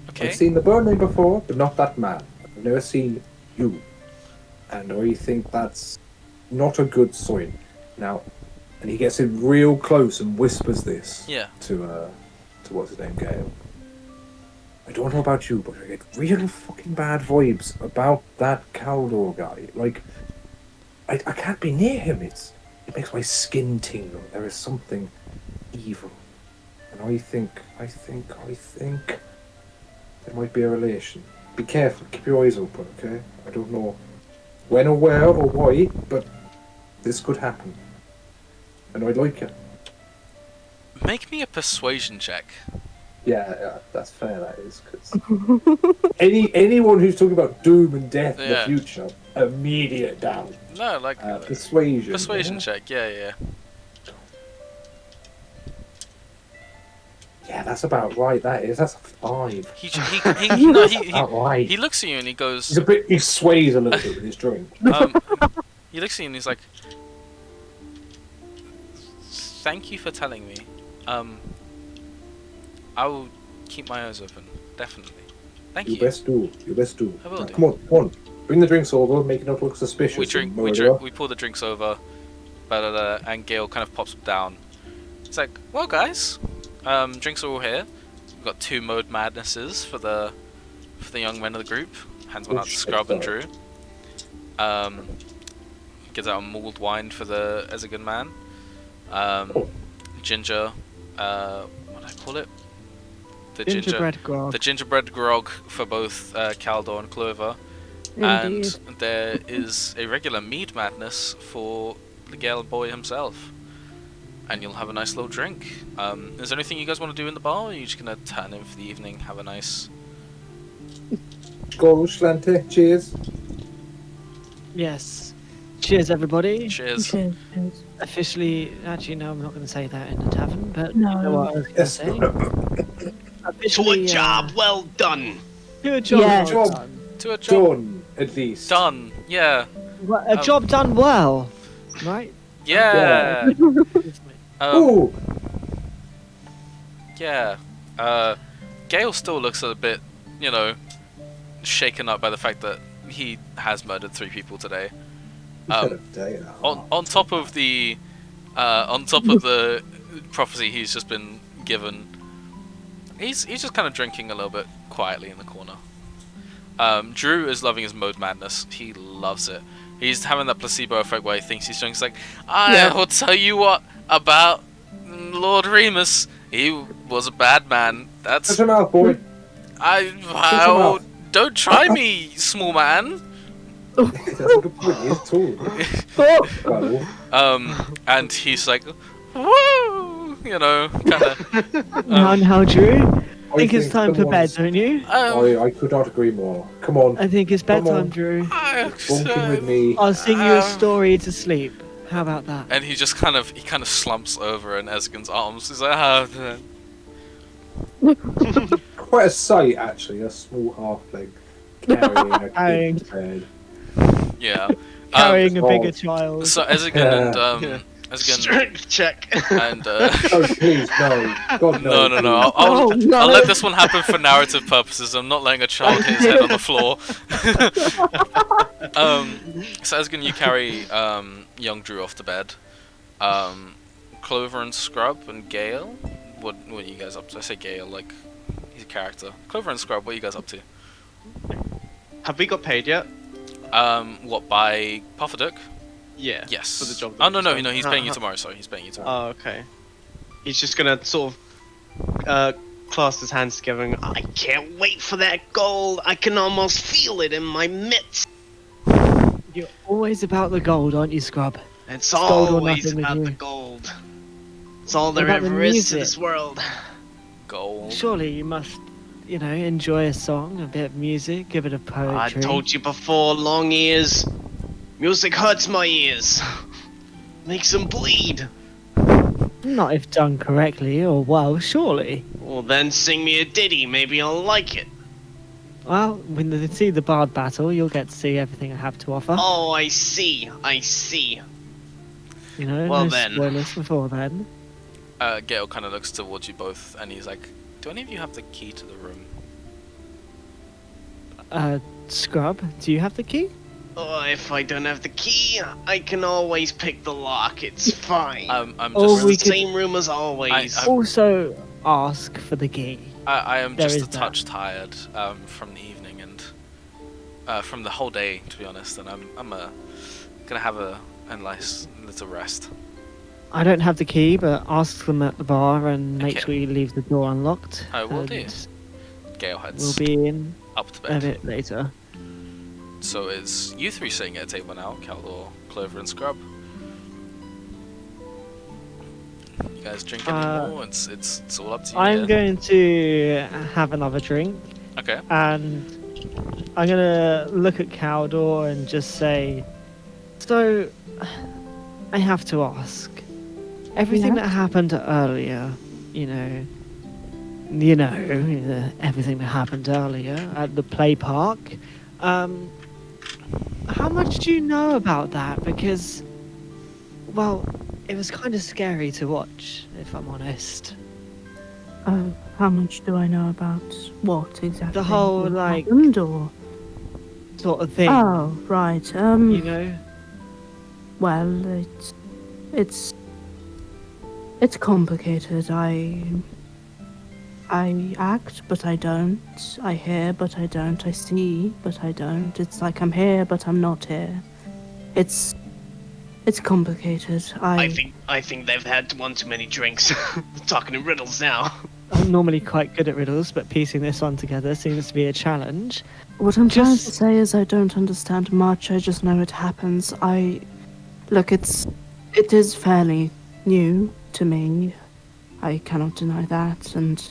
Speaker 1: okay.
Speaker 2: I've seen the burning before, but not that man. I've never seen you. And I think that's not a good sign. Now, and he gets in real close and whispers this
Speaker 1: Yeah.
Speaker 2: to what's his name, Gale. I don't know about you, but I get real fucking bad vibes about that Caldor guy. Like, I can't be near him. It makes my skin tingle. There is something evil. And I think there might be a relation. Be careful, keep your eyes open, okay? I don't know when or where or why, but this could happen. And I'd like it.
Speaker 1: Make me a persuasion check.
Speaker 2: Yeah, that's fair, that is, because anyone who's talking about doom and death in the
Speaker 1: Yeah.
Speaker 2: future, immediate down.
Speaker 1: No, like
Speaker 2: Persuasion.
Speaker 1: persuasion
Speaker 2: yeah?
Speaker 1: check. Yeah.
Speaker 2: Yeah, that's about right, that is. That's a 5.
Speaker 1: He
Speaker 2: About right.
Speaker 1: he looks at you and he goes.
Speaker 2: He sways a little bit with his drink.
Speaker 1: He looks at you and he's like, "Thank you for telling me. I will keep my eyes open, definitely. Thank you."
Speaker 2: You best do.
Speaker 1: I will
Speaker 2: Now,
Speaker 1: do.
Speaker 2: come on. Bring the drinks over, make it not look suspicious.
Speaker 1: We drink. We pour the drinks over, and Gale kind of pops down. It's like, well, guys, drinks are all here. We've got 2 mode madnesses for the young men of the group. Hands one out to Scrub and Drew. Gives out a mulled wine for the Ezigan man. Ginger. What do I call it? The
Speaker 5: Gingerbread grog.
Speaker 1: The gingerbread grog for both Caldor and Clover.
Speaker 3: Indeed.
Speaker 1: And there is a regular mead madness for the Gale boy himself. And you'll have a nice little drink. Is there anything you guys want to do in the bar? Or are you just going to turn in for the evening, have a nice...
Speaker 2: Skål, Slante. Cheers.
Speaker 5: Yes. Cheers, everybody.
Speaker 1: Cheers.
Speaker 3: Cheers, cheers.
Speaker 5: Officially, actually, no, I'm not going to say that in the tavern, but
Speaker 3: No.
Speaker 5: you know what I was going to
Speaker 2: Yes.
Speaker 5: say.
Speaker 4: To
Speaker 5: Officially,
Speaker 4: a job well done.
Speaker 5: To a job
Speaker 3: Yeah.
Speaker 5: well
Speaker 2: Job.
Speaker 5: done.
Speaker 1: To a job
Speaker 2: Done, at least.
Speaker 1: done. Yeah.
Speaker 5: A
Speaker 1: Um,
Speaker 5: job done well, right?
Speaker 1: Yeah.
Speaker 2: Ooh.
Speaker 1: Yeah. Gale still looks a bit, shaken up by the fact that he has murdered 3 people today. On top of the prophecy he's just been given, he's just kind of drinking a little bit quietly in the corner. Drew is loving his mode madness. He loves it. He's having that placebo effect where he thinks he's drunk. He's like, I will tell you what about Lord Reemus. He was a bad man.
Speaker 2: Shut your mouth, boy.
Speaker 1: I don't try me, small man.
Speaker 2: That's a good point. He's tall. Well,
Speaker 1: And he's like, woo, kind of.
Speaker 5: How, Drew? I think it's
Speaker 2: think
Speaker 5: time for bed,
Speaker 2: someone's-
Speaker 5: don't you?
Speaker 2: I could not agree more. Come on.
Speaker 5: I think it's
Speaker 2: Come
Speaker 5: bedtime,
Speaker 2: on.
Speaker 5: Drew.
Speaker 2: Bunking with me.
Speaker 5: I'll sing you a story to sleep. How about that?
Speaker 1: And he just kind of slumps over in Ezgin's arms. He's like,
Speaker 2: Quite a sight, actually. A small halfling carrying a
Speaker 5: Carrying-
Speaker 2: kid's head.
Speaker 1: yeah.
Speaker 5: Carrying a
Speaker 2: oh.
Speaker 5: bigger child.
Speaker 1: So Ezgin and Ezgin
Speaker 4: Strength check.
Speaker 1: and
Speaker 2: Oh, please, no. God,
Speaker 1: no.
Speaker 2: no.
Speaker 1: I'll
Speaker 3: no.
Speaker 1: let this one happen for narrative purposes. I'm not letting a child hit his head on the floor. So Ezgin, you carry young Drew off to bed. Clover and Scrub and Gale. What are you guys up to? I say Gale like he's a character. Clover and Scrub, what are you guys up to?
Speaker 6: Have we got paid yet?
Speaker 1: What, by Pufferdook?
Speaker 6: Yeah.
Speaker 1: Yes.
Speaker 6: For the job.
Speaker 1: Oh no, he's paying you tomorrow. Sorry, he's paying you tomorrow.
Speaker 6: Oh, okay. He's just gonna sort of clasp his hands together and
Speaker 4: I can't wait for that gold. I can almost feel it in my mitts.
Speaker 5: You're always about the gold, aren't you, Scrub?
Speaker 4: It's
Speaker 5: gold or
Speaker 4: always
Speaker 5: nothing with
Speaker 4: about
Speaker 5: you.
Speaker 4: the gold. It's all there
Speaker 5: What about the
Speaker 4: ever is to
Speaker 5: music?
Speaker 4: this world.
Speaker 1: Gold.
Speaker 5: Surely you must, enjoy a song, a bit of music, give it a
Speaker 4: I
Speaker 5: poetry.
Speaker 4: told you before, long ears. Music hurts my ears. Makes them bleed.
Speaker 5: Not if done correctly or well, surely.
Speaker 4: Well, then sing me a ditty. Maybe I'll like it.
Speaker 5: Well, when you see the bard battle, you'll get to see everything I have to offer.
Speaker 4: Oh, I see. I see.
Speaker 5: You know,
Speaker 4: well
Speaker 5: no
Speaker 4: then.
Speaker 5: spoilers before then.
Speaker 1: Gale kind of looks towards you both, and he's like, "Do any of you have the key to the room?"
Speaker 5: Scrub, do you have the key?
Speaker 4: Oh, if I don't have the key, I can always pick the lock. It's fine.
Speaker 1: I'm
Speaker 5: Oh,
Speaker 1: just.
Speaker 5: we
Speaker 4: It's the
Speaker 5: could-
Speaker 4: same room as always.
Speaker 1: I-
Speaker 5: Also, ask for the key.
Speaker 1: I am
Speaker 5: There
Speaker 1: just
Speaker 5: is
Speaker 1: a touch tired from the evening and from the whole day, to be honest. And I'm gonna have a nice little rest.
Speaker 5: I don't have the key, but ask them at the bar and make
Speaker 1: Okay.
Speaker 5: sure you leave the door unlocked.
Speaker 1: I will do.
Speaker 5: and
Speaker 1: Gale heads
Speaker 5: We'll be in
Speaker 1: up to
Speaker 5: a
Speaker 1: bed.
Speaker 5: bit later.
Speaker 1: So it's you three sitting at a table now, Caldor, Clover, and Scrub. You guys drink anymore? It's all up to you.
Speaker 5: I'm
Speaker 1: here.
Speaker 5: going to have another drink,
Speaker 1: Okay.
Speaker 5: and I'm gonna look at Caldor and just say, so I have to ask, everything
Speaker 3: Yeah?
Speaker 5: that happened earlier, everything that happened earlier at the play park, how much do you know about that? Because, well, it was kind of scary to watch, if I'm honest.
Speaker 3: Oh, how much do I know about what exactly?
Speaker 5: The whole,
Speaker 3: What
Speaker 5: like,
Speaker 3: happened, or?
Speaker 5: sort of thing.
Speaker 3: Oh, right.
Speaker 5: You know?
Speaker 3: Well, it's complicated. I act, but I don't. I hear, but I don't. I see, but I don't. It's like I'm here, but I'm not here. It's complicated.
Speaker 4: I think they've had one too many drinks. Talking in riddles now.
Speaker 5: I'm normally quite good at riddles, but piecing this one together seems to be a challenge.
Speaker 3: What I'm trying to
Speaker 5: Just-
Speaker 3: say is I don't understand much. I just know it happens. Look, it is fairly new to me. I cannot deny that, and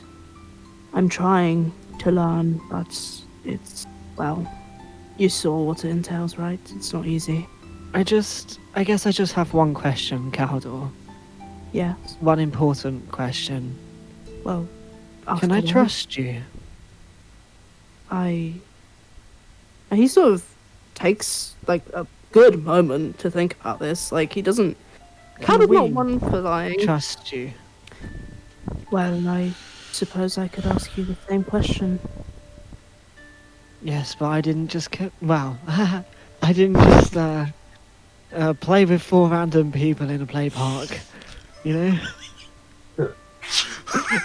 Speaker 3: I'm trying to learn, but well, you saw what it entails, right? It's not easy.
Speaker 5: I guess I just have one question, Caldor.
Speaker 3: Yes.
Speaker 5: One important question.
Speaker 3: Well,
Speaker 5: Can I
Speaker 3: after all,
Speaker 5: trust you?
Speaker 3: He sort of takes like a good moment to think about this. Like he doesn't. Kind of not
Speaker 5: we
Speaker 3: one for lying.
Speaker 5: Trust you.
Speaker 3: Well, I suppose I could ask you the same question.
Speaker 5: Yes, but I didn't just well, I didn't just play with 4 random people in a play park. You know?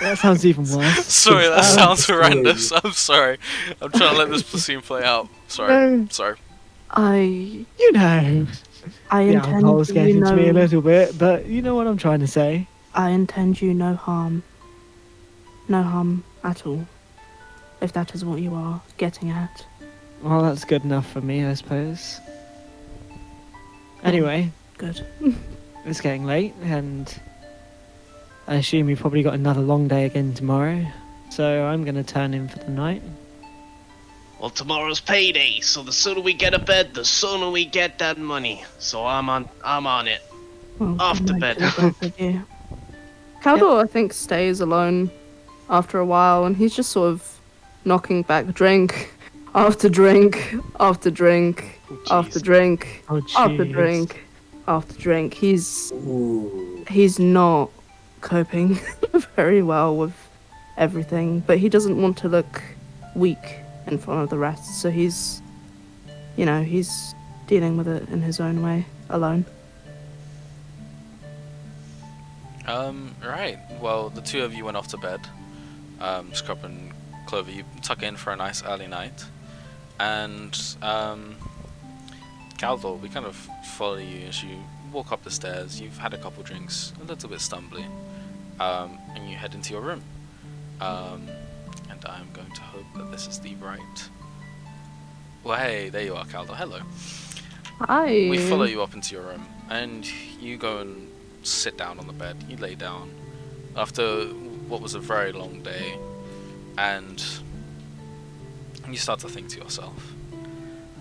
Speaker 5: That sounds even worse.
Speaker 1: Sorry, that sounds
Speaker 2: sorry.
Speaker 1: horrendous. I'm sorry. I'm trying to let this scene play out. Sorry.
Speaker 5: No.
Speaker 1: Sorry.
Speaker 3: I
Speaker 5: You know.
Speaker 3: I
Speaker 5: The
Speaker 3: intend
Speaker 5: alcohol's
Speaker 3: you
Speaker 5: getting to me a
Speaker 3: know.
Speaker 5: little bit, but you know what I'm trying to say.
Speaker 3: I intend you no harm. No harm at all. If that is what you are getting at.
Speaker 5: Well, that's good enough for me, I suppose. Anyway,
Speaker 3: Good.
Speaker 5: it's getting late, and I assume you've probably got another long day again tomorrow. So I'm going to turn in for the night.
Speaker 4: Well, tomorrow's payday, so the sooner we get to bed, the sooner we get that money. So I'm on it.
Speaker 3: Well,
Speaker 4: Off
Speaker 3: good
Speaker 4: to
Speaker 3: night
Speaker 4: bed.
Speaker 3: the both of you. Caldor, I think, stays alone after a while, and he's just sort of knocking back drink after drink after drink after
Speaker 4: jeez.
Speaker 3: drink
Speaker 5: Oh,
Speaker 3: after
Speaker 5: jeez.
Speaker 3: drink after drink.
Speaker 2: Ooh.
Speaker 3: He's not coping very well with everything, but he doesn't want to look weak in front of the rest, so he's dealing with it in his own way, alone.
Speaker 1: Right. Well, the two of you went off to bed. Scrub and Clover, you tuck in for a nice early night. And, Caldor, we kind of follow you as you walk up the stairs. You've had a couple drinks, a little bit stumbly. And you head into your room. And I'm going to hope that this is the right... Well, hey, there you are, Caldor. Hello.
Speaker 3: Hi.
Speaker 1: We follow you up into your room, and you go and sit down on the bed. You lay down after what was a very long day, and you start to think to yourself.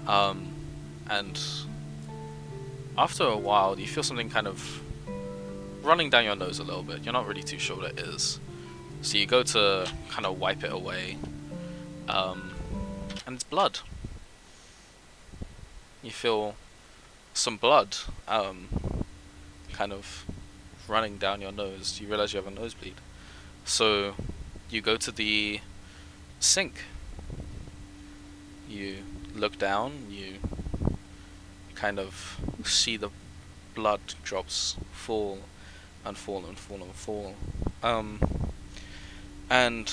Speaker 1: And after a while, you feel something kind of running down your nose a little bit. You're not really too sure what it is, so you go to kind of wipe it away. And and it's blood. You feel some blood, kind of running down your nose. You realize you have a nosebleed. So you go to the sink. You look down, you kind of see the blood drops fall and fall and fall and fall. And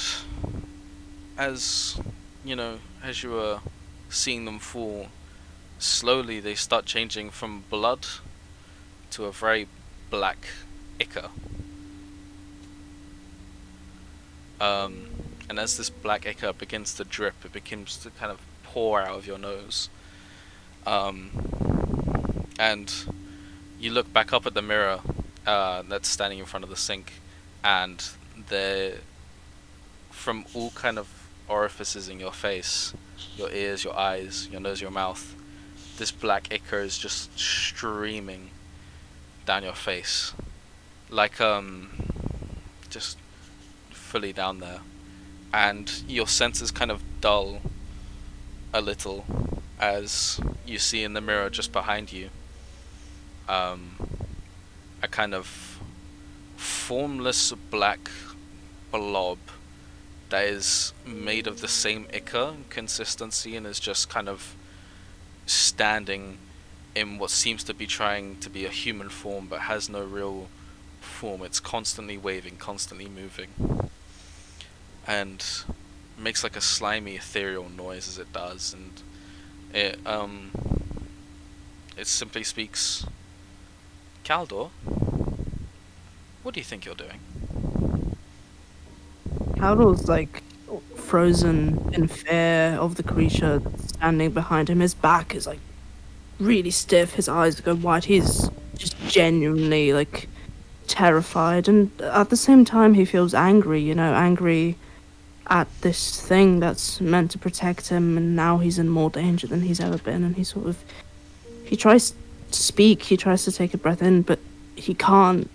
Speaker 1: as as you were seeing them fall, slowly they start changing from blood to a very black ichor. And as this black ichor begins to drip, it begins to kind of pour out of your nose. And you look back up at the mirror that's standing in front of the sink, and there, from all kind of orifices in your face, your ears, your eyes, your nose, your mouth, this black ichor is just streaming down your face, like just fully down there, and your senses kind of dull a little as you see in the mirror just behind you a kind of formless black blob that is made of the same ichor consistency and is just kind of standing in what seems to be trying to be a human form but has no real form. It's constantly waving, constantly moving, and makes like a slimy ethereal noise as it does, and it simply speaks, "Caldor, what do you think you're doing?"
Speaker 3: Howdle's like frozen in fear of the creature standing behind him. His back is like really stiff, his eyes go wide. He's just genuinely like terrified, and at the same time he feels angry, angry at this thing that's meant to protect him, and now he's in more danger than he's ever been. And he tries to speak, he tries to take a breath in, but he can't,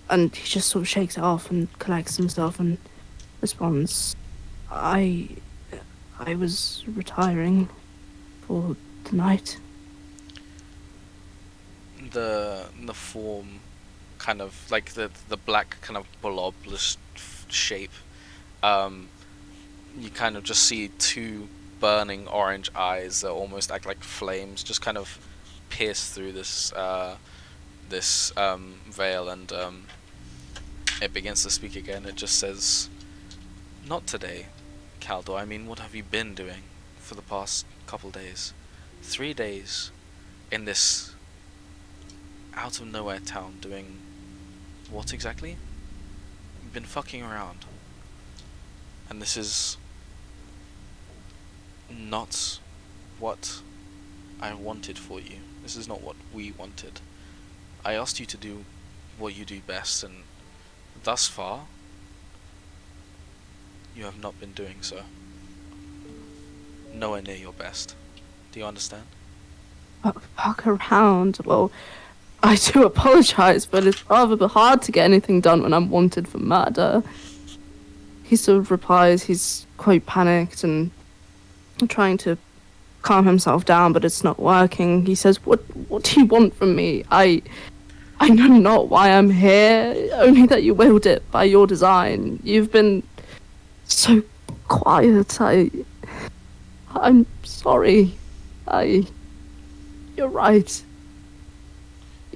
Speaker 3: and he just sort of shakes it off and collects himself and responds, I was retiring for tonight.
Speaker 1: The form, kind of like the black kind of blobless shape, you kind of just see two burning orange eyes that almost act like flames just kind of pierce through this veil, and it begins to speak again. It just says, "Not today, Caldor. I mean, what have you been doing for the past couple days? 3 days in this out of nowhere town, doing what exactly? You've been fucking around. And this is not what I wanted for you. This is not what we wanted. I asked you to do what you do best, and thus far, you have not been doing so. Nowhere near your best. Do you understand?"
Speaker 3: Fuck around. Well, I do apologize, but it's rather hard to get anything done when I'm wanted for murder. He sort of replies, he's quite panicked and trying to calm himself down, but it's not working. He says, What do you want from me? I know not why I'm here, only that you willed it by your design. You've been so quiet. I'm sorry. You're right.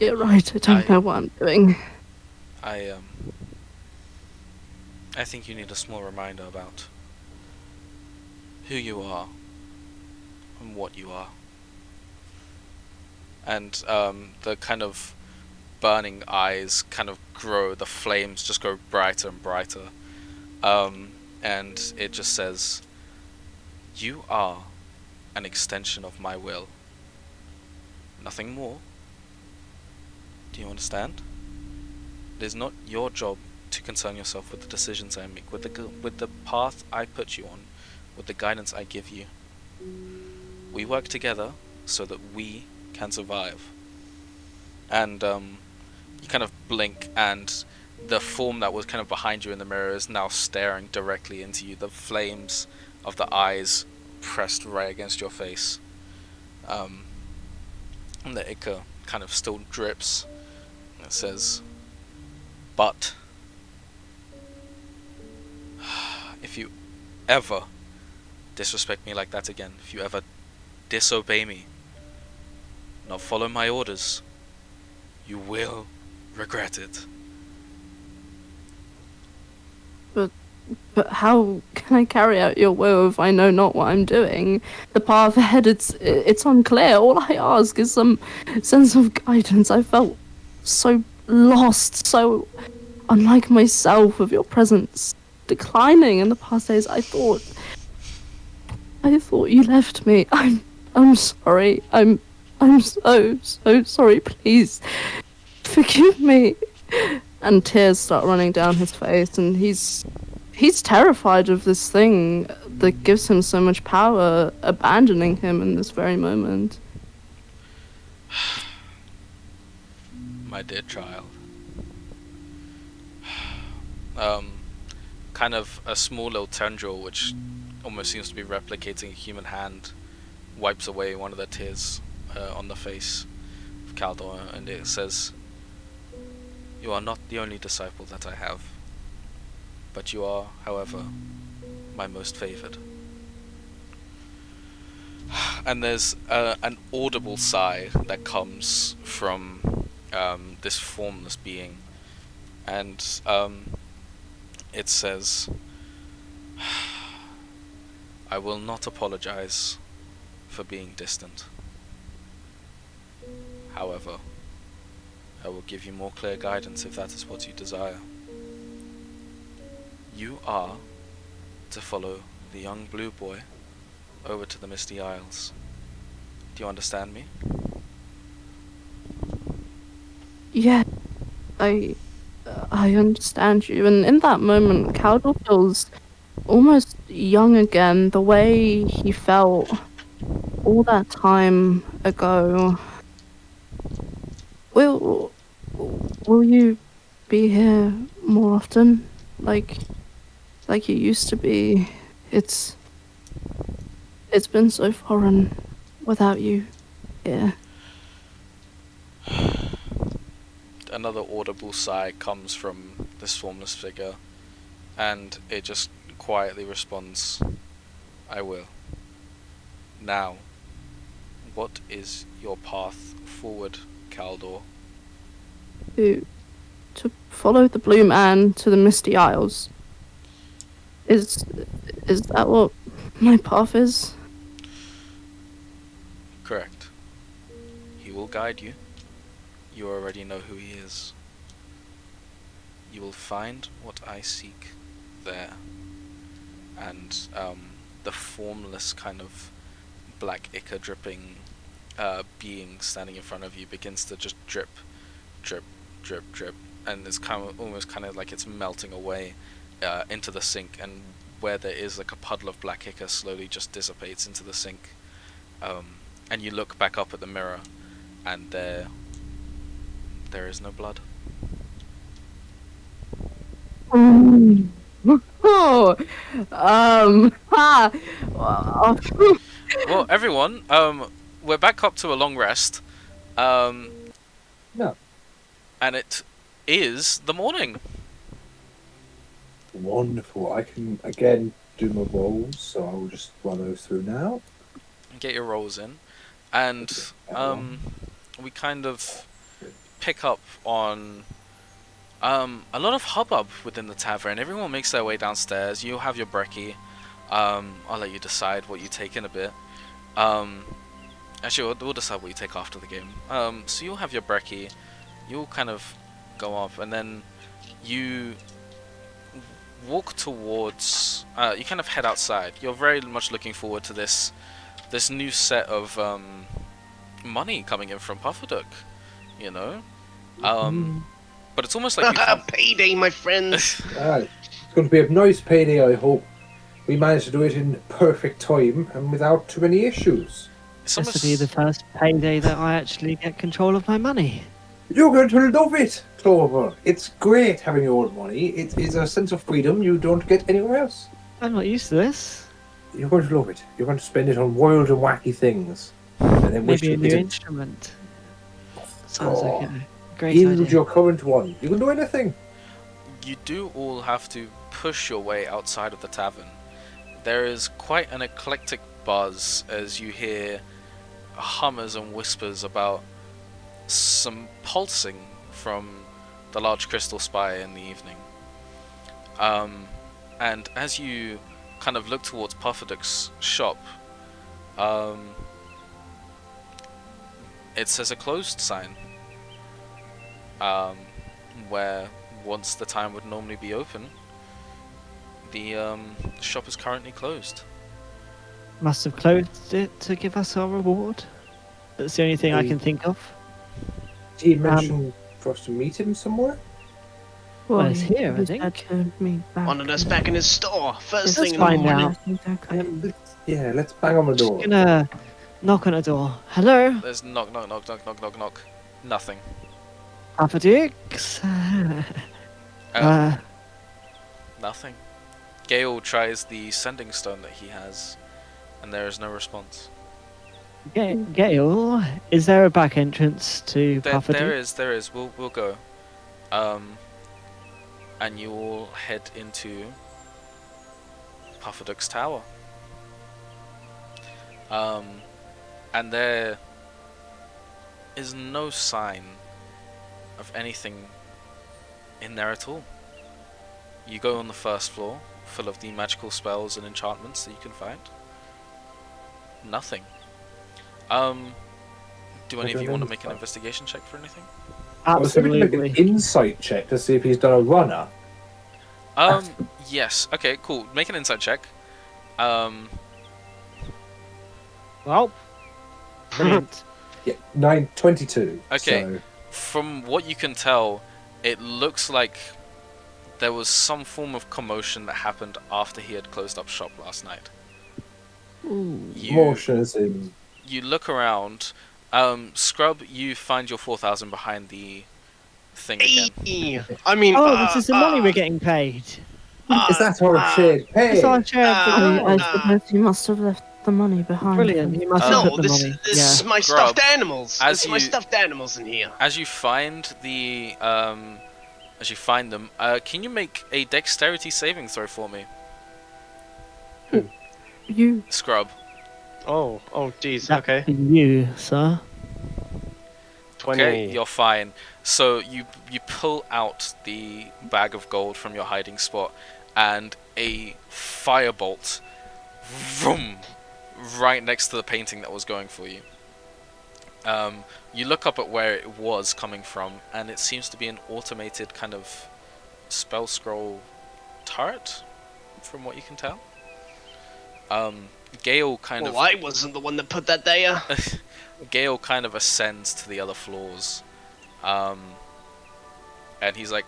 Speaker 3: You're right. I don't know what I'm doing.
Speaker 1: I think you need a small reminder about who you are and what you are. And the kind of burning eyes kind of grow, the flames just go brighter and brighter. And it just says, "You are an extension of my will. Nothing more. Do you understand? It is not your job to concern yourself with the decisions I make, with the path I put you on, with the guidance I give you. We work together so that we can survive." And you kind of blink, and the form that was kind of behind you in the mirror is now staring directly into you. The flames of the eyes pressed right against your face. And the ichor kind of still drips. It says, "But if you ever disrespect me like that again, if you ever disobey me, not follow my orders, you will regret it."
Speaker 3: But how can I carry out your will if I know not what I'm doing? The path ahead, it's unclear. All I ask is some sense of guidance. I felt so lost, so unlike myself with your presence declining in the past days. I thought you left me. I'm sorry. I'm so sorry. Please forgive me. And tears start running down his face, and he's terrified of this thing that gives him so much power abandoning him in this very moment.
Speaker 1: My dear child. Kind of a small little tendril, which almost seems to be replicating a human hand, wipes away one of the tears on the face of Caldor, and it says, "You are not the only disciple that I have, but you are, however, my most favored." And there's an audible sigh that comes from this formless being, and it says, "I will not apologize for being distant. However, I will give you more clear guidance if that is what you desire. You are to follow the young blue boy over to the Misty Isles. Do you understand me?"
Speaker 3: Yeah, I understand you. And in that moment, Caldor feels almost young again, the way he felt all that time ago. Will you be here more often, like you used to be? It's been so foreign without you here.
Speaker 1: Another audible sigh comes from this formless figure, and it just quietly responds, "I will. Now, what is your path forward, Caldor?"
Speaker 3: To follow the blue man to the Misty Isles. Is that what my path is?
Speaker 1: Correct. He will guide you. You already know who he is. You will find what I seek there. And the formless kind of black ichor dripping being standing in front of you begins to just drip, drip, drip, drip, and it's kind of almost kind of like it's melting away into the sink, and where there is like a puddle of black ichor slowly just dissipates into the sink. And you look back up at the mirror, and there is no blood.
Speaker 3: Oh, ha.
Speaker 1: Well, everyone, we're back up to a long rest.
Speaker 2: No.
Speaker 1: And it is the morning.
Speaker 2: Wonderful. I can again do my rolls, so I will just run those through now.
Speaker 1: Get your rolls in, and we kind of pick up on a lot of hubbub within the tavern. Everyone makes their way downstairs. You have your brekkie. I'll let you decide what you take in a bit. Actually, we'll decide what you take after the game. So you'll have your brekkie. You'll kind of go up, and then you walk towards. You kind of head outside. You're very much looking forward to this new set of money coming in from Pufferdook. You know, but it's almost like you
Speaker 4: payday, my friends.
Speaker 2: It's going to be a nice payday, I hope. We managed to do it in perfect time and without too many issues.
Speaker 1: It's
Speaker 5: This will be the first payday that I actually get control of my money.
Speaker 2: You're going to love it, Clover. It's great having your own money. It is a sense of freedom you don't get anywhere else.
Speaker 5: I'm not used to this.
Speaker 2: You're going to love it. You're going to spend it on wild and wacky things, and then wish
Speaker 5: Maybe a
Speaker 2: you
Speaker 5: new
Speaker 2: didn't.
Speaker 5: instrument. Sounds like a great
Speaker 2: Use
Speaker 5: idea.
Speaker 2: your current one. You can do anything.
Speaker 1: You do all have to push your way outside of the tavern. There is quite an eclectic buzz as you hear hummers and whispers about some pulsing from the large crystal spire in the evening. And as you kind of look towards Pufferdook's shop, it says a closed sign, where once the time would normally be open, the shop is currently closed.
Speaker 5: Must have closed it to give us our reward. That's the only thing I can think of.
Speaker 2: Did he mention for us to meet him somewhere?
Speaker 5: Well, it's here, I
Speaker 3: he
Speaker 5: think.
Speaker 3: said to me back.
Speaker 4: Wanted us back in his store first
Speaker 3: Let's
Speaker 4: thing in the
Speaker 5: find
Speaker 4: morning.
Speaker 5: out.
Speaker 3: Exactly.
Speaker 2: Yeah, let's bang on the door.
Speaker 5: Just gonna knock on a door. Hello,
Speaker 1: There's knock, knock, knock, knock, knock, knock, knock. Nothing.
Speaker 5: Pufferdukes.
Speaker 1: Nothing. Gale tries the sending stone that he has, and there is no response.
Speaker 5: Gale, is there a back entrance to
Speaker 1: There
Speaker 5: Pufferduke?
Speaker 1: is. We'll go. And you all head into Pufferdook's tower. And there is no sign of anything in there at all. You go on the first floor, full of the magical spells and enchantments that you can find. Nothing. Do any of you want to make an investigation check for anything?
Speaker 2: I was going to make an
Speaker 5: Absolutely.
Speaker 2: insight check to see if he's done a runner.
Speaker 1: Yes. Okay, cool. Make an insight check.
Speaker 5: Well, brilliant.
Speaker 2: Yeah, 922.
Speaker 1: Okay.
Speaker 2: So,
Speaker 1: From what you can tell, it looks like there was some form of commotion that happened after he had closed up shop last night. You,
Speaker 2: motion as in.
Speaker 1: you look around. Scrub, you find your 4,000 behind the thing again.
Speaker 4: Hey, I mean,
Speaker 5: Oh, this is the money we're getting paid.
Speaker 2: Is that our shared pay?
Speaker 5: It's our share of the
Speaker 3: I
Speaker 5: money.
Speaker 3: suppose he must have left the money behind.
Speaker 5: Brilliant. He must have
Speaker 4: no,
Speaker 5: put the
Speaker 4: this
Speaker 5: money.
Speaker 4: is
Speaker 5: Yeah.
Speaker 4: my
Speaker 1: Scrub,
Speaker 4: stuffed animals.
Speaker 1: as
Speaker 4: This is my
Speaker 1: you-
Speaker 4: stuffed animals in here.
Speaker 1: As you find them, can you make a dexterity saving throw for me,
Speaker 3: You.
Speaker 1: Scrub?
Speaker 6: Oh, jeez.
Speaker 5: That
Speaker 6: Okay.
Speaker 5: for you, sir.
Speaker 6: 20.
Speaker 1: Okay, you're fine. So you pull out the bag of gold from your hiding spot, and a firebolt, vroom, right next to the painting that was going for you. You look up at where it was coming from, and it seems to be an automated kind of spell scroll turret, from what you can tell. Gale kind
Speaker 4: Well, I wasn't the one that put that there.
Speaker 1: Gale kind of ascends to the other floors, and he's like,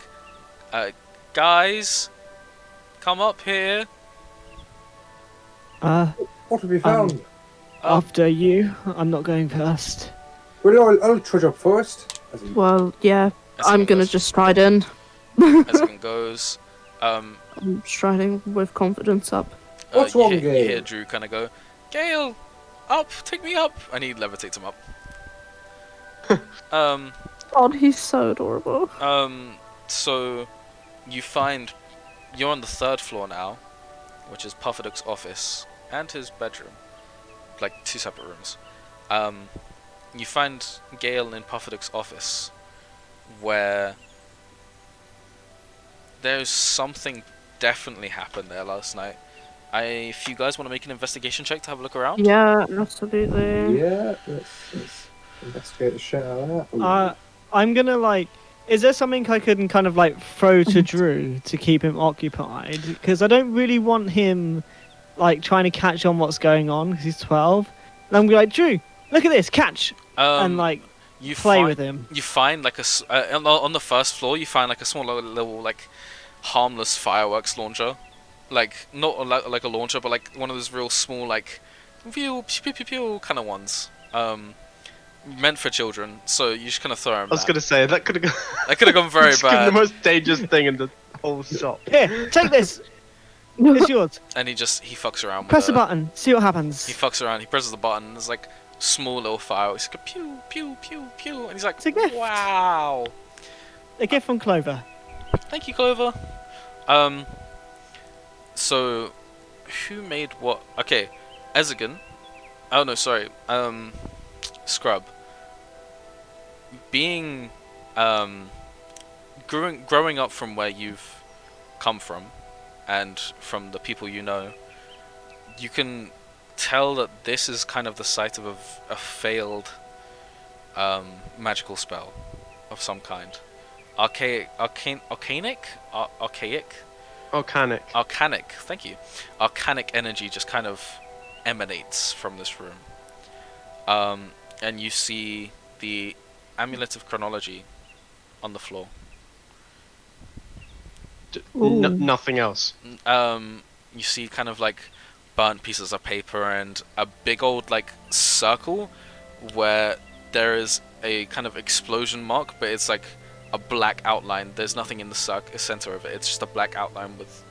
Speaker 1: "Guys, come up here."
Speaker 2: What have you found?
Speaker 5: After you, I'm not going first.
Speaker 2: Well, I'll trudge up first. As he-
Speaker 3: Well, yeah.
Speaker 1: As
Speaker 3: I'm
Speaker 1: it
Speaker 3: gonna
Speaker 1: goes-
Speaker 3: just stride in.
Speaker 1: as it goes.
Speaker 3: I'm striding with confidence up.
Speaker 2: What's
Speaker 1: you
Speaker 2: wrong,
Speaker 1: hear, you hear
Speaker 2: Gale?
Speaker 1: Drew kind of go, "Gale, up, take me up," and he levitates him up.
Speaker 3: God, he's so adorable.
Speaker 1: So you find you're on the third floor now, which is Pufferdook's office and his bedroom, like two separate rooms. You find Gale in Pufferdook's office, where there's something definitely happened there last night. If you guys want to make an investigation check to have a look around.
Speaker 3: Yeah, absolutely.
Speaker 2: Yeah, let's investigate the shit out of that. Ooh.
Speaker 5: I'm gonna is there something I can kind of throw to Drew to keep him occupied? Because I don't really want him trying to catch on what's going on because he's 12. And I'm gonna be like, Drew, look at this, catch, and
Speaker 1: You
Speaker 5: play
Speaker 1: find,
Speaker 5: with him.
Speaker 1: You find on the first floor. You find a small little harmless fireworks launcher, not like a launcher, but one of those real small pew pew pew pew kind of ones. Meant for children. So you just kind of throw them.
Speaker 6: I was gonna say that could have gone.
Speaker 1: That could have gone very
Speaker 6: It's
Speaker 1: bad.
Speaker 6: the most dangerous thing in the whole shop.
Speaker 5: Here, take this. It's yours.
Speaker 1: And he fucks around with
Speaker 5: Press
Speaker 1: it.
Speaker 5: the button. See what happens.
Speaker 1: He fucks around. He presses the button. There's like small little fire. He's like pew pew pew pew, and he's like,
Speaker 5: It's a gift.
Speaker 1: wow.
Speaker 5: A gift from Clover.
Speaker 1: Thank you, Clover. So who made what? Okay, Ezigan. Oh no, sorry. Scrub. Being growing up from where you've come from, and from the people you know, you can tell that this is kind of the site of a failed magical spell of some kind. Archaic. Thank you. Arcanic energy just kind of emanates from this room. And you see the Amulet of Chronology on the floor.
Speaker 6: Nothing else.
Speaker 1: You see kind of like burnt pieces of paper and a big old like circle where there is a kind of explosion mark, but it's like a black outline. There's nothing in the center of it. It's just a black outline with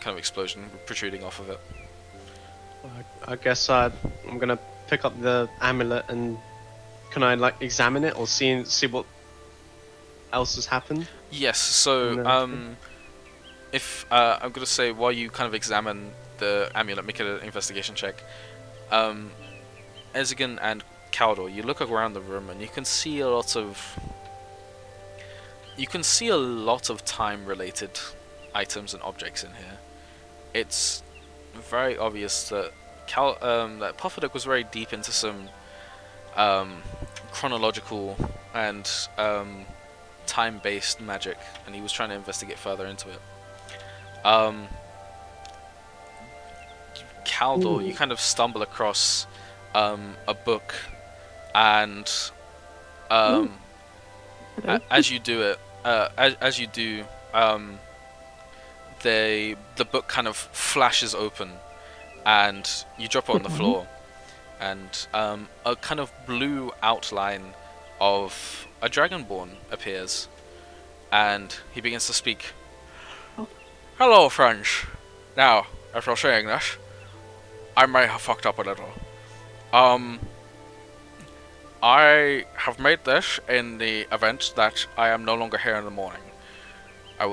Speaker 1: kind of explosion protruding off of it.
Speaker 6: I guess I'm gonna pick up the amulet and can I like examine it or see what else has happened?
Speaker 1: Yes. So
Speaker 6: No.
Speaker 1: if I'm gonna say while you kind of examine the amulet, make an investigation check. Ezigan and Caldor, you look around the room and you can see a lot of time-related items and objects in here. It's very obvious that that Pufferdook was very deep into some chronological and time-based magic, and he was trying to investigate further into it. Caldor, you kind of stumble across a book, and as you do it, the book kind of flashes open, and you drop it on the floor, and a kind of blue outline of a dragonborn appears, and he begins to speak. Hello, friends. Now, after saying this, I may have fucked up a little. I have made this in the event that I am no longer here in the morning. I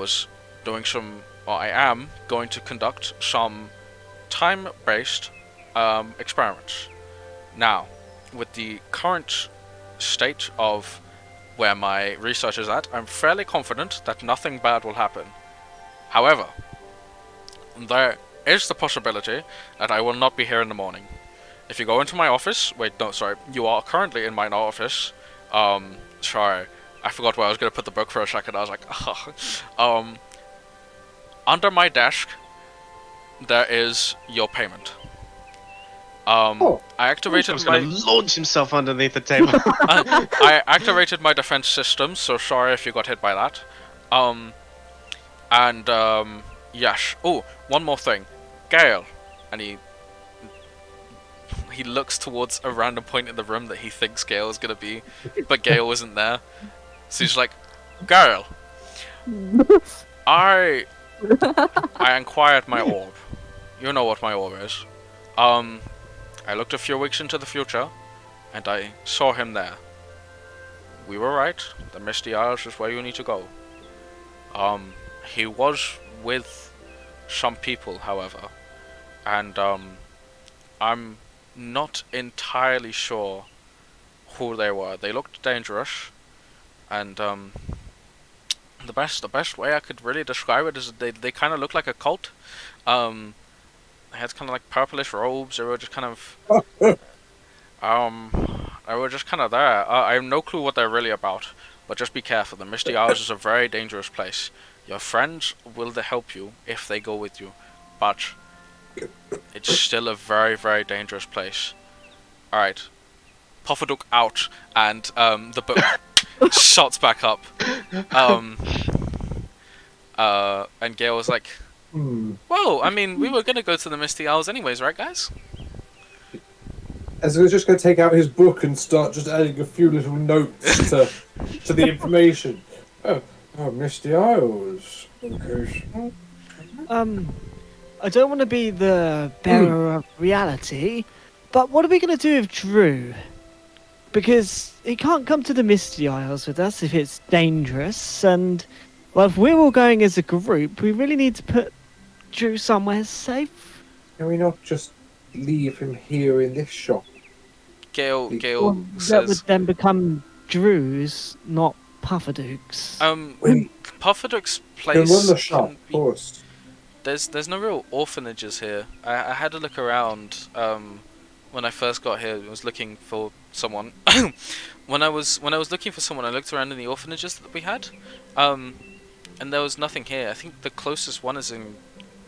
Speaker 1: am going to conduct some time-based experiments. Now, with the current state of where my research is at, I'm fairly confident that nothing bad will happen. However, there is the possibility that I will not be here in the morning. If you go into my office, you are currently in my office. Sorry, I forgot where I was going to put the book for a second. I was like, under my desk, there is your payment. I activated
Speaker 6: was going to launch himself underneath the table.
Speaker 1: I activated my defense system, so sorry if you got hit by that. Yes. Oh, one more thing. Gale. And he looks towards a random point in the room that he thinks Gale is going to be, but Gale isn't there. So he's like, Gale, I inquired my orb. You know what my orb is. I looked a few weeks into the future, and I saw him there. We were right. The Misty Isles is where you need to go. He was with some people, however, and I'm not entirely sure who they were. They looked dangerous, and the best way I could really describe it is they kind of look like a cult. They had kind of like purplish robes. They were just kind of they were just kind of there. I have no clue what they're really about, but just be careful. The Misty Isles is a very dangerous place. Your friends will help you if they go with you, but it's still a very, very dangerous place. Alright. Pufferdook out, and the book shots back up. And Gale was like, whoa, I mean, we were going to go to the Misty Isles anyways, right, guys?
Speaker 2: As I was just going to take out his book and start just adding a few little notes to the information. Oh, Misty Isles. Okay.
Speaker 5: I don't want to be the bearer of reality, but what are we going to do with Drew? Because he can't come to the Misty Isles with us if it's dangerous, and, well, if we're all going as a group, we really need to put Drew somewhere safe.
Speaker 2: Can we not just leave him here in this shop?
Speaker 1: Gale
Speaker 5: Well, that
Speaker 1: says,
Speaker 5: would then become Drew's, not Pufferdook's.
Speaker 2: Well,
Speaker 1: Pufferdook's
Speaker 2: can run
Speaker 1: place
Speaker 2: the shop,
Speaker 1: can
Speaker 2: of
Speaker 1: be.
Speaker 2: course.
Speaker 1: There's no real orphanages here. I had a look around when I first got here. I was looking for someone. when I was looking for someone, I looked around in the orphanages that we had, and there was nothing here. I think the closest one is in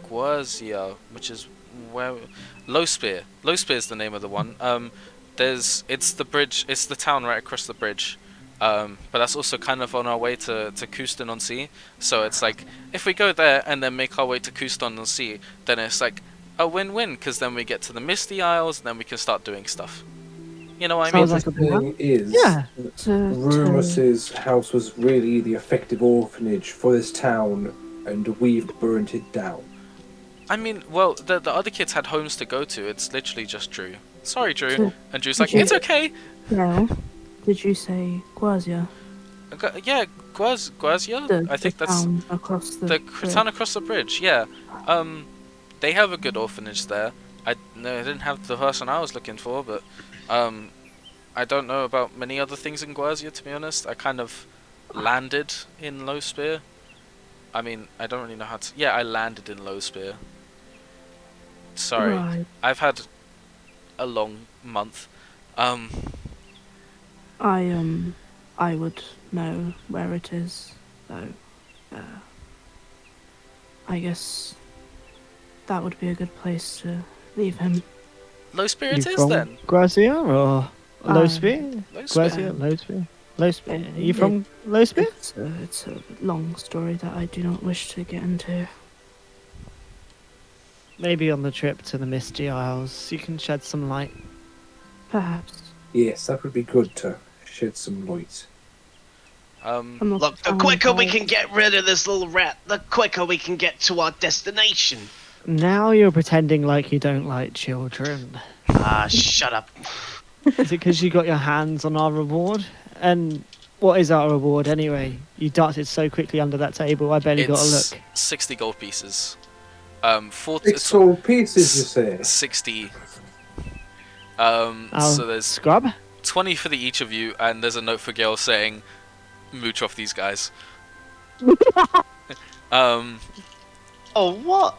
Speaker 1: Guazia, which is where Low Spear. Low Spear is the name of the one. It's the bridge. It's the town right across the bridge. But that's also kind of on our way to Couston-on-Sea. So it's like, if we go there and then make our way to Couston-on-Sea, then it's like a win-win, because then we get to the Misty Isles, and then we can start doing stuff. You know what I mean?
Speaker 5: Sounds like
Speaker 2: The
Speaker 5: a plan.
Speaker 2: thing is,
Speaker 5: Yeah.
Speaker 2: Reemus's house was really the effective orphanage for this town, and we've burnt it down.
Speaker 1: I mean, well, the other kids had homes to go to. It's literally just Drew. Sorry, Drew.
Speaker 3: So-
Speaker 1: And Drew's
Speaker 3: Did
Speaker 1: like,
Speaker 3: you-
Speaker 1: it's okay.
Speaker 3: Yeah. Did you say Guazia?
Speaker 1: Yeah, Guazia? I think that's
Speaker 3: town across the
Speaker 1: the
Speaker 3: bridge.
Speaker 1: town across the bridge. Yeah. They have a good orphanage there. I didn't have the person I was looking for, but I don't know about many other things in Guazia, to be honest. I kind of landed in Low Spear. I mean, I don't really know how to. Yeah, I landed in Low Spear. Sorry,
Speaker 3: Right.
Speaker 1: I've had a long month.
Speaker 3: I would know where it is, though. I guess that would be a good place to leave him.
Speaker 1: Low Spear
Speaker 5: You
Speaker 1: it is
Speaker 5: from
Speaker 1: then.
Speaker 5: Grazia or Low
Speaker 3: Uh,
Speaker 5: Spear?
Speaker 1: Low Spear.
Speaker 5: Grazia, Low Spear. Low Spear. Are you
Speaker 3: It-
Speaker 5: from Low Spear?
Speaker 3: It's a long story that I do not wish to get into.
Speaker 5: Maybe on the trip to the Misty Isles, you can shed some light.
Speaker 3: Perhaps.
Speaker 2: Yes, that would be good to shed some light.
Speaker 3: I'm not
Speaker 4: Look, the
Speaker 3: trying
Speaker 4: quicker we
Speaker 3: hard.
Speaker 4: can get rid of this little rat, the quicker we can get to our destination.
Speaker 5: Now you're pretending like you don't like children.
Speaker 4: Ah, shut up.
Speaker 5: Is it because you got your hands on our reward? And what is our reward anyway? You darted so quickly under that table, I barely got a
Speaker 1: It's
Speaker 5: look.
Speaker 1: 60 gold pieces.
Speaker 2: 6 gold pieces, you say?
Speaker 1: 60.
Speaker 5: Oh,
Speaker 1: So there's
Speaker 5: Scrub?
Speaker 1: 20 for the each of you, and there's a note for Gail saying, "Mooch off these guys."
Speaker 4: Oh, what?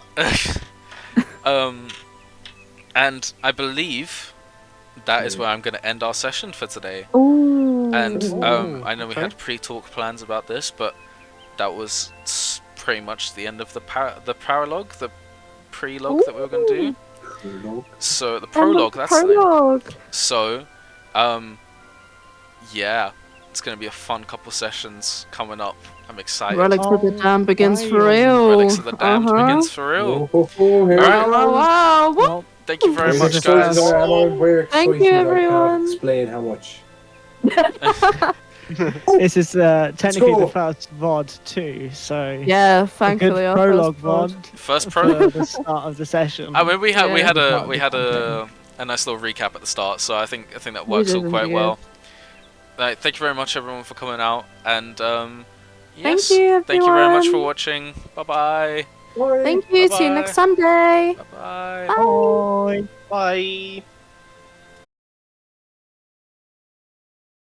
Speaker 1: And I believe that is where I'm going to end our session for today.
Speaker 3: Ooh.
Speaker 1: And
Speaker 2: Ooh,
Speaker 1: I know we
Speaker 2: okay.
Speaker 1: had pre-talk plans about this, but that was pretty much the end of the prologue, the prelogue that we were going to do.
Speaker 2: Prologue.
Speaker 1: So the prologue, that's the
Speaker 3: prologue.
Speaker 1: So, yeah, it's going to be a fun couple sessions coming up. I'm excited.
Speaker 3: Relics of the Damned begins for
Speaker 5: right.
Speaker 3: real.
Speaker 1: Relics of the Damned
Speaker 3: Uh-huh.
Speaker 1: begins for real.
Speaker 2: Oh, here
Speaker 1: Alright.
Speaker 2: we
Speaker 3: Wow,
Speaker 2: go.
Speaker 3: wow, what?
Speaker 5: Well,
Speaker 1: Thank you very
Speaker 2: We're
Speaker 1: much,
Speaker 2: excited,
Speaker 1: guys.
Speaker 2: we're
Speaker 3: Thank
Speaker 2: excited.
Speaker 3: you,
Speaker 2: I
Speaker 3: everyone.
Speaker 2: can't explain how much.
Speaker 5: this is technically the
Speaker 2: go.
Speaker 5: first VOD too, so
Speaker 3: Yeah,
Speaker 5: a good
Speaker 3: thankfully our
Speaker 5: prologue
Speaker 3: first pod.
Speaker 5: VOD
Speaker 1: First
Speaker 5: for
Speaker 1: pro.
Speaker 5: the start of the session.
Speaker 1: I mean, we had
Speaker 3: Yeah.
Speaker 1: we had a nice little recap at the start, so I think that
Speaker 3: We
Speaker 1: works
Speaker 3: did
Speaker 1: all quite
Speaker 3: indeed.
Speaker 1: well. Thank you very much, everyone, for coming out, and yes,
Speaker 3: you,
Speaker 1: thank you very much for
Speaker 3: everyone.
Speaker 1: watching. Bye bye.
Speaker 3: Thank you. See you
Speaker 1: Bye-bye.
Speaker 3: next Sunday.
Speaker 1: Bye bye.
Speaker 3: Bye.
Speaker 5: Bye.
Speaker 4: Bye.